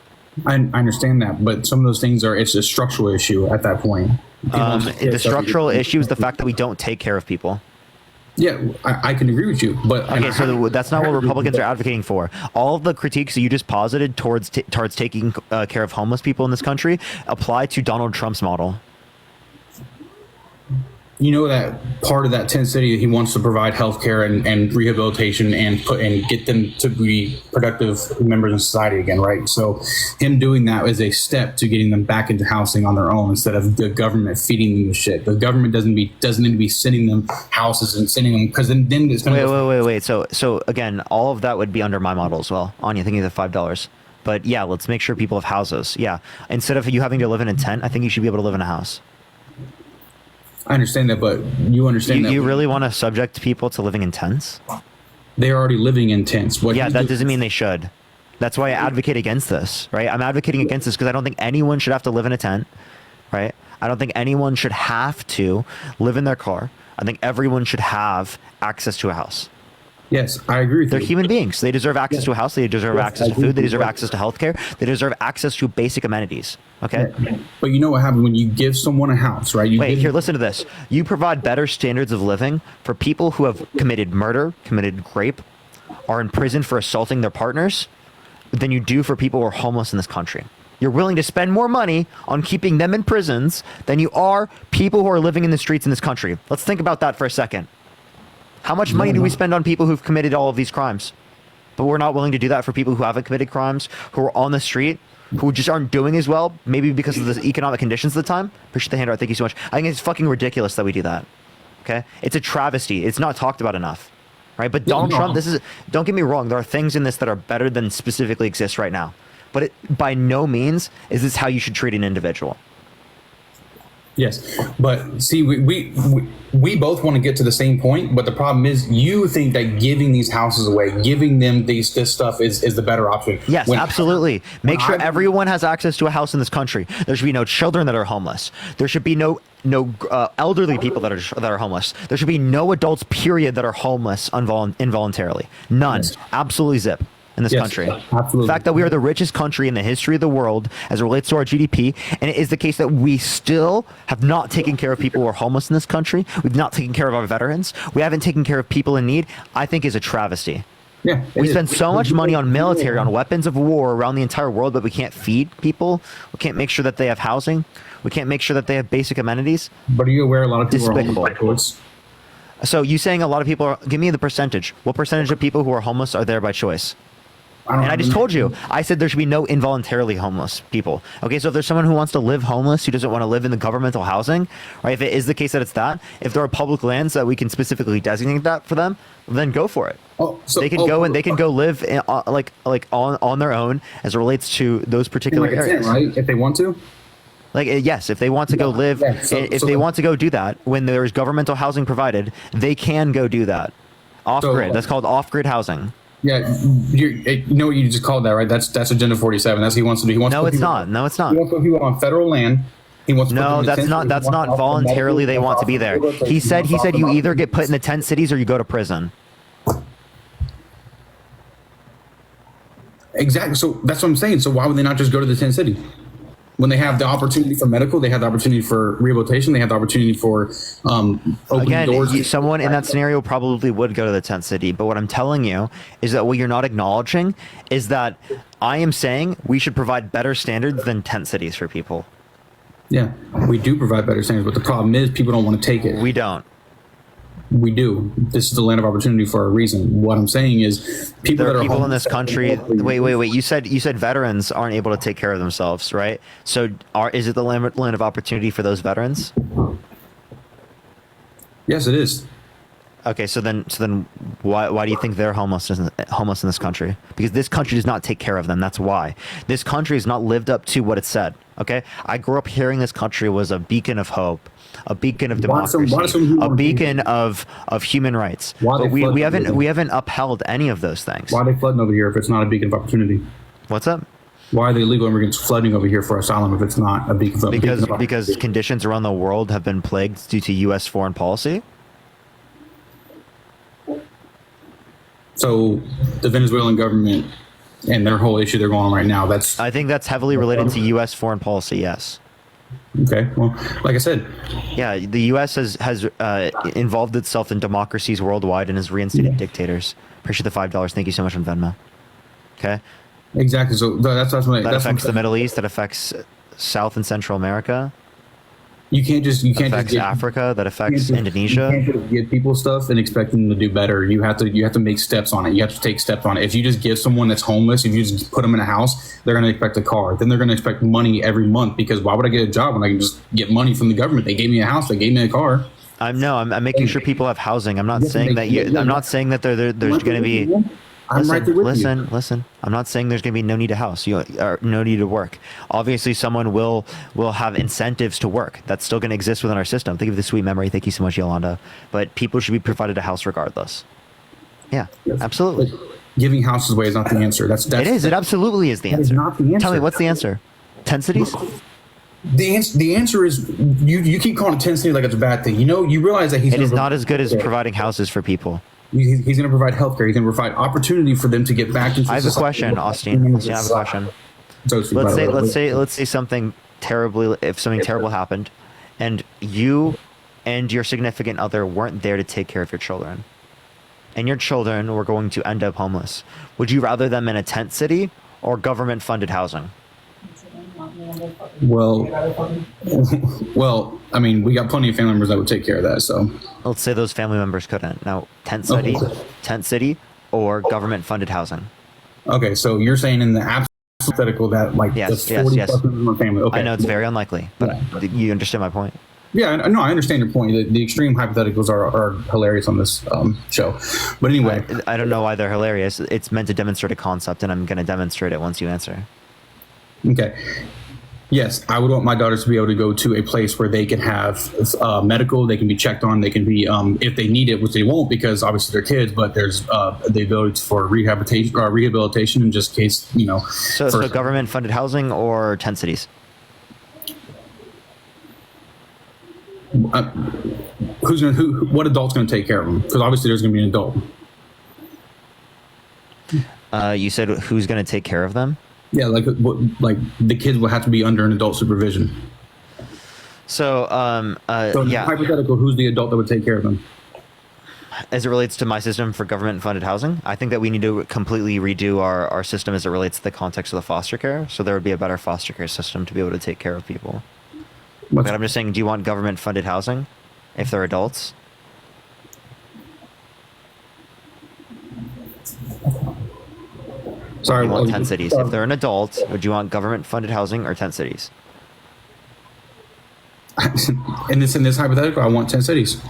I understand that, but some of those things it's a structural issue at that point. The structural issue is the fact that we don't take care of people. Yeah, I can agree with you, but okay, so that's not what Republicans are advocating for. All of the critiques that you just posited towards taking care of homeless people in this country apply to Donald Trump's model. You know that part of that tent city, he wants to provide healthcare and rehabilitation and get them to be productive members of society again, right? So him doing that is a step to getting them back into housing on their own instead of the government feeding them the shit. The government doesn't need to be sending them houses and sending them, because then it's going to wait. So again, all of that would be under my model as well. Anya, thinking of the $5. But yeah, let's make sure people have houses. Yeah, instead of you having to live in a tent, I think you should be able to live in a house. I understand that, but you understand that you really want to subject people to living in tents? They're already living in tents. That doesn't mean they should. That's why I advocate against this, right? I'm advocating against this because I don't think anyone should have to live in a tent, right? I don't think anyone should have to live in their car. I think everyone should have access to a house. Yes, I agree with They're human beings. They deserve access to a house. They deserve access to food. They deserve access to healthcare. They deserve access to basic amenities. Okay? But you know what happens when you give someone a house, right? Listen to this. You provide better standards of living for people who have committed murder, committed rape, are in prison for assaulting their partners than you do for people who are homeless in this country. You're willing to spend more money on keeping them in prisons than you are people who are living in the streets in this country. Let's think about that for a second. How much money do we spend on people who've committed all of these crimes? But we're not willing to do that for people who haven't committed crimes, who are on the street, who just aren't doing as well, maybe because of the economic conditions at the time. Appreciate the handout. Thank you so much. I think it's fucking ridiculous that we do that. Okay, it's a travesty. It's not talked about enough, right? But Donald Trump, don't get me wrong. There are things in this that are better than specifically exist right now, but by no means is this how you should treat an individual. Yes, but see, we both want to get to the same point, but the problem is you think that giving these houses away, giving them this stuff is the better option. Yes, absolutely. Make sure everyone has access to a house in this country. There should be no children that are homeless. There should be no elderly people that are homeless. There should be no adults, period, that are homeless involuntarily. None. Yes. Absolutely zip. In this country. Absolutely. The fact that we are the richest country in the history of the world as it relates to our GDP, and it is the case that we still have not taken care of people who are homeless in this country. We've not taken care of our veterans. We haven't taken care of people in need, I think is a travesty. Yeah, we spend so much money on military, on weapons of war around the entire world, but we can't feed people. We can't make sure that they have housing. We can't make sure that they have basic amenities. But are you aware a lot of people Despicable. are homeless? So you saying a lot of people are, give me the percentage. What percentage of people who are homeless are there by choice? I just told you. I said there should be no involuntarily homeless people. Okay, so if there's someone who wants to live homeless, who doesn't want to live in the governmental housing, right? If it is the case that it's that, if there are public lands that we can specifically designate that for them, then go for it. They can go and they can go live in, on their own as it relates to those particular areas, right? If they want to. Yes, if they want to go live, if they want to go do that, when there is governmental housing provided, they can go do that off grid. That's called off grid housing. Yeah, you know what you just called that, right? That's Agenda 47. That's what he wants to do. He wants no, it's not. No, it's not. He wants to put people on federal land. He wants to no, that's not. That's not voluntarily. They want to be there. He said you either get put in the tent cities or you go to prison. Exactly. So that's what I'm saying. So why would they not just go to the tent city? When they have the opportunity for medical, they have the opportunity for rehabilitation, they have the opportunity for opening doors. Someone in that scenario probably would go to the tent city. But what I'm telling you is that what you're not acknowledging is that I am saying we should provide better standards than tent cities for people. Yeah, we do provide better standards, but the problem is people don't want to take it. We don't. We do. This is the land of opportunity for a reason. What I'm saying is people there are people in this country. Wait. You said veterans aren't able to take care of themselves, right? So is it the land of opportunity for those veterans? Yes, it is. Okay, so then why do you think they're homeless in this country? Because this country does not take care of them. That's why. This country has not lived up to what it said. Okay? I grew up hearing this country was a beacon of hope, a beacon of democracy, a beacon of human rights. But we haven't upheld any of those things. Why are they flooding over here if it's not a beacon of opportunity? What's up? Why are the illegal immigrants flooding over here for asylum if it's not a beacon of opportunity? Because conditions around the world have been plagued due to U.S. foreign policy. So the Venezuelan government and their whole issue they're going on right now, I think that's heavily related to U.S. foreign policy, yes. Okay, well, like I said. Yeah, the U.S. has involved itself in democracies worldwide and has reinstated dictators. Appreciate the $5. Thank you so much on Venmo. Okay? Exactly, so that affects the Middle East, that affects South and Central America. You can't just affects Africa. That affects Indonesia. You can't just give people stuff and expect them to do better. You have to make steps on it. You have to take steps on it. If you just give someone that's homeless, if you just put them in a house, they're going to expect a car. Then they're going to expect money every month because why would I get a job when I can just get money from the government? They gave me a house. They gave me a car. I'm making sure people have housing. I'm not saying that I'm not saying that there's going to be. Listen. I'm not saying there's going to be no need to house, or no need to work. Obviously, someone will have incentives to work. That's still going to exist within our system. Think of the sweet memory. Thank you so much, Yolanda. But people should be provided a house regardless. Yeah, absolutely. Giving houses away is not the answer. It is. It absolutely is the answer. Not the answer. Tell me, what's the answer? 10 cities? The answer is you keep calling it 10 cities like it's a bad thing. You realize that it is not as good as providing houses for people. He's going to provide healthcare. He's going to provide opportunity for them to get back into. I have a question, Austin. I have a question. Let's say something terrible. If something terrible happened, and you and your significant other weren't there to take care of your children, and your children were going to end up homeless, would you rather them in a tent city or government-funded housing? Well, I mean, we got plenty of family members that would take care of that. So let's say those family members couldn't. Now, tent city, or government-funded housing. Okay, so you're saying in the hypothetical that yes. family. Okay. I know it's very unlikely, but you understand my point. Yeah, no, I understand your point. The extreme hypotheticals are hilarious on this show. But anyway. I don't know why they're hilarious. It's meant to demonstrate a concept, and I'm going to demonstrate it once you answer. Okay. Yes, I would want my daughters to be able to go to a place where they can have medical, they can be checked on, they can be, if they need it, which they won't because obviously they're kids, but there's the ability for rehabilitation in just case, you know. So government-funded housing or tent cities? What adult's going to take care of them? Because obviously there's going to be an adult. You said who's going to take care of them? Yeah, like the kids will have to be under an adult supervision. So, yeah. Hypothetical, who's the adult that would take care of them? As it relates to my system for government-funded housing, I think that we need to completely redo our system as it relates to the context of the foster care. So there would be a better foster care system to be able to take care of people. But I'm just saying, do you want government-funded housing if they're adults? Sorry, you want tent cities. If they're an adult, would you want government-funded housing or tent cities? in this hypothetical, I want 10 cities.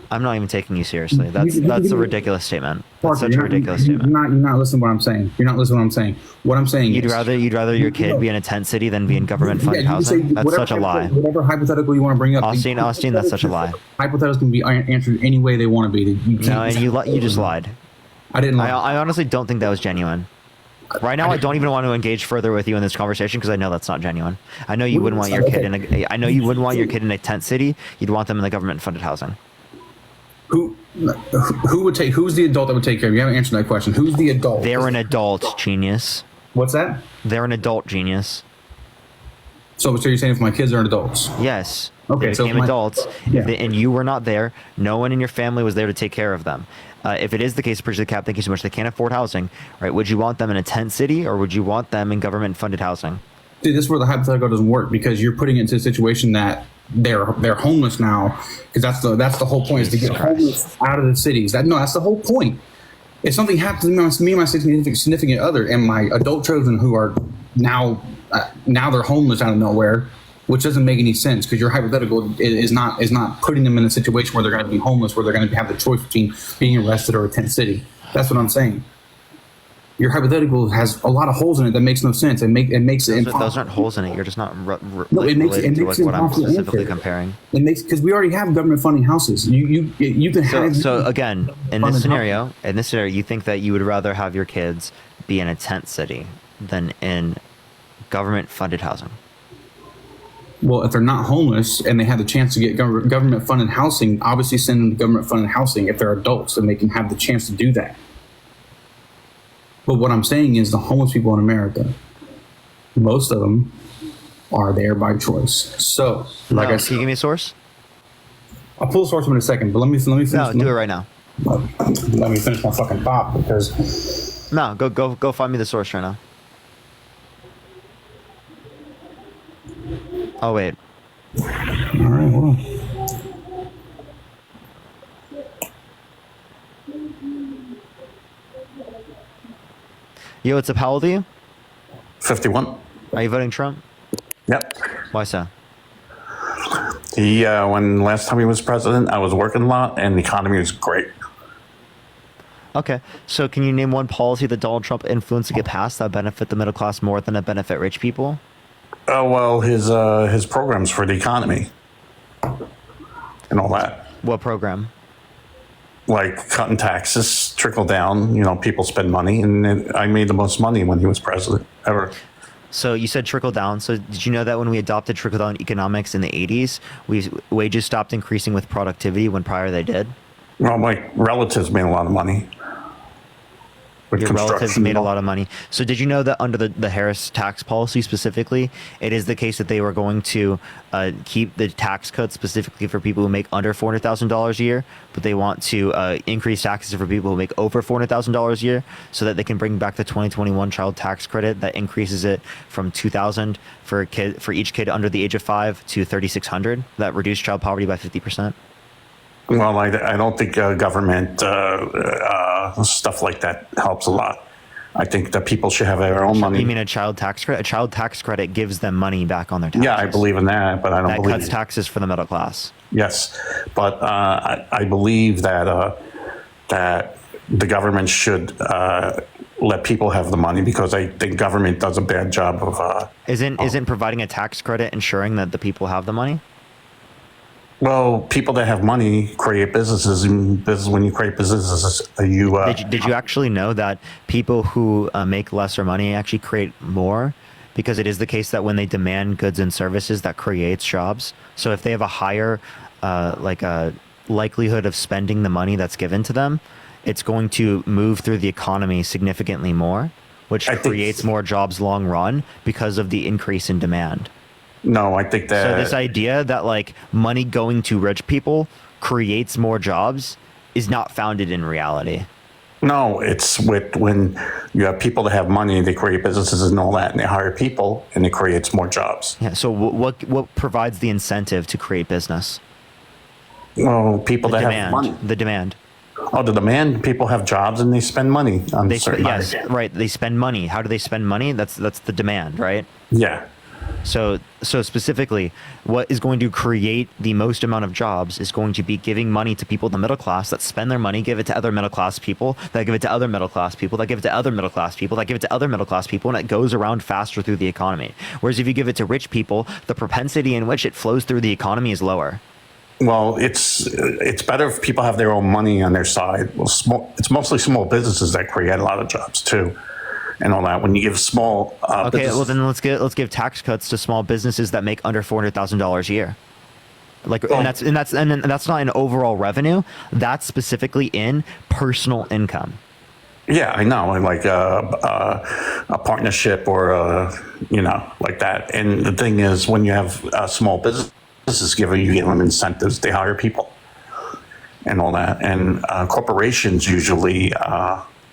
I'm not even taking you seriously. That's a ridiculous statement. That's such a ridiculous statement. You're not listening to what I'm saying. You're not listening to what I'm saying. What I'm saying you'd rather your kid be in a tent city than be in government-funded housing? That's such a lie. Whatever hypothetical you want to bring up. Austin, that's such a lie. Hypotheticals can be answered any way they want to be. No, and you just lied. I didn't lie. I honestly don't think that was genuine. Right now, I don't even want to engage further with you in this conversation because I know that's not genuine. I know you wouldn't want your kid in a tent city. You'd want them in the government-funded housing. Who's the adult that would take care of you? You haven't answered that question. Who's the adult? They're an adult, genius. What's that? They're an adult, genius. So you're saying if my kids are adults? Yes. Okay, they became adults, and you were not there. No one in your family was there to take care of them. If it is the case, Bridge the Cap, thank you so much. They can't afford housing, right? Would you want them in a tent city, or would you want them in government-funded housing? See, this is where the hypothetical doesn't work because you're putting it into a situation that they're homeless now, because that's the whole point, is to get homeless out of the cities. That's the whole point. If something happens to me and my significant other and my adult children who are now they're homeless out of nowhere, which doesn't make any sense because your hypothetical is not putting them in a situation where they're going to be homeless, where they're going to have the choice between being arrested or a tent city. That's what I'm saying. Your hypothetical has a lot of holes in it that makes no sense. It makes it impossible. Those aren't holes in it. You're just not relating to what I'm specifically comparing. It makes, because we already have government funding houses. You can have. So again, in this scenario, you think that you would rather have your kids be in a tent city than in government funded housing. Well, if they're not homeless and they have the chance to get government funded housing, obviously send them to government funded housing if they're adults and they can have the chance to do that. But what I'm saying is the homeless people in America, most of them are there by choice. So, like I said, can you give me a source? I'll pull the source in a second, but let me finish. No, do it right now. Let me finish my fucking thought because. No, go find me the source right now. Oh wait. All right, hold on. Yo, what's up? How old are you? 51. Are you voting Trump? Yep. Why so? When last time he was president, I was working a lot and the economy was great. Okay, so can you name one policy that Donald Trump influenced to get passed that benefit the middle class more than it benefit rich people? Oh, well, his programs for the economy and all that. What program? Like cutting taxes, trickle down, people spend money, and I made the most money when he was president ever. So you said trickle down. So did you know that when we adopted trickle down economics in the 80s, wages stopped increasing with productivity when prior they did? Well, my relatives made a lot of money. Your relatives made a lot of money. So did you know that under the Harris tax policy specifically, it is the case that they were going to keep the tax cuts specifically for people who make under $400,000 a year, but they want to increase taxes for people who make over $400,000 a year so that they can bring back the 2021 child tax credit that increases it from $2,000 for each kid under the age of 5 to $3,600. That reduced child poverty by 50%. Well, I don't think government stuff like that helps a lot. I think that people should have their own money. You mean a child tax credit? A child tax credit gives them money back on their taxes. Yeah, I believe in that, but I don't believe that cuts taxes for the middle class. Yes, but I believe that that the government should let people have the money, because I think government does a bad job of. Isn't providing a tax credit ensuring that the people have the money? Well, people that have money create businesses, and when you create businesses, you. Did you actually know that people who make lesser money actually create more? Because it is the case that when they demand goods and services, that creates jobs. So if they have a higher, likelihood of spending the money that's given to them, it's going to move through the economy significantly more, which creates more jobs long run because of the increase in demand. No, I think that. So this idea that like money going to rich people creates more jobs is not founded in reality. No, it's when you have people that have money, they create businesses and all that, and they hire people, and it creates more jobs. Yeah. So what provides the incentive to create business? Well, people that have money. The demand. Oh, the demand. People have jobs and they spend money on certain items. Yes, right. They spend money. How do they spend money? That's the demand, right? Yeah. So specifically, what is going to create the most amount of jobs is going to be giving money to people in the middle class that spend their money, give it to other middle class people, that give it to other middle class people, that give it to other middle class people, that give it to other middle class people, and it goes around faster through the economy. Whereas if you give it to rich people, the propensity in which it flows through the economy is lower. Well, it's better if people have their own money on their side. Well, it's mostly small businesses that create a lot of jobs too, and all that. When you give small, well then let's give tax cuts to small businesses that make under $400,000 a year. And that's not in overall revenue. That's specifically in personal income. Yeah, I know, like a partnership or like that. And the thing is, when you have a small business given, you give them incentives, they hire people and all that. And corporations usually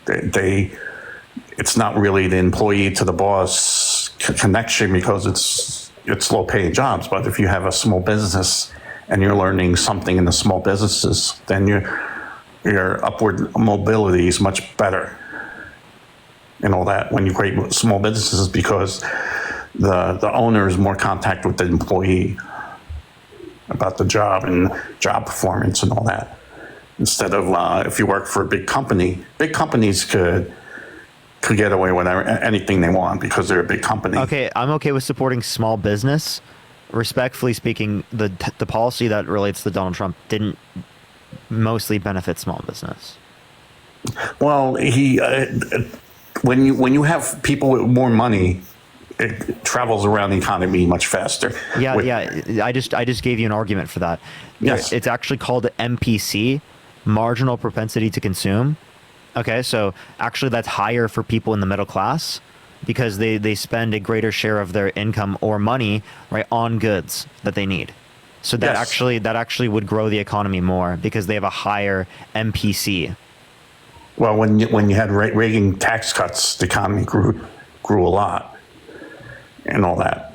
it's not really the employee to the boss connection, because it's low paying jobs. But if you have a small business and you're learning something in the small businesses, then your upward mobility is much better and all that when you create small businesses, because the owner is more contact with the employee about the job and job performance and all that. Instead of if you work for a big company, big companies could get away with anything they want because they're a big company. Okay, I'm okay with supporting small business. Respectfully speaking, the policy that relates to Donald Trump didn't mostly benefit small business. Well, when you have people with more money, it travels around the economy much faster. Yeah. I just gave you an argument for that. Yes. It's actually called MPC, marginal propensity to consume. Okay, so actually that's higher for people in the middle class because they spend a greater share of their income or money right on goods that they need. So that actually would grow the economy more because they have a higher MPC. Well, when you had Reagan tax cuts, the economy grew a lot. And all that.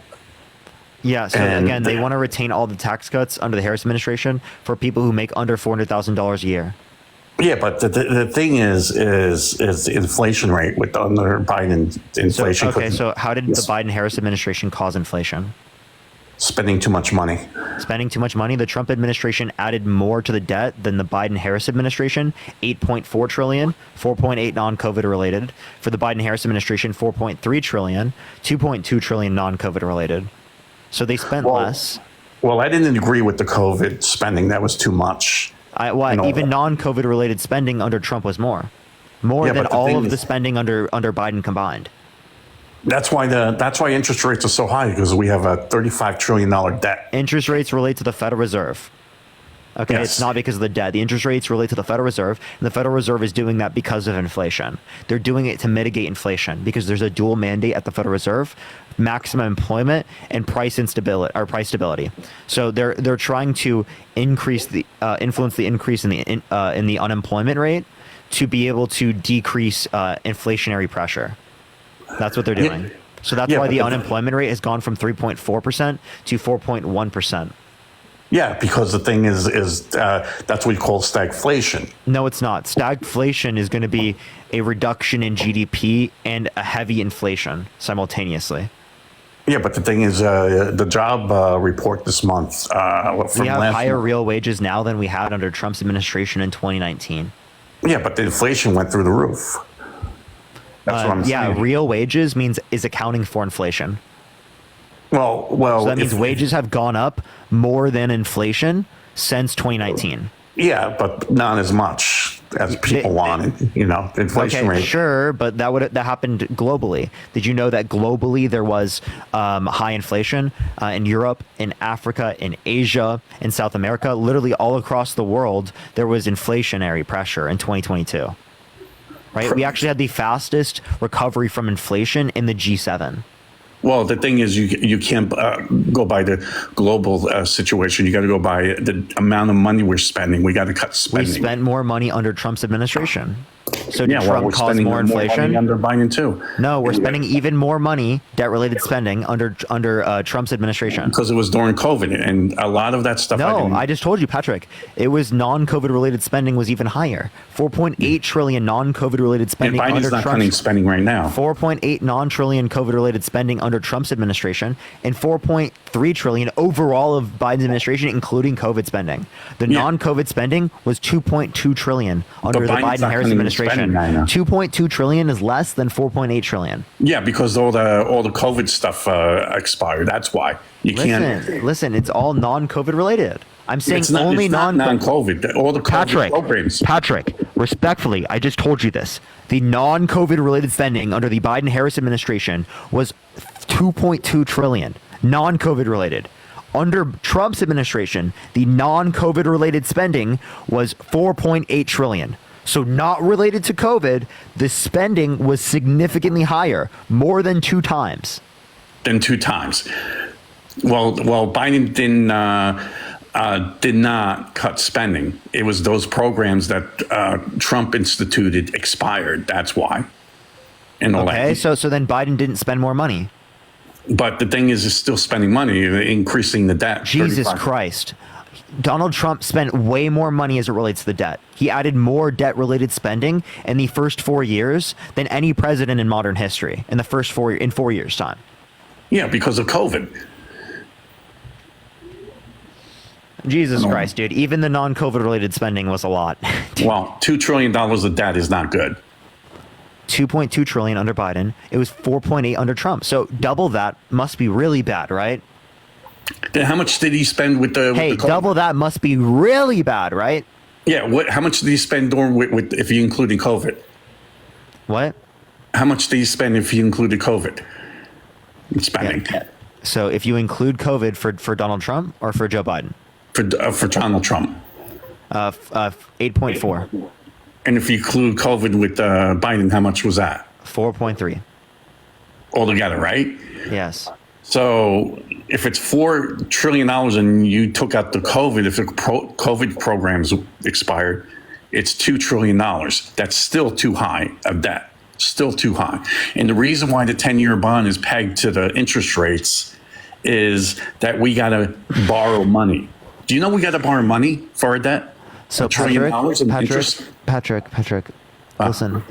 Yeah, so again, they want to retain all the tax cuts under the Harris administration for people who make under $400,000 a year. Yeah, but the thing is the inflation rate under Biden inflation. So how did the Biden-Harris administration cause inflation? Spending too much money. Spending too much money. The Trump administration added more to the debt than the Biden-Harris administration. 8.4 trillion, 4.8 non-COVID related. For the Biden-Harris administration, 4.3 trillion, 2.2 trillion non-COVID related. So they spent less. Well, I didn't agree with the COVID spending. That was too much. Even non-COVID related spending under Trump was more than all of the spending under Biden combined. That's why interest rates are so high, because we have a $35 trillion debt. Interest rates relate to the Federal Reserve. Okay, yes. It's not because of the debt. The interest rates relate to the Federal Reserve, and the Federal Reserve is doing that because of inflation. They're doing it to mitigate inflation because there's a dual mandate at the Federal Reserve: maximum employment and price instability or price stability. So they're trying to influence the increase in the unemployment rate to be able to decrease inflationary pressure. That's what they're doing. Yeah. So that's why the unemployment rate has gone from 3.4% to 4.1%. Yeah, because the thing is that's what we call stagflation. No, it's not. Stagflation is going to be a reduction in GDP and a heavy inflation simultaneously. Yeah, but the thing is, the job report this month from we have last higher month, real wages now than we had under Trump's administration in 2019. Yeah, but the inflation went through the roof. That's what I'm saying. Yeah, real wages is accounting for inflation. Well, so that means wages have gone up more than inflation since 2019. Yeah, but not as much as people wanted. The inflation rate. Sure, but that happened globally. Did you know that globally there was high inflation in Europe, in Africa, in Asia, in South America, literally all across the world? There was inflationary pressure in 2022. Right, we actually had the fastest recovery from inflation in the G7. Well, the thing is, you can't go by the global situation. You got to go by the amount of money we're spending. We got to cut spending. We spent more money under Trump's administration. So did yeah, Trump we're cause spending more inflation? Money under Biden too. No, we're spending even more money, debt-related spending under Trump's administration. Because it was during COVID, and a lot of that stuff. No, I just told you, Patrick. It was non-COVID related spending was even higher. 4.8 trillion non-COVID related spending and Biden's under not Trump's cutting spending right now. 4.8 non-trillion COVID related spending under Trump's administration, and 4.3 trillion overall of Biden's administration, including COVID spending. The non-COVID spending was 2.2 trillion under the Biden-Harris administration. 2.2 trillion is less than 4.8 trillion. Yeah, because all the COVID stuff expired. That's why you can't. Listen, it's all non-COVID related. I'm saying it's not, only it's not non-COVID. All the COVID programs. Patrick, respectfully, I just told you this. The non-COVID related spending under the Biden-Harris administration was 2.2 trillion. Non-COVID related. Under Trump's administration, the non-COVID related spending was 4.8 trillion. So not related to COVID, the spending was significantly higher, more than 2 times. Well, Biden did not cut spending. It was those programs that Trump instituted expired. That's why. And all okay, that. so then Biden didn't spend more money. But the thing is still spending money, increasing the debt. Jesus 35. Christ. Donald Trump spent way more money as it relates to the debt. He added more debt-related spending in the first 4 years than any president in modern history in the first 4 years' time. Yeah, because of COVID. Jesus Christ, dude. Even the non-COVID related spending was a lot. Well, $2 trillion of debt is not good. 2.2 trillion under Biden. It was 4.8 under Trump. So double that must be really bad, right? Then how much did he spend with the? Hey, with the double that must be really bad, right? Yeah. How much did he spend during with if you included COVID? What? How much did he spend if you included COVID? Spending. Yeah. So if you include COVID for Donald Trump or for Joe Biden? For Donald Trump. 8.4. And if you include COVID with Biden, how much was that? 4.3. Altogether, right? Yes. So if it's $4 trillion and you took out the COVID, if the COVID programs expired, it's $2 trillion. That's still too high of debt. Still too high. And the reason why the 10-year bond is pegged to the interest rates is that we got to borrow money. Do you know we got to borrow money for our debt? So Patrick, listen.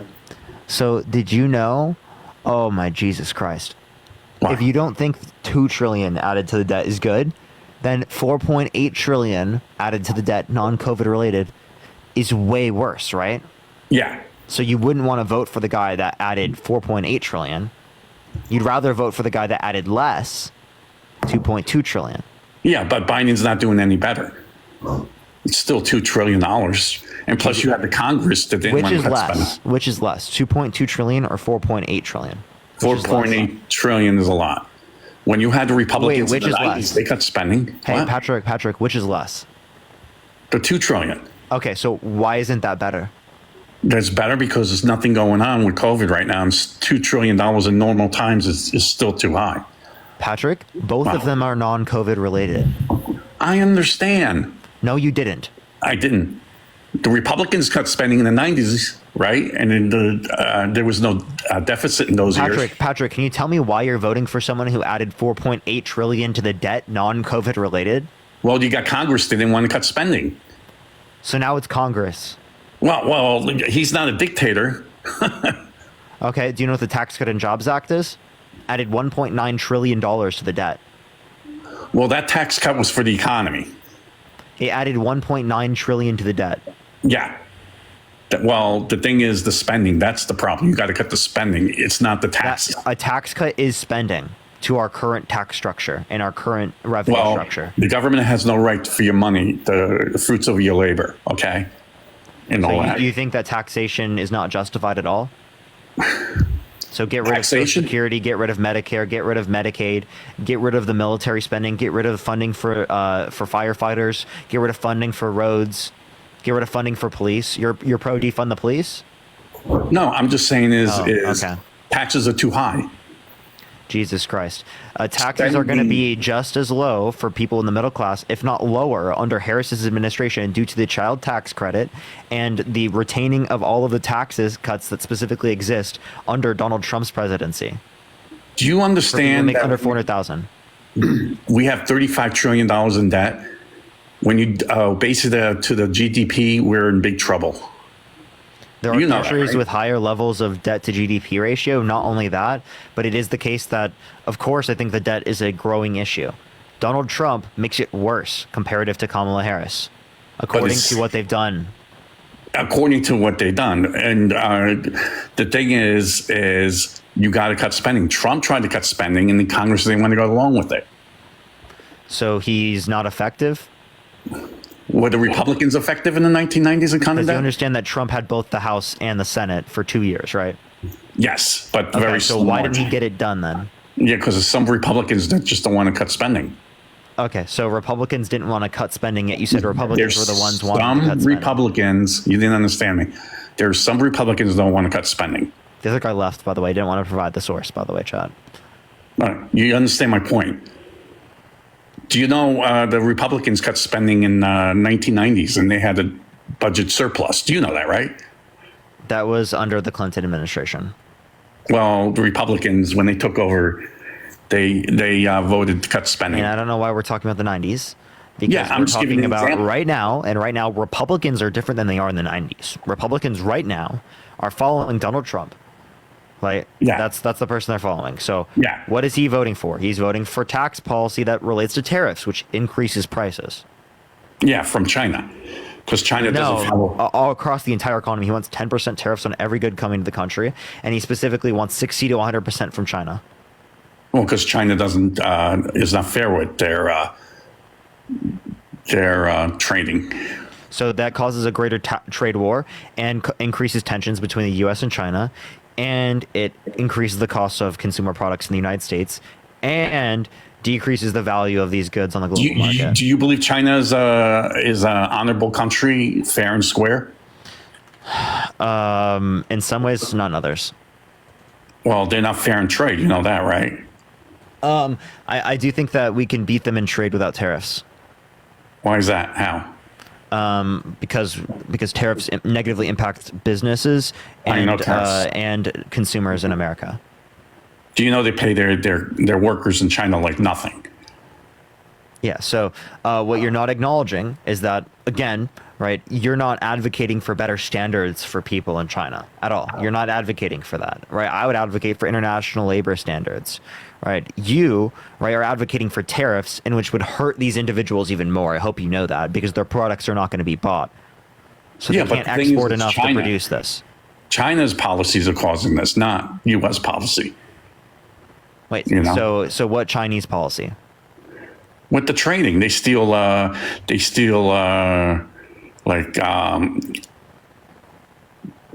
So did you know? Oh my Jesus Christ. Wow. If you don't think 2 trillion added to the debt is good, then 4.8 trillion added to the debt, non-COVID related, is way worse, right? Yeah. So you wouldn't want to vote for the guy that added 4.8 trillion. You'd rather vote for the guy that added less, 2.2 trillion. Yeah, but Biden's not doing any better. It's still $2 trillion. And plus you have the Congress that didn't want to cut spending. Which is less, 2.2 trillion or 4.8 trillion? 4.8 trillion is a lot. When you had the Republicans which in the is 90s, less? they cut spending. Hey, What? Patrick, which is less? The 2 trillion. Okay, so why isn't that better? That's better because there's nothing going on with COVID right now. And $2 trillion in normal times is still too high. Patrick, both of them are non-COVID related. I understand. No, you didn't. I didn't. The Republicans cut spending in the 90s, right? And then there was no deficit in those years. Patrick, can you tell me why you're voting for someone who added 4.8 trillion to the debt, non-COVID related? Well, you got Congress. They didn't want to cut spending. So now it's Congress. Well, he's not a dictator. Okay. Do you know what the Tax Cut and Jobs Act is? Added $1.9 trillion to the debt. Well, that tax cut was for the economy. It added $1.9 trillion to the debt. Yeah. Well, the thing is the spending. That's the problem. You got to cut the spending. It's not the taxes. A tax cut is spending to our current tax structure and our current revenue structure. The government has no right for your money, the fruits of your labor, okay? And all that. You think that taxation is not justified at all? So get rid of Social Security, get rid of Medicare, get rid of Medicaid, get rid of the military spending, get rid of funding for firefighters, get rid of funding for roads, get rid of funding for police. You're pro defund the police? No, I'm just saying taxes are too high. Jesus Christ. Taxes are going to be just as low for people in the middle class, if not lower, under Harris's administration due to the child tax credit and the retaining of all of the taxes cuts that specifically exist under Donald Trump's presidency. Do you understand make under 400,000? We have $35 trillion in debt. When you base it to the GDP, we're in big trouble. There are countries with higher levels of debt to GDP ratio. Not only that, but it is the case that, of course, I think the debt is a growing issue. Donald Trump makes it worse comparative to Kamala Harris, according to what they've done. According to what they've done. And the thing is you got to cut spending. Trump tried to cut spending, and the Congress didn't want to go along with it. So he's not effective? Were the Republicans effective in the 1990s in Canada? Because you understand that Trump had both the House and the Senate for 2 years, right? Yes, but very so why didn't he get it done then? Yeah, because some Republicans that just don't want to cut spending. Okay, so Republicans didn't want to cut spending, yet you said Republicans were the ones wanting to cut spending. Some Republicans, you didn't understand me. There's some Republicans that don't want to cut spending. The other guy left, by the way. Didn't want to provide the source, by the way, Chad. You understand my point. Do you know the Republicans cut spending in 1990s and they had a budget surplus? Do you know that, right? That was under the Clinton administration. Well, the Republicans, when they took over, they voted to cut spending. And I don't know why we're talking about the 90s. Because I'm we're just giving talking an about example. right now, and right now Republicans are different than they are in the 90s. Republicans right now are following Donald Trump. Like, that's the person they're following. So what is he voting for? He's voting for tax policy that relates to tariffs, which increases prices. Yeah, from China. Because China doesn't follow. All across the entire economy. He wants 10% tariffs on every good coming to the country, and he specifically wants 60 to 100% from China. Well, because China doesn't is not fair with their trading. So that causes a greater trade war and increases tensions between the U.S. and China, and it increases the cost of consumer products in the United States, and decreases the value of these goods on the global market. Do you believe China is an honorable country, fair and square? In some ways, not in others. Well, they're not fair in trade. You know that, right? I do think that we can beat them in trade without tariffs. Why is that? How? Because tariffs negatively impact businesses and consumers in America. Do you know they pay their workers in China like nothing? Yeah. So what you're not acknowledging is that, again, right, you're not advocating for better standards for people in China at all. You're not advocating for that, right? I would advocate for international labor standards, right? You, right, are advocating for tariffs in which would hurt these individuals even more. I hope you know that, because their products are not going to be bought. So they can't export enough to produce this. China's policies are causing this, not U.S. policy. Wait, so what Chinese policy? With the trading, they steal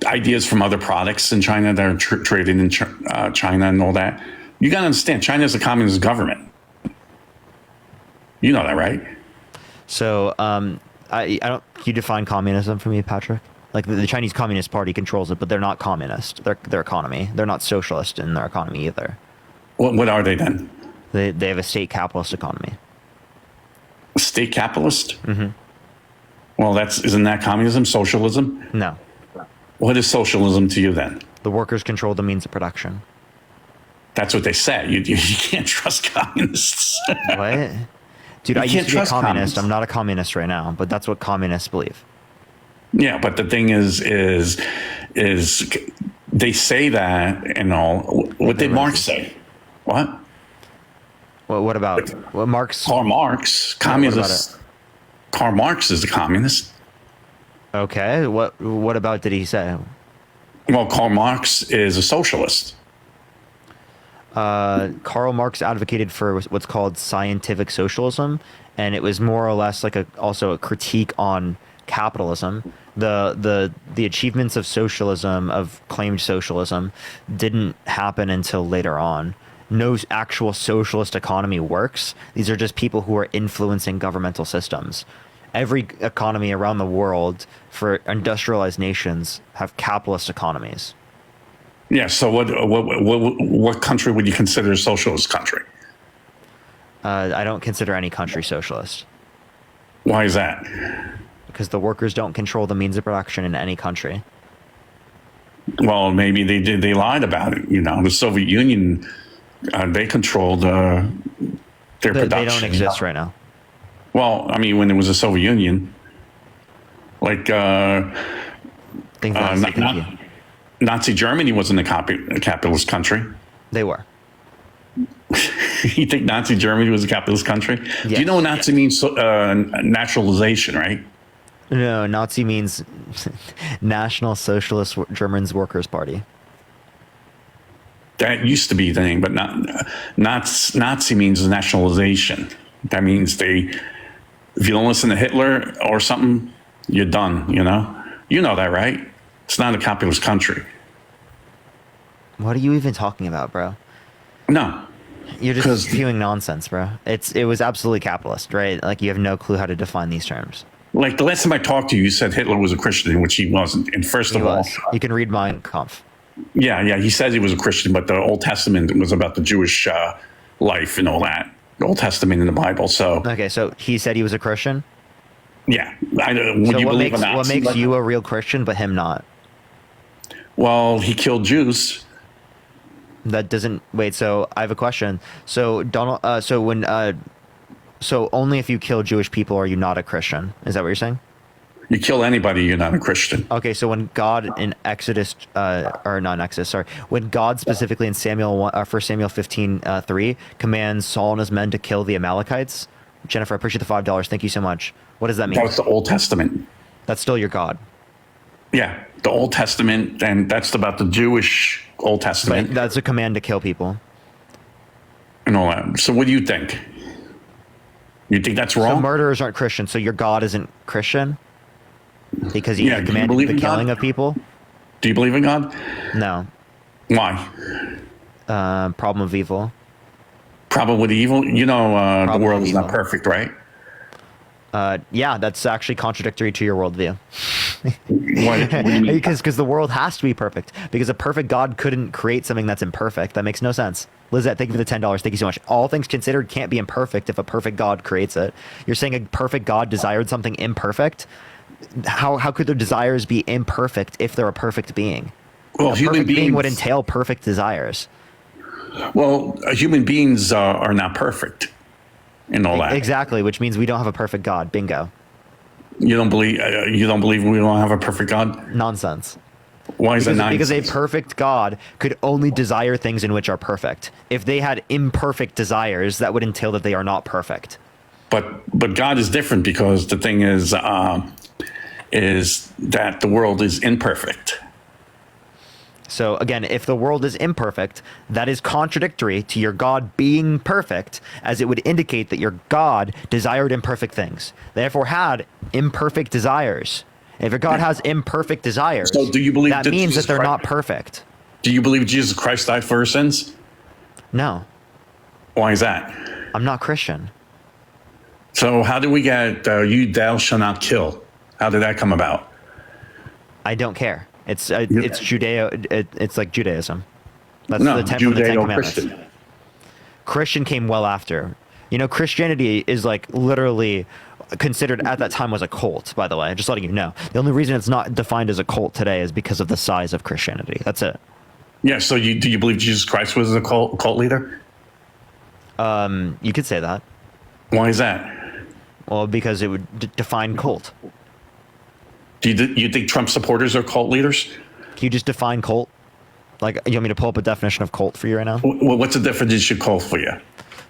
ideas from other products in China that are traded in China and all that. You got to understand, China is a communist government. You know that, right? So I don't. Can you define communism for me, Patrick? Like the Chinese Communist Party controls it, but they're not communist. Their economy. They're not socialist in their economy either. What are they then? They have a state capitalist economy. State capitalist? Mm-hmm. Well, isn't that communism? Socialism? No. What is socialism to you then? The workers control the means of production. That's what they say. You can't trust communists. What? Dude, You I can't used to be a trust communist. communists. I'm not a communist right now, but that's what communists believe. Yeah, but the thing is they say that and all. What did Marx say? What? Well, what about what Marx? Karl Marx, Yeah, what about communist. Karl Marx is a communist. Okay. What about did he say? Well, Karl Marx is a socialist. Karl Marx advocated for what's called scientific socialism, and it was more or less like also a critique on capitalism. The achievements of socialism, of claimed socialism, didn't happen until later on. No actual socialist economy works. These are just people who are influencing governmental systems. Every economy around the world for industrialized nations have capitalist economies. Yeah. So what country would you consider a socialist country? I don't consider any country socialist. Why is that? Because the workers don't control the means of production in any country. Well, maybe they did. They lied about it. The Soviet Union, they controlled their production. They don't exist right now. Well, I mean, when there was a Soviet Union, like Nazi Germany wasn't a capitalist country. They were. You think Nazi Germany was a capitalist country? Yes. Do you know what Nazi means? Naturalization, right? No, Nazi means National Socialist Germans Workers' Party. That used to be the thing, but Nazi means nationalization. That means if you don't listen to Hitler or something, you're done, You know that, right? It's not a capitalist country. What are you even talking about, bro? No. You're just spewing nonsense, bro. It was absolutely capitalist, right? Like, you have no clue how to define these terms. Like, the last time I talked to you, you said Hitler was a Christian, which he wasn't. And first of all, you can read Mein Kampf. Yeah, he says he was a Christian, but the Old Testament was about the Jewish life and all that. The Old Testament in the Bible. So okay, so he said he was a Christian. Yeah, what makes you a real Christian, but him not? Well, he killed Jews. That doesn't wait. So I have a question. So so only if you kill Jewish people are you not a Christian? Is that what you're saying? You kill anybody, you're not a Christian. Okay, so when God in Exodus, when God specifically in 1 Samuel 15:3 commands Saul and his men to kill the Amalekites. Jennifer, I appreciate the $5. Thank you so much. What does that mean? That's the Old Testament. That's still your God. Yeah, the Old Testament, and that's about the Jewish Old Testament. But that's a command to kill people. And all that. So what do you think? You think that's wrong? So murderers aren't Christian, so your God isn't Christian? Because he commanded the killing of people? Do you believe in God? No. Why? Problem of evil. Problem with evil? The world is not perfect, right? Yeah, that's actually contradictory to your worldview. What do you mean? Because the world has to be perfect. Because a perfect God couldn't create something that's imperfect. That makes no sense. Lizette, thank you for the $10. Thank you so much. All things considered can't be imperfect if a perfect God creates it. You're saying a perfect God desired something imperfect? How could their desires be imperfect if they're a perfect being? Well, a perfect being would entail perfect desires. Well, human beings are not perfect and all that. Exactly, which means we don't have a perfect God. Bingo. You don't believe we don't have a perfect God? Nonsense. Why is that nonsense? Because a perfect God could only desire things in which are perfect. If they had imperfect desires, that would entail that they are not perfect. But God is different because the thing is that the world is imperfect. So again, if the world is imperfect, that is contradictory to your God being perfect, as it would indicate that your God desired imperfect things, therefore had imperfect desires. If your God has imperfect desires, so do you believe that means that they're not perfect. Do you believe Jesus Christ died for our sins? No. Why is that? I'm not Christian. So how do we get thou shalt not kill? How did that come about? I don't care. It's Judeo. It's like Judaism. That's no, the 10 from the 10 commandments. Christian. Christian came well after. Christianity is like literally considered at that time was a cult, by the way. Just letting you know. The only reason it's not defined as a cult today is because of the size of Christianity. That's it. Yeah, so do you believe Jesus Christ was a cult leader? You could say that. Why is that? Well, because it would define cult. Do you think Trump supporters are cult leaders? Can you just define cult? Like, you want me to pull up a definition of cult for you right now? Well, what's the definition of cult for you?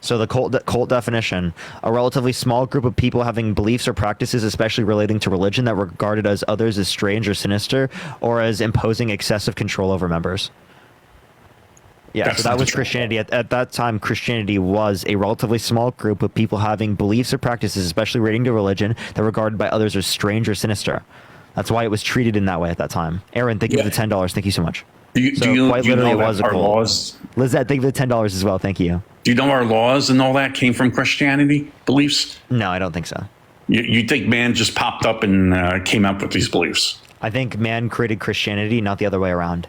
So the cult definition: a relatively small group of people having beliefs or practices, especially relating to religion, that were regarded as others as strange or sinister, or as imposing excessive control over members. Yeah, so that was Christianity. At that time, Christianity was a relatively small group of people having beliefs or practices, especially relating to religion, that were regarded by others as strange or sinister. That's why it was treated in that way at that time. Aaron, thank you for the $10. Thank you so much. Quite literally, it was a cult. Lizette, thank you for the $10 as well. Thank you. Do you know our laws and all that came from Christianity beliefs? No, I don't think so. You think man just popped up and came up with these beliefs? I think man created Christianity, not the other way around.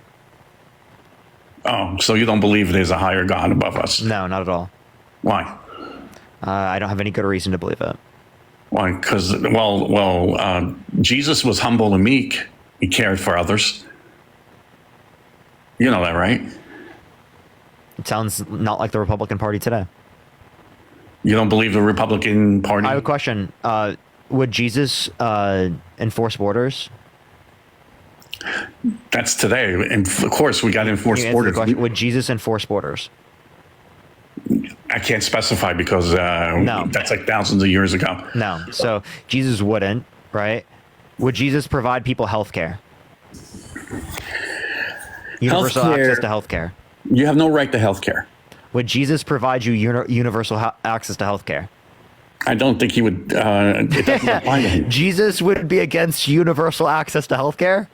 Oh, so you don't believe there's a higher God above us? No, not at all. Why? I don't have any good reason to believe it. Why? Because, Jesus was humble and meek. He cared for others. You know that, right? It sounds not like the Republican Party today. You don't believe the Republican Party? I have a question. Would Jesus enforce borders? That's today. And of course, we got enforced borders. Would Jesus enforce borders? I can't specify because that's like thousands of years ago. No. So Jesus wouldn't, right? Would Jesus provide people health care? Universal access to health care. You have no right to health care. Would Jesus provide you universal access to health care? I don't think he would. It doesn't apply to him. Jesus would be against universal access to health care?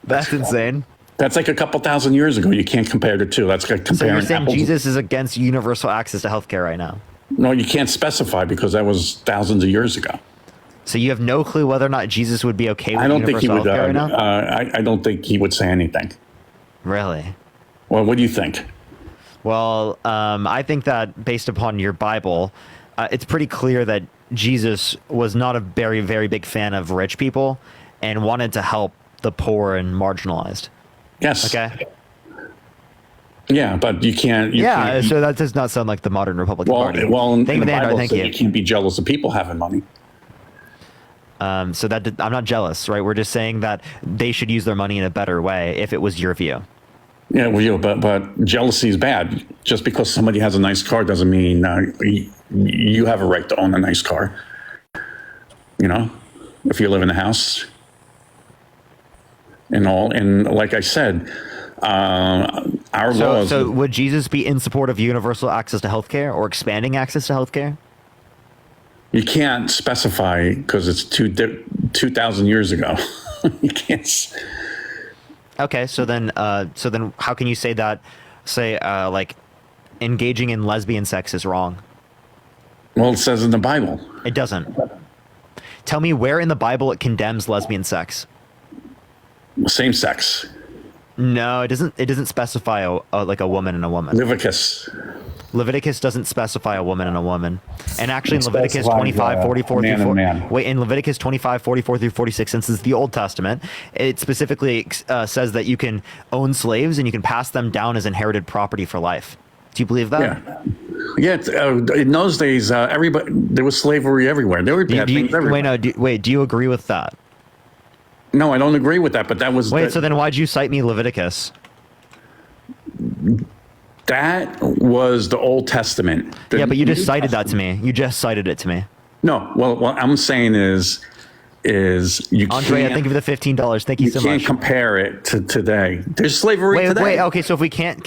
That's insane. That's like a couple thousand years ago. You can't compare the two. That's like comparing. So you're saying apples. Jesus is against universal access to health care right now? No, you can't specify because that was thousands of years ago. So you have no clue whether or not Jesus would be okay with I don't think he would. right now? I don't think he would say anything. Really? Well, what do you think? Well, I think that based upon your Bible, it's pretty clear that Jesus was not a very, very big fan of rich people and wanted to help the poor and marginalized. Yes. Okay. Yeah, but you can't. So that does not sound like the modern Republican Party. Well, in the Bible, thank you. You can't be jealous of people having money. So that I'm not jealous, right? We're just saying that they should use their money in a better way if it was your view. Yeah, well, but jealousy is bad. Just because somebody has a nice car doesn't mean you have a right to own a nice car. You know, if you live in a house and all, and like I said, our laws. So would Jesus be in support of universal access to healthcare or expanding access to healthcare? You can't specify because it's 2,000 years ago. You can't. Okay, so then how can you say that, like, engaging in lesbian sex is wrong? Well, it says in the Bible. It doesn't. Tell me where in the Bible it condemns lesbian sex. Same sex. No, it doesn't. It doesn't specify like a woman and a woman. Leviticus doesn't specify a woman and a woman. And actually in Leviticus 25, 44 through 40, in Leviticus 25, 44 through 46, since it's the Old Testament, it specifically says that you can own slaves and you can pass them down as inherited property for life. Do you believe that? Yeah. In those days, there was slavery everywhere. There were bad things everywhere. Do you agree with that? No, I don't agree with that, but that was... so then why'd you cite me Leviticus? That was the Old Testament. Yeah, but you just cited that to me. You just cited it to me. No, well, what I'm saying is you Andre, can't... I think of the $15. Thank you so much. You can't compare it to today. There's slavery today. Okay, so if we can't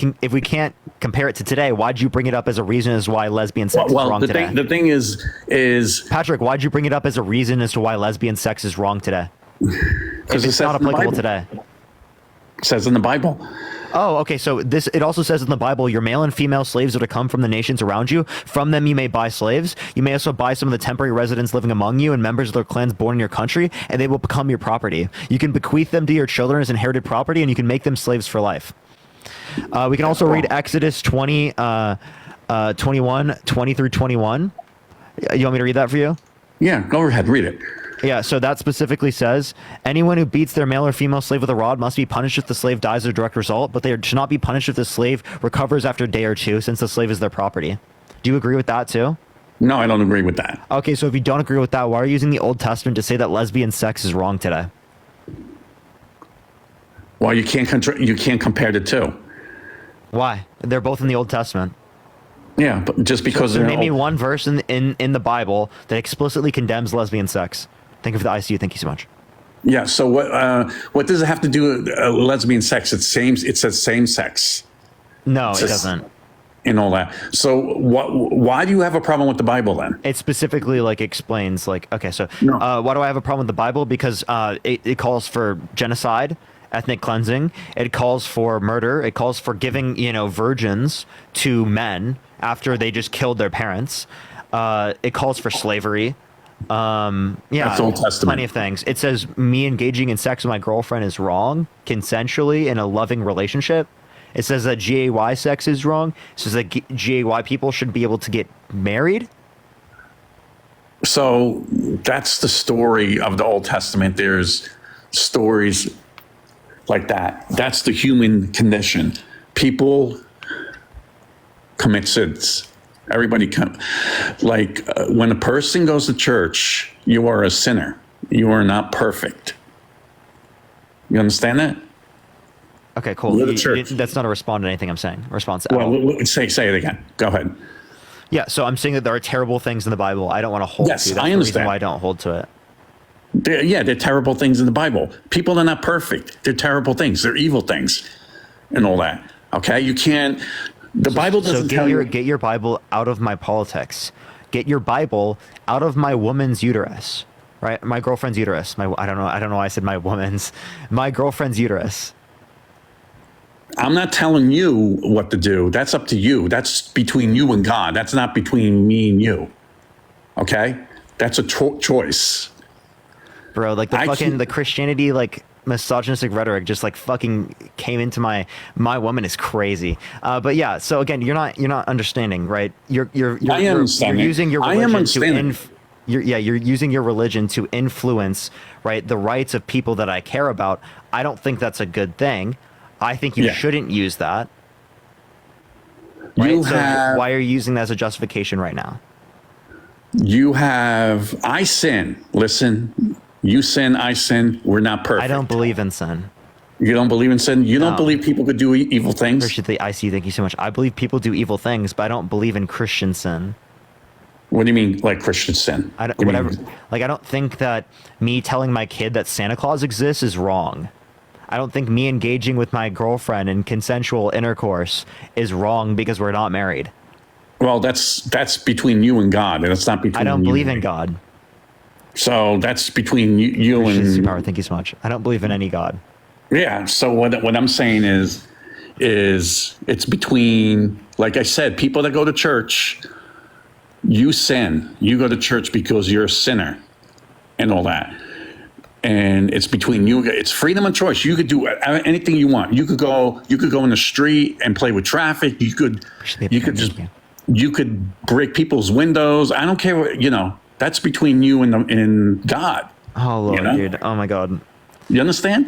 compare it to today, why'd you bring it up as a reason as why lesbian sex is wrong today? The thing is... Patrick, why'd you bring it up as a reason as to why lesbian sex is wrong today? Because it's not applicable today. It says in the Bible. Oh, okay. So it also says in the Bible, your male and female slaves are to come from the nations around you. From them you may buy slaves. You may also buy some of the temporary residents living among you and members of their clans born in your country, and they will become your property. You can bequeath them to your children as inherited property, and you can make them slaves for life. We can also read Exodus 20, 21, 20 through 21. You want me to read that for you? Yeah, go ahead, read it. Yeah, so that specifically says, anyone who beats their male or female slave with a rod must be punished if the slave dies as a direct result, but they should not be punished if the slave recovers after a day or two, since the slave is their property. Do you agree with that too? No, I don't agree with that. Okay, so if you don't agree with that, why are you using the Old Testament to say that lesbian sex is wrong today? Well, you can't compare the two. Why? They're both in the Old Testament. Yeah, but just because so they're name me one verse in the Bible that explicitly condemns lesbian sex. Think of the ICU. Thank you so much. Yeah. So what does it have to do with lesbian sex? It says same sex. No, it doesn't. And all that. So why do you have a problem with the Bible then? It specifically explains okay. So why do I have a problem with the Bible? Because it calls for genocide, ethnic cleansing. It calls for murder. It calls for giving virgins to men after they just killed their parents. It calls for slavery. That's Old Testament. Plenty of things. It says me engaging in sex with my girlfriend is wrong, consensually in a loving relationship. It says that GAY sex is wrong. It says that GAY people should be able to get married. So that's the story of the Old Testament. There's stories like that. That's the human condition. People commit sins. Everybody when a person goes to church, you are a sinner. You are not perfect. You understand that? Okay, cool. That's not a response to anything I'm saying. Response. Say it again. Go ahead. Yeah, so I'm saying that there are terrible things in the Bible. I don't want to hold to. That's I understand. The reason why I don't hold to it. They're terrible things in the Bible. People are not perfect. They're terrible things. They're evil things and all that. Okay? You can't... The Bible doesn't tell you... Get your Bible out of my politics. Get your Bible out of my woman's uterus. Right? My girlfriend's uterus. I don't know why I said my woman's. My girlfriend's uterus. I'm not telling you what to do. That's up to you. That's between you and God. That's not between me and you. Okay? That's a choice. Bro, the Christianity, misogynistic rhetoric just fucking came into my woman is crazy. But yeah, so again, you're not understanding, right? You're using your religion you're using your religion to influence, right, the rights of people that I care about. I don't think that's a good thing. I think you shouldn't use that. Right? Why are you using that as a justification right now? I sin. Listen, you sin, I sin. We're not perfect. I don't believe in sin. You don't believe in sin? You don't believe people could do evil things? Appreciate the IC. Thank you so much. I believe people do evil things, but I don't believe in Christian sin. What do you mean, Christian sin? I don't think that me telling my kid that Santa Claus exists is wrong. I don't think me engaging with my girlfriend in consensual intercourse is wrong because we're not married. Well, that's between you and God, and it's not between. I don't believe in God. So that's between you and. Power. Thank you so much. I don't believe in any God. Yeah. So what I'm saying is it's between, like I said, people that go to church. You sin. You go to church because you're a sinner, and all that. And it's between you. It's freedom of choice. You could do anything you want. You could go in the street and play with traffic. You could break people's windows. I don't care what, that's between you and God. Oh Lord, dude. Oh my God. You understand?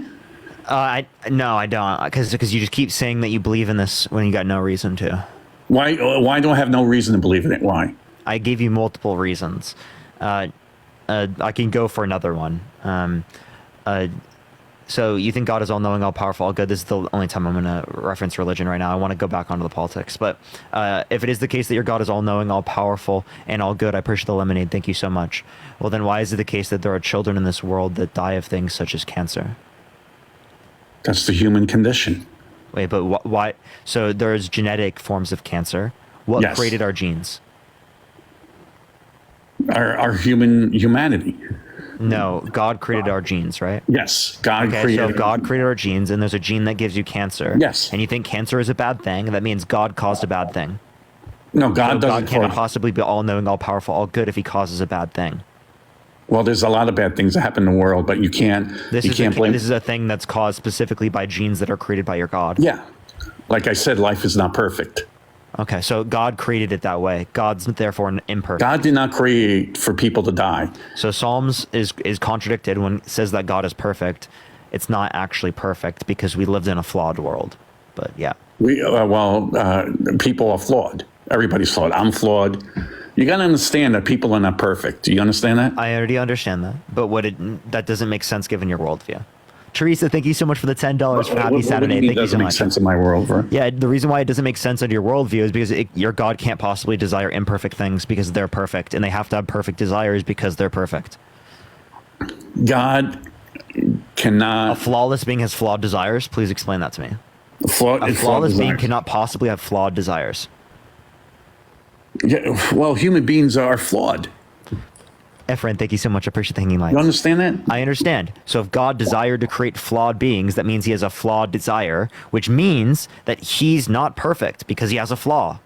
No, I don't. Because you just keep saying that you believe in this when you got no reason to. Why do I have no reason to believe in it? Why? I gave you multiple reasons. I can go for another one. So you think God is all-knowing, all-powerful, all good. This is the only time I'm going to reference religion right now. I want to go back onto the politics. But if it is the case that your God is all-knowing, all-powerful, and all good, I appreciate the lemonade. Thank you so much. Well, then why is it the case that there are children in this world that die of things such as cancer? That's the human condition. Wait, but why? So there's genetic forms of cancer. What created our genes? Our humanity. No, God created our genes, right? Yes, God created. So if God created our genes, and there's a gene that gives you cancer. Yes. And you think cancer is a bad thing, that means God caused a bad thing. No, God doesn't. God can't possibly be all-knowing, all-powerful, all good if He causes a bad thing. Well, there's a lot of bad things that happen in the world, but you can't. Blame. This is a thing that's caused specifically by genes that are created by your God. Yeah, like I said, life is not perfect. Okay, so God created it that way. God's therefore imperfect. God did not create for people to die. So Psalms is contradicted when it says that God is perfect. It's not actually perfect because we lived in a flawed world. But yeah. People are flawed. Everybody's flawed. I'm flawed. You got to understand that people are not perfect. Do you understand that? I already understand that, but that doesn't make sense given your worldview. Teresa, thank you so much for the $10 for Happy Saturday. Thank you so much. Doesn't make sense in my world, right? Yeah, the reason why it doesn't make sense under your worldview is because your God can't possibly desire imperfect things because they're perfect, and they have to have perfect desires because they're perfect. God cannot. A flawless being has flawed desires. Please explain that to me. A flawless being desires. cannot possibly have flawed desires. Yeah, well, human beings are flawed. Efren, thank you so much. I appreciate the hanging lights. You understand that? I understand. So if God desired to create flawed beings, that means he has a flawed desire, which means that he's not perfect because he has a flaw.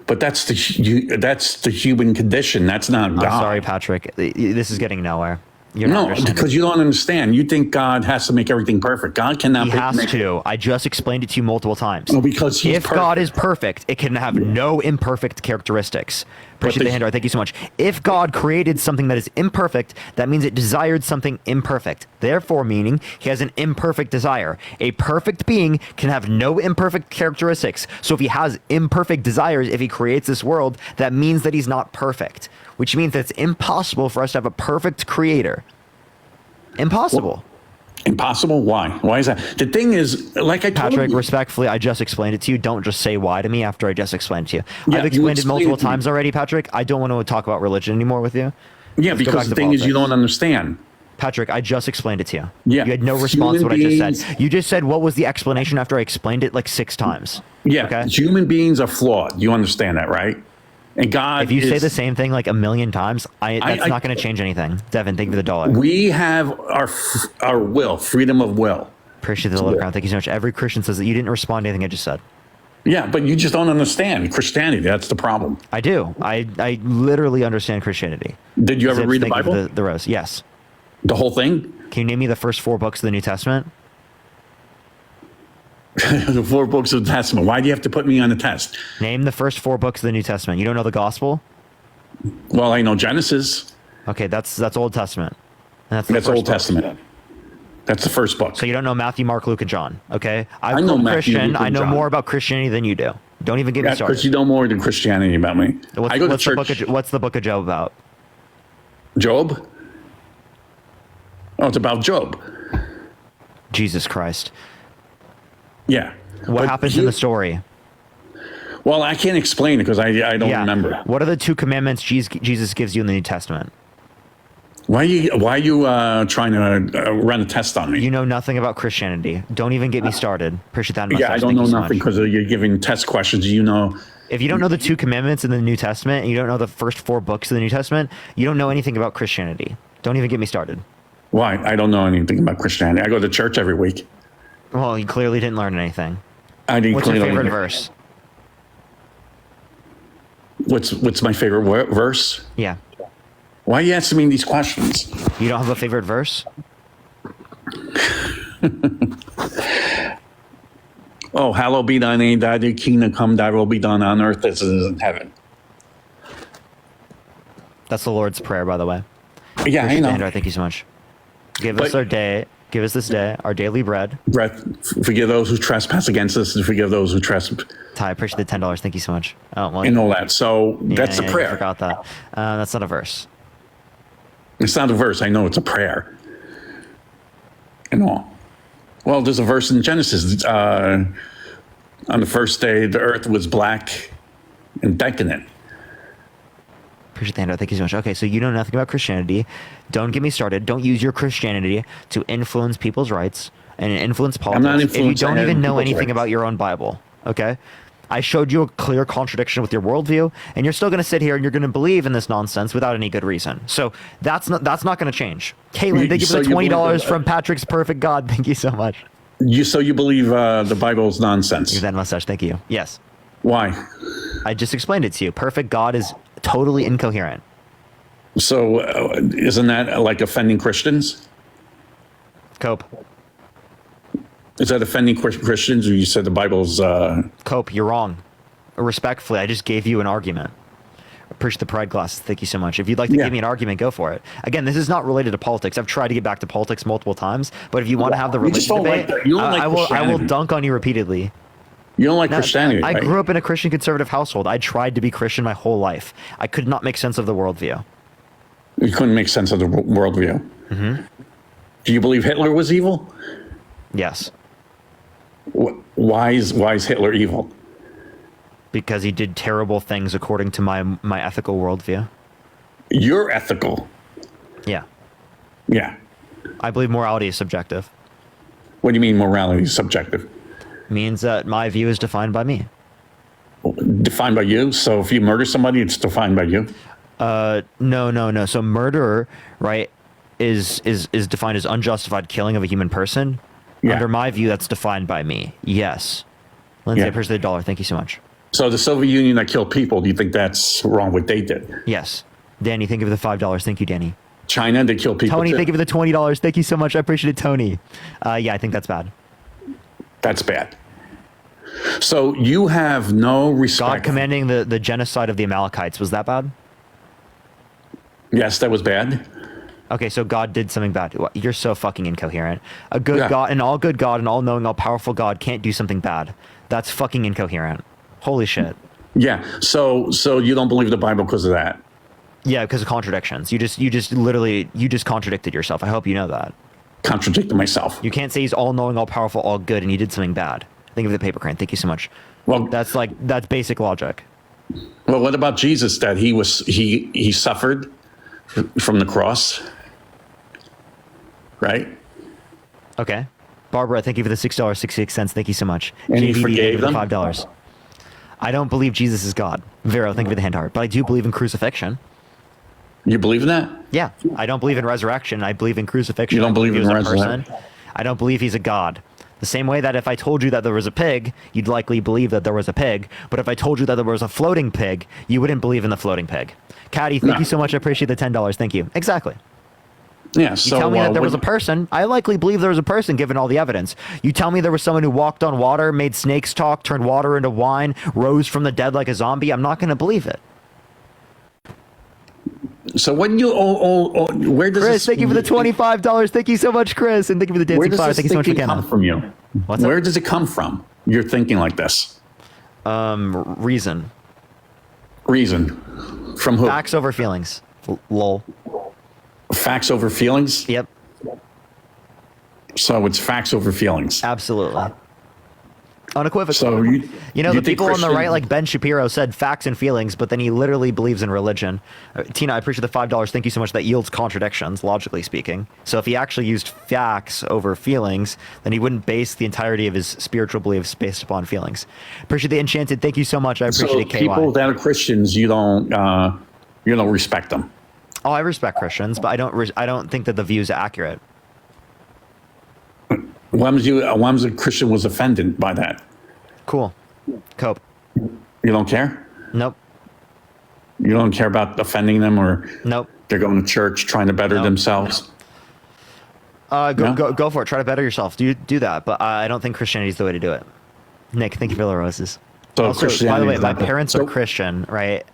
But that's the human condition. That's not God. I'm sorry, Patrick. This is getting nowhere. No, because you don't understand. You think God has to make everything perfect. God cannot. He has to. I just explained it to you multiple times. No, because he's if God is perfect, it can have no imperfect characteristics. Appreciate the hand art. Thank you so much. If God created something that is imperfect, that means it desired something imperfect. Therefore, meaning he has an imperfect desire. A perfect being can have no imperfect characteristics. So if he has imperfect desires, if he creates this world, that means that he's not perfect, which means that it's impossible for us to have a perfect creator. Impossible. Well, impossible? Why? Why is that? The thing is, like I told Patrick, you, respectfully, I just explained it to you. Don't just say why to me after I just explained it to you. Yeah, I've explained it multiple times already, Patrick. I don't want to talk about religion anymore with you. Yeah, Let's because the thing is, you don't understand. Patrick, I just explained it to you. Yeah. You had no response to what I just said. You just said, what was the explanation after I explained it like 6 times? Yeah, okay? Human beings are flawed. You understand that, right? And God, if you say the same thing like a million times, that's not going to change anything. Devin, thank you for the $1. We have our will, freedom of will. Appreciate the little crown. Thank you so much. Every Christian says that you didn't respond to anything I just said. Yeah, but you just don't understand Christianity. That's the problem. I do. I literally understand Christianity. Did you ever read the Bible? The rose. Yes. The whole thing? Can you name me the first 4 books of the New Testament? The 4 books of the Testament. Why do you have to put me on the test? Name the first 4 books of the New Testament. You don't know the Gospel? Well, I know Genesis. Okay, that's Old Testament. And that's Old Testament. That's the first book. So you don't know Matthew, Mark, Luke, and John. Okay, I know Matthew, Christian. Luke, and I know John. more about Christianity than you do. Don't even get me started. Because you know more than Christianity about me. I go to church. What's the book of Job about? Job? Oh, it's about Job. Jesus Christ. Yeah. What happens in the story? Well, I can't explain it because I don't remember. What are the 2 commandments Jesus gives you in the New Testament? Why are you trying to run a test on me? You know nothing about Christianity. Don't even get me started. Appreciate that. Yeah, I don't know nothing because you're giving test questions. You know. If you don't know the 2 commandments in the New Testament and you don't know the first 4 books of the New Testament, you don't know anything about Christianity. Don't even get me started. Why? I don't know anything about Christianity. I go to church every week. Well, you clearly didn't learn anything. I didn't. What's your favorite verse? What's my favorite verse? Yeah. Why are you asking me these questions? You don't have a favorite verse? Oh, hallowed be thy name, thy kingdom come, thy will be done on earth as it is in heaven. That's the Lord's Prayer, by the way. Yeah, I know. Andrew, thank you so much. Give us this day our daily bread. Forgive those who trespass against us and forgive those who trespass. Ty, I appreciate the $10. Thank you so much. Oh, well, and all that. So that's the prayer. I forgot that. That's not a verse. It's not a verse. I know it's a prayer. And all. Well, there's a verse in Genesis. On the first day, the earth was black and decadent. Appreciate the handout. Thank you so much. Okay, so you know nothing about Christianity. Don't get me started. Don't use your Christianity to influence people's rights and influence politics. I'm not if you don't even know anything rights. about your own Bible, okay? I showed you a clear contradiction with your worldview, and you're still going to sit here and you're going to believe in this nonsense without any good reason. So that's not going to change. Caitlin, thank you for the $20 from Patrick's Perfect God. Thank you so much. So you believe the Bible's nonsense? That mustache. Thank you. Yes. Why? I just explained it to you. Perfect God is totally incoherent. So isn't that like offending Christians? Cope. Is that offending Christians, or you said the Bible's... Cope, you're wrong. Respectfully, I just gave you an argument. Appreciate the pride glasses. Thank you so much. If you'd like to give me an argument, go for it. Again, this is not related to politics. I've tried to get back to politics multiple times, but if you want to have the religion debate, I will dunk on you repeatedly. You don't like Christianity, I right? grew up in a Christian conservative household. I tried to be Christian my whole life. I could not make sense of the worldview. You couldn't make sense of the worldview. Mm-hmm. Do you believe Hitler was evil? Yes. Why is Hitler evil? Because he did terrible things according to my ethical worldview. You're ethical. Yeah. Yeah. I believe morality is subjective. What do you mean morality is subjective? Means that my view is defined by me. Defined by you? So if you murder somebody, it's defined by you? No. So murder, right, is defined as unjustified killing of a human person. Yeah. Under my view, that's defined by me. Yes. Lindsay, I appreciate the $1. Thank you so much. So the Soviet Union that killed people, do you think that's wrong what they did? Yes. Danny, thank you for the $5. Thank you, Danny. China, they kill people Tony, too. thank you for the $20. Thank you so much. I appreciate it, Tony. Yeah, I think that's bad. That's bad. So you have no respect. God commanding the genocide of the Amalekites, was that bad? Yes, that was bad. Okay, so God did something bad. You're so fucking incoherent. A good God, an all good God, an all knowing, all powerful God can't do something bad. That's fucking incoherent. Holy shit. Yeah. So you don't believe the Bible because of that? Yeah, because of contradictions. You just contradicted yourself. I hope you know that. Contradicted myself. You can't say he's all knowing, all powerful, all good, and he did something bad. Think of the paper crane. Thank you so much. Well, that's basic logic. Well, what about Jesus? That he suffered from the cross, right? Okay. Barbara, thank you for the $6.66. Thank you so much. And he JVD, forgave them? $5. I don't believe Jesus is God. Vero, thank you for the hand heart. But I do believe in crucifixion. You believe in that? Yeah. I don't believe in resurrection. I believe in crucifixion. You don't believe in resurrection? I don't believe he's a god. The same way that if I told you that there was a pig, you'd likely believe that there was a pig. But if I told you that there was a floating pig, you wouldn't believe in the floating pig. Caddy, thank you so much. I appreciate the $10. Thank you. Exactly. Yeah, so you tell me that there was a person. I likely believe there was a person given all the evidence. You tell me there was someone who walked on water, made snakes talk, turned water into wine, rose from the dead like a zombie. I'm not going to believe it. So when you where does Chris? Thank you for the $25. Thank you so much, Chris, and thank you for the dancing fire. Thank you so much for come coming. from you? What's where up? does it come from? You're thinking like this. Reason. Reason. From who? Facts over feelings. Lol. Facts over feelings? Yep. So it's facts over feelings. Absolutely. Unequivocally. So the people on the right, like Ben Shapiro, said facts and feelings, but then he literally believes in religion. Tina, I appreciate the $5. Thank you so much. That yields contradictions, logically speaking. So if he actually used facts over feelings, then he wouldn't base the entirety of his spiritual beliefs based upon feelings. Appreciate the Enchanted. Thank you so much. I appreciate it, KY. People that are Christians, you don't respect them. Oh, I respect Christians, but I don't think that the view is accurate. When was a Christian was offended by that? Cool. Cope. You don't care? Nope. You don't care about offending them, or nope. They're going to church trying to better themselves. Go for it. Try to better yourself. Do that. But I don't think Christianity is the way to do it. Nick, thank you for the roses. So also, by the way, my Christianity- parents are Christian, right?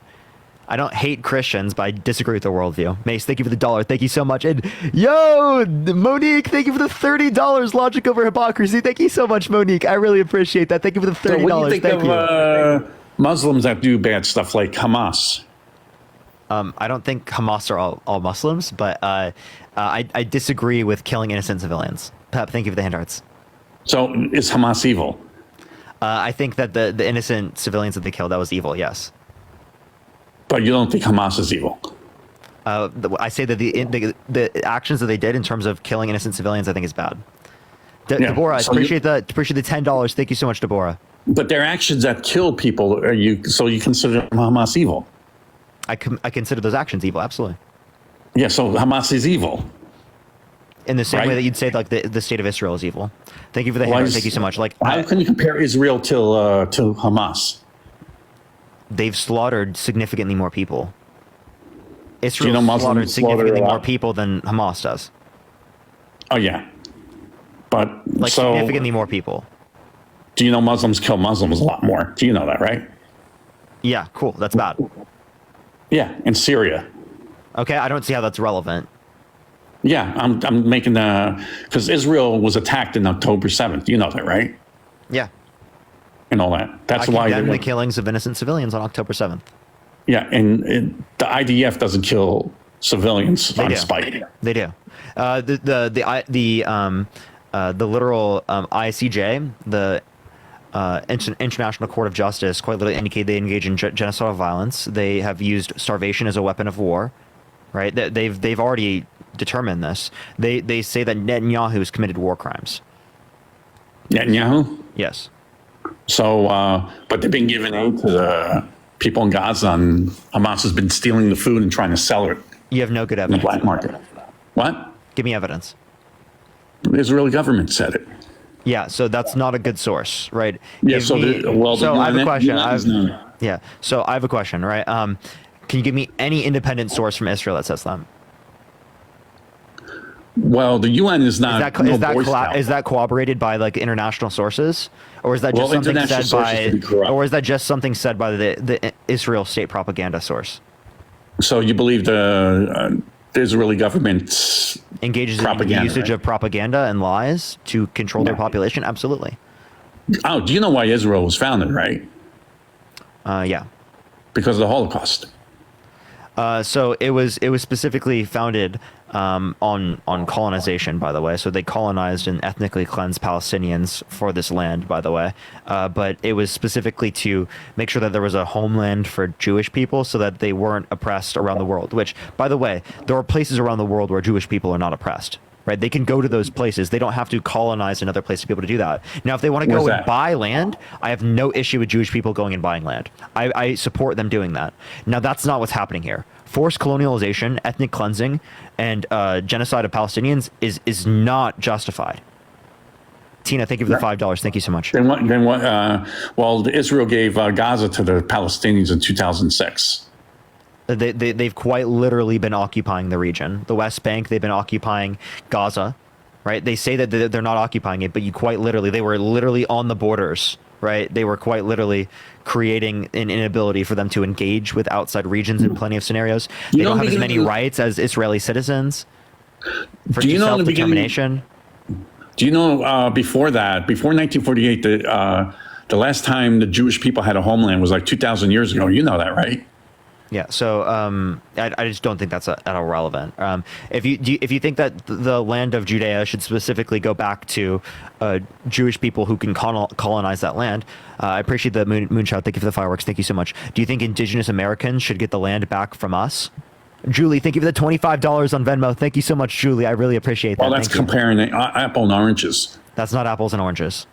I don't hate Christians, but I disagree with their worldview. Mace, thank you for the $1. Thank you so much. And yo, Monique, thank you for the $30. Logic over hypocrisy. Thank you so much, Monique. I really appreciate that. Thank you for the $30. So what do you think thank of Muslims that do bad stuff like Hamas? I don't think Hamas are all Muslims, but I disagree with killing innocent civilians. Pep, thank you for the hand hearts. So is Hamas evil? I think that the innocent civilians that they killed, that was evil, yes. But you don't think Hamas is evil? I say that the actions that they did in terms of killing innocent civilians, I think is bad. Deborah, I appreciate the $10. Thank you so much, Deborah. But their actions that kill people, you consider Hamas evil? I consider those actions evil, absolutely. Yeah, so Hamas is evil. In the same Right? way that you'd say like the state of Israel is evil. Thank you for the Why hand. is- Thank you so much. Like, How can you compare Israel to Hamas? they've slaughtered significantly more people. Israel Do you know Muslims slaughtered slaughter significantly a lot? more people than Hamas does. Oh yeah, but Like so significantly more people. do you know Muslims kill Muslims a lot more? Do you know that, right? Yeah, cool. That's bad. Yeah, in Syria. Okay, I don't see how that's relevant. Yeah, I'm making because Israel was attacked on October 7th. You know that, right? Yeah. and all that. That's I why condemn the killings of innocent civilians on October 7th. Yeah, and the IDF doesn't kill civilians on spite. They do. The literal ICJ, the International Court of Justice, quite literally indicate they engage in genocidal violence. They have used starvation as a weapon of war, right? They've already determined this. They say that Netanyahu has committed war crimes. Netanyahu? Yes. So, but they've been giving aid to the people in Gaza, and Hamas has been stealing the food and trying to sell it. You have no good evidence. In the black market. What? Give me evidence. The Israeli government said it. Yeah, so that's not a good source, right? Yeah, so I have a question. Yeah, so I have a question, right? Can you give me any independent source from Israel that says that? Well, the UN is not. Is that corroborated by like international sources, or is that just something said by, or is that just something said by the Israel state propaganda source? So you believe the Israeli government engages in the usage of propaganda and lies to control their population? Absolutely. Oh, do you know why Israel was founded, right? Yeah. Because of the Holocaust. So it was specifically founded on colonization, by the way. So they colonized and ethnically cleansed Palestinians for this land, by the way. But it was specifically to make sure that there was a homeland for Jewish people so that they weren't oppressed around the world, which, by the way, there are places around the world where Jewish people are not oppressed. Right? They can go to those places. They don't have to colonize another place to be able to do that. Now, if they want to go and buy land, I have no issue with Jewish people going and buying land. I support them doing that. Now, that's not what's happening here. Forced colonialization, ethnic cleansing, and genocide of Palestinians is not justified. Tina, thank you for the $5. Thank you so much. Then what? Well, Israel gave Gaza to the Palestinians in 2006. They've quite literally been occupying the region. The West Bank, they've been occupying Gaza, right? They say that they're not occupying it, but they were literally on the borders, right? They were quite literally creating an inability for them to engage with outside regions in plenty of scenarios. They don't have as many rights as Israeli citizens for self-determination. Do you know before that, before 1948, the last time the Jewish people had a homeland was like 2,000 years ago? You know that, right? Yeah, so I just don't think that's at all relevant. If you think that the land of Judea should specifically go back to Jewish people who can colonize that land, I appreciate the moonshot. Thank you for the fireworks. Thank you so much. Do you think indigenous Americans should get the land back from us? Julie, thank you for the $25 on Venmo. Thank you so much, Julie. I really appreciate that. Well, that's comparing apple and oranges. That's not apples and oranges.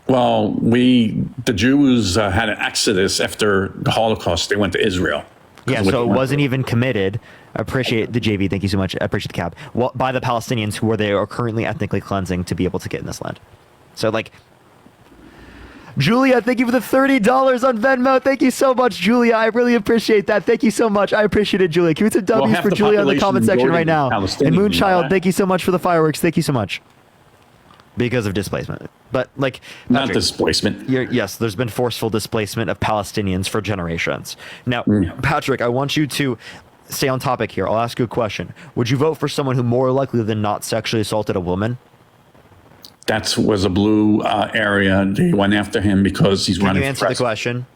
Well, the Jews had an exodus after the Holocaust. They went to Israel. Yeah, so it wasn't even committed. I appreciate the JV. Thank you so much. I appreciate the cap. Well, by the Palestinians who are currently ethnically cleansing to be able to get in this land. So, like, Julia, thank you for the $30 on Venmo. Thank you so much, Julia. I really appreciate that. Thank you so much. I appreciate it, Julia. Can we some W's for Julia in the comment section right now? And Moonchild, thank you so much for the fireworks. Thank you so much. Because of displacement. But, like, Patrick, not displacement. Yes, there's been forceful displacement of Palestinians for generations. Now, Patrick, I want you to stay on topic here. I'll ask you a question. Would you vote for someone who more likely than not sexually assaulted a woman? That was a blue area. They went after him because he's running. Can you answer the question?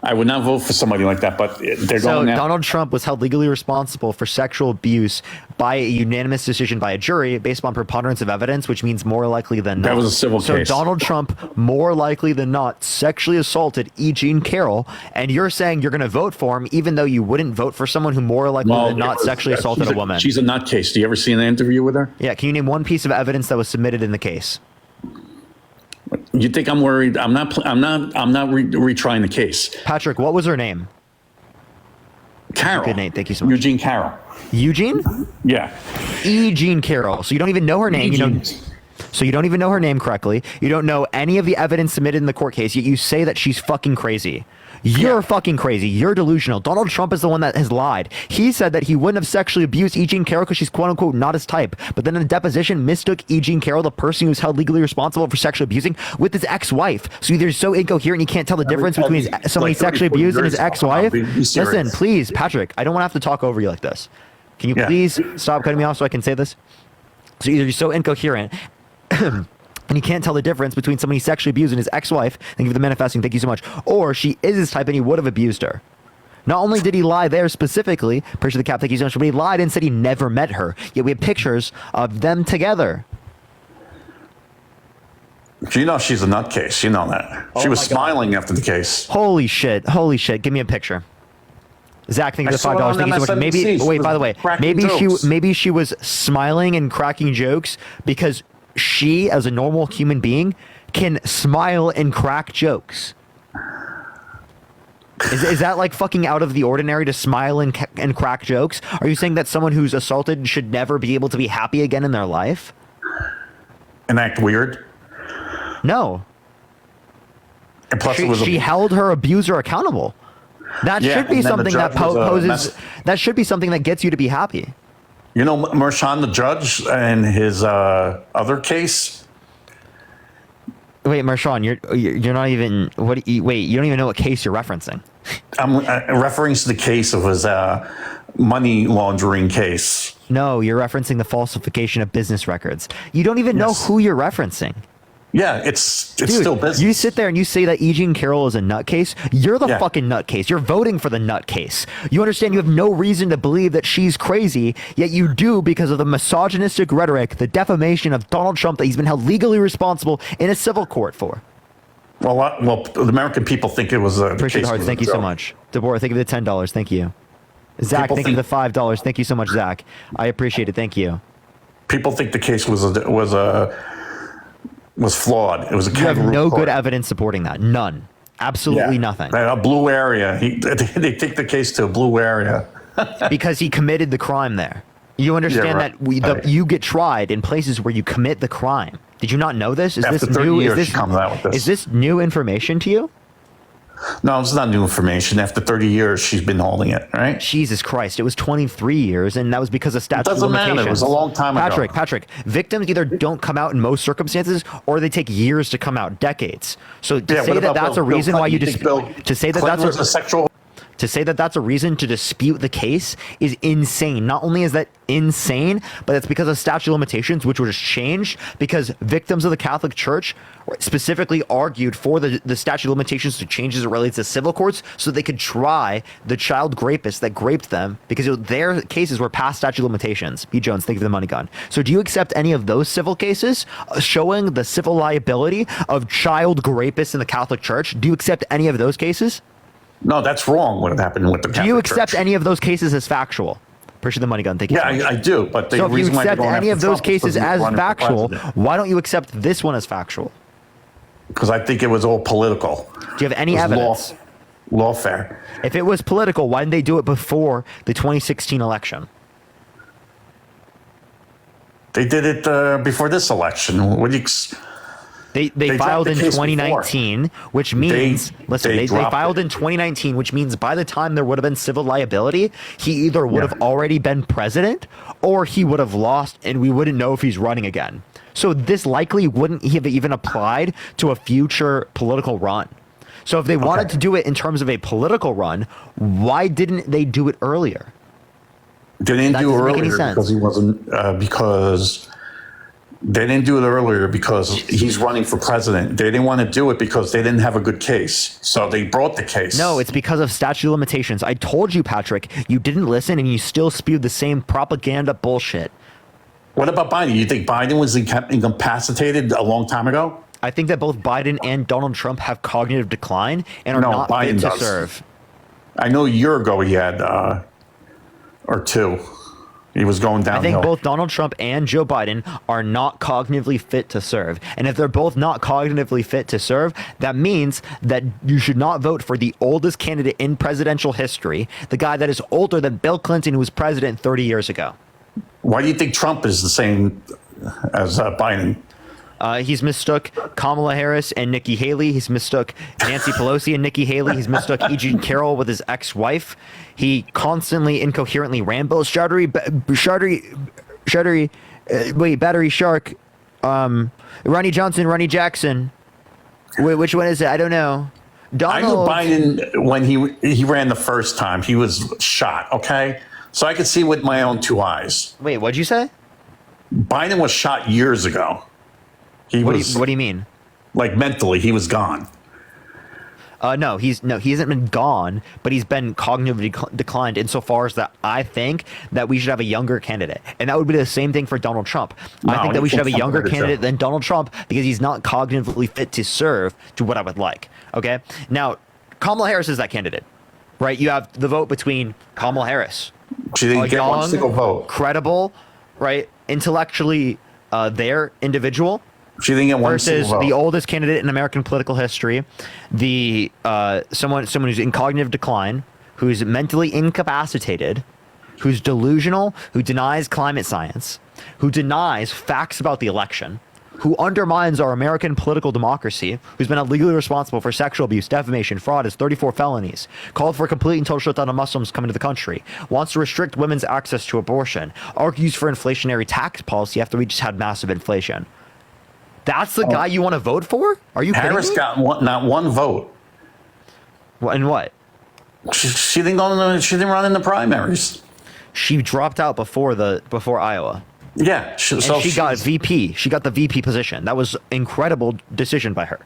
I would not vote for somebody like that, but they're going after. Donald Trump was held legally responsible for sexual abuse by a unanimous decision by a jury based on preponderance of evidence, which means more likely than not. That was a civil case. So Donald Trump, more likely than not, sexually assaulted E. Jean Carroll, and you're saying you're going to vote for him even though you wouldn't vote for someone who more likely than not sexually assaulted a woman. She's a nutcase. Do you ever see an interview with her? Yeah. Can you name one piece of evidence that was submitted in the case? You think I'm worried? I'm not retrying the case. Patrick, what was her name? Carol. Good name. Thank you so much. Eugene Carroll. Eugene? Yeah. E. Jean Carroll. So you don't even know her name. So you don't even know her name correctly. You don't know any of the evidence submitted in the court case, yet you say that she's fucking crazy. You're fucking crazy. You're delusional. Donald Trump is the one that has lied. He said that he wouldn't have sexually abused E. Jean Carroll because she's quote unquote not his type. But then in the deposition mistook E. Jean Carroll, the person who's held legally responsible for sexually abusing, with his ex-wife. So either so incoherent you can't tell the difference between somebody sexually abused and his ex-wife. Listen, please, Patrick, I don't want to have to talk over you like this. Can you please stop cutting me off so I can say this? So either you're so incoherent And you can't tell the difference between somebody sexually abusing his ex-wife, thank you for the manifesting, thank you so much, or she is his type and he would have abused her. Not only did he lie there specifically, appreciate the cap, thank you so much, but he lied and said he never met her. Yet we have pictures of them together. You know she's a nutcase. You know that. She was smiling after the case. Holy shit. Give me a picture. Zach, thank you for the $5. Thank you so much. Maybe, wait, by the way, maybe she was smiling and cracking jokes because she, as a normal human being, can smile and crack jokes. Is that like fucking out of the ordinary to smile and crack jokes? Are you saying that someone who's assaulted should never be able to be happy again in their life? And act weird? No. And plus she held her abuser accountable. That should be something that poses. That should be something that gets you to be happy. You know, Mershon, the judge, and his other case. Wait, Mershon, you're not even. Wait, you don't even know what case you're referencing. I'm referring to the case of his money laundering case. No, you're referencing the falsification of business records. You don't even know who you're referencing. Yeah, it's Dude, still business. You sit there and you say that E. Jean Carroll is a nutcase. You're the fucking nutcase. You're voting for the nutcase. You understand you have no reason to believe that she's crazy, yet you do because of the misogynistic rhetoric, the defamation of Donald Trump that he's been held legally responsible in a civil court for. Well, the American people think it was a Appreciate the heart. Thank you so much. Deborah, thank you for the $10. Thank you. Zach, thank you for the $5. Thank you so much, Zach. I appreciate it. Thank you. People think the case was flawed. It was a You have no good evidence supporting that. None. Absolutely nothing. A blue area. They take the case to a blue area. Because he committed the crime there. You understand that you get tried in places where you commit the crime. Did you not know this? After 30 years, she comes out with this. Is this new information to you? No, it's not new information. After 30 years, she's been holding it, right? Jesus Christ. It was 23 years, and that was because of statute of limitations. Matter. It was a long time ago. Patrick, victims either don't come out in most circumstances, or they take years to come out, decades. So to say that that's a reason why you to say that that's a sexual... To say that that's a reason to dispute the case is insane. Not only is that insane, but it's because of statute of limitations, which was changed because victims of the Catholic Church specifically argued for the statute of limitations to change as it relates to civil courts so they could try the child rapists that raped them because their cases were past statute of limitations. B. Jones, thank you for the money gun. So do you accept any of those civil cases showing the civil liability of child rapists in the Catholic Church? Do you accept any of those cases? No, that's wrong. What happened with the Catholic Do you accept Church. any of those cases as factual? Appreciate the money gun. Thank you. Yeah, I do. But the so if you reason why accept they're going any of after those Trump is cases because he's as running for factual, president. why don't you accept this one as factual? Because I think it was all political. Do you have any evidence? Lawfare. If it was political, why didn't they do it before the 2016 election? They did it before this election. What do you... They filed in 2019, which means they filed in 2019, which means by the time there would have been civil liability, he either would have already been president or he would have lost, and we wouldn't know if he's running again. So this likely wouldn't have even applied to a future political run. So if they wanted to do it in terms of a political run, why didn't they do it earlier? They didn't do it earlier because he wasn't because. They didn't do it earlier because he's running for president. They didn't want to do it because they didn't have a good case. So they brought the case. No, it's because of statute of limitations. I told you, Patrick, you didn't listen and you still spewed the same propaganda bullshit. What about Biden? You think Biden was incapacitated a long time ago? I think that both Biden and Donald Trump have cognitive decline and are not fit to serve. I know a year ago he had, or two. He was going downhill. I think both Donald Trump and Joe Biden are not cognitively fit to serve. And if they're both not cognitively fit to serve, that means that you should not vote for the oldest candidate in presidential history, the guy that is older than Bill Clinton, who was president 30 years ago. Why do you think Trump is the same as Biden? He's mistook Kamala Harris and Nikki Haley. He's mistook Nancy Pelosi and Nikki Haley. He's mistook E. Jean Carroll with his ex-wife. He constantly, incoherently rambles. Battery Shark. Ronnie Johnson, Ronnie Jackson. Which one is it? I don't know. Donald. I knew Biden when he ran the first time. He was shot, okay? So I could see with my own two eyes. Wait, what'd you say? Biden was shot years ago. What do you mean? Like mentally, he was gone. No, he hasn't been gone, but he's been cognitively declined insofar as that I think that we should have a younger candidate. And that would be the same thing for Donald Trump. I think that we should have a younger candidate than Donald Trump because he's not cognitively fit to serve to what I would like. Okay? Now, Kamala Harris is that candidate, right? You have the vote between Kamala Harris. She didn't get one single vote. Credible, right? Intellectually there individual. She didn't get one versus single vote. the oldest candidate in American political history, the someone who's in cognitive decline, who's mentally incapacitated, who's delusional, who denies climate science, who denies facts about the election, who undermines our American political democracy, who's been legally responsible for sexual abuse, defamation, fraud, has 34 felonies, called for a complete and total shutdown of Muslims coming to the country, wants to restrict women's access to abortion, argues for inflationary tax policy after we just had massive inflation. That's the guy you want to vote for? Are you kidding me? Harris got not one vote. In what? She didn't go. She didn't run in the primaries. She dropped out before Iowa. Yeah, she got VP. She got the VP position. That was incredible decision by her.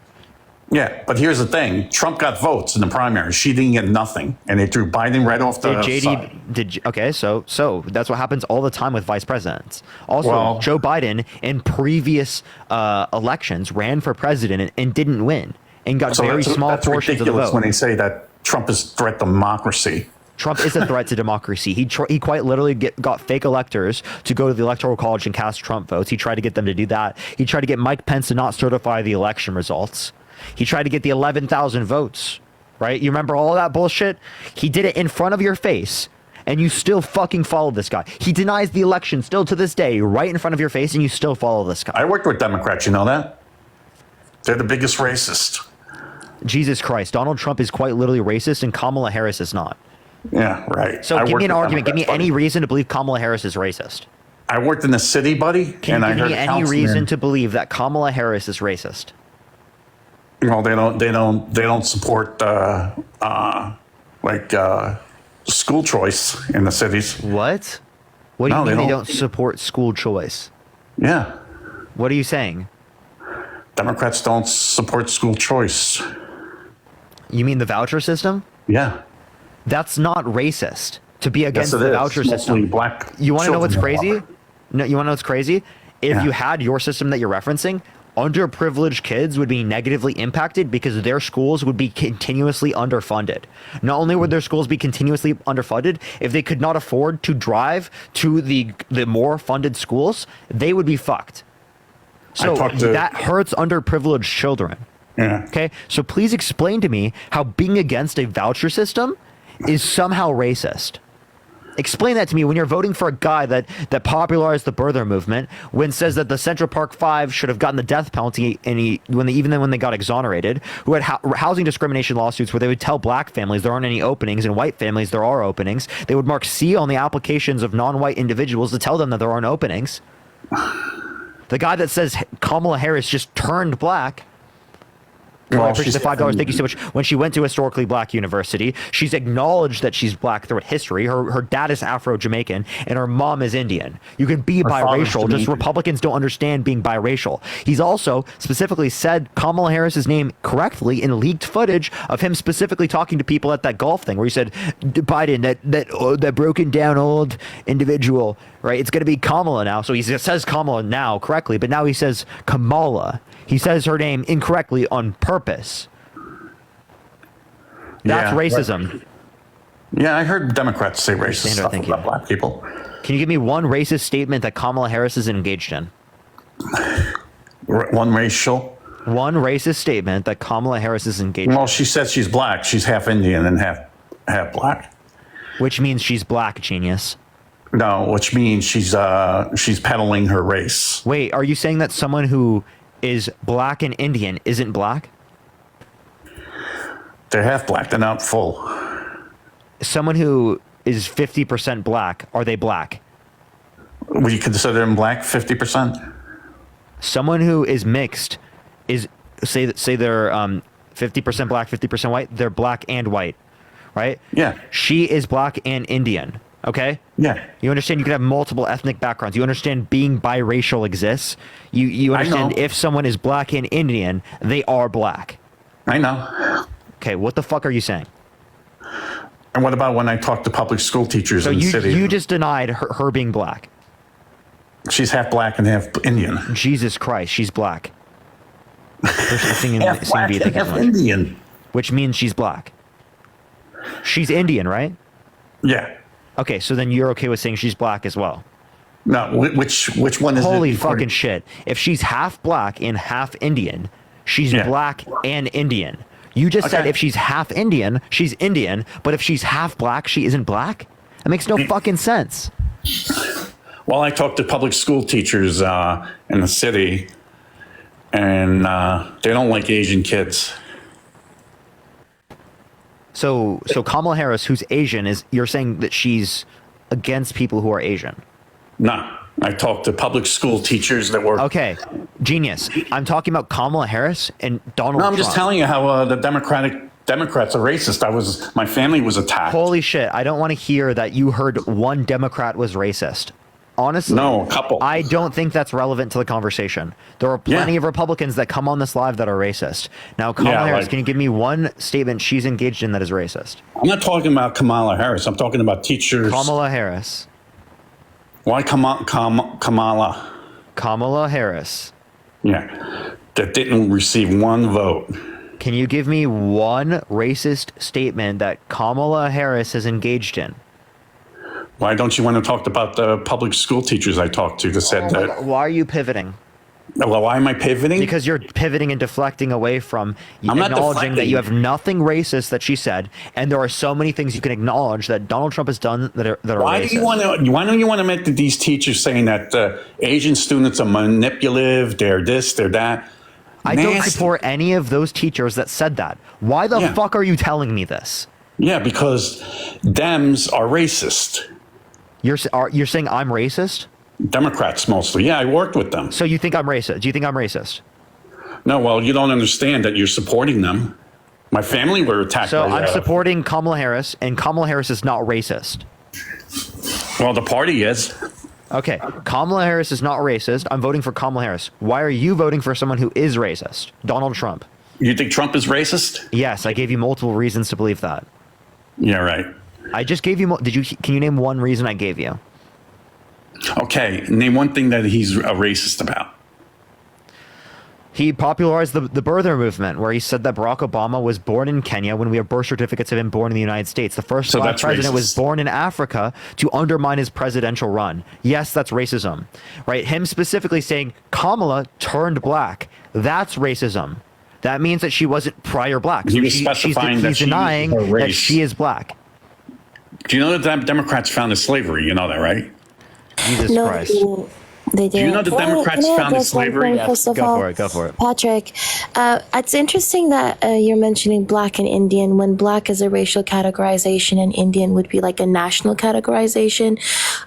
Yeah, but here's the thing: Trump got votes in the primaries. She didn't get nothing, and they threw Biden right off the side. Okay, so that's what happens all the time with vice presidents. Also, Joe Biden in previous elections ran for president and didn't win, and got very small portions of the vote. When they say that Trump is a threat to democracy. Trump is a threat to democracy. He quite literally got fake electors to go to the Electoral College and cast Trump votes. He tried to get them to do that. He tried to get Mike Pence to not certify the election results. He tried to get the 11,000 votes, right? You remember all that bullshit? He did it in front of your face, and you still fucking follow this guy. He denies the election still to this day, right in front of your face, and you still follow this guy. I worked with Democrats, you know that? They're the biggest racist. Jesus Christ. Donald Trump is quite literally racist, and Kamala Harris is not. Yeah, right. So give me an argument. Give me any reason to believe Kamala Harris is racist. I worked in the city, buddy. Can you give me any reason to believe that Kamala Harris is racist? No, they don't support school choice in the cities. What? What do you mean they don't support school choice? Yeah. What are you saying? Democrats don't support school choice. You mean the voucher system? Yeah. That's not racist to be against the voucher system. Black you want to know what's crazy? No, you want to know what's crazy? If you had your system that you're referencing, underprivileged kids would be negatively impacted because their schools would be continuously underfunded. Not only would their schools be continuously underfunded, if they could not afford to drive to the more funded schools, they would be fucked. So that hurts underprivileged children. Yeah. Okay, so please explain to me how being against a voucher system is somehow racist. Explain that to me when you're voting for a guy that popularized the birther movement, when says that the Central Park Five should have gotten the death penalty, and when they got exonerated, who had housing discrimination lawsuits where they would tell black families there aren't any openings and white families there are openings. They would mark C on the applications of non-white individuals to tell them that there aren't openings. The guy that says Kamala Harris just turned black. Well, I appreciate the $5. Thank you so much. When she went to a historically black university, she's acknowledged that she's black throughout history. Her dad is Afro-Jamaican, and her mom is Indian. You can be biracial, just Republicans don't understand being biracial. He's also specifically said Kamala Harris's name correctly in leaked footage of him specifically talking to people at that golf thing where he said, Biden, that broken down old individual, right? It's going to be Kamala now. So he says Kamala now correctly, but now he says Kamala. He says her name incorrectly on purpose. That's racism. Right. Yeah, I heard Democrats say racist stuff about black people. Can you give me one racist statement that Kamala Harris is engaged in? One racist statement that Kamala Harris is engaged in. Well, she says she's black. She's half Indian and half black. Which means she's black, genius. No, which means she's peddling her race. Wait, are you saying that someone who is black and Indian isn't black? They're half black. They're not full. Someone who is 50% black, are they black? Would you consider them black 50%? Someone who is mixed is say they're 50% black, 50% white. They're black and white, right? Yeah. She is black and Indian. Okay? Yeah. You understand you can have multiple ethnic backgrounds. You understand being biracial exists. You understand if someone is black and Indian, they are black. I know. Okay, what the fuck are you saying? And what about when I talk to public school teachers in the city? You just denied her being black. She's half black and half Indian. Jesus Christ, she's black. Half black and half Indian. Which means she's black. She's Indian, right? Yeah. Okay, so then you're okay with saying she's black as well. No, which one is it? Holy fucking shit. If she's half black and half Indian, she's black and Indian. You just said if she's half Indian, she's Indian, but if she's half black, she isn't black? That makes no fucking sense. Well, I talked to public school teachers in the city, and they don't like Asian kids. So Kamala Harris, who's Asian, you're saying that she's against people who are Asian? No. I talked to public school teachers that were... Okay, genius. I'm talking about Kamala Harris and Donald Trump. No, I'm just telling you how the Democrats are racist. My family was attacked. Holy shit, I don't want to hear that you heard one Democrat was racist. Honestly, no, a couple. I don't think that's relevant to the conversation. There are plenty of Republicans that come on this live that are racist. Now, Kamala Harris, can you give me one statement she's engaged in that is racist? I'm not talking about Kamala Harris. I'm talking about teachers. Kamala Harris. Why Kamala? Kamala Harris. Yeah, that didn't receive one vote. Can you give me one racist statement that Kamala Harris has engaged in? Why don't you want to talk about the public school teachers I talked to that said that? Why are you pivoting? Well, why am I pivoting? Because you're pivoting and deflecting away from acknowledging that you have nothing racist that she said, and there are so many things you can acknowledge that Donald Trump has done that are why racist. Why don't you want to make these teachers saying that Asian students are manipulative, they're this, they're that? I don't support any of those teachers that said that. Why the fuck are you telling me this? Yeah, because Dems are racist. You're saying I'm racist? Democrats mostly. Yeah, I worked with them. So you think I'm racist? Do you think I'm racist? No, well, you don't understand that you're supporting them. My family were attacked. So I'm supporting Kamala Harris, and Kamala Harris is not racist. Well, the party is. Okay, Kamala Harris is not racist. I'm voting for Kamala Harris. Why are you voting for someone who is racist? Donald Trump. You think Trump is racist? Yes, I gave you multiple reasons to believe that. Yeah, right. I just gave you. Can you name one reason I gave you? Okay, name one thing that he's a racist about. He popularized the birther movement, where he said that Barack Obama was born in Kenya when we have birth certificates of him born in the United States. The first black president was born in Africa to undermine his presidential run. Yes, that's racism, right? Him specifically saying Kamala turned black. That's racism. That means that she wasn't prior black. He was specifying that he's denying that she is black. Do you know that Democrats founded slavery? You know that, right? Jesus Christ. They did. Do you know the Democrats founded slavery? Yes, go for it. Patrick, it's interesting that you're mentioning black and Indian when black is a racial categorization and Indian would be like a national categorization,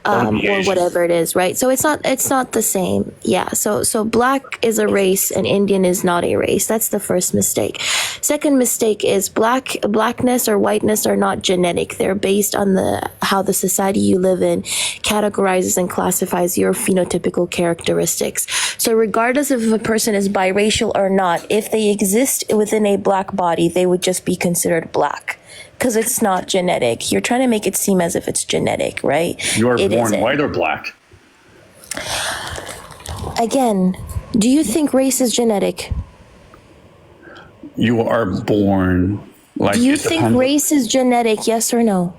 or whatever it is, right? So it's not the same. Yeah. So black is a race and Indian is not a race. That's the first mistake. Second mistake is blackness or whiteness are not genetic. They're based on how the society you live in categorizes and classifies your phenotypical characteristics. So regardless of if a person is biracial or not, if they exist within a black body, they would just be considered black because it's not genetic. You're trying to make it seem as if it's genetic, right? You are born white or black? Again, do you think race is genetic? You are born like. Do you think race is genetic, yes or no?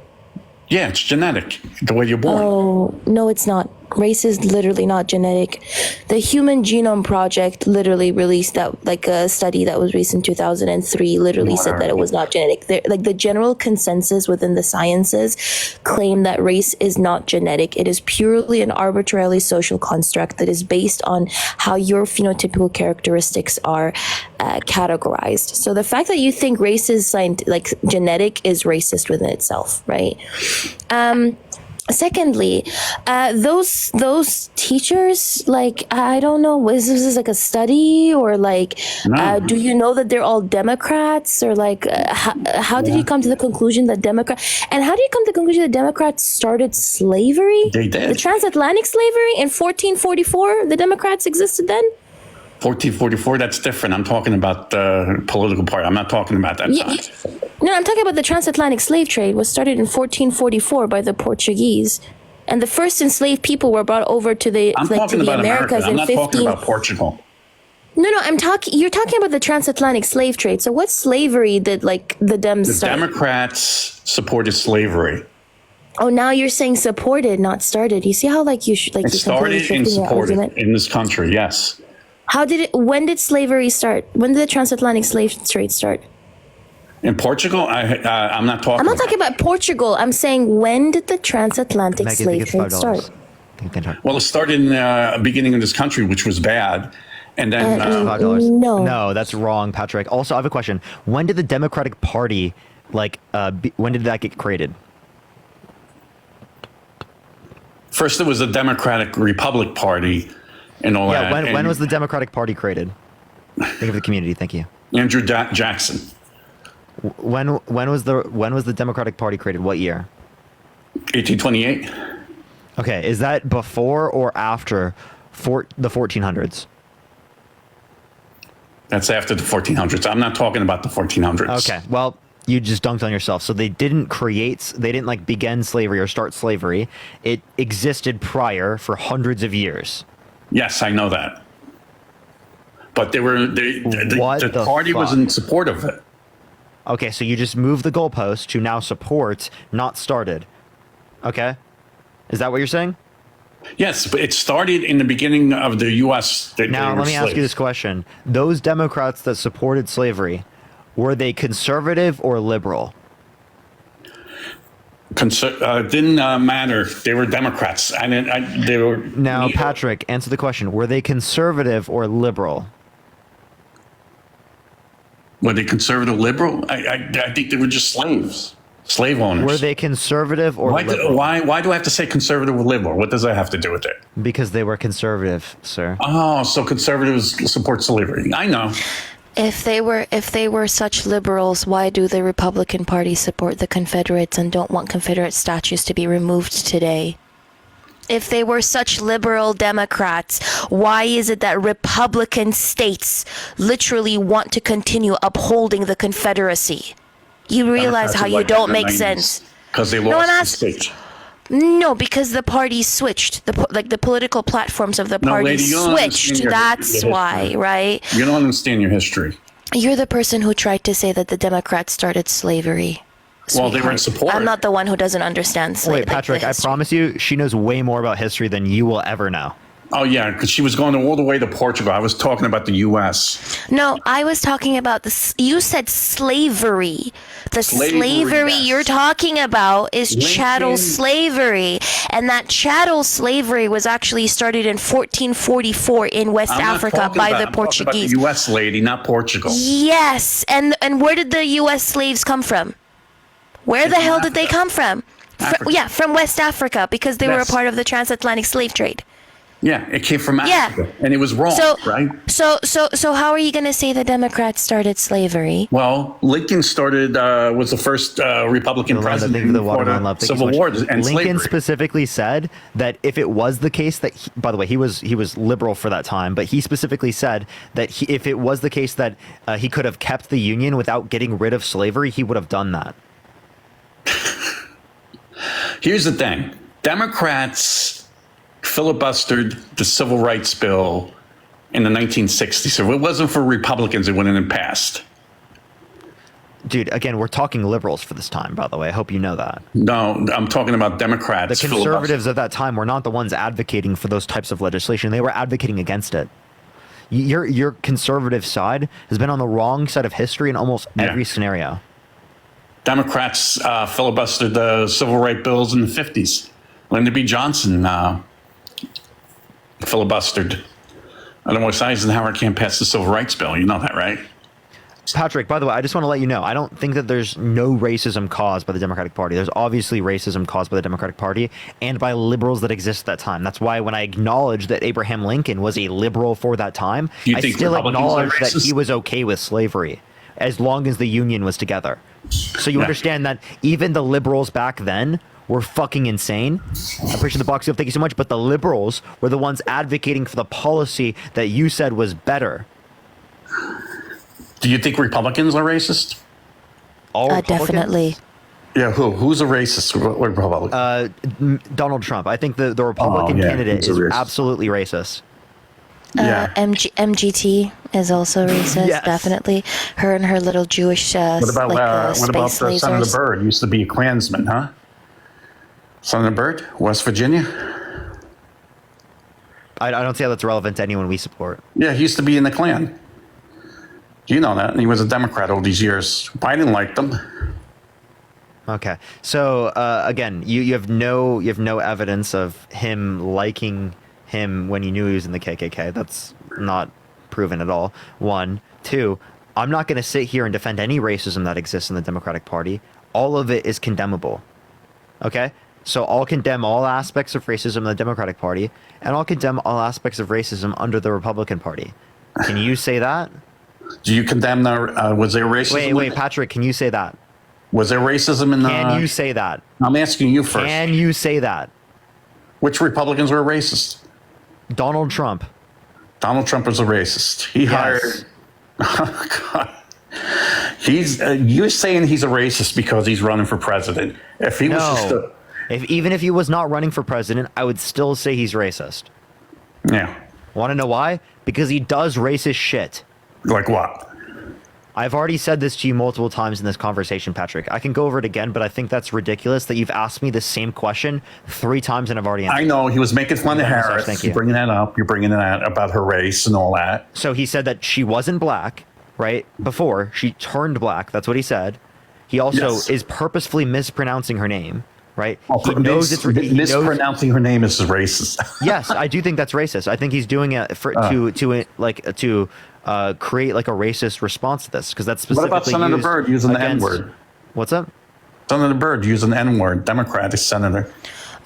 Yeah, it's genetic, the way you're born. Oh, no, it's not. Race is literally not genetic. The Human Genome Project literally released that, like a study that was released in 2003, literally said that it was not genetic. Like the general consensus within the sciences claim that race is not genetic. It is purely an arbitrarily social construct that is based on how your phenotypical characteristics are categorized. So the fact that you think race is genetic is racist within itself, right? Secondly, those teachers, like, I don't know, is this like a study, or like, do you know that they're all Democrats, or like, how did you come to the conclusion that and how do you come to the conclusion that Democrats started slavery? They did. The transatlantic slavery in 1444. The Democrats existed then. 1444, that's different. I'm talking about the political party. I'm not talking about that time. No, I'm talking about the transatlantic slave trade was started in 1444 by the Portuguese. And the first enslaved people were brought over to the, I'm like, talking to the about Americas America. I'm in not 15... talking about Portugal. No, you're talking about the transatlantic slave trade. So what slavery did, like, the Dems start? The Democrats supported slavery. Oh, now you're saying supported, not started. You see how, like, you should, like, It started and supported in this country, yes. When did slavery start? When did the transatlantic slave trade start? In Portugal, I'm not talking. I'm not talking about Portugal. I'm saying, when did the transatlantic slave trade start? Well, it started in the beginning of this country, which was bad. And then $5. No. No, that's wrong, Patrick. Also, I have a question. When did the Democratic Party, like, when did that get created? First, it was the Democratic Republic Party and all that. Yeah, when was the Democratic Party created? Think of the community. Thank you. Andrew Jackson. When was the Democratic Party created? What year? 1828. Okay, is that before or after the 1400s? That's after the 1400s. I'm not talking about the 1400s. Okay, well, you just dunked on yourself. So they didn't like begin slavery or start slavery. It existed prior for hundreds of years. Yes, I know that. But the party was in support of it. Okay, so you just moved the goalpost to now support, not started. Okay? Is that what you're saying? Yes, but it started in the beginning of the U.S. Now, let me ask you this question. Those Democrats that supported slavery, were they conservative or liberal? Didn't matter. They were Democrats. They were. Now, Patrick, answer the question. Were they conservative or liberal? Were they conservative, liberal? I think they were just slaves, slave owners. Were they conservative or liberal? Why do I have to say conservative or liberal? What does that have to do with it? Because they were conservative, sir. Oh, so conservatives support slavery. I know. If they were such liberals, why do the Republican Party support the Confederates and don't want Confederate statues to be removed today? If they were such liberal Democrats, why is it that Republican states literally want to continue upholding the Confederacy? You realize how you don't make sense. Because they lost the state. No, because the parties switched. The political platforms of the parties switched. That's why, right? You don't understand your history. You're the person who tried to say that the Democrats started slavery. Well, they were in support. I'm not the one who doesn't understand slavery. Wait, Patrick, I promise you, she knows way more about history than you will ever know. Oh, yeah, because she was going all the way to Portugal. I was talking about the U.S. No, I was talking about you said slavery. The slavery yes. you're talking about is chattel slavery. And that chattel slavery was actually started in 1444 in West Africa by the Portuguese. I'm talking about the U.S. lady, not Portugal. Yes, and where did the U.S. slaves come from? Where the hell did they come from? From West Africa, because they were a part of the transatlantic slave trade. Yeah, it came from Africa, and it was wrong, right? So how are you going to say the Democrats started slavery? Well, Lincoln was the first Republican president before the Civil War and Lincoln slavery. specifically said that if it was the case that, by the way, he was liberal for that time, but he specifically said that if it was the case that he could have kept the Union without getting rid of slavery, he would have done that. Here's the thing. Democrats filibustered the Civil Rights Bill in the 1960s. So if it wasn't for Republicans, it wouldn't have passed. Dude, again, we're talking liberals for this time, by the way. I hope you know that. No, I'm talking about Democrats. The conservatives of that time were not the ones advocating for those types of legislation. They were advocating against it. Your conservative side has been on the wrong side of history in almost every scenario. Democrats filibustered the civil rights bills in the 50s. Lyndon B. Johnson filibustered. Otherwise, Eisenhower can't pass the civil rights bill. You know that, right? Patrick, by the way, I just want to let you know, I don't think that there's no racism caused by the Democratic Party. There's obviously racism caused by the Democratic Party and by liberals that exist at that time. That's why when I acknowledge that Abraham Lincoln was a liberal for that time, I still acknowledge that he was okay with slavery as long as the Union was together. So you understand that even the liberals back then were fucking insane. I appreciate the box. Thank you so much. But the liberals were the ones advocating for the policy that you said was better. Do you think Republicans are racist? All Republicans? Definitely. Yeah, who's a racist Republican? Donald Trump. I think the Republican candidate is absolutely racist. MGT is also racist, definitely. Her and her little Jewish what about space lasers. Senator Byrd? Used to be a Klansman, huh? Senator Byrd, West Virginia? I don't see how that's relevant to anyone we support. Yeah, he used to be in the Klan. You know that. And he was a Democrat all these years. Biden liked him. Okay. So, again, you have no evidence of him liking him when you knew he was in the KKK. That's not proven at all. 1. 2, I'm not going to sit here and defend any racism that exists in the Democratic Party. All of it is condemnable. Okay? So I'll condemn all aspects of racism in the Democratic Party, and I'll condemn all aspects of racism under the Republican Party. Can you say that? Do you condemn was there racism? Wait, Patrick, can you say that? Was there racism in the... Can you say that? I'm asking you first. Can you say that? Which Republicans were racist? Donald Trump. Donald Trump was a racist. He hired... Oh, God. You're saying he's a racist because he's running for president. If he was just even if he was not running for president, I would still say he's racist. Yeah. Want to know why? Because he does racist shit. Like what? I've already said this to you multiple times in this conversation, Patrick. I can go over it again, but I think that's ridiculous that you've asked me the same question 3 times and I've already answered. I know. He was making fun of Harris. Thank you. You're bringing that up. You're bringing that about her race and all that. So he said that she wasn't black, right? Before she turned black. That's what he said. He also is purposefully mispronouncing her name, right? He knows it's mispronouncing her name is racist. Yes, I do think that's racist. I think he's doing it to create like a racist response to this, because that's specifically. What about Senator Byrd using the N-word? What's up? Senator Byrd using the N-word, Democratic senator.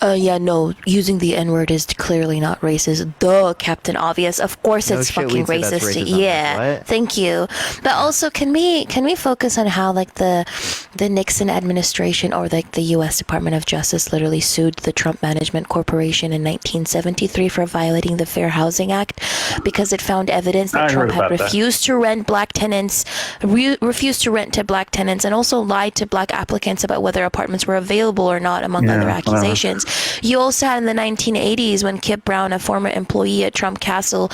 No, using the N-word is clearly not racist. Duh, Captain Obvious. Of course it's fucking racist. Yeah, thank you. But also, can we focus on how like the Nixon administration or like the U.S. Department of Justice literally sued the Trump Management Corporation in 1973 for violating the Fair Housing Act because it found evidence that Trump had refused to rent black tenants, refused to rent to black tenants, and also lied to black applicants about whether apartments were available or not, among other accusations. You also had in the 1980s when Kip Brown, a former employee at Trump Castle,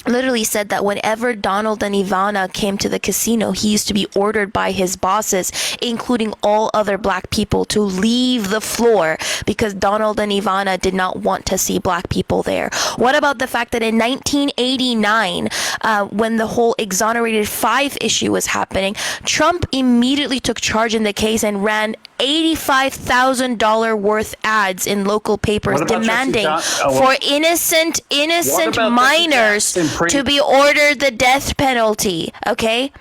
literally said that whenever Donald and Ivana came to the casino, he used to be ordered by his bosses, including all other black people, to leave the floor because Donald and Ivana did not want to see black people there. What about the fact that in 1989, when the whole Exonerated 5 issue was happening, Trump immediately took charge in the case and ran $85,000 worth ads in local papers demanding for innocent minors to be ordered the death penalty. Okay?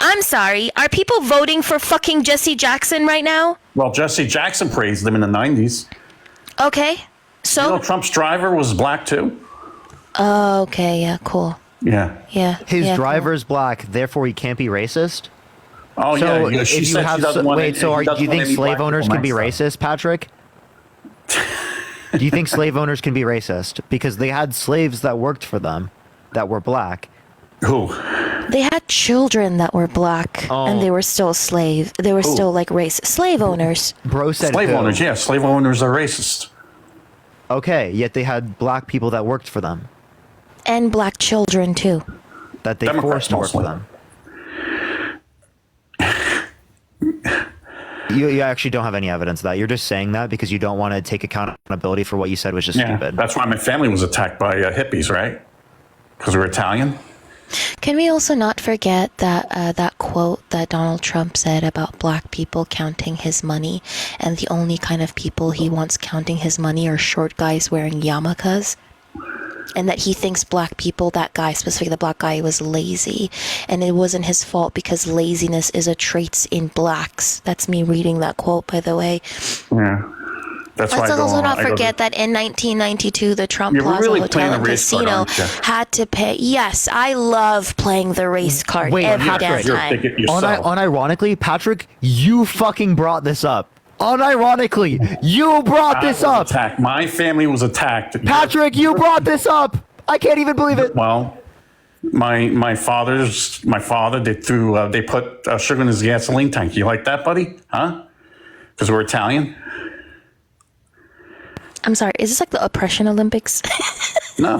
I'm sorry. Are people voting for fucking Jesse Jackson right now? Well, Jesse Jackson praised them in the 90s. Okay. So? You know, Trump's driver was black too. Oh, okay. Yeah, cool. Yeah. Yeah. His driver's black, therefore he can't be racist? Oh, so yeah. She said she doesn't want wait, so do you think slave owners can be racist, Patrick? Do you think slave owners can be racist? Because they had slaves that worked for them that were black. Who? They had children that were black, and they were still slave. They were still like slave owners. Bro said slave owners. Yeah, slave owners are racist. Okay, yet they had black people that worked for them, and black children too. That they forced to work for them. You actually don't have any evidence of that. You're just saying that because you don't want to take accountability for what you said was just stupid. That's why my family was attacked by hippies, right? Because we're Italian. Can we also not forget that that quote that Donald Trump said about black people counting his money, and the only kind of people he wants counting his money are short guys wearing yarmulkes? and that he thinks black people, that guy, specifically the black guy, was lazy, and it wasn't his fault because laziness is a trait in blacks. That's me reading that quote, by the way. Yeah. That's why Let's I go also on. not I go forget to- that in 1992, the Trump You're Plaza really Hotel playing and the race card, Casino aren't you? had to pay. Yes, I love playing the race card every damn time. Unironically, Patrick, you fucking brought this up. Unironically, you brought this up. Attacked. My family was attacked. Patrick, you brought this up. I can't even believe it. Well, my father, they put sugar in his gasoline tank. You like that, buddy? Huh? Because we're Italian. I'm sorry, is this like the oppression Olympics? No.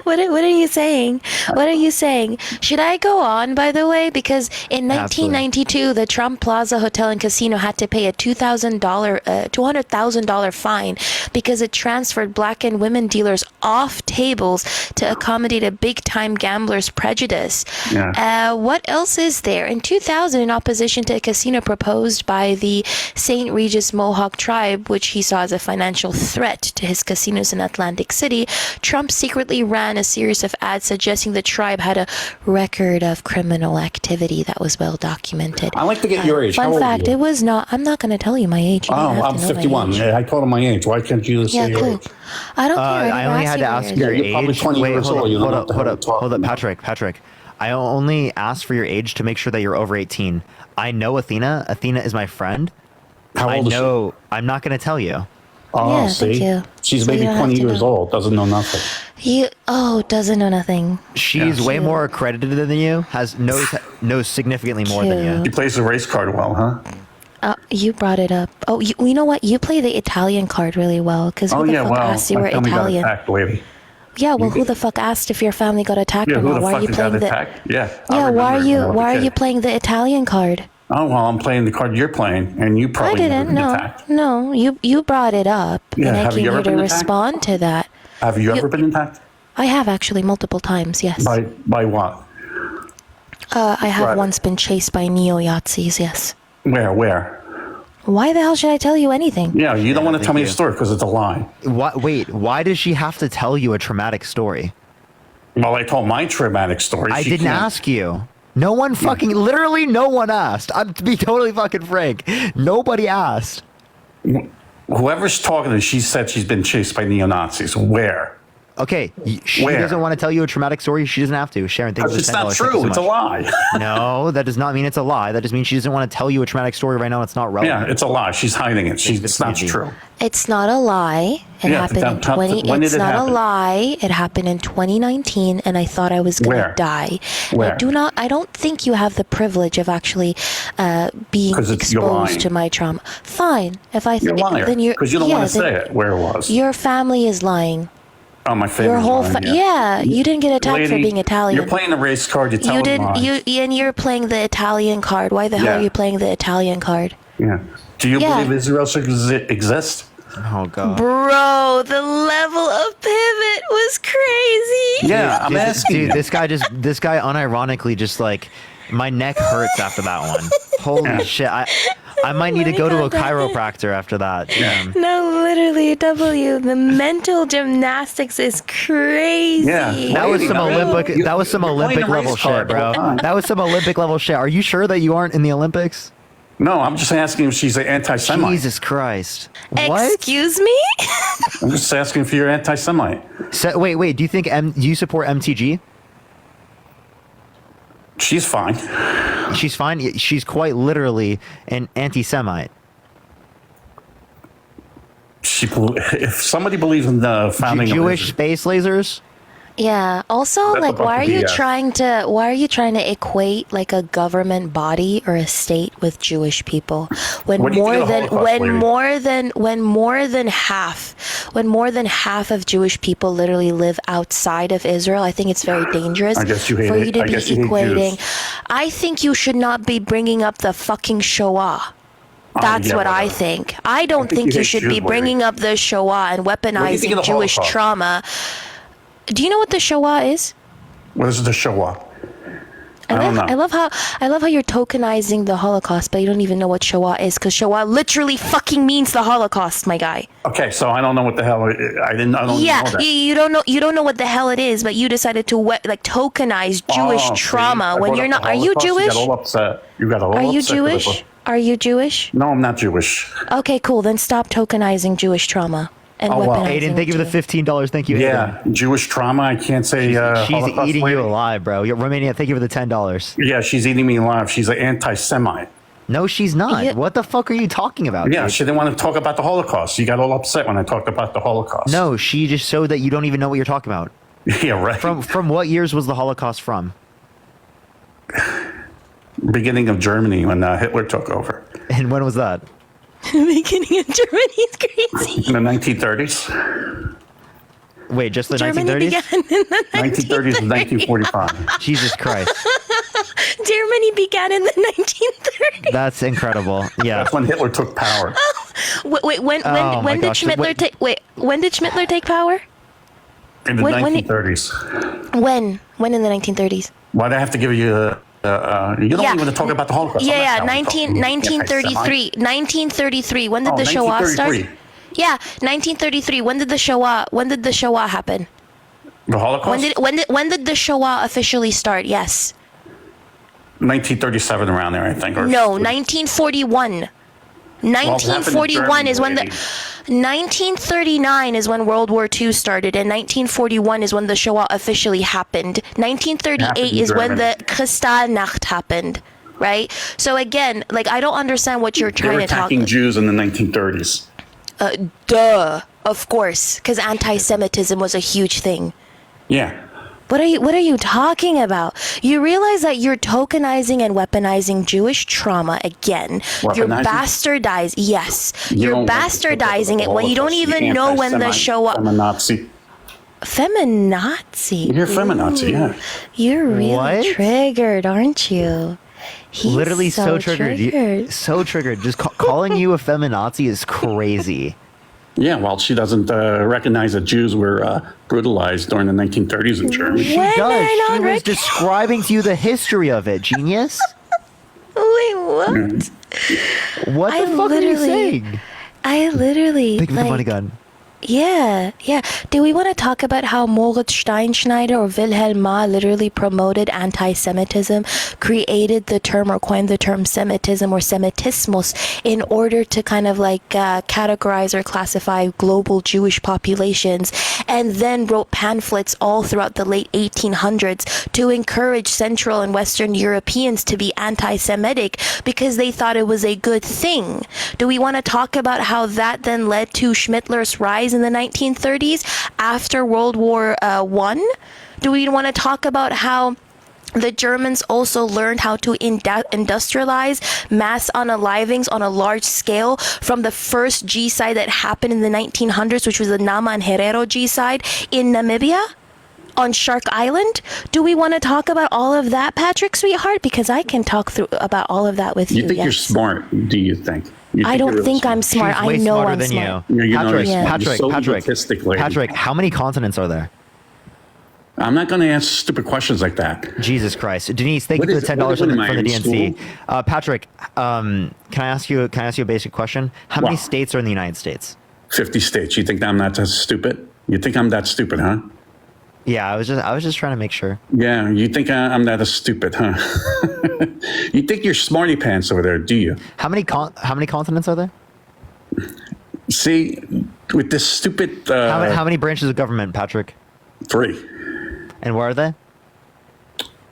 What are you saying? What are you saying? Should I go on, by the way? Because in 1992, the Trump Plaza Hotel and Casino had to pay a $200,000 fine because it transferred black and women dealers off tables to accommodate a big-time gambler's prejudice. Yeah. What else is there? In 2000, in opposition to a casino proposed by the St. Regis Mohawk tribe, which he saw as a financial threat to his casinos in Atlantic City, Trump secretly ran a series of ads suggesting the tribe had a record of criminal activity that was well documented. I like to get your age. How Fun old fact, are you? it was not. I'm not going to tell you my age. You don't have I'm to know my 51. age. Yeah, I told him my age. Why can't you just say your cool. age? I don't care. I only had to ask your You're probably age. 20 Wait, years old. You don't have to have a talk hold up, now. Patrick. I only asked for your age to make sure that you're over 18. I know Athena. Athena is my friend. How old is she? I'm not going to tell you. Oh, Yeah, see? thank you. She's So you maybe don't have 20 to years know. old, doesn't know nothing. Doesn't know nothing. She's way more accredited than you. Knows significantly more than you. She plays the race card well, huh? You brought it up. Oh, you know what? You play the Italian card really well. Because who the fuck asked you were my family got Italian? attacked, lady. Yeah, well, who the fuck asked if your family got attacked Yeah, or who not? the Why are fuck you got playing the? attacked? Yeah. Yeah, why are you? you playing the Italian card? Oh, well, I'm playing the card you're playing, and you I probably didn't. never been No, attacked. no. You brought it up, Yeah, and I have you came ever here to been attacked? respond to that. Have you ever been attacked? I have actually multiple times. Yes. By what? I have Right. once been chased by neo-Yazis. Yes. Where? Why the hell should I tell you anything? Yeah, you don't want to tell me a story because it's a lie. Wait, why does she have to tell you a traumatic story? Well, I told my traumatic story. I She didn't can't- ask you. No one fucking, literally no one asked. I'm to be totally fucking frank. Nobody asked. Whoever's talking to her, she said she's been chased by neo-Nazis. Where? Okay, she Where? doesn't want to tell you a traumatic story. She doesn't have to. Sharon, thanks for It's $10. not Thank you true. so It's a much. lie. No, that does not mean it's a lie. That just means she doesn't want to tell you a traumatic story right now. It's not relevant. Yeah, it's a lie. She's hiding it. It's not true. It's not a lie. It Yeah, happened in 20. when did It's it not happen? a lie. It happened in 2019, and I thought I was going Where? to die. Where? I don't think you have the privilege of actually being 'Cause you're lying. exposed to my trauma. Fine. If I You're a liar. then you're Because you don't yeah, want to then say it where it was. Your family is lying. Oh, my family. Your whole yeah, you didn't get attacked for being Italian. You're playing the race card. You're telling You didn't. lies. And you're playing the Italian card. Why the hell Yeah. are you playing the Italian card? Yeah. Do you Yeah. believe Israel should exist? Oh God. Bro, the level of pivot was crazy. Yeah, I'm asking Dude, you. this guy unironically just like, my neck hurts after that one. Holy shit. I might need to go to a chiropractor after that. Damn. No, literally, the mental gymnastics is crazy. Yeah, that was some Olympic. That was some Olympic playing a level race card shit, the bro. whole time. That was some Olympic level shit. Are you sure that you aren't in the Olympics? No, I'm just asking if she's an anti-Semite. Jesus Christ. What? Excuse me? I'm just asking if you're anti-Semite. So, wait. Do you think do you support MTG? She's fine. She's fine. She's quite literally an anti-Semite. If somebody believes in the founding of Jewish Israel- space lasers. Yeah. Also, That's like, about why are the you BS. trying to equate like a government body or a state with Jewish people when What do you more think of the than Holocaust, lady? when more than half of Jewish people literally live outside of Israel? I think it's very dangerous I guess you hate for it. you to I be guess you hate equating. Jews. I think you should not be bringing up the fucking Shoah. That's yeah, what I whatever. think. I don't think think you you hate should Jews, be lady. bringing up the Shoah and What do you think of weaponizing the Jewish Holocaust? trauma. Do you know what the Shoah is? What is the Shoah? don't know. I love how you're tokenizing the Holocaust, but you don't even know what Shoah is, because Shoah literally fucking means the Holocaust, my guy. Okay, so I don't know what the hell. I don't know that. You don't know what the hell it is, but you decided to tokenize Jewish trauma when you're not. Are you Jewish? You got all upset. You got all upset. Are you Jewish? Are you Jewish? No, I'm not Jewish. Okay, cool. Then stop tokenizing Jewish trauma and weaponizing Aiden, thank you for the $15. Thank you, Aiden. Yeah, Jewish trauma. I can't say. She's eating you alive, bro. Romania, thank you for the $10. Yeah, she's eating me alive. She's an anti-Semite. No, she's not. What the fuck are you talking about? Yeah, dude? she didn't want to talk about the Holocaust. You got all upset when I talked about the Holocaust. No, she just showed that you don't even know what you're talking about. Yeah, right. From what years was the Holocaust from? Beginning of Germany when Hitler took over. And when was that? Beginning of Germany is crazy. In the 1930s. Wait, just the Germany 1930s? began in the 1930s and 1945. Jesus Christ. Germany began in the 1930s. That's incredible. Yeah. That's when Hitler took power. Wait, when did Schmittler take? Wait, when did Schmittler take power? In the 1930s. When in the 1930s? Why'd I have to give you you don't even talk about the Holocaust. Yeah, 1933. 1933. When did the Shoah start? Yeah, 1933. When did the Shoah happen? The Holocaust? When did the Shoah officially start? Yes. 1937 around there, I think. Or No, 1941. 1941 is when 1939 is when World War II started, and 1941 is when the Shoah officially happened. 1938 is when the Kristallnacht happened, right? So again, I don't understand what you're trying to talk about. Attacking Jews in the 1930s. Duh, of course, because anti-Semitism was a huge thing. Yeah. What are you talking about? You realize that you're tokenizing and weaponizing Jewish trauma again. You're bastardizing. Yes, you're bastardizing it when you don't even know when the Shoah. Feminazi. Feminazi. You're feminazi, yeah. You're really triggered, aren't you? He's literally so triggered. So triggered. Just calling you a feminazi is crazy. Yeah, well, she doesn't recognize that Jews were brutalized during the 1930s in Germany. She does. She was describing to you the history of it, genius. Wait, what? What the fuck are you saying? I literally. Think of the money gun. Yeah. Do we want to talk about how Moritz Steinschneider or Wilhelm Marr literally promoted anti-Semitism, created the term or coined the term Semitism or Semitismus in order to kind of categorize or classify global Jewish populations, and then wrote pamphlets all throughout the late 1800s to encourage Central and Western Europeans to be anti-Semitic because they thought it was a good thing? Do we want to talk about how that then led to Schmittler's rise in the 1930s after World War I? Do we want to talk about how the Germans also learned how to industrialize mass unalivings on a large scale from the first G-side that happened in the 1900s, which was the Nama and Herero G-side in Namibia? On Shark Island? Do we want to talk about all of that, Patrick, sweetheart? Because I can talk through about all of that with you. You think you're smart, do you think? I don't think I'm smart. I know I'm smart. Patrick, how many continents are there? I'm not going to answer stupid questions like that. Jesus Christ, Denise, thank you for the $10 from the DNC. Patrick, can I ask you a basic question? How many states are in the United States? 50 states. You think I'm not that stupid? You think I'm that stupid, huh? Yeah, I was just trying to make sure. Yeah, you think I'm that stupid, huh? You think you're smarty pants over there, do you? How many continents are there? See, with this stupid. How many branches of government, Patrick? 3. And where are they?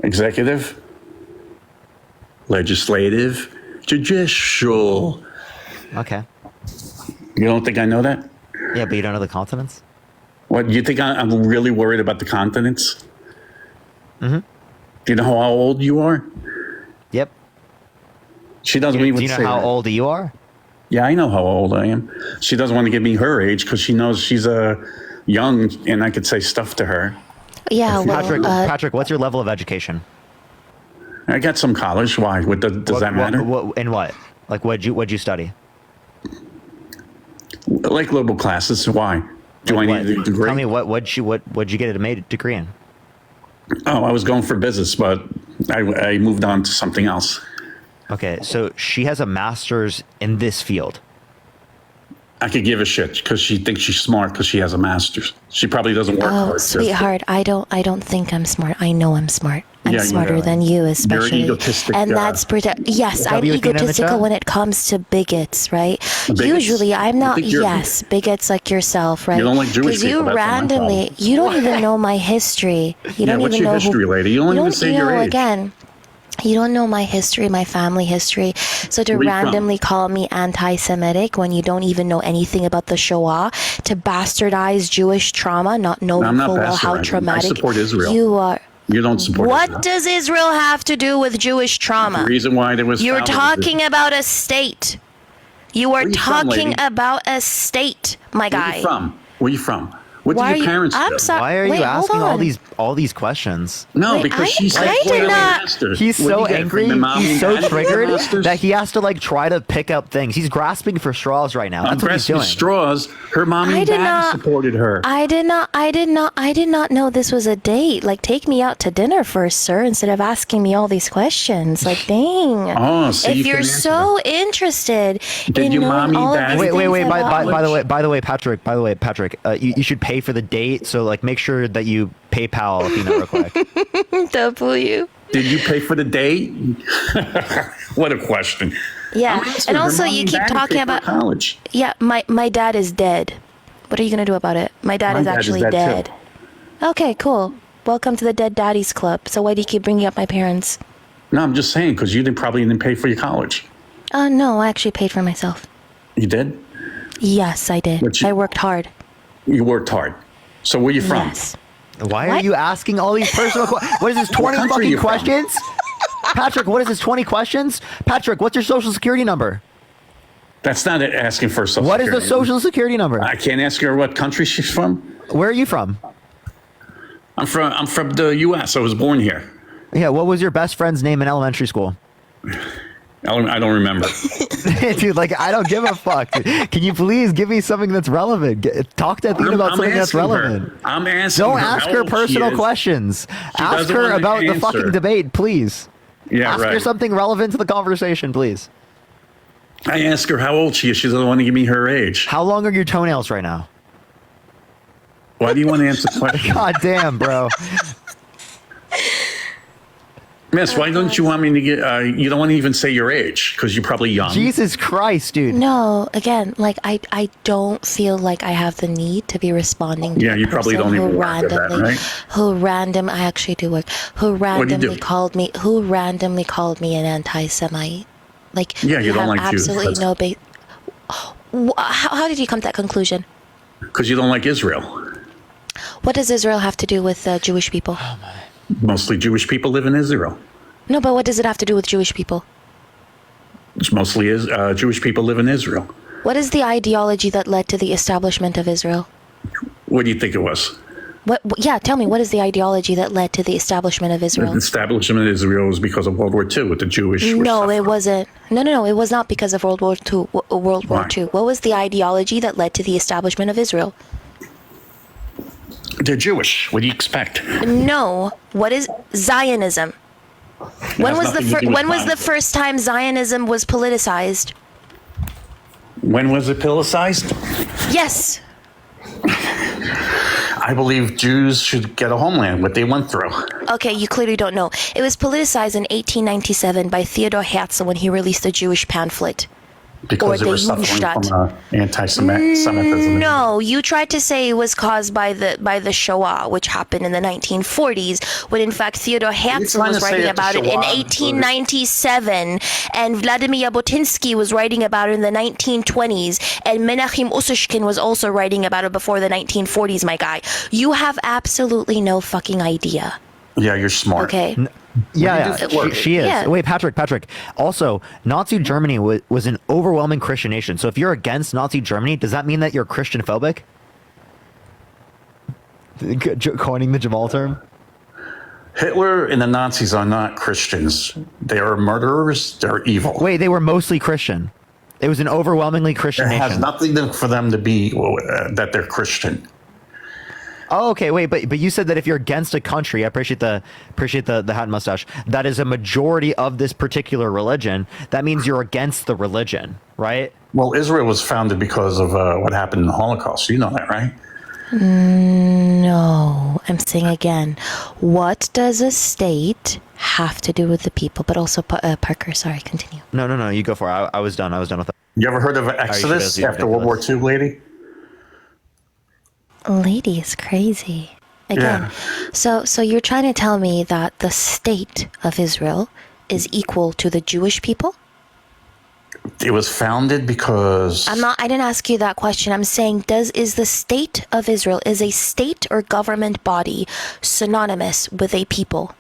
Executive, legislative, judicial. Okay. You don't think I know that? Yeah, but you don't know the continents? What, you think I'm really worried about the continents? Mm-hmm. Do you know how old you are? Yep. She doesn't even say Do you know how old you are? Yeah, I know how old I am. She doesn't want to give me her age because she knows she's young and I could say stuff to her. Yeah, well, Patrick, what's your level of education? I got some college. Why? Does that matter? In what? Like, what'd you study? Like global classes. Why? Do I need a degree? Tell me what'd you get a degree in? Oh, I was going for business, but I moved on to something else. Okay, so she has a master's in this field. I could give a shit because she thinks she's smart because she has a master's. She probably doesn't work hard. Sweetheart, I don't think I'm smart. I know I'm smart. I'm Yeah, smarter than you, especially. You're egotistic. And that's yes, I'm egotistical when it comes to bigots, right? Bigots? Usually, I'm not. I think you're- Yes, bigots like yourself, right? You don't like Jewish people, you that's not my randomly, problem. you don't even know my history. You don't what's even your know history, lady? You don't even say your age. Again. You don't know my history, my family history. So to Where you randomly call me anti-Semitic when you don't even know anything about the Shoah, to bastardize Jewish trauma, not knowing I'm not full well how bastardizing. traumatic I support Israel. you are. You don't support What Israel. does Israel have to do with Jewish trauma? The reason why there was You're founded talking about a state. You are Where you from, talking lady? about a state, my guy. Where you from? Where you from? What Why did are your you- parents I'm do? sorry- Why are Wait, you hold asking on. all these questions? No, Wait, because she said I did not- He's What do so you get from angry. the mom He's and so dad get triggered masters? that he has to like try to pick up things. He's grasping for straws right now. I'm That's what he's grasping doing. straws. Her mom I and did dad not- supported her. I did not know this was a date. Like, take me out to dinner first, sir, instead of asking me all these questions. Like, dang. Oh, so if you you're can so interested Did in your knowing mommy, all of dad- these Wait. things about- By the way, Patrick. You should pay for the date. So like, make sure that you PayPal Athena real quick. W. Did you pay for the date? What a question. Yeah, I'm asking and her also mom you and keep dad talking paid for about college. Yeah, my dad is dead. What are you gonna do about it? My dad My is dad is actually dead, too. dead. Okay, cool. Welcome to the Dead Daddies Club. So why do you keep bringing up my parents? No, I'm just saying because you probably didn't pay for your college. No, I actually paid for myself. You did? Yes, I did. But you- I worked hard. You worked hard. So where you from? Yes. Why are you asking all these personal questions? What is this, 20 country fucking you from? questions? Patrick, what is this, 20 questions? Patrick, what's your social security number? That's not asking for a social What is security. the social security number? I can't ask her what country she's from. Where are you from? I'm from the U.S. I was born here. Yeah, what was your best friend's name in elementary school? I don't remember. Dude, like, I don't give a fuck. Can you please give me something that's relevant? Talk to Athena about something that's asking her. relevant. I'm asking Don't her ask how her old she personal is. questions. Ask doesn't her wanna about the answer. fucking debate, please. Yeah, Ask her right. something relevant to the conversation, please. I ask her how old she is. She doesn't want to give me her age. How long are your toenails right now? Why do you want to answer the question? God damn, bro. Miss, why don't you want me to get, you don't want to even say your age because you're probably young. Jesus Christ, dude. No, again, like I don't feel like I have the need to be responding to Yeah, a you probably person don't even who work at that, randomly, right? I actually do work, who do you randomly do? called me an anti-Semite. Like, Yeah, you don't have like Jews. absolutely That's- no how did you come to that conclusion? Because you don't like Israel. What does Israel have to do with Jewish people? Mostly Jewish people live in Israel. No, but what does it have to do with Jewish people? It's mostly Jewish people live in Israel. What is the ideology that led to the establishment of Israel? What do you think it was? Yeah, tell me, what is the ideology that led to the establishment of The Israel? establishment of Israel was because of World War II with the Jewish. were No, it wasn't. No, it was not because of World War II. Why? What was the ideology that led to the establishment of Israel? They're Jewish. What do you expect? No. What is Zionism? When has was the nothing to do with when was the Zionism. first time Zionism was politicized? When was it politicized? Yes. I believe Jews should get a homeland, what they went through. Okay, you clearly don't know. It was politicized in 1897 by Theodor Herzl when he released a Jewish pamphlet. Because Or they were the suffering Judenstaat. from anti-Semitism. No, you tried to say it was caused by the Shoah, which happened in the 1940s, when in fact Theodor Herzl trying was to say writing that the about it in Shoah 1897, and Vladimir Jabotinsky was writing about it in the 1920s, and Menachem Usushkin was also writing about it before the 1940s, my guy. You have absolutely no fucking idea. Yeah, you're smart. Okay. Yeah, she is. Yeah. Wait, Patrick. Also, Nazi Germany was an overwhelming Christian nation. So if you're against Nazi Germany, does that mean that you're Christian phobic? Coining the Jamal term? Hitler and the Nazis are not Christians. They are murderers. They're evil. Wait, they were mostly Christian. It was an overwhelmingly Christian It has nation. nothing for them to be that they're Christian. Oh, okay, wait, but you said that if you're against a country, I appreciate the hat and mustache, that is a majority of this particular religion, that means you're against the religion, right? Well, Israel was founded because of what happened in the Holocaust. You know that, right? No, I'm saying again, what does a state have to do with the people? But also, Parker, sorry, continue. No, you go for it. I was done with that. You ever heard of Exodus after World War II, lady? Lady is crazy. Again, so you're trying to tell me that the state of Israel is equal to the Jewish people? It was founded because I didn't ask you that question. I'm saying, is the state of Israel, is a state or government body synonymous with a people?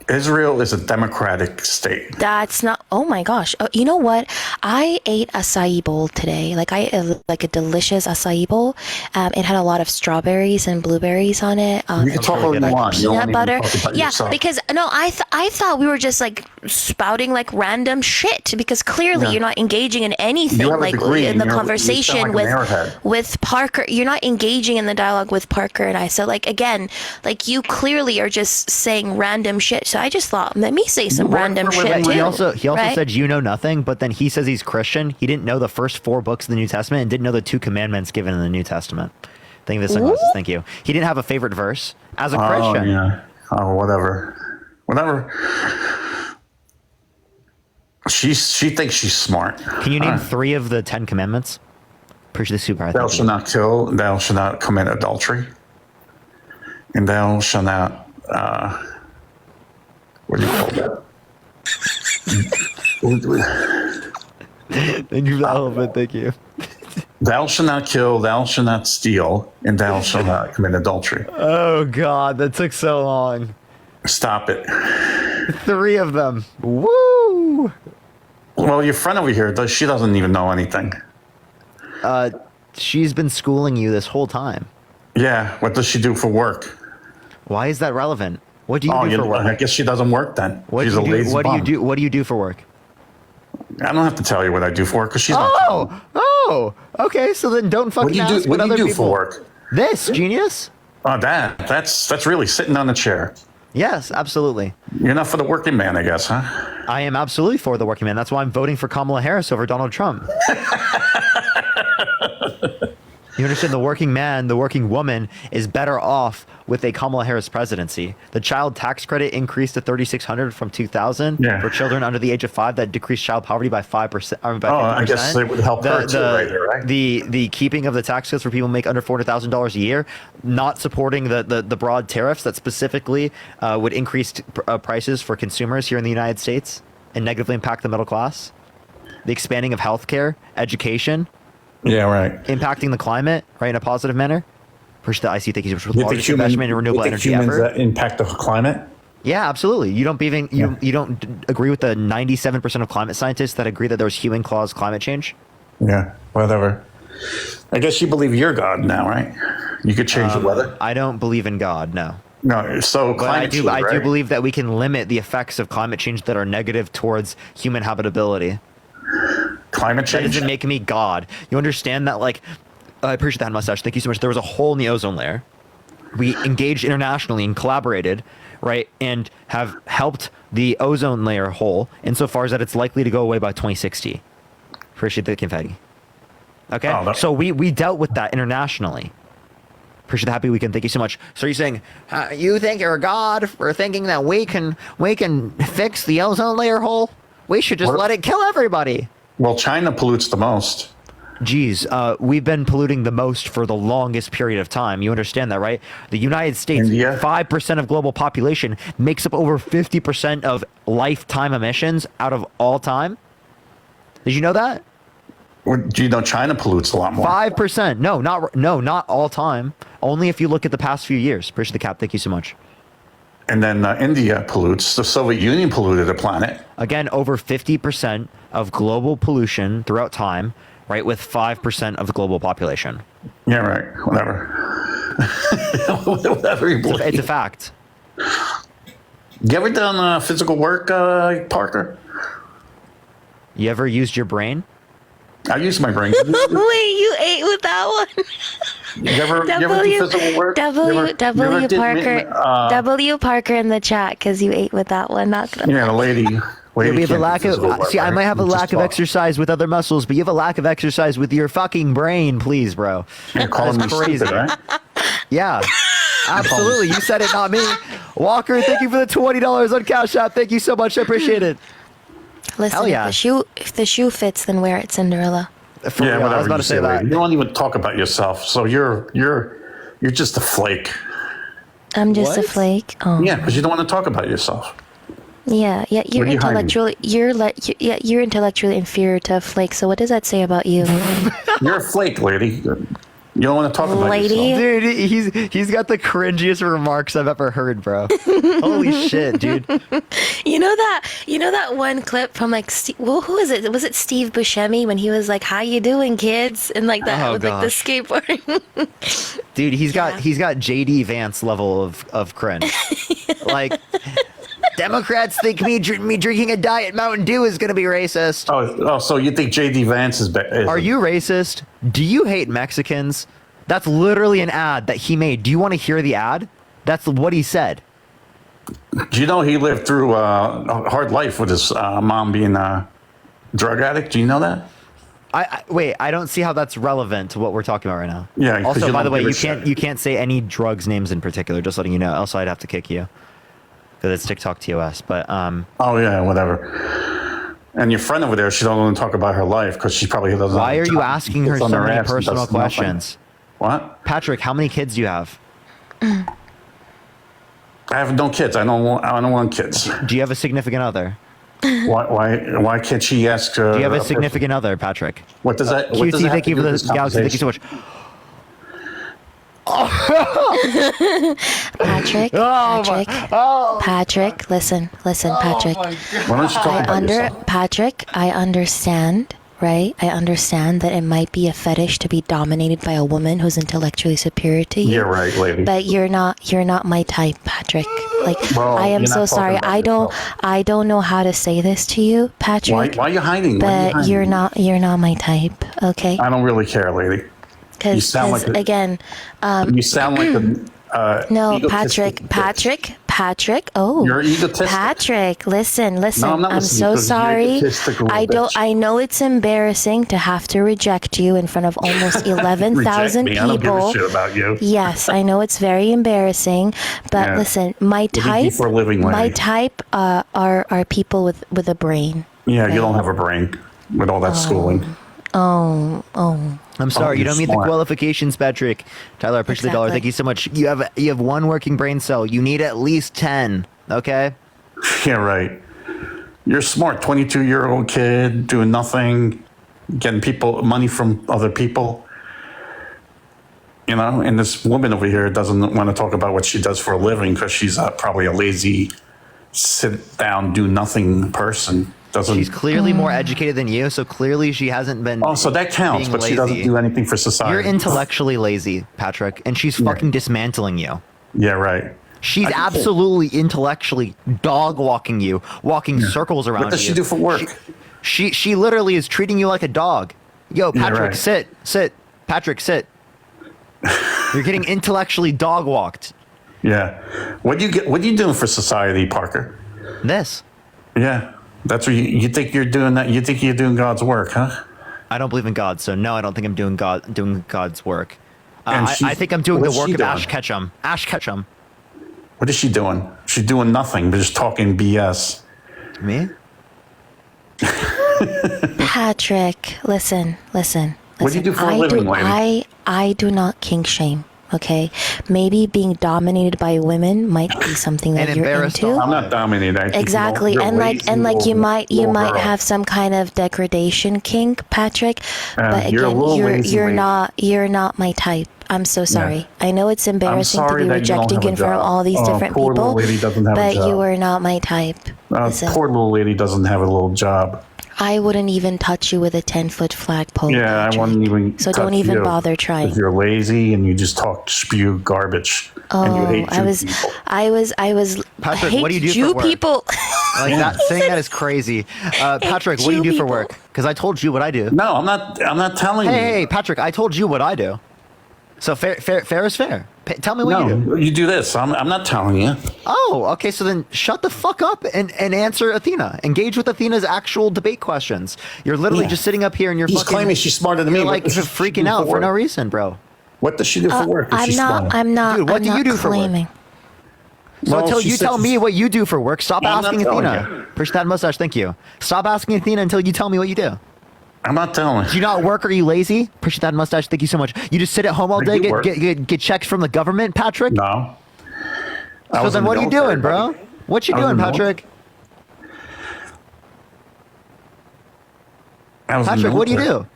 Israel is a democratic state. That's not. Oh my gosh! You know what? I ate acai bowl today. Like I ate like a delicious acai bowl. It had a lot of strawberries and blueberries on it. You can talk all you want. Peanut butter. Yeah, yourself. because no, I thought we were just like spouting like random shit because clearly you're not engaging in anything like in the conversation with Parker. You're not engaging in the dialogue with Parker and I. So like again, like you clearly are just saying random shit. So I just thought, let me say some random shit too. He also right? said you know nothing, but then he says he's Christian. He didn't know the first 4 books of the New Testament and didn't know the 2 commandments given in the New Testament. Thank you, the sunglasses. Thank you. He didn't have a favorite verse as a Christian. Yeah. Oh, whatever. She thinks she's smart. Can you name 3 of the 10 commandments? Appreciate the super. Thou shalt not kill. Thou shalt not commit adultery. And thou shalt not. What do you call that? Thank you for the elephant. Thank you. Thou shalt not kill, thou shalt not steal, and thou shalt not commit adultery. Oh, God, that took so long. Stop it. 3 of them. Woo! Well, your friend over here, she doesn't even know anything. She's been schooling you this whole time. Yeah, what does she do for work? Why is that relevant? What do you do for work? I guess she doesn't work then. She's a lazy bum. What do you do for work? I don't have to tell you what I do for work because she's Oh, okay. So then don't fucking ask what do you do people. for work? This, genius. Oh, that's really sitting on a chair. Yes, absolutely. You're not for the working man, I guess, huh? I am absolutely for the working man. That's why I'm voting for Kamala Harris over Donald Trump. You understand, the working man, the working woman is better off with a Kamala Harris presidency. The child tax credit increased to $3,600 from $2,000 for children under the age of 5. That decreased child poverty by 5%. By 50%. I guess it would help her too, right? The keeping of the tax cuts for people who make under $400,000 a year, not supporting the broad tariffs that specifically would increase prices for consumers here in the United States and negatively impact the middle class. The expanding of healthcare, education. Yeah, right. Impacting the climate, right, in a positive manner. Push the IC. Thank you for the largest investment in renewable energy effort. Impact the climate. Yeah, absolutely. You don't you don't agree with the 97% of climate scientists that agree that there's human-caused climate change? Yeah, whatever. I guess you believe you're God now, right? You could change the weather. I don't believe in God. No. No. So climate change, I do believe that we can limit the effects of climate change that are negative towards human habitability. Climate change that doesn't make me God. You understand that? Like, I appreciate that mustache. Thank you so much. There was a hole in the ozone layer. We engaged internationally and collaborated, right, and have helped the ozone layer hole insofar as that it's likely to go away by 2060. Appreciate the confetti. Okay, so we dealt with that internationally. Appreciate the happy weekend. Thank you so much. So you're saying you think you're a God for thinking that we can fix the ozone layer hole? We should just let it kill everybody. Well, China pollutes the most. Geez, we've been polluting the most for the longest period of time. You understand that, right? The United States, 5% of global population, makes up over 50% of lifetime emissions out of all time. Did you know that? Do you know China pollutes a lot more? 5%. No, not all time. Only if you look at the past few years. Appreciate the cap. Thank you so much. And then India pollutes. The Soviet Union polluted the planet. Again, over 50% of global pollution throughout time, right, with 5% of the global population. Yeah, right. Whatever. Whatever you believe. It's a fact. You ever done physical work, Parker? You ever used your brain? I used my brain. Wait, you ate with that one? You ever do physical work? W Parker in the chat because you ate with that one. Not gonna. Yeah, the lady. We have a lack of. See, I might have a lack of exercise with other muscles, but you have a lack of exercise with your fucking brain, please, bro. You're calling me stupid, right? Yeah, absolutely. You said it, not me. Walker, thank you for the $20 on Cash App. Thank you so much. I appreciate it. Listen, Hell yeah. if the shoe fits, then wear it, Cinderella. For real, whatever I was about to say that. You don't even talk about yourself, so you're just a flake. I'm just a flake. Oh. Yeah, because you don't want to talk about yourself. Yeah. You're What are you intellectually. You're intellectually inferior to a flake. So what does that say about you? You're a flake, lady. You don't want to talk about yourself. Dude, he's got the cringiest remarks I've ever heard, bro. Holy shit, dude. You know that one clip from like who is it? Was it Steve Buscemi when he was like, "How you doing, kids?" and like that with like the skateboarding. Dude, he's got JD Vance level of cringe. Like, Democrats think me drinking a Diet Mountain Dew is going to be racist. Oh, so you think JD Vance is Are you racist? Do you hate Mexicans? That's literally an ad that he made. Do you want to hear the ad? That's what he said. Do you know he lived through a hard life with his mom being a drug addict? Do you know that? Wait, I don't see how that's relevant to what we're talking about right now. Yeah. Also, by the way, you can't say any drugs names in particular. Just letting you know. Else, I'd have to kick you because it's TikTok TOS. But Oh yeah, whatever. And your friend over there, she don't want to talk about her life because she probably doesn't. Why are you asking her so many personal nothing. questions? What? Patrick, how many kids do you have? I have no kids. I don't want kids. Do you have a significant other? Why can't she ask? Do you have a significant other, Patrick? What does that? QT, What does that thank you for the galaxy. Thank you so much. Patrick, Patrick, listen, Patrick. Why don't you talk about yourself? Patrick, I understand, right? I understand that it might be a fetish to be dominated by a woman who's intellectually superior to you. You're right, lady. But you're not my type, Patrick. Like, Well, I am you're not so talking sorry. about I don't know how to say this to you, Patrick. Why are you hiding? But you're not my type, okay? I don't really care, lady. You sound like again, you sound like no, egotistic Patrick. Oh, you're egotistic. Patrick, listen. No, I'm not I'm listening so because you're sorry. egotistic little I don't. bitch. I know it's embarrassing to have to reject you in front of almost 11,000 Reject me. people. I don't give a shit about you. Yes, I know it's very embarrassing, but Yeah. listen, my What do you do type, for a living, lady? my type are people with a brain. Yeah, you don't have a brain with all that schooling. Oh. I'm sorry, you you're don't meet smart. the qualifications, Patrick. Tyler, I appreciate the dollar. Exactly. Thank you so much. You have one working brain cell. You need at least 10. Okay. Yeah, right. You're smart, 22-year-old kid doing nothing, getting people money from other people. You know, and this woman over here doesn't want to talk about what she does for a living because she's probably a lazy, sit down, do nothing person. She's clearly more educated than you, so clearly she hasn't been. Oh, so that counts, being but she doesn't lazy. do anything for society. You're intellectually lazy, Patrick, and she's fucking dismantling you. Yeah, right. She's absolutely intellectually dog walking you, walking circles around you. What does she do for work? She literally is treating you like a dog. Yo, Yeah, Patrick, right. sit. Patrick, sit. You're getting intellectually dog walked. Yeah. What are you doing for society, Parker? This. Yeah. That's what you think you're doing that. You think you're doing God's work, huh? I don't believe in God, so no, I don't think I'm doing God's work. And I think I'm doing the what's work she of doing? Ash Ketchum. Ash Ketchum. What is she doing? She's doing nothing, but just talking BS. Me? Patrick, listen. What do you do for a living, lady? I do not kink shame. Okay, maybe being dominated by women might be something that you're into. I'm not dominated. I think Exactly, you're and lazy you little might girl. have some kind of degradation kink, Patrick. But you're a again, little lazy you're lady. you're not my type. I'm so sorry. I know it's embarrassing to sorry be that you don't rejecting have a in front of job. all these Oh, different poor little people, lady doesn't have a but you job. are not my type. Listen, Poor little lady doesn't have a little job. I wouldn't even touch you with a 10-foot flagpole. Yeah, I wouldn't even. So touch don't even you bother trying. 'cause you're lazy and you just spew garbage. And you hate I was Patrick, I what do you hate do Jew for work? people. Like that saying that is crazy. Patrick, what do you do for work? Because I told you what I do. No, I'm not telling you. Hey, Patrick, I told you what I do. So fair is fair. Tell me what you do. You do this. I'm not telling you. Oh, okay. So then shut the fuck up and answer Athena. Engage with Athena's actual debate questions. You're literally just sitting up here and He's claiming she's smarter than me. You're like freaking out for no reason, bro. What does she do for work? I'm not. Dude, what do you do claiming. for work? So until you tell me what you do for work, stop asking Athena. Push that mustache. Thank you. Stop asking Athena until you tell me what you do. I'm not telling. Do you not work? Or are you lazy? Push that mustache. Thank you so much. You just sit at home all day, get checks from the government, Patrick? No. So then what are you doing, bro? What you doing, Patrick? Patrick, what do you do?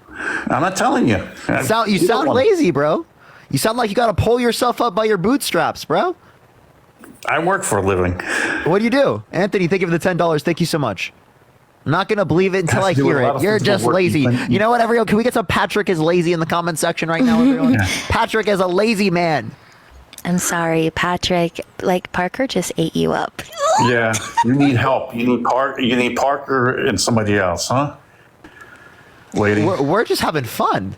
I'm not telling you. You sound lazy, bro. You sound like you got to pull yourself up by your bootstraps, bro. I work for a living. What do you do? Anthony, thank you for the $10. Thank you so much. I'm not going to believe it until I hear it. You're just lazy. You know what, everyone? Can we get some Patrick is lazy in the comment section right now, everyone? Patrick is a lazy man. I'm sorry, Patrick. Like, Parker just ate you up. Yeah, you need help. You need Parker and somebody else, huh? Lady. We're just having fun.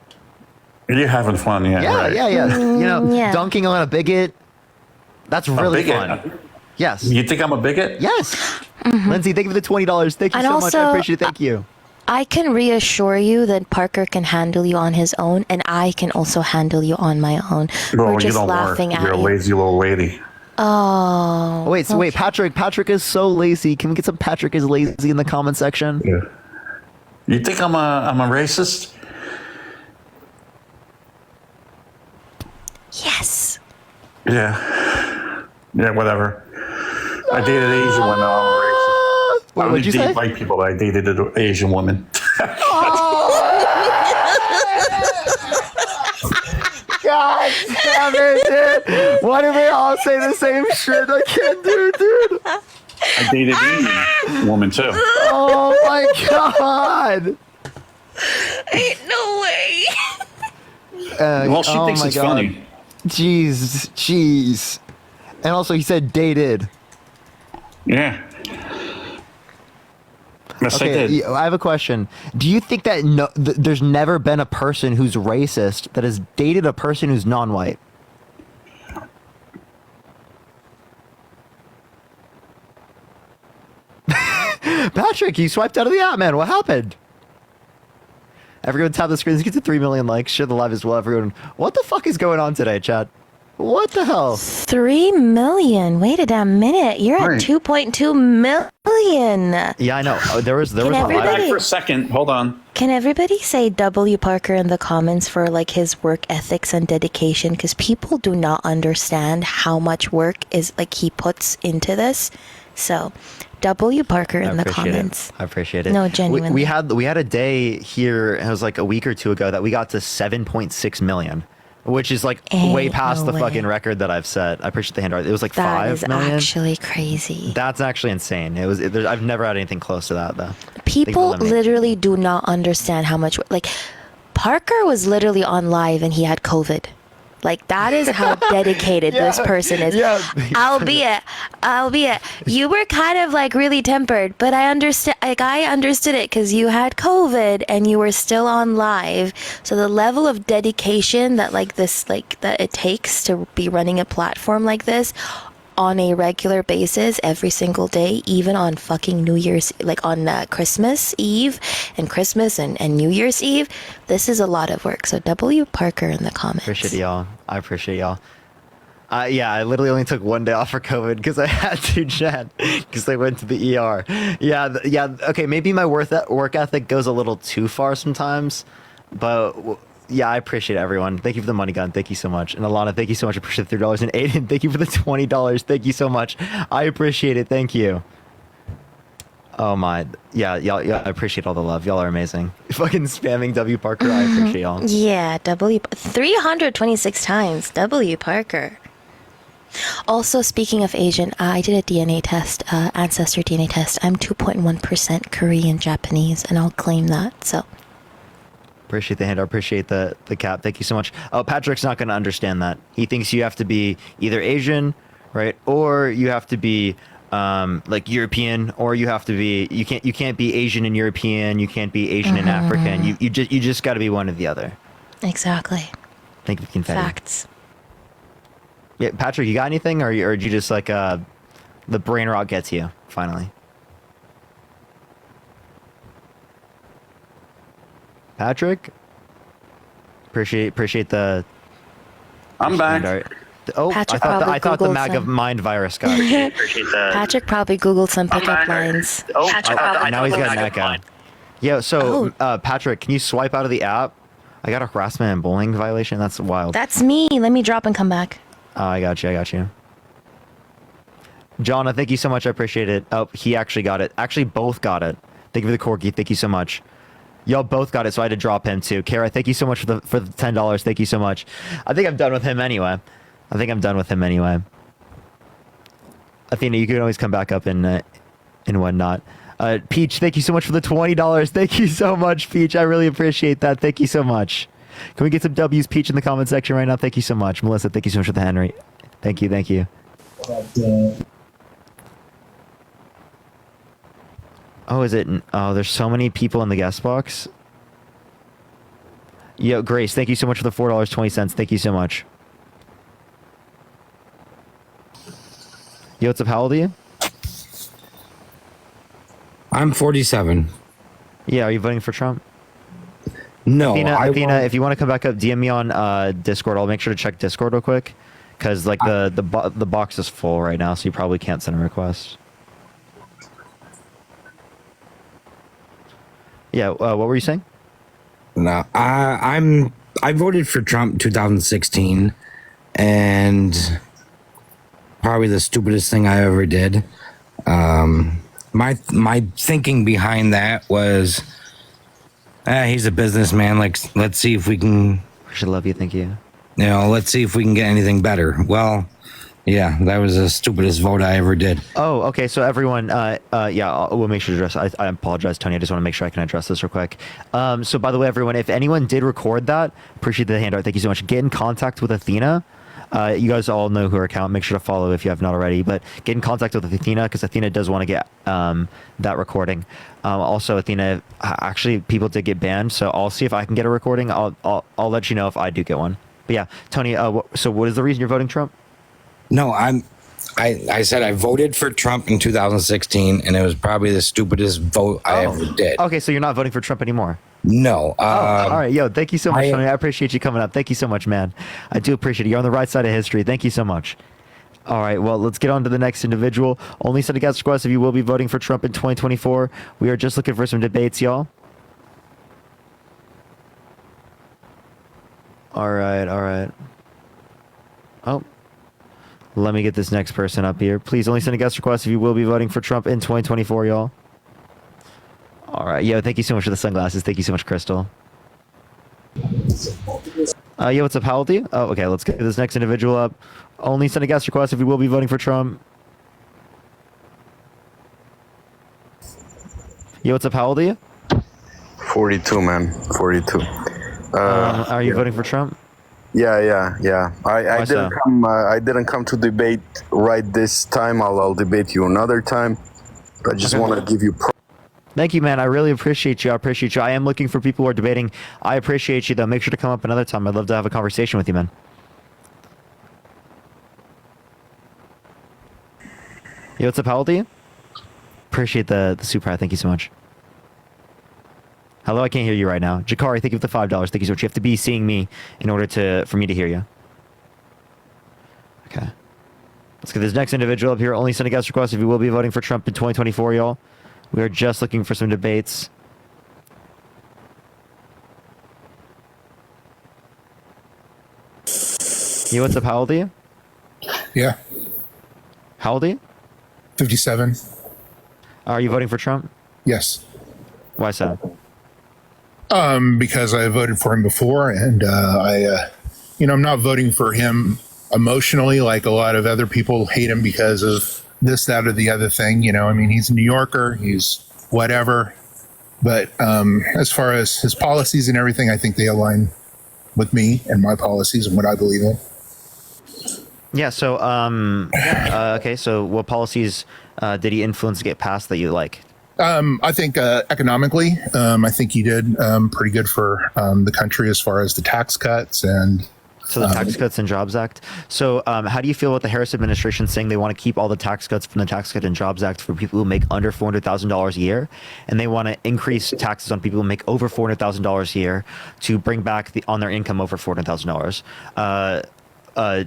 You're having fun, yeah. Yeah, right. yeah. You know, dunking on a bigot. That's really fun. Yes. You think I'm a bigot? Yes. Lindsay, thank you for the $20. Thank you so much. I appreciate it. Thank you. I can reassure you that Parker can handle you on his own, and I can also handle you on my own. Well, We're just you don't laughing work. at You're a you. lazy little lady. Oh. Wait, Patrick. Patrick is so lazy. Can we get some Patrick is lazy in the comment section? Yeah. You think I'm a racist? Yes. Yeah. Yeah, whatever. I dated an Asian woman. I'm a racist. I What'd you date say? white people, but I dated an Asian woman. God damn it, dude. Why do they all say the same shit? I can't do it, dude. I dated an Asian woman, too. Oh, my God. Ain't no way. Well, she thinks it's funny. Jeez. And also, he said dated. Yeah. Yes, I did. I have a question. Do you think that there's never been a person who's racist that has dated a person who's non-white? Patrick, you swiped out of the app, man. What happened? Everyone tap the screens. Get to 3 million likes. Share the live as well, everyone. What the fuck is going on today, chat? What the hell? 3 million. Wait a damn minute. You're at 2.2 million. Yeah, I know. There was a everybody- Back for a second. Hold on. Can everybody say W. Parker in the comments for like his work ethics and dedication? Because people do not understand how much work is like he puts into this. So, W. Parker in the comments. I appreciate it. No, genuinely. We had a day here. It was like a week or two ago that we got to 7.6 million. Which is like way past the fucking record that I've set. I appreciate the hand art. It was like That 5 million. is actually crazy. That's actually insane. I've never had anything close to that though. People literally do not understand how much. Like, Parker was literally on live and he had COVID. Like, that is how dedicated this person is. Yeah. Albeit, you were kind of like really tempered, but I understood it because you had COVID and you were still on live. So the level of dedication that that it takes to be running a platform like this on a regular basis every single day, even on fucking New Year's, like on Christmas Eve and Christmas and New Year's Eve, this is a lot of work. So W. Parker in the comments. Appreciate y'all. I appreciate y'all. Yeah, I literally only took 1 day off for COVID because I had to, Chad, because I went to the ER. Yeah. Okay, maybe my work ethic goes a little too far sometimes, but yeah, I appreciate everyone. Thank you for the money gun. Thank you so much. And Alana, thank you so much. I appreciate the $3. And Aiden, thank you for the $20. Thank you so much. I appreciate it. Thank you. Oh my, yeah, y'all, I appreciate all the love. Y'all are amazing. Fucking spamming W. Parker. I appreciate y'all. Yeah, 326 times W. Parker. Also, speaking of Asian, I did a DNA test, ancestry DNA test. I'm 2.1% Korean Japanese, and I'll claim that. So. Appreciate the hand. I appreciate the cap. Thank you so much. Oh, Patrick's not going to understand that. He thinks you have to be either Asian, right, or you have to be like European, or you have to be you can't be Asian and European. You can't be Asian and African. You just got to be one or the other. Exactly. Thank you, confetti. Facts. Yeah, Patrick, you got anything, or did you just like the brain rot gets you finally? Patrick, appreciate the. I'm back. Oh, Patrick I thought the Googled MAGA some- mind virus got. Patrick probably Googled some pickup lines. Now he's got an echo. Yeah, so Patrick, can you swipe out of the app? I got a harassment and bullying violation. That's wild. That's me. Let me drop and come back. Oh, I got you. John, thank you so much. I appreciate it. Oh, he actually got it. Actually, both got it. Thank you for the corgi. Thank you so much. Y'all both got it, so I had to drop him too. Kara, thank you so much for the $10. Thank you so much. I think I'm done with him anyway. Athena, you can always come back up and whatnot. Peach, thank you so much for the $20. Thank you so much, Peach. I really appreciate that. Thank you so much. Can we get some W's, Peach, in the comment section right now? Thank you so much. Melissa, thank you so much for the Henry. Thank you. Oh, is it? Oh, there's so many people in the guest box. Yo, Grace, thank you so much for the $4.20. Thank you so much. Yo, what's up? How old are you? I'm 47. Yeah, are you voting for Trump? No, Athena, if you want to come back up, DM me on Discord. I'll make sure to check Discord real quick, because like the box is full right now, so you probably can't send a request. Yeah, what were you saying? No, I voted for Trump 2016, and probably the stupidest thing I ever did. My thinking behind that was, he's a businessman. Like, let's see if we can. I should love you. Thank you. You know, let's see if we can get anything better. Well, yeah, that was the stupidest vote I ever did. Oh, okay. So everyone, we'll make sure to address. I apologize, Tony. I just want to make sure I can address this real quick. So by the way, everyone, if anyone did record that, appreciate the handout. Thank you so much. Get in contact with Athena. You guys all know her account. Make sure to follow if you have not already. But get in contact with Athena, because Athena does want to get that recording. Also, Athena, actually, people did get banned, so I'll see if I can get a recording. I'll let you know if I do get one. But yeah, Tony. So what is the reason you're voting Trump? No, I said I voted for Trump in 2016, and it was probably the stupidest vote I ever did. Okay, so you're not voting for Trump anymore. No. All right. Yo, thank you so much, Tony. I appreciate you coming up. Thank you so much, man. I do appreciate it. You're on the right side of history. Thank you so much. All right. Well, let's get on to the next individual. Only set a guest request if you will be voting for Trump in 2024. We are just looking for some debates, y'all. All right. Oh. Let me get this next person up here. Please only send a guest request if you will be voting for Trump in 2024, y'all. All right. Yo, thank you so much for the sunglasses. Thank you so much, Crystal. Yo, what's up? How old are you? Oh, okay. Let's get this next individual up. Only send a guest request if you will be voting for Trump. Yo, what's up? How old are you? 42, man. 42. Are you voting for Trump? Yeah. I didn't come. I didn't come to debate right this time. I'll debate you another time. I just want to give you. Thank you, man. I really appreciate you. I am looking for people who are debating. I appreciate you, though. Make sure to come up another time. I'd love to have a conversation with you, man. Yo, what's up? How old are you? Appreciate the super. Thank you so much. Hello, I can't hear you right now. Jakari, thank you for the $5. Thank you so much. You have to be seeing me in order for me to hear you. Okay. Let's get this next individual up here. Only send a guest request if you will be voting for Trump in 2024, y'all. We are just looking for some debates. Yo, what's up? How old are you? Yeah. How old are you? 57. Are you voting for Trump? Yes. Why so? Because I voted for him before, and I'm not voting for him emotionally like a lot of other people hate him because of this, that, or the other thing. He's a New Yorker, he's whatever. But as far as his policies and everything, I think they align with me and my policies and what I believe in. Yeah. So, okay. So, what policies did he influence to get passed that you like? I think economically, I think he did pretty good for the country as far as the tax cuts and So the Tax Cuts and Jobs Act. So how do you feel about the Harris administration saying they want to keep all the tax cuts from the Tax Cut and Jobs Act for people who make under $400,000 a year, and they want to increase taxes on people who make over $400,000 a year to bring back on their income over $400,000?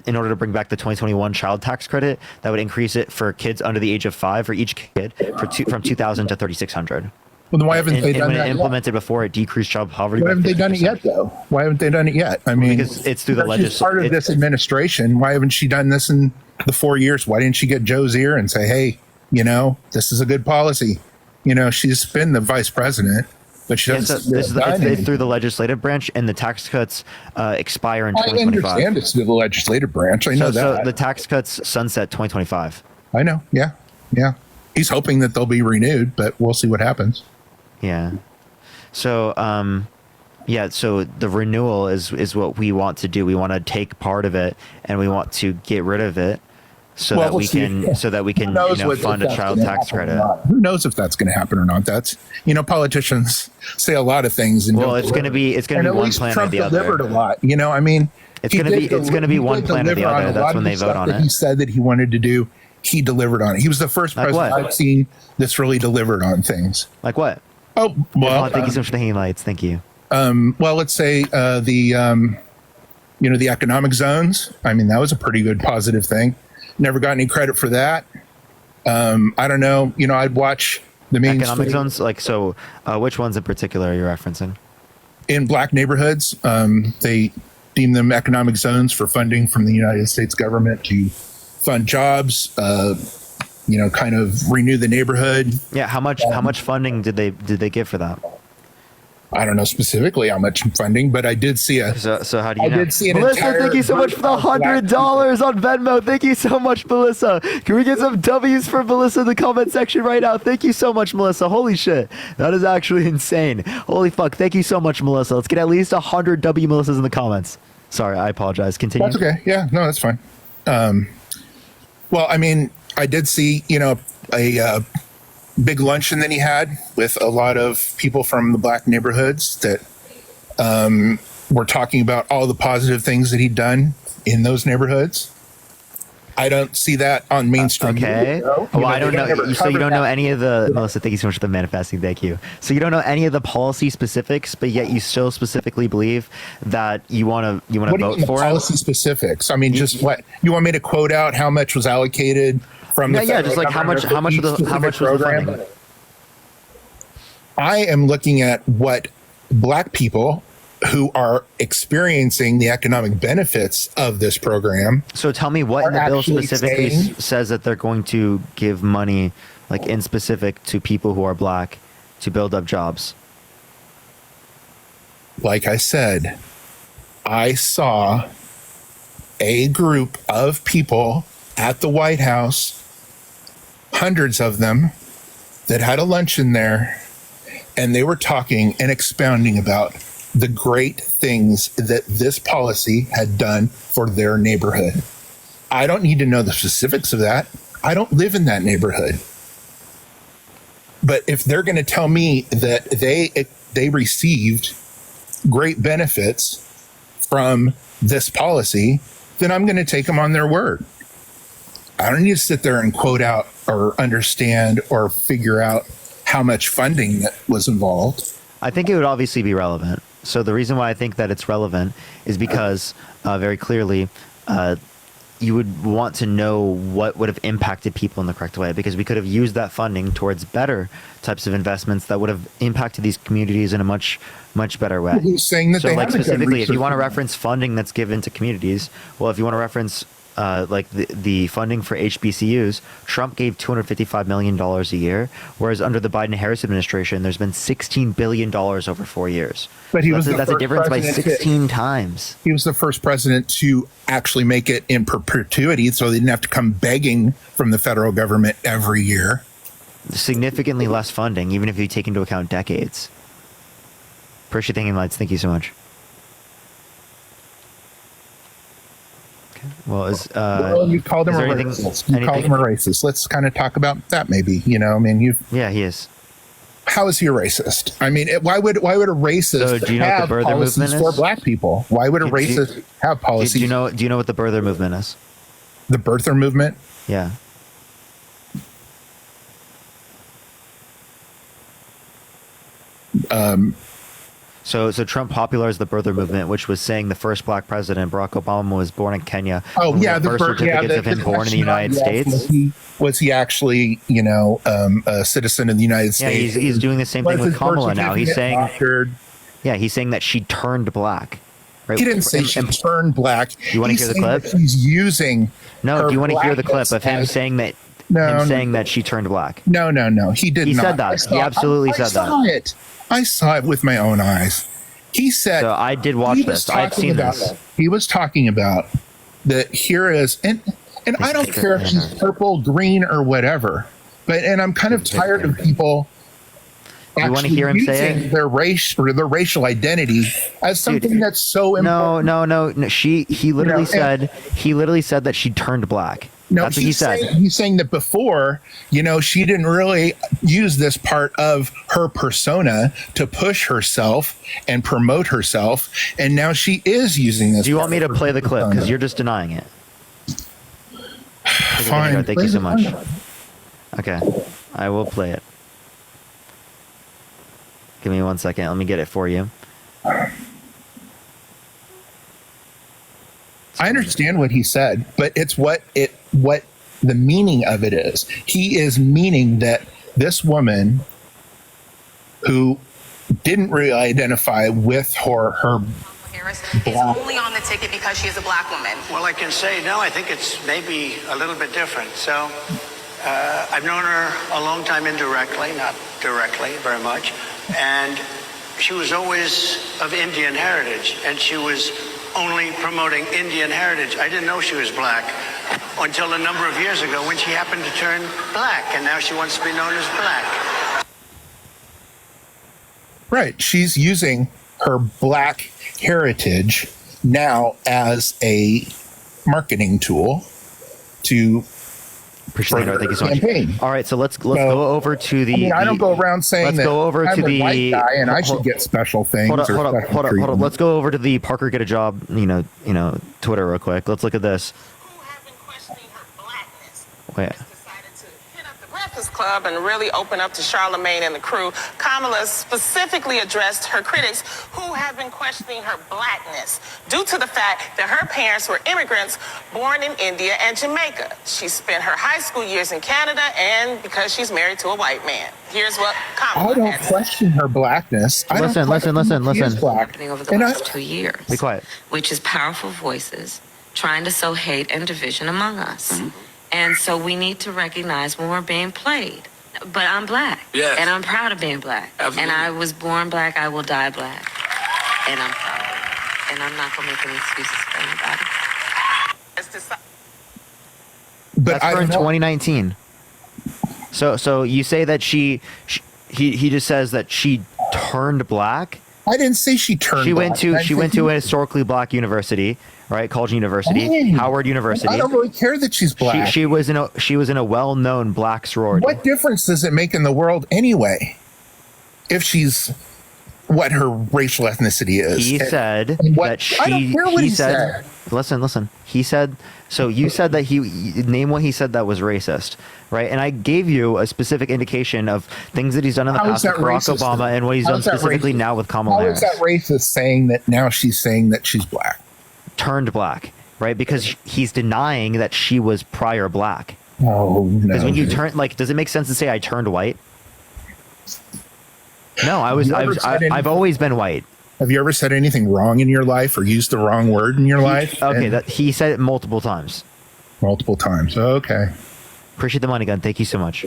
In order to bring back the 2021 child tax credit, that would increase it for kids under the age of 5 for each kid from 2,000 to 3,600. Well, then why haven't they done when that it implemented before, it decreased child poverty. Why haven't they done it yet, though? Why haven't they done it yet? I mean, because it's through the legislature. Part of this administration. Why haven't she done this in the 4 years? Why didn't she get Joe's ear and say, "Hey, this is a good policy"? She's been the vice president, but she doesn't. It's through the legislative branch, and the tax cuts expire in 2025. I understand it's through the legislative branch. I know that. So the tax cuts sunset 2025. I know. Yeah. He's hoping that they'll be renewed, but we'll see what happens. Yeah. So, so the renewal is what we want to do. We want to take part of it and we want to get rid of it so that we can fund a child tax credit. Who knows if that's going to happen or not? That's, politicians say a lot of things. And it's going to be one plan or the other. Delivered a lot. I mean, it's going to be one plan or the other. That's when they vote on it. He said that he wanted to do. He delivered on it. He was the first president I've seen that's really delivered on things. Like what? Oh, well, thank you so much for the hanging lights. Thank you. Well, let's say the economic zones. I mean, that was a pretty good positive thing. Never got any credit for that. I don't know. I'd watch the economic zones. Which ones in particular are you referencing? In black neighborhoods, they deem them economic zones for funding from the United States government to fund jobs. Kind of renew the neighborhood. Yeah, how much funding did they give for that? I don't know specifically how much funding, but I did see a. So how do you know? I did see an Melissa, thank you so much for the $100 on Venmo. Thank you so much, Melissa. Can we get some W's for Melissa in the comment section right now? Thank you so much, Melissa. Holy shit, that is actually insane. Holy fuck, thank you so much, Melissa. Let's get at least 100 W Melissas in the comments. Sorry, I apologize. Continue. That's okay. Yeah, no, that's fine. Well, I mean, I did see, a big luncheon that he had with a lot of people from the black neighborhoods that were talking about all the positive things that he'd done in those neighborhoods. I don't see that on mainstream. Okay. Well, I don't know. So you don't know any of the Melissa. Thank you so much for the manifesting. Thank you. So you don't know any of the policy specifics, but yet you still specifically believe that you want to vote for policy specifics. I mean, just what you want me to quote out how much was allocated from the just like how much was the funding? I am looking at what black people who are experiencing the economic benefits of this program. So tell me what in the bill specifically says that they're going to give money, like in specific, to people who are black to build up jobs. Like I said, I saw a group of people at the White House, hundreds of them, that had a luncheon there, and they were talking and expounding about the great things that this policy had done for their neighborhood. I don't need to know the specifics of that. I don't live in that neighborhood. But if they're going to tell me that they received great benefits from this policy, then I'm going to take them on their word. I don't need to sit there and quote out or understand or figure out how much funding that was involved. I think it would obviously be relevant. So the reason why I think that it's relevant is because very clearly you would want to know what would have impacted people in the correct way, because we could have used that funding towards better types of investments that would have impacted these communities in a much better way. Who's saying that so they like haven't done specifically, if you research? want to reference funding that's given to communities, well, if you want to reference like the funding for HBCUs, Trump gave $255 million a year, whereas under the Biden-Harris administration, there's been $16 billion over 4 years. But he was that's a difference by 16 times. He was the first president to actually make it in perpetuity, so they didn't have to come begging from the federal government every year. Significantly less funding, even if you take into account decades. Appreciate thinking lights. Thank you so much. Well, you called him a racist. You called him a racist. Let's kind of talk about that, maybe. I mean, Yeah, he is. How is he a racist? I mean, why would a racist So do you know what have the birther policies movement for is? black people? Why would a racist have policies? Do you know what the birther movement is? The birther movement? Yeah. So Trump popularized the birther movement, which was saying the first black president, Barack Obama, was born in Kenya. Oh yeah, the birth certificates of him born in the United States. Was he actually, a citizen of the United States? Yeah, he's doing the same thing with Kamala now. He's saying, doctored? yeah, he's saying that she turned black. Right? He didn't say she turned black. You want to hear the clip? He's using. No, do you want to hear the clip of him saying that? Saying that she turned black. No, he did not. He said that. He absolutely said that. I saw it with my own eyes. He said. So I did watch this. I've seen this. He was talking about that. Here is and I don't care if she's purple, green, or whatever. And I'm kind of tired of people. You want to hear him say it? Their race or their racial identity as something that's so important. No. He literally said that she turned black. No, that's what he said. He's saying that before, she didn't really use this part of her persona to push herself and promote herself, and now she is using this. Do you want me to play the clip? Because you're just denying it. Fine. Thank you so much. Okay, I will play it. Give me 1 second. Let me get it for you. I understand what he said, but it's what the meaning of it is. He is meaning that this woman who didn't really identify with her Harris is only on the ticket because she is a black woman. Well, I can say no. I think it's maybe a little bit different. So I've known her a long time indirectly, not directly very much, and she was always of Indian heritage, and she was only promoting Indian heritage. I didn't know she was black until a number of years ago when she happened to turn black, and now she wants to be known as black. Right. She's using her black heritage now as a marketing tool to Appreciate it. Thank you so much. All right, so let's go over to the. I don't go around saying that I'm a white guy and I should get special things. Hold on. Let's go over to the Parker Get a Job, Twitter real quick. Let's look at this. Who have been questioning her blackness? Wait. Breakfast Club and really open up to Charlemagne and the crew. Kamala specifically addressed her critics who have been questioning her blackness due to the fact that her parents were immigrants born in India and Jamaica. She spent her high school years in Canada and because she's married to a white man. Here's what Kamala I don't question her blackness. Listen. happening over the last 2 years. Be quiet. Which is powerful voices trying to sow hate and division among us. And so we need to recognize when we're being played. But I'm black. Yes. And I'm proud of being black. Absolutely. And I was born black. I will die black. And I'm proud of it. And I'm not going to make any excuses for anybody. That's for in 2019. So you say that he just says that she turned black? I didn't say she turned black. She went to a historically black university, right? College University, Howard University. I don't really care that she's black. She was in a well-known black sorority. What difference does it make in the world anyway? If she's what her racial ethnicity is. He said that she. I don't care what he said. Listen. He said. So you said that name what he said that was racist, right? And I gave you a specific indication of things that he's done in the past with Barack Obama and what he's done specifically now with Kamala Harris. How is that racist saying that now she's saying that she's black? Turned black, right? Because he's denying that she was prior black. Oh, no. Because when you turn, does it make sense to say I turned white? No, I've always been white. Have you ever said anything wrong in your life or used the wrong word in your life? Okay, he said it multiple times. Multiple times. Okay. Appreciate the money, gun. Thank you so much.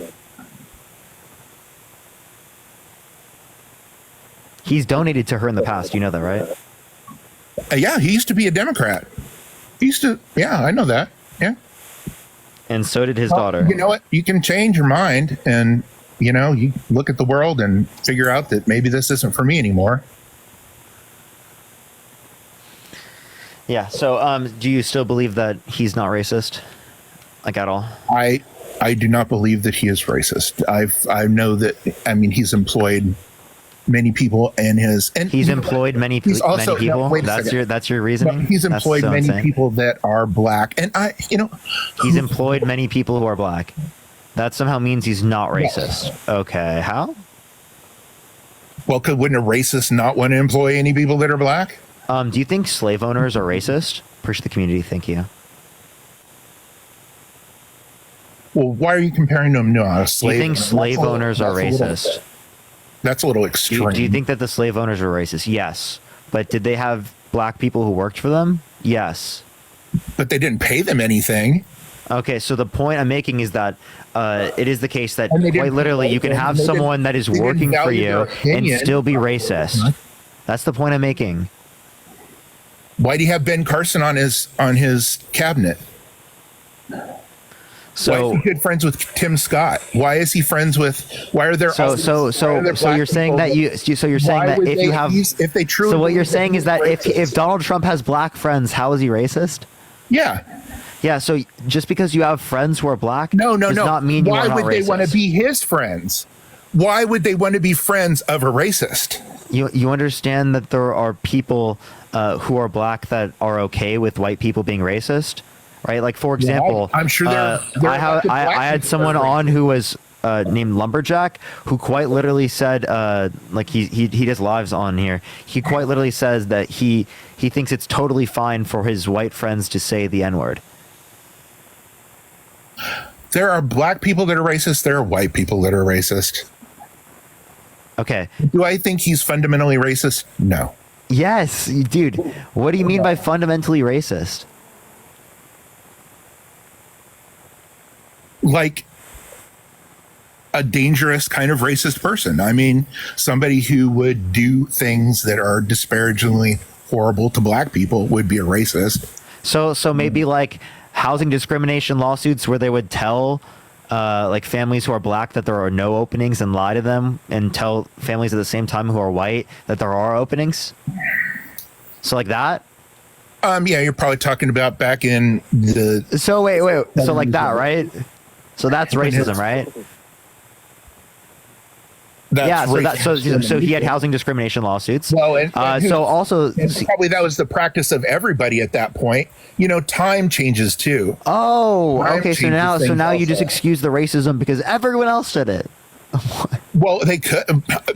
He's donated to her in the past. You know that, right? Yeah, he used to be a Democrat. Yeah, I know that. Yeah. And so did his daughter. You know what? You can change your mind and, you look at the world and figure out that maybe this isn't for me anymore. Yeah. So, do you still believe that he's not racist, at all? I do not believe that he is racist. I know that. I mean, he's employed many people, and he's employed many people. No, that's your reasoning. No, he's employed many people that are black, and he's employed many people who are black. That somehow means he's not racist. Okay, how? Well, wouldn't a racist not want to employ any people that are black? Do you think slave owners are racist? Appreciate the community. Thank you. Well, why are you comparing them to a slave? Do you think slave owners are racist? That's a little extreme. Do you think that the slave owners were racist? Yes. But did they have black people who worked for them? Yes. But they didn't pay them anything. Okay, so the point I'm making is that it is the case that quite literally you can have someone that is working for you and still be racist. That's the point I'm making. Why do you have Ben Carson on his cabinet? So why is he good friends with Tim Scott? Why is he friends with? Why are there? So you're saying that if you have, if they truly, so what you're saying is that if Donald Trump has black friends, how is he racist? Yeah. Yeah. So just because you have friends who are black, does not mean you are not racist. Why would they want to be his friends? Why would they want to be friends of a racist? You understand that there are people who are black that are okay with white people being racist? Right, like for example, I'm sure I had someone on who was named Lumberjack, who quite literally said, like he does lives on here. He quite literally says that he thinks it's totally fine for his white friends to say the N-word. There are black people that are racist. There are white people that are racist. Okay. Do I think he's fundamentally racist? No. Yes, dude. What do you mean by fundamentally racist? Like a dangerous kind of racist person. I mean, somebody who would do things that are disparagingly horrible to black people would be a racist. So maybe like housing discrimination lawsuits where they would tell like families who are black that there are no openings and lie to them, and tell families at the same time who are white that there are openings. So like that. Yeah, you're probably talking about back in the. So wait. So like that, right? So that's racism, right? So he had housing discrimination lawsuits. Well, also probably that was the practice of everybody at that point. You know, time changes too. Oh, okay. So now you just excuse the racism because everyone else did it. Well, they could.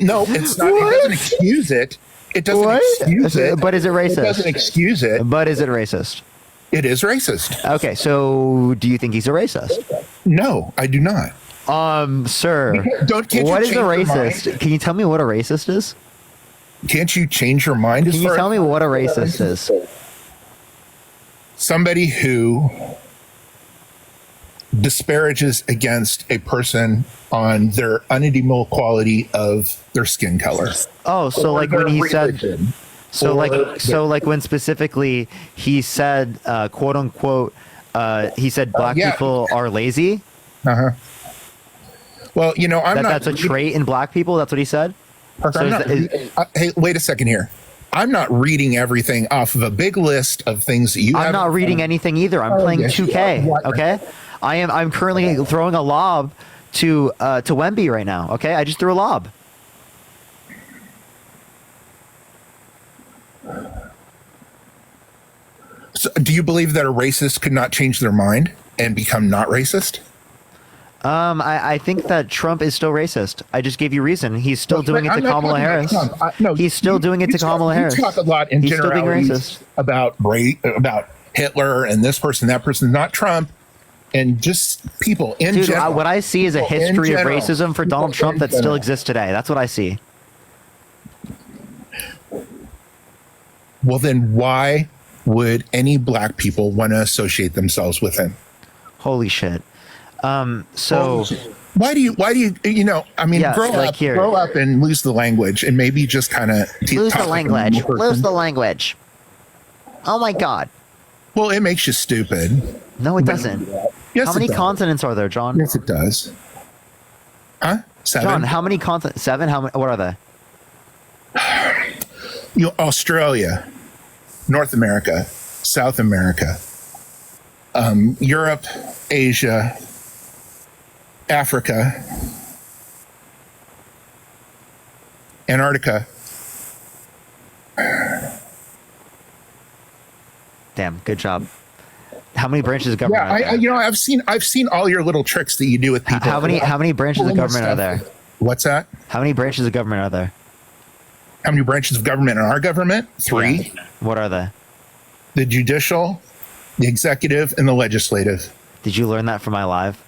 No, it's not. It doesn't excuse it. It doesn't excuse it. But is it racist? It doesn't excuse it. But is it racist? It is racist. Okay, so do you think he's a racist? No, I do not. Sir, what is a racist? Can you tell me what a racist is? Can't you change your mind? Can you tell me what a racist is? Somebody who disparages against a person on their unequal quality of their skin color. Oh, so like when he said. So like when specifically he said, quote unquote, he said black people are lazy. Uh-huh. Well, you know, that's a trait in black people. That's what he said. Hey, wait a second here. I'm not reading everything off of a big list of things that you. I'm not reading anything either. I'm playing 2K. Okay, I'm currently throwing a lob to Wemby right now. Okay, I just threw a lob. So do you believe that a racist could not change their mind and become not racist? I think that Trump is still racist. I just gave you reason. He's still doing it to Kamala Harris. He's still doing it to Kamala Harris. You talk a lot in generalities about Hitler and this person, that person, not Trump, and just people in general. What I see is a history of racism for Donald Trump that still exists today. That's what I see. Well, then why would any black people want to associate themselves with him? Holy shit. So why do you I mean, grow up and lose the language and maybe just kind of lose the language. Oh my God. Well, it makes you stupid. No, it doesn't. Yes, how many consonants are there, John? Yes, it does. Huh? 7? John, how many consonants? 7? What are they? Australia, North America, South America, Europe, Asia, Africa, Antarctica. Damn, good job. How many branches of government? I've seen all your little tricks that you do with people. How many branches of government are there? What's that? How many branches of government are there? How many branches of government in our government? 3. Yeah. What are they? The judicial, the executive, and the legislative. Did you learn that from my live?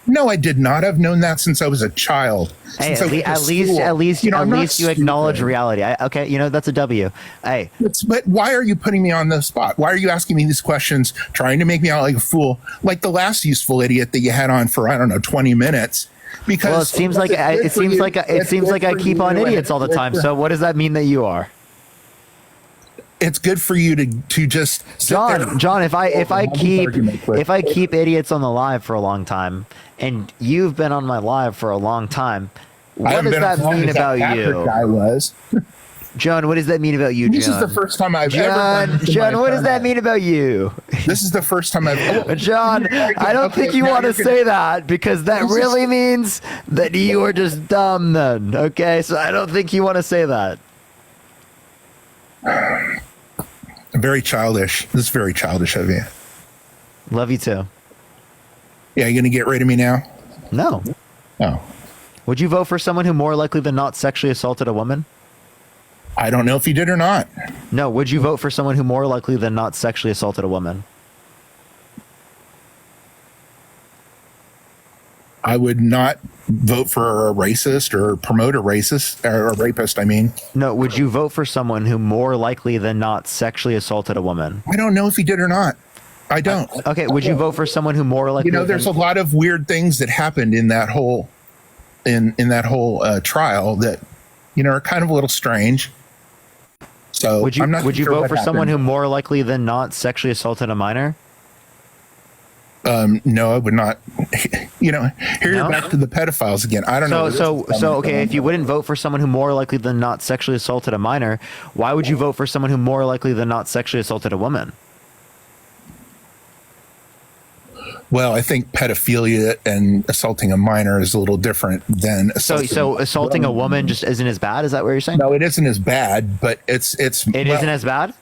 No, I did not. I've known that since I was a child. Hey, at least you acknowledge reality. Okay, that's a W. Hey, but why are you putting me on the spot? Why are you asking me these questions, trying to make me out like a fool, like the last useful idiot that you had on for 20 minutes? Because it seems like I keep on idiots all the time. So what does that mean that you are? It's good for you to just John. If I keep idiots on the live for a long time, and you've been on my live for a long time, what does that mean about you? I was. John, what does that mean about you, John? This is the first time I've ever. John, what does that mean about you? This is the first time I've. John, I don't think you want to say that because that really means that you are just dumb. Then, okay, so I don't think you want to say that. Very childish. This is very childish of you. Love you too. Yeah, you gonna get rid of me now? No. Oh. Would you vote for someone who more likely than not sexually assaulted a woman? I don't know if he did or not. No. Would you vote for someone who more likely than not sexually assaulted a woman? I would not vote for a racist or promote a racist or a rapist. I mean, no. Would you vote for someone who more likely than not sexually assaulted a woman? I don't know if he did or not. I don't. Okay. Would you vote for someone who more likely? There's a lot of weird things that happened in that whole, in that whole trial that, are kind of a little strange. So would you I'm not would you sure vote what for happened. someone who more likely than not sexually assaulted a minor? No, I would not. You're back to the pedophiles again. I don't know. So okay, if you wouldn't vote for someone who more likely than not sexually assaulted a minor, why would you vote for someone who more likely than not sexually assaulted a woman? Well, I think pedophilia and assaulting a minor is a little different than assaulting. So assaulting a woman just isn't as bad? Is that what you're saying? No, it isn't as bad, but it isn't as bad?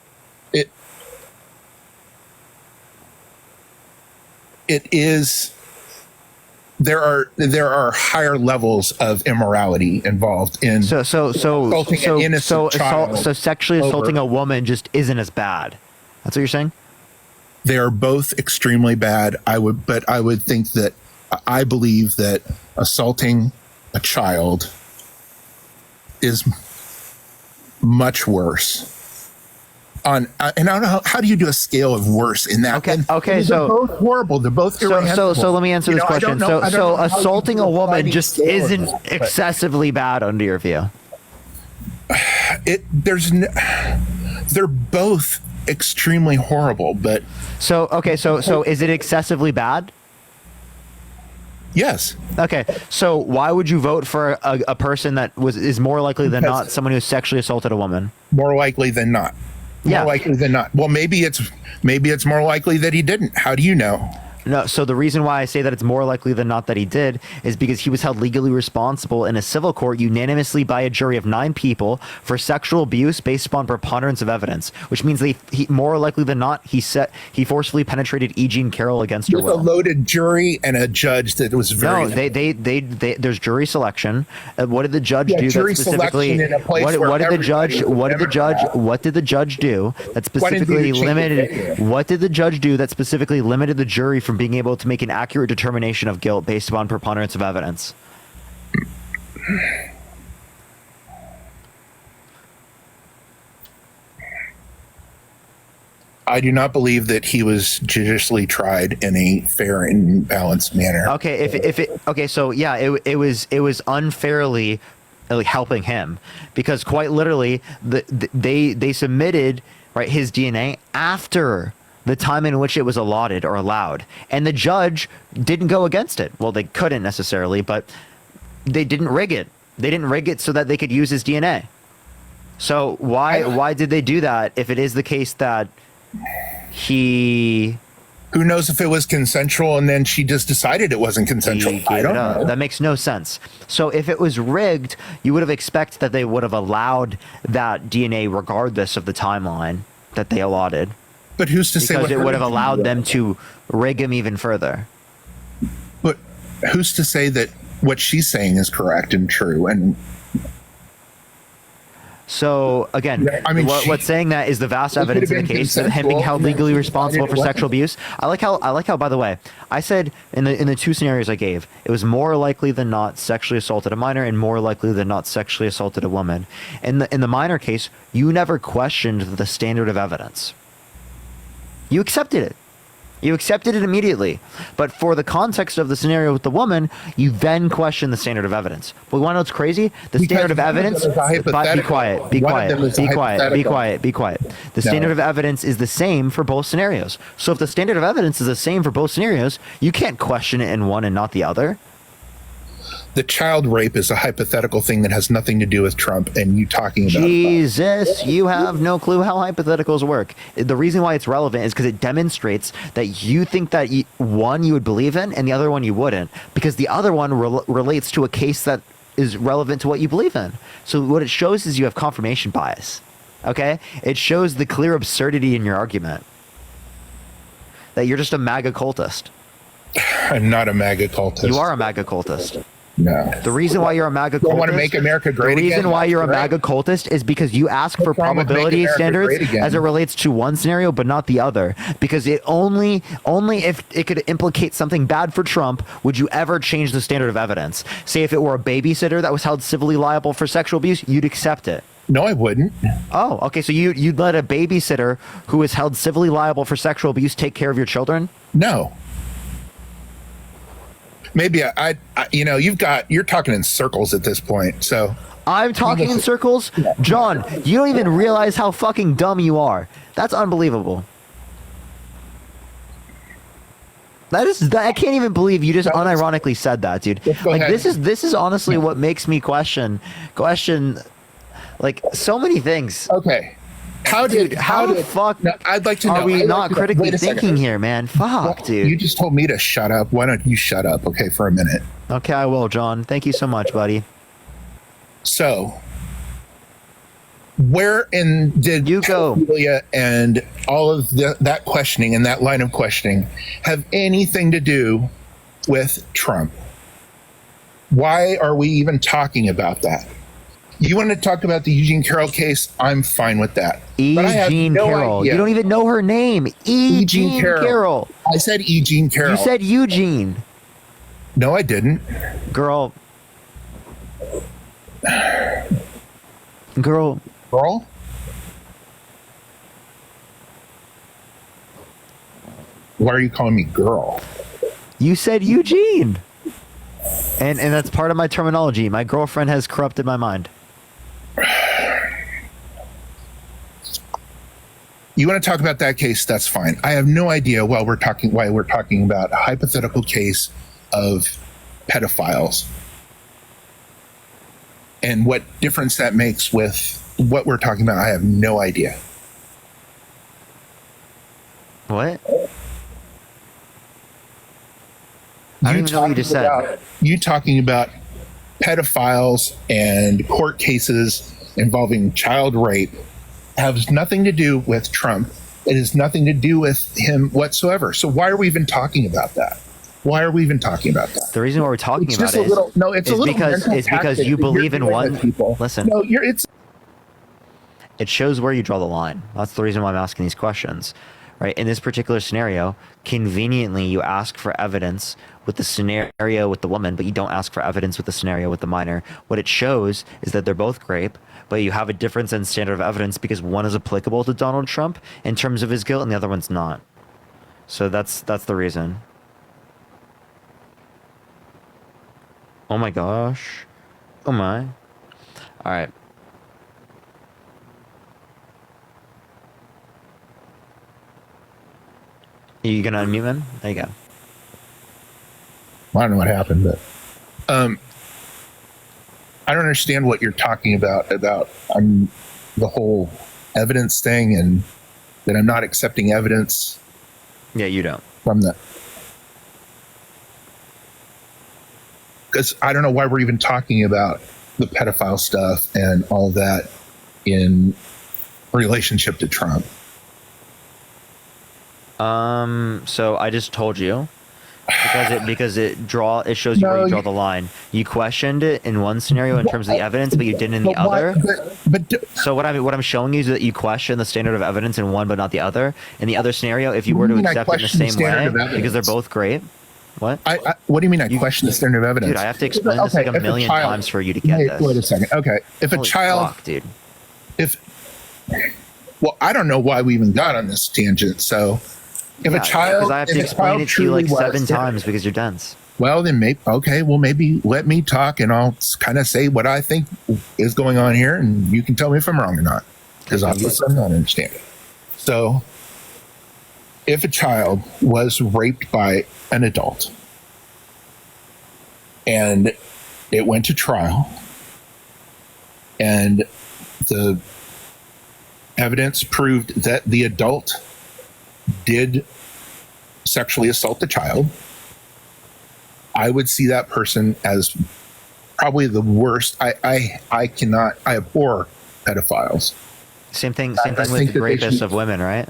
It is. There are higher levels of immorality involved in assaulting an innocent child. So sexually assaulting a woman just isn't as bad. That's what you're saying? They are both extremely bad. I would think that I believe that assaulting a child is much worse. And I don't know how do you do a scale of worse in that? Okay, they're both horrible. They're both irreconcilable. So let me answer this question. So assaulting a woman just isn't excessively bad under your view. They're both extremely horrible, but so is it excessively bad? Yes. Okay. So why would you vote for a person that is more likely than not someone who sexually assaulted a woman? More likely than not. More likely than not. Well, maybe it's more likely that he didn't. How do you know? No, so the reason why I say that it's more likely than not that he did is because he was held legally responsible in a civil court unanimously by a jury of 9 people for sexual abuse based upon preponderance of evidence, which means he more likely than not he forcibly penetrated E. Jean Carroll against her will. With a loaded jury and a judge that was very they there's jury selection. What did the judge do jury that specifically? Selection in a place What did the judge do that specifically limited? What did the judge do that specifically limited the jury from being able to make an accurate determination of guilt based upon preponderance of evidence? I do not believe that he was judicially tried in a fair and balanced manner. Okay, it was unfairly helping him because quite literally they submitted his DNA after the time in which it was allotted or allowed, and the judge didn't go against it. Well, they couldn't necessarily, but they didn't rig it. They didn't rig it so that they could use his DNA. So why did they do that if it is the case that he Who knows if it was consensual and then she just decided it wasn't consensual? I don't know. That makes no sense. So if it was rigged, you would have expected that they would have allowed that DNA regardless of the timeline that they allotted. But who's to say because it would have allowed them to rig him even further. But who's to say that what she's saying is correct and true? And so again, I mean, what's saying that is the vast evidence in the case of him being held legally responsible for sexual abuse. I like how by the way, I said in the two scenarios I gave, it was more likely than not sexually assaulted a minor and more likely than not sexually assaulted a woman. In the minor case, you never questioned the standard of evidence. You accepted it. You accepted it immediately. But for the context of the scenario with the woman, you then question the standard of evidence. But you want to know what's crazy? The standard of evidence... Be quiet. Be quiet. Be quiet. Be quiet. Be quiet. The standard of evidence is the same for both scenarios. So if the standard of evidence is the same for both scenarios, you can't question it in one and not the other. The child rape is a hypothetical thing that has nothing to do with Trump and you talking about... Jesus, you have no clue how hypotheticals work. The reason why it's relevant is because it demonstrates that you think that one you would believe in and the other one you wouldn't, because the other one relates to a case that is relevant to what you believe in. So what it shows is you have confirmation bias. Okay? It shows the clear absurdity in your argument. That you're just a MAGA cultist. I'm not a MAGA cultist. You are a MAGA cultist. No. The reason why you're a MAGA cultist... want to make America great again? The reason why you're a MAGA cultist is because you ask for probability standards as it relates to one scenario, but not the other. Because it only if it could implicate something bad for Trump, would you ever change the standard of evidence. Say if it were a babysitter that was held civilly liable for sexual abuse, you'd accept it. No, I wouldn't. Oh, okay. So you'd let a babysitter who was held civilly liable for sexual abuse take care of your children? No. Maybe you're talking in circles at this point. So I'm talking in circles. John, you don't even realize how fucking dumb you are. That's unbelievable. I can't even believe you just unironically said that, dude. Like this is honestly what makes me question like so many things. Okay. How the fuck I'd like to know. Are we not critically thinking here, man? Fuck, dude. You just told me to shut up. Why don't you shut up, okay, for a minute? Okay, I will, John. Thank you so much, buddy. So, where did you go, Julia, and all of that questioning and that line of questioning have anything to do with Trump? Why are we even talking about that? You want to talk about the Eugene Carroll case? I'm fine with that. Eugene Carroll. You don't even know her name. Eugene Carroll. I said Eugene Carroll. You said Eugene. No, I didn't. Girl. Why are you calling me girl? You said Eugene. And that's part of my terminology. My girlfriend has corrupted my mind. You want to talk about that case? That's fine. I have no idea why we're talking about a hypothetical case of pedophiles and what difference that makes with what we're talking about. I have no idea. What? I don't even know what you just said. You talking about pedophiles and court cases involving child rape has nothing to do with Trump. It has nothing to do with him whatsoever. So why are we even talking about that? Why are we even talking about that? The reason why we're talking about it is because you believe in one. Listen. No, it shows where you draw the line. That's the reason why I'm asking these questions. Right? In this particular scenario, conveniently, you ask for evidence with the scenario with the woman, but you don't ask for evidence with the scenario with the minor. What it shows is that they're both rape, but you have a difference in standard of evidence because one is applicable to Donald Trump in terms of his guilt and the other one's not. So that's the reason. Oh my gosh. Oh my. All right. Are you gonna unmute him? There you go. I don't know what happened, but I don't understand what you're talking about the whole evidence thing and that I'm not accepting evidence. Yeah, you don't. from the. Because I don't know why we're even talking about the pedophile stuff and all that in relationship to Trump. So I just told you because it shows you where you draw the line. You questioned it in one scenario in terms of the evidence, but you didn't in the other. So what I'm showing you is that you question the standard of evidence in one, but not the other. In the other scenario, if you were to accept it in the same way, because they're both great. What? What do you mean? I question the standard of evidence, dude. I have to explain this like a million times for you to get this. Wait a second. Okay, if Holy a child, fuck, dude. Well, I don't know why we even got on this tangent. So, if a child, because I have to explain it to you like 7 times because you're dense. Well, then maybe let me talk and I'll kind of say what I think is going on here, and you can tell me if I'm wrong or not, because obviously I'm not understanding. So, if a child was raped by an adult and it went to trial and the evidence proved that the adult did sexually assault the child, I would see that person as probably the worst. I abhor pedophiles. Same thing with rapists of women, right?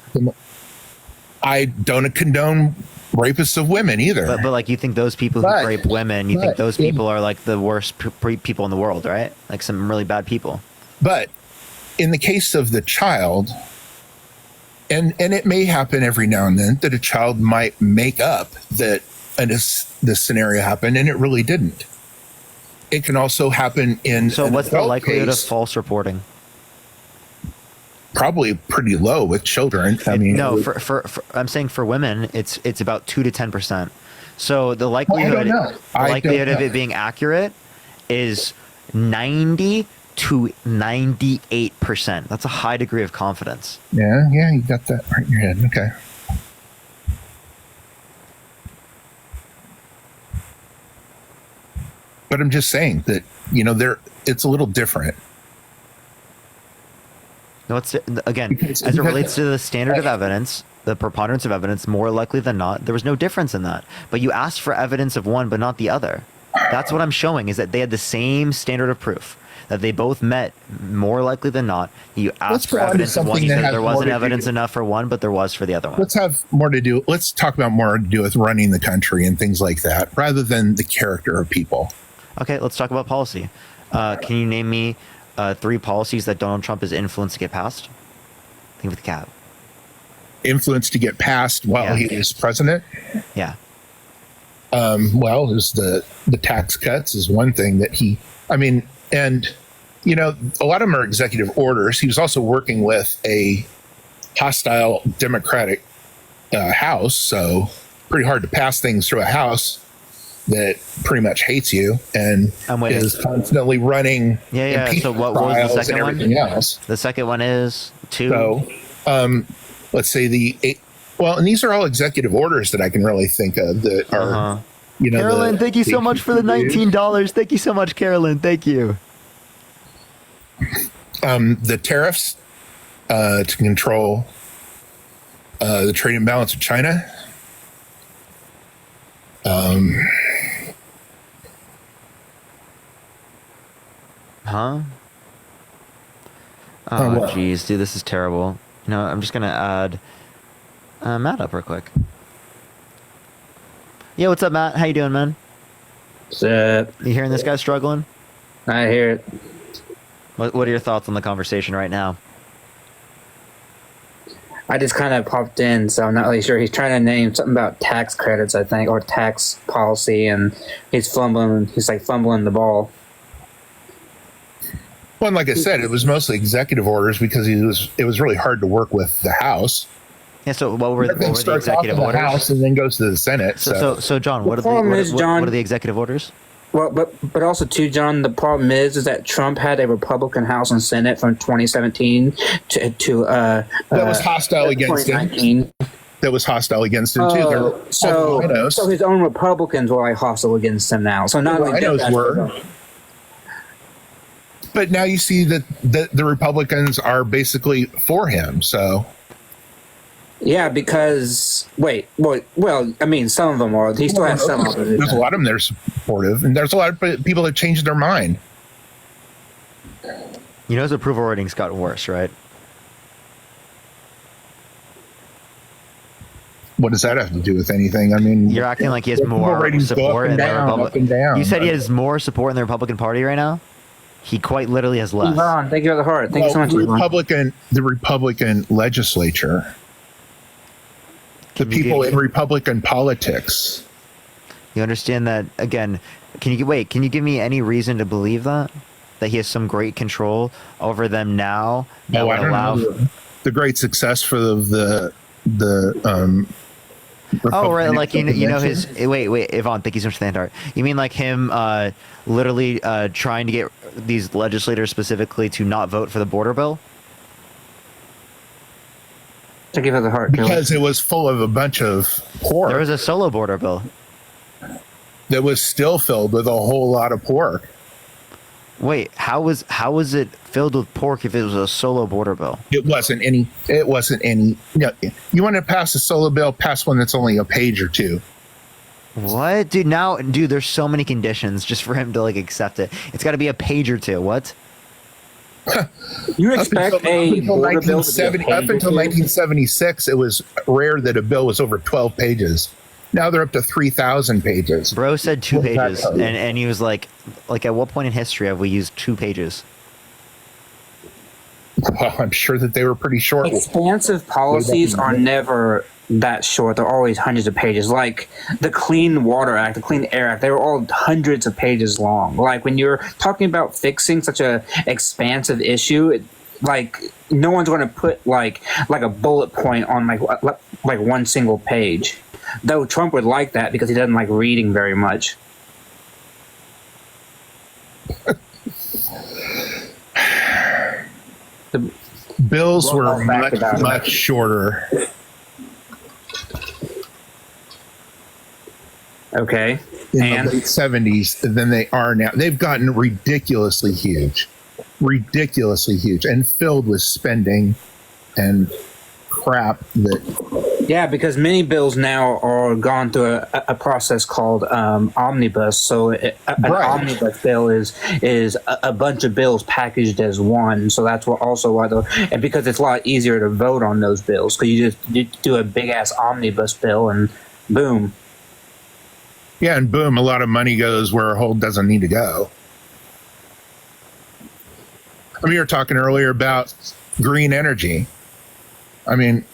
I don't condone rapists of women either. But like, you think those people who rape women, you think those people are like the worst people in the world, right? Like some really bad people. But in the case of the child, and it may happen every now and then that a child might make up that this scenario happened and it really didn't. It can also happen in. So what's the likelihood of false reporting? Probably pretty low with children. I mean, no, for I'm saying for women, it's about 2 to 10%. So the likelihood of it being accurate is 90 to 98%. That's a high degree of confidence. Yeah, you got that right in your head. Okay. But I'm just saying that, it's a little different. No, as it relates to the standard of evidence, the preponderance of evidence, more likely than not, there was no difference in that. But you asked for evidence of one, but not the other. That's what I'm showing, is that they had the same standard of proof, that they both met more likely than not. You asked for evidence of one, you said there wasn't evidence enough for one, but there was for the other one. Let's talk about more to do with running the country and things like that, rather than the character of people. Okay, let's talk about policy. Can you name me 3 policies that Donald Trump has influenced to get passed? Think with the cap. Influenced to get passed while he was president? Yeah. Well, there's the tax cuts is one thing that and a lot of them are executive orders. He was also working with a hostile Democratic House, so pretty hard to pass things through a House that pretty much hates you and is constantly running. So what was the second one? Else. The second one is 2. So, let's say and these are all executive orders that I can really think of that are, Carolyn, thank you so much for the $19. Thank you so much, Carolyn. Thank you. The tariffs to control the trade imbalance with China. Oh, jeez, dude, this is terrible. I'm just gonna add Matt up real quick. Yeah, what's up, Matt? How you doing, man? What's up? You hearing this guy struggling? I hear it. What are your thoughts on the conversation right now? I just kind of popped in, so I'm not really sure. He's trying to name something about tax credits, I think, or tax policy, and he's fumbling the ball. Well, and like I said, it was mostly executive orders because it was really hard to work with the House. Yeah, so what were the executive orders? The House and then goes to the Senate. So John, what are the executive orders? Well, but also too, John, the problem is that Trump had a Republican House and Senate from 2017 to that was hostile against him. That was hostile against him too. So his own Republicans were hostile against him now. So not only were. But now you see that the Republicans are basically for him. So Yeah, because well, I mean, some of them are. He still has some opposition. There's a lot of them that are supportive, and there's a lot of people that changed their mind. You know, his approval ratings got worse, right? What does that have to do with anything? I mean, you're acting like he has more support in the Republican. You said he has more support in the Republican Party right now. He quite literally has less. Yvonne, thank you for the heart. Thank you so much. The Republican legislature, the people in Republican politics. You understand that again? Can you give me any reason to believe that he has some great control over them now? That would allow the great success for the oh right, like you know his wait Yvonne, thank you so much for the hand art. You mean like him literally trying to get these legislators specifically to not vote for the border bill? Thank you for the heart. Because it was full of a bunch of pork. There was a solo border bill that was still filled with a whole lot of pork. Wait, how was it filled with pork if it was a solo border bill? It wasn't any. No, you want to pass a solo bill? Pass one that's only a page or two. What, dude? There's so many conditions just for him to like accept it. It's got to be a page or two. What? You expect up until 1976, it was rare that a bill was over 12 pages. Now they're up to 3,000 pages. Bro said 2 pages, and he was like, at what point in history have we used 2 pages? Well, I'm sure that they were pretty short. Expansive policies are never that short. They're always hundreds of pages. Like the Clean Water Act, the Clean Air Act, they were all hundreds of pages long. Like when you're talking about fixing such a expansive issue, like no one's going to put like a bullet point on like one single page. Though Trump would like that because he doesn't like reading very much. The bills were much shorter. Okay. In the late 70s than they are now. They've gotten ridiculously huge, and filled with spending and crap that. Yeah, because many bills now are gone through a process called omnibus. So an omnibus bill is a bunch of bills packaged as one. So that's why and because it's a lot easier to vote on those bills, because you do a big ass omnibus bill and boom. Yeah, and boom, a lot of money goes where a whole doesn't need to go. I mean, you were talking earlier about green energy. I mean,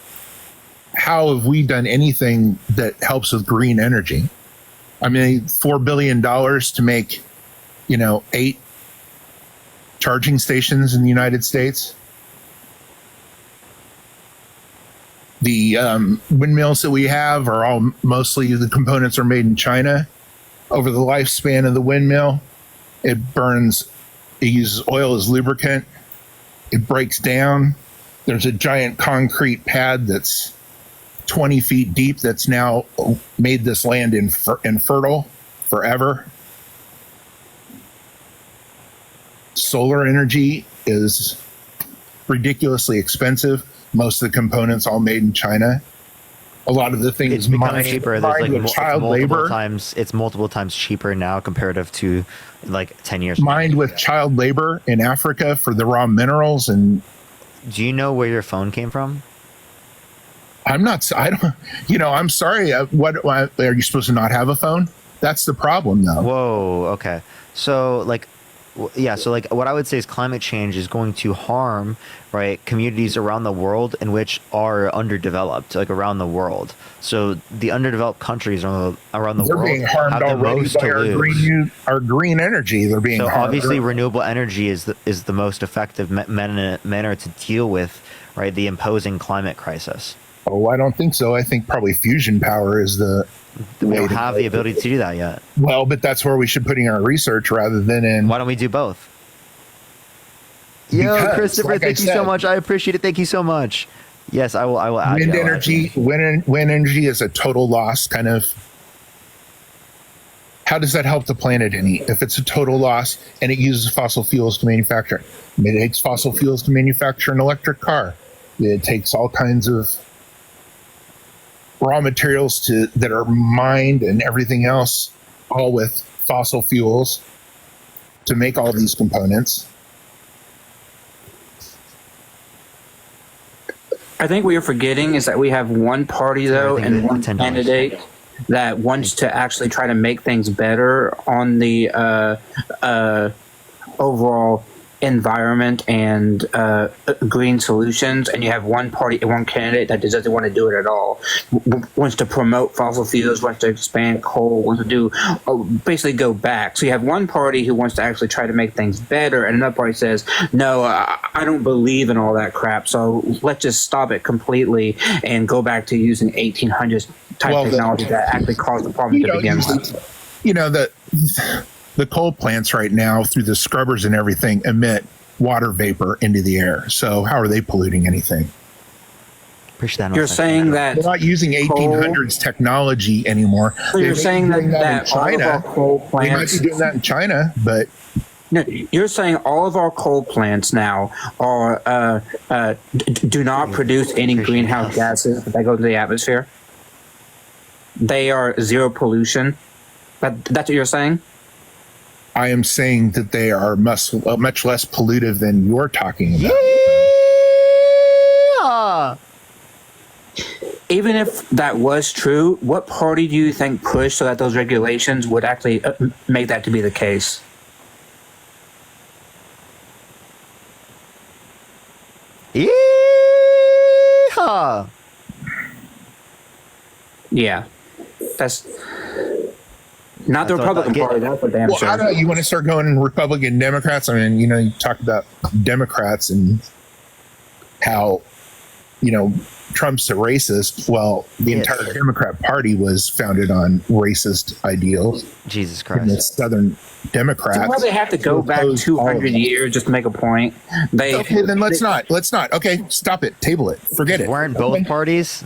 how have we done anything that helps with green energy? I mean, $4 billion to make, 8 charging stations in the United States. The windmills that we have are all mostly the components are made in China. Over the lifespan of the windmill, it uses oil as lubricant. It breaks down. There's a giant concrete pad that's 20 feet deep that's now made this land infertile forever. Solar energy is ridiculously expensive. Most of the components all made in China. A lot of the things it's becoming cheaper. There's like child labor. It's multiple times cheaper now comparative to like 10 years. Mined with child labor in Africa for the raw minerals. And do you know where your phone came from? I'm sorry. What are you supposed to not have a phone? That's the problem, though. Whoa. Okay. So what I would say is climate change is going to harm, right, communities around the world in which are underdeveloped, like around the world. So the underdeveloped countries around the world being harmed have the already most by to our green energy. They're being harmed. Obviously renewable energy is the most effective manner to deal with, right, the imposing climate crisis. Oh, I don't think so. I think probably fusion power is the. We don't have the ability to do that yet. Well, but that's where we should put in our research rather than in. Why don't we do both? Yo, Christopher, thank you so much. I appreciate it. Thank you so much. Yes, I will add wind energy. Wind energy is a total loss, kind of. How does that help the planet any? If it's a total loss and it uses fossil fuels to manufacture, it takes fossil fuels to manufacture an electric car. It takes all kinds of raw materials that are mined and everything else, all with fossil fuels to make all these components. I think what you're forgetting is that we have one party, though, and one candidate that wants to actually try to make things better on the overall environment and green solutions, and you have one party, one candidate that doesn't want to do it at all, wants to promote fossil fuels, wants to expand coal, wants to do basically go back. So you have one party who wants to actually try to make things better, and another party says, no, I don't believe in all that crap, so let's just stop it completely and go back to using 1800s type technology that actually caused the problem to begin with. You know, the coal plants right now, through the scrubbers and everything, emit water vapor into the air. So how are they polluting anything? You're saying that they're not using 1800s technology anymore. So you're saying that all of our coal plants, they might be doing that in China, but no, you're saying all of our coal plants now are do not produce any greenhouse gases that go into the atmosphere. They are zero pollution. That's what you're saying? I am saying that they are much less pollutive than you're talking about. Yeah. Even if that was true, what party do you think pushed so that those regulations would actually make that to be the case? Yeehaw! Yeah, that's not the Republican Party. That's for damn sure. I don't know. You want to start going in Republican Democrats? I mean, you know, you talk about Democrats and how, you know, Trump's a racist. Well, the entire Democrat Party was founded on racist ideals. Jesus Christ. And the Southern Democrats. So why they have to go back 200 years just to make a point? Okay, then let's not. Okay, stop it. Table it. Forget it. Weren't both parties?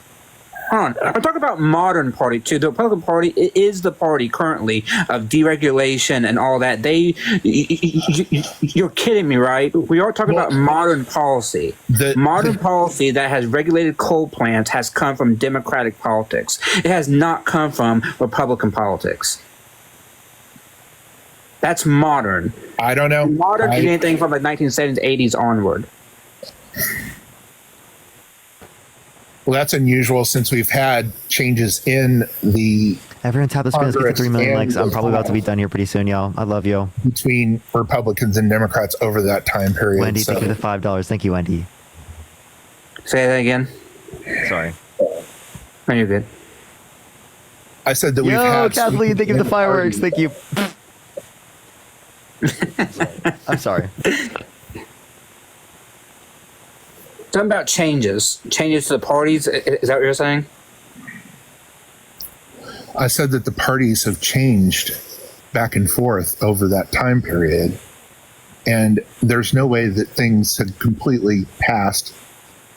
I'm talking about modern party too. The Republican Party is the party currently of deregulation and all that. You're kidding me, right? We are talking about modern policy. Modern policy that has regulated coal plants has come from Democratic politics. It has not come from Republican politics. That's modern. I don't know. Modern is anything from the 1970s, 80s onward. Well, that's unusual since we've had changes in the. Everyone tap the screen. Let's get to 3 million likes. I'm probably about to be done here pretty soon, y'all. I love you. Between Republicans and Democrats over that time period. Wendy, thank you for the $5. Thank you, Wendy. Say that again. Sorry. No, you're good. I said that we've had. Kathleen, thank you for the fireworks. Thank you. I'm sorry. Talking about changes to the parties. Is that what you're saying? I said that the parties have changed back and forth over that time period, and there's no way that things had completely passed,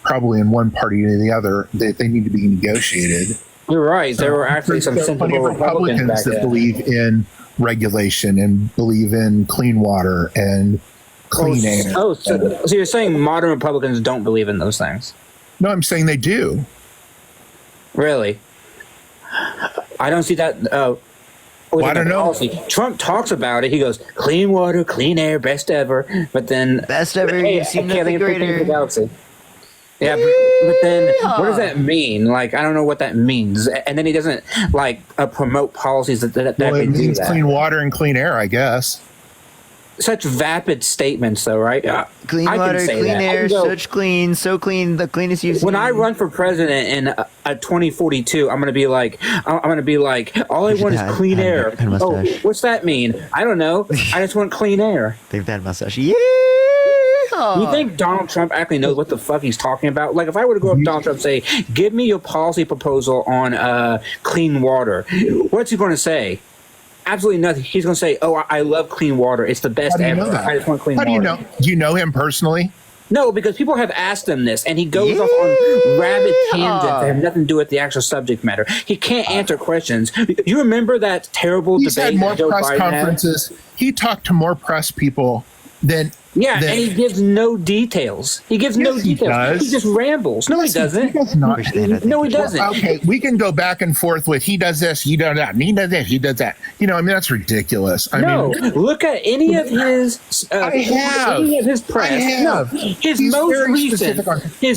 probably in one party or the other. They need to be negotiated. You're right. There were actually some sensible Republicans that believe in regulation and believe in clean water and clean air. Oh, so you're saying modern Republicans don't believe in those things? No, I'm saying they do. Really? I don't see that. Well, I don't know. Policy. Trump talks about it. He goes, clean water, clean air, best ever. But then... Best ever, you've seen nothing greater. The galaxy. Yeah, but then what does that mean? Like, I don't know what that means. And then he doesn't, like, promote policies that well, it means that. Clean water and clean air, I guess. Such vapid statements, though, right? Clean water, clean air, such clean, so clean, the cleanest you've seen. When I run for president in 2042, I'm gonna be like, all I want is clean air. Oh, what's that mean? I don't know. I just want clean air. They've had mustache. Yeah. You think Donald Trump actually knows what the fuck he's talking about? Like, if I were to go up to Donald Trump and say, "Give me your policy proposal on clean water," what's he going to say? Absolutely nothing. He's going to say, "Oh, I love clean water. It's the best ever. I just want clean water." How do you know? Do you know him personally? No, because people have asked him this, and he goes off on rabid tangents that have nothing to do with the actual subject matter. He can't answer questions. You remember that terrible He's debate? Had more Joe press Biden conferences. He talked to more press people then and he gives no details. He gives no details. He just rambles. No, he doesn't. He does not. No, he doesn't. Okay, we can go back and forth with he does this, he does that, and he does this, he does that. You know, I mean, that's ridiculous. I mean, look at any of his. Any of his press. His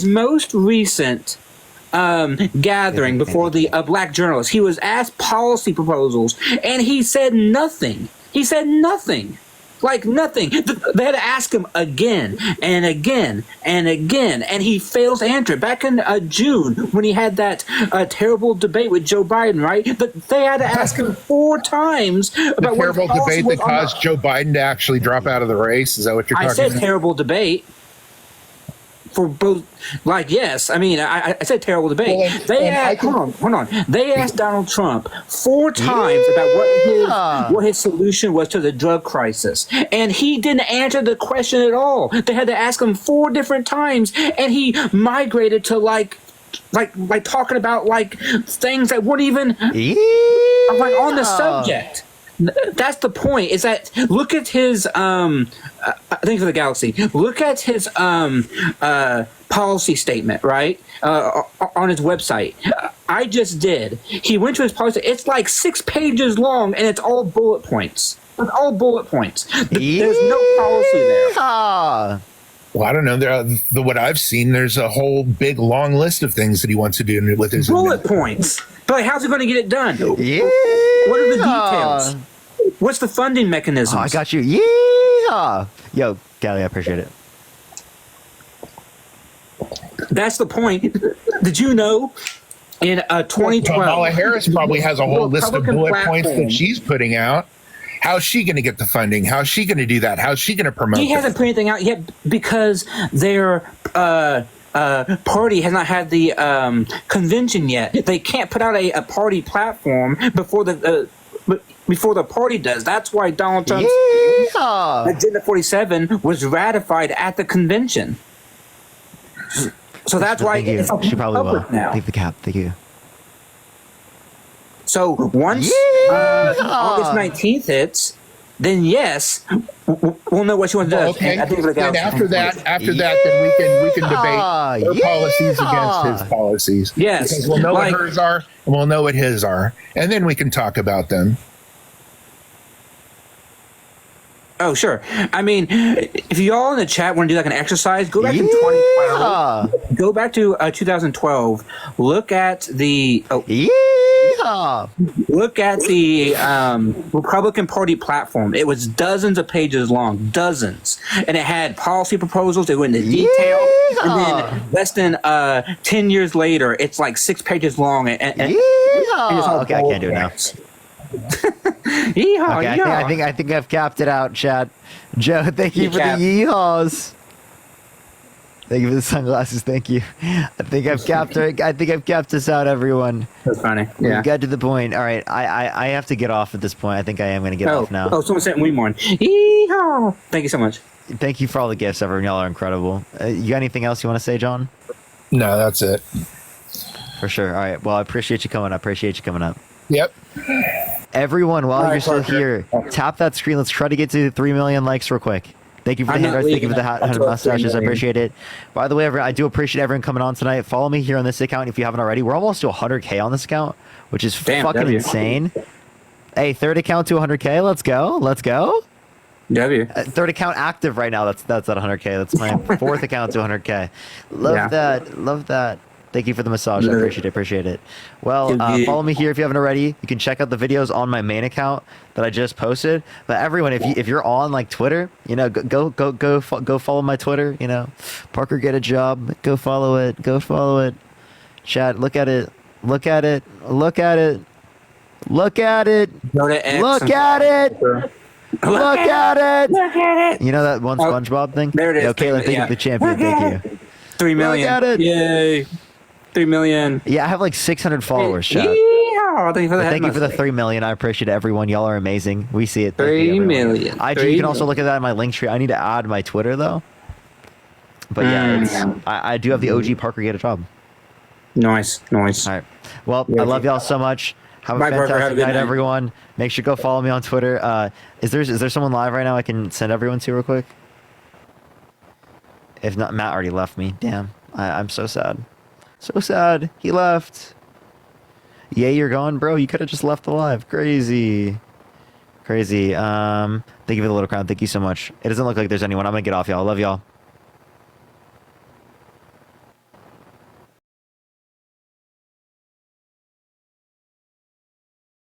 most recent gathering before the black journalists. He was asked policy proposals, and he said nothing. He said nothing. Like nothing. They had to ask him again and again and again, and he fails to answer. Back in June, when he had that terrible debate with Joe Biden, right? They had to ask him 4 times about the terrible debate that caused Joe Biden to actually drop out of the race. Is that what you're talking about? I said terrible debate. For both, like, yes, I mean, I said terrible debate. Well, hold on. They asked Donald Trump 4 times about what his solution was to the drug crisis, and he didn't answer the question at all. They had to ask him 4 different times, and he migrated to like talking about like things that weren't even like on the subject. That's the point. Is that look at his thing for the galaxy. Look at his policy statement, right? On his website. I just did. He went to his policy. It's like 6 pages long, and it's all bullet points. It's all bullet points. There's no policy there. Well, I don't know. What I've seen, there's a whole big long list of things that he wants to do with his bullet points. But how's he going to get it done? What are the details? What's the funding mechanisms? I got you. Yeah. Yo, Gally, I appreciate it. That's the point. Did you know in 2012? Kamala Harris probably has a whole list of bullet points that she's putting out. How's she going to get the funding? How's she going to do that? How's she going to promote She hasn't put anything out yet because their party has not had the convention yet. They can't put out a party platform before the party does. That's why Donald Trump's Agenda 47 was ratified at the convention. So that's why it's she probably will. Now. Leave the cap. Thank you. So once August 19th hits, then yes, we'll know what she wants to do. Okay. Then after that, then we can debate her policies against his policies. Yes, because we'll know what hers are and we'll know what his are, and then we can talk about them. Oh, sure. I mean, if you all in the chat want to do like an exercise, go back to 2012. Go back to 2012. Look at the look at the Republican Party platform. It was dozens of pages long, dozens, and it had policy proposals. It went into detail, and then less than 10 years later, it's like 6 pages long. And it's all okay, I can't do it now. Yeehaw, okay, I think I've capped it out, Chad. Joe, thank you for the yeehaws. Thank you for the sunglasses. Thank you. I think I've capped us out, everyone. That's funny. Yeah. We got to the point. All right, I have to get off at this point. I think I am going to get off now. Oh, someone sent me one. Yeehaw! Thank you so much. Thank you for all the gifts, everyone. Y'all are incredible. You got anything else you want to say, John? No, that's it. For sure. All right. Well, I appreciate you coming up. Yep. Everyone, while you're still here, tap that screen. Let's try to get to 3 million likes real quick. Thank you for the hand Thank you for the hat mustaches. I appreciate it. By the way, I do appreciate everyone coming on tonight. Follow me here on this account if you haven't already. We're almost to 100K on this account, which is fucking insane. Hey, third account to 100K. Let's go. W. Third account active right now. That's at 100K. That's my 4th account to 100K. Love that. Thank you for the massage. I appreciate it. Well, follow me here if you haven't already. You can check out the videos on my main account that I just posted. But everyone, if you're on like Twitter, go follow my Twitter. Parker get a job. Go follow it. Chat. Look at it. Go to X. Look at it. You know that one SpongeBob thing? There it is. Yo, Caitlin, thank you for the champion. Thank you. 3 million. Look at it. Yay. 3 million. Yeah, I have like 600 followers, chat. Thank you for the 3 million. I appreciate it, everyone. Y'all are amazing. We see it. 3 million. IG, you can also look at that in my link tree. I need to add my Twitter, though. But yeah, I do have the OG Parker get a job. Nice. All right. Well, I love y'all so much. Have a fantastic night, everyone. Make sure to go follow me on Twitter. Is there someone live right now I can send everyone to real quick? If not, Matt already left me. Damn. I'm so sad. So sad. He left. Yeah, you're gone, bro. You could have just left the live. Crazy. Crazy. Thank you for the little crown. Thank you so much. It doesn't look like there's anyone. I'm gonna get off, y'all. Love y'all.